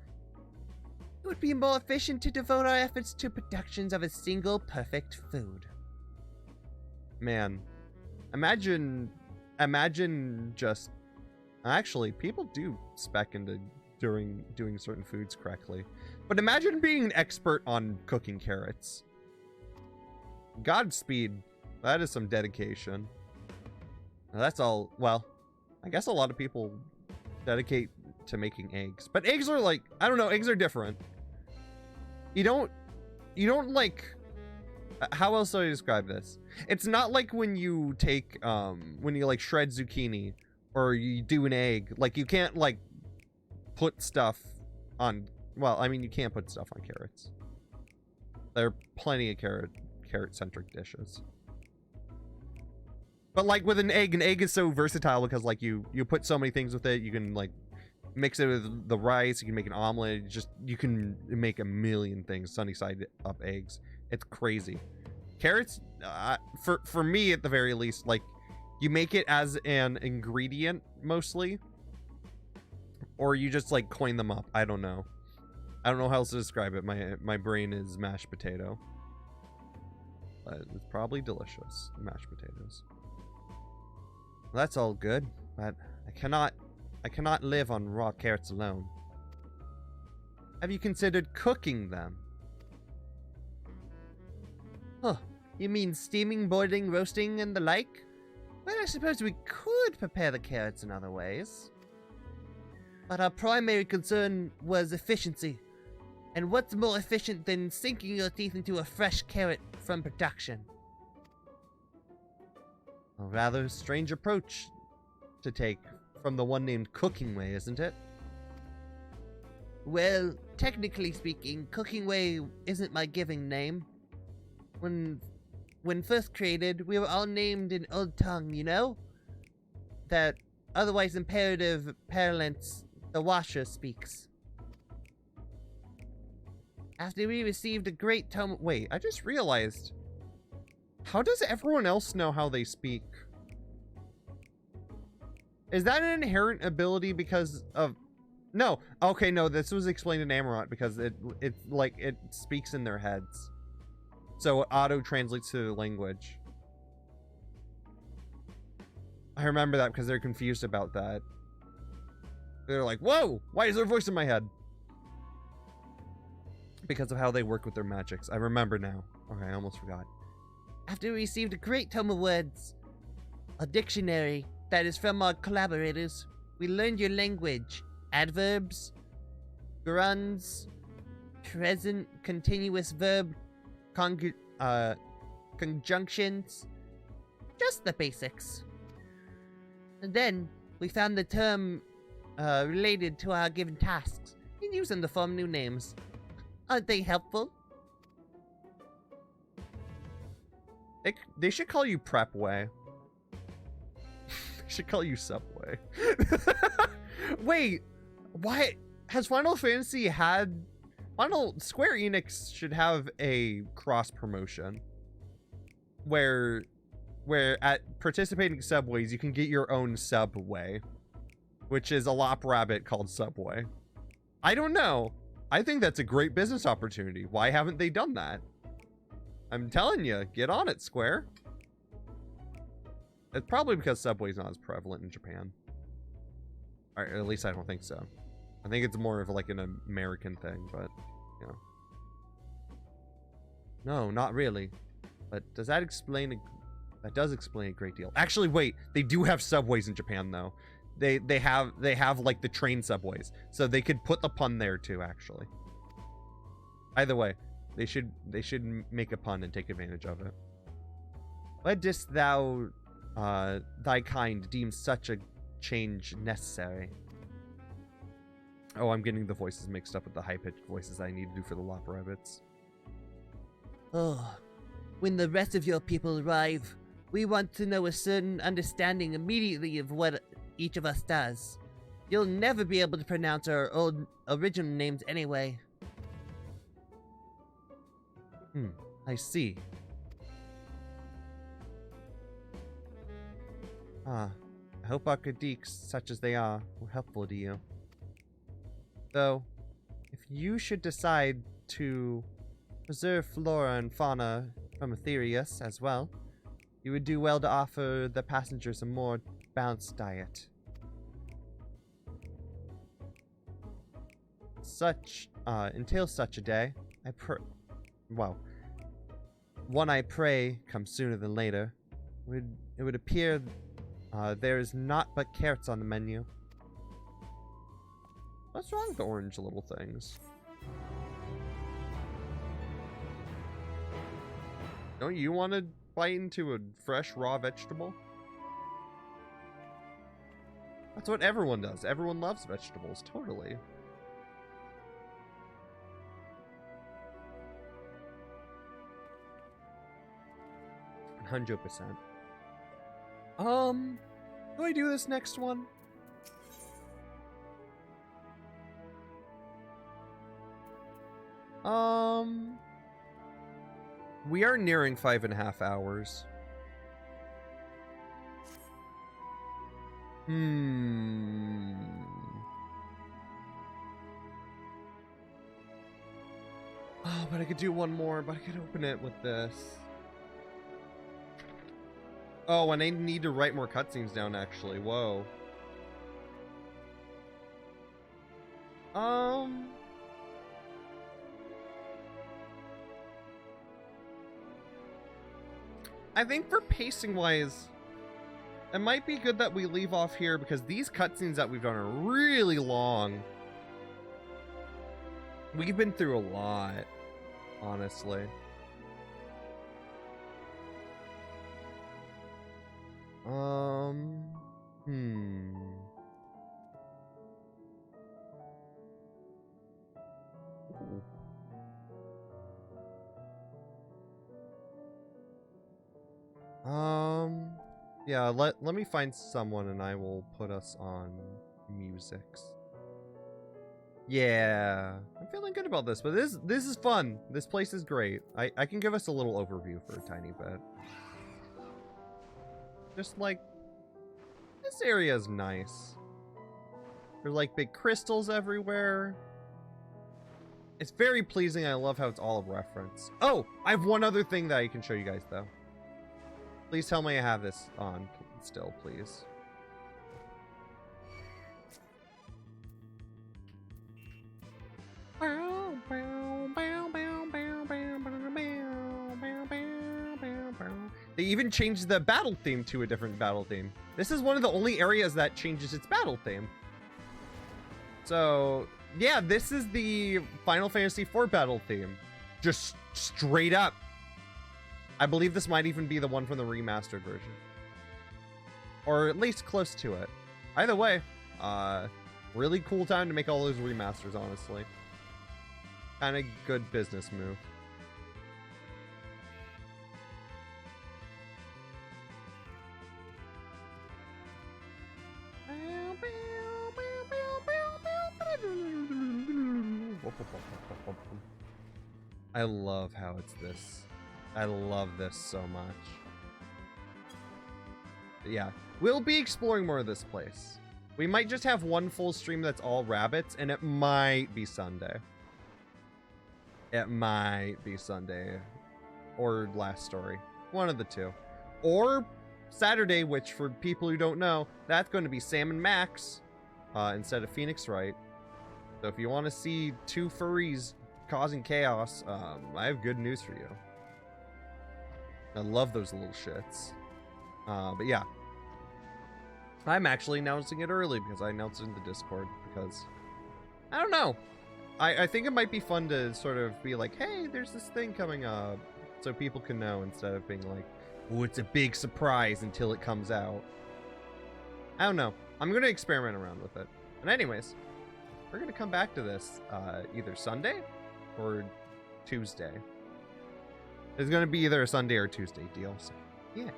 it would be more efficient to devote our efforts to productions of a single perfect food. Man, imagine just... Actually, people do spec into doing certain foods correctly. But imagine being an expert on cooking carrots. Godspeed. That is some dedication. Now that's all... Well, I guess a lot of people dedicate to making eggs. But eggs are like... I don't know, eggs are different. You don't like... How else do I describe this? It's not like when you take... when you like shred zucchini or you do an egg. Like you can't like put stuff on... Well, I mean you can't put stuff on carrots. There are plenty of carrot-centric dishes. But like with an egg is so versatile because like you put so many things with it. You can like mix it with the rice. You can make an omelet. You can make a million things. Sunny side up eggs. It's crazy. Carrots, for me at the very least, like you make it as an ingredient mostly, or you just like coin them up. I don't know. I don't know how else to describe it. My brain is mashed potato. But it's probably delicious. Mashed potatoes. Well, that's all good, but I cannot live on raw carrots alone. Have you considered cooking them? Huh, you mean steaming, boiling, roasting, and the like? Well, I suppose we could prepare the carrots in other ways. But our primary concern was efficiency. And what's more efficient than sinking your teeth into a fresh carrot from production? A rather strange approach to take from the one named Cooking Way, isn't it? Well, technically speaking, Cooking Way isn't my giving name. When first created, we were all named in Old Tongue, you know? That otherwise imperative parlance the Washer speaks. After we received a great tome— wait, I just realized. How does everyone else know how they speak? Is that an inherent ability because of— no. Okay, no, this was explained in Amarant because it speaks in their heads. So it auto-translates to the language. I remember that because they're confused about that. They're like, whoa, why is there a voice in my head? Because of how they work with their magics. I remember now. Okay, I almost forgot. After we received a great tome of words, a dictionary that is from our collaborators, we learned your language. Adverbs, gerunds, present continuous verb, conjunctions, just the basics. And then we found the term related to our given tasks and used them to form new names. Aren't they helpful? They should call you Prep Way. They should call you Subway. Wait, why has Final Fantasy had— Square Enix should have a cross promotion where at participating subways you can get your own Subway, which is a Lop Rabbit called Subway. I don't know. I think that's a great business opportunity. Why haven't they done that? I'm telling you, get on it, Square. It's probably because Subway's not as prevalent in Japan. Or at least I don't think so. I think it's more of like an American thing, but, you know. No, not really. But does that explain that does explain a great deal. Actually, wait, they do have subways in Japan though. They have like the train subways. So they could put the pun there too, actually. Either way, they should make a pun and take advantage of it. Why didst thou thy kind deem such a change necessary? Oh, I'm getting the voices mixed up with the high-pitched voices I need to do for the Lop Rabbits. Oh, when the rest of your people arrive, we want to know a certain understanding immediately of what each of us does. You'll never be able to pronounce our old original names anyway. I see. I hope our critiques, such as they are, were helpful to you. Though, if you should decide to preserve flora and fauna from Aetherius as well, you would do well to offer the passengers a more balanced diet. Until such a day, one I pray comes sooner than later. It would appear there is naught but carrots on the menu. What's wrong with the orange little things? Don't you want to bite into a fresh raw vegetable? That's what everyone does. Everyone loves vegetables, totally. %100%. Do I do this next one? We are nearing 5.5 hours. Oh, but I could do one more, but I could open it with this. Oh, and I need to write more cutscenes down, actually. Whoa. I think for pacing wise, it might be good that we leave off here because these cutscenes that we've done are really long. We've been through a lot, honestly. Yeah, let me find someone and I will put us on musics. Yeah, I'm feeling good about this, but this is fun. This place is great. I can give us a little overview for a tiny bit. Just like, this area is nice. There's like big crystals everywhere. It's very pleasing. I love how it's all a reference. Oh, I have one other thing that I can show you guys though. Please tell me I have this on still, please. They even changed the battle theme to a different battle theme. This is one of the only areas that changes its battle theme. So, yeah, this is the Final Fantasy IV battle theme. Just straight up. I believe this might even be the one from the remastered version. Or at least close to it. Either way, really cool time to make all those remasters, honestly. Kind of good business move. I love how it's this. I love this so much. Yeah, we'll be exploring more of this place. We might just have one full stream that's all rabbits, and it might be Sunday. It might be Sunday. Or Last Story. One of the two. Or Saturday, which for people who don't know, that's going to be Sam and Max instead of Phoenix Wright. So if you want to see two furries causing chaos, I have good news for you. I love those little shits. But yeah. I'm actually announcing it early because I announced it in the Discord because I don't know. I think it might be fun to sort of be like, hey, there's this thing coming up, so people can know instead of being like, oh, it's a big surprise until it comes out. I don't know. I'm going to experiment around with it. And anyways, we're going to come back to this either Sunday or Tuesday. It's going to be either a Sunday or Tuesday deal. So, yeah.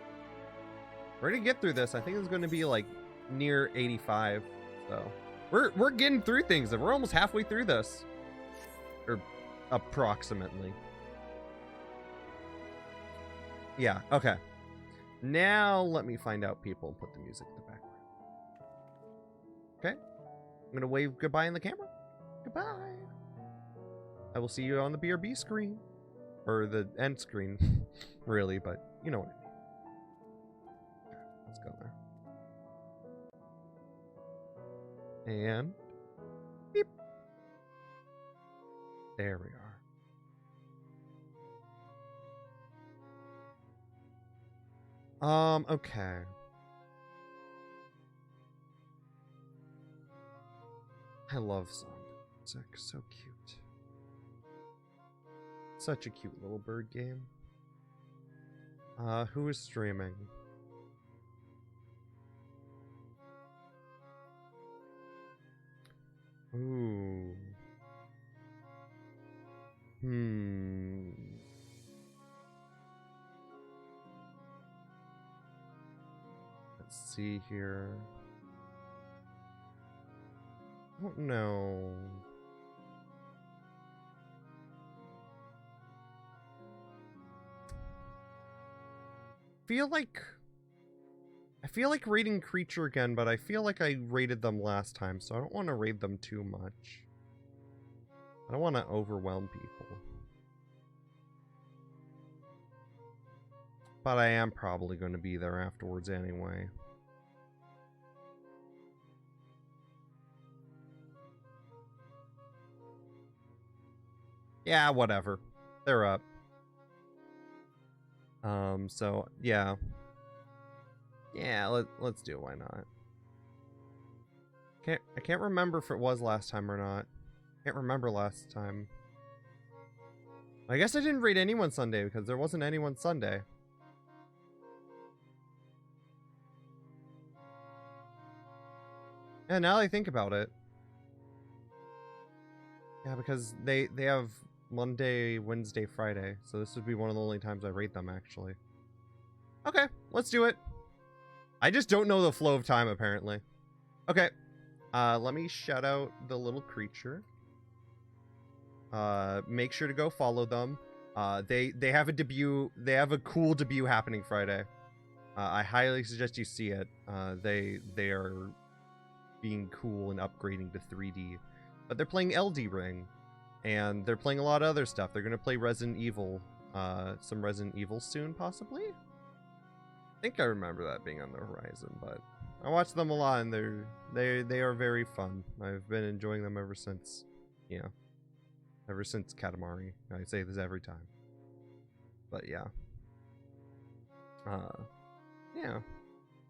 We're going to get through this. I think it's going to be like near 85. So we're getting through things. We're almost halfway through this. Or approximately. Yeah, okay. Now let me find out people and put the music in the background. Okay. I'm going to wave goodbye in the camera. Goodbye. I will see you on the BRB screen. Or the end screen, really, but you know what I mean. Okay, let's go there. And beep. There we are. Okay. I love Song. It's like so cute. Such a cute little bird game. Who is streaming? Ooh. Let's see here. I don't know. I feel like raiding Creature again, but I feel like I raided them last time, so I don't want to raid them too much. I don't want to overwhelm people. But I am probably going to be there afterwards anyway. Yeah, whatever. They're up. So, yeah. Yeah, let's do it. Why not? I can't remember if it was last time or not. Can't remember last time. I guess I didn't read anyone Sunday because there wasn't anyone Sunday. Yeah, now that I think about it. Yeah, because they have Monday, Wednesday, Friday. So this would be one of the only times I rate them, actually. Okay, let's do it. I just don't know the flow of time, apparently. Okay. Let me shout out the little creature. Make sure to go follow them. They have a debut. They have a cool debut happening Friday. I highly suggest you see it. They are being cool and upgrading to 3D. But they're playing LD Ring. And they're playing a lot of other stuff. They're gonna play Resident Evil. Some Resident Evil soon, possibly? I think I remember that being on the horizon, but I watch them a lot and they are very fun. I've been enjoying them ever since, you know, ever since Katamari. I say this every time. But yeah. Yeah.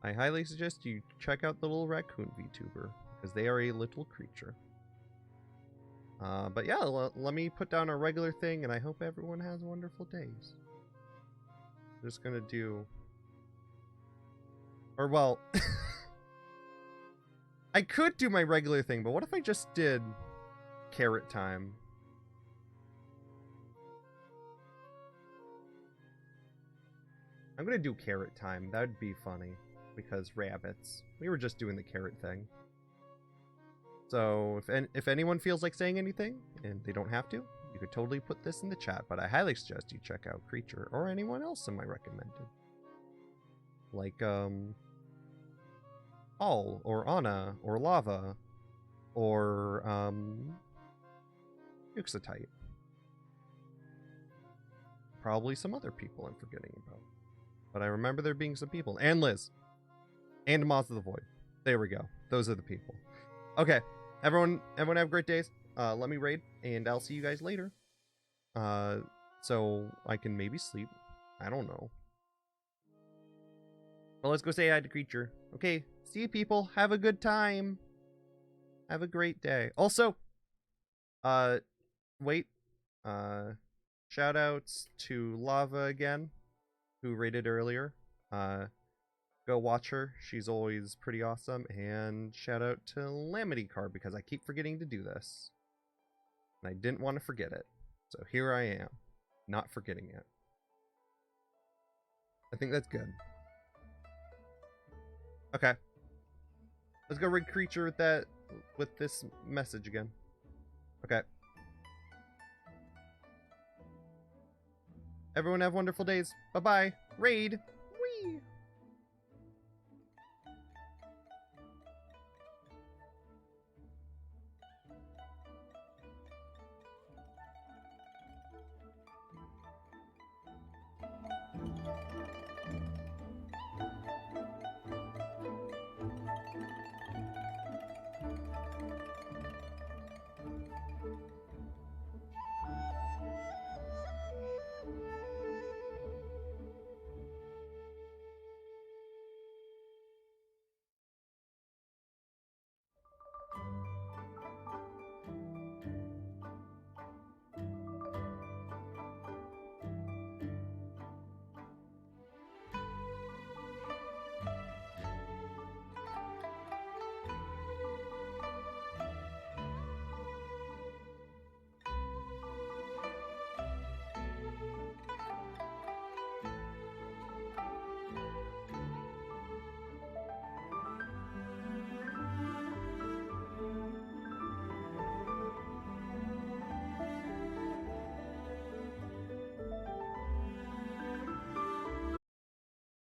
I highly suggest you check out the little raccoon VTuber, because they are a little creature. But yeah, let me put down a regular thing, and I hope everyone has wonderful days. I'm just gonna do... Or, well... I could do my regular thing, but what if I just did carrot time? I'm gonna do carrot time. That'd be funny. Because rabbits. We were just doing the carrot thing. So, if anyone feels like saying anything, and they don't have to, you could totally put this in the chat, but I highly suggest you check out Creature, or anyone else in my recommended. Like, All, or Anna, or Lava, or, Uxatite. Probably some other people I'm forgetting about. But I remember there being some people. And Liz. And Moth of the Void. There we go. Those are the people. Okay. Everyone have great days. Let me raid, and I'll see you guys later. So I can maybe sleep. I don't know. Well, let's go say hi to Creature. Okay. See you, people. Have a good time. Have a great day. Also, wait. Shout outs to Lava again, who raided earlier. Go watch her. She's always pretty awesome. And shout out to Lamity Card, because I keep forgetting to do this. And I didn't want to forget it. So here I am, not forgetting it. I think that's good. Okay. Let's go rig Creature with this message again. Okay. Everyone have wonderful days. Bye-bye. Raid. Whee!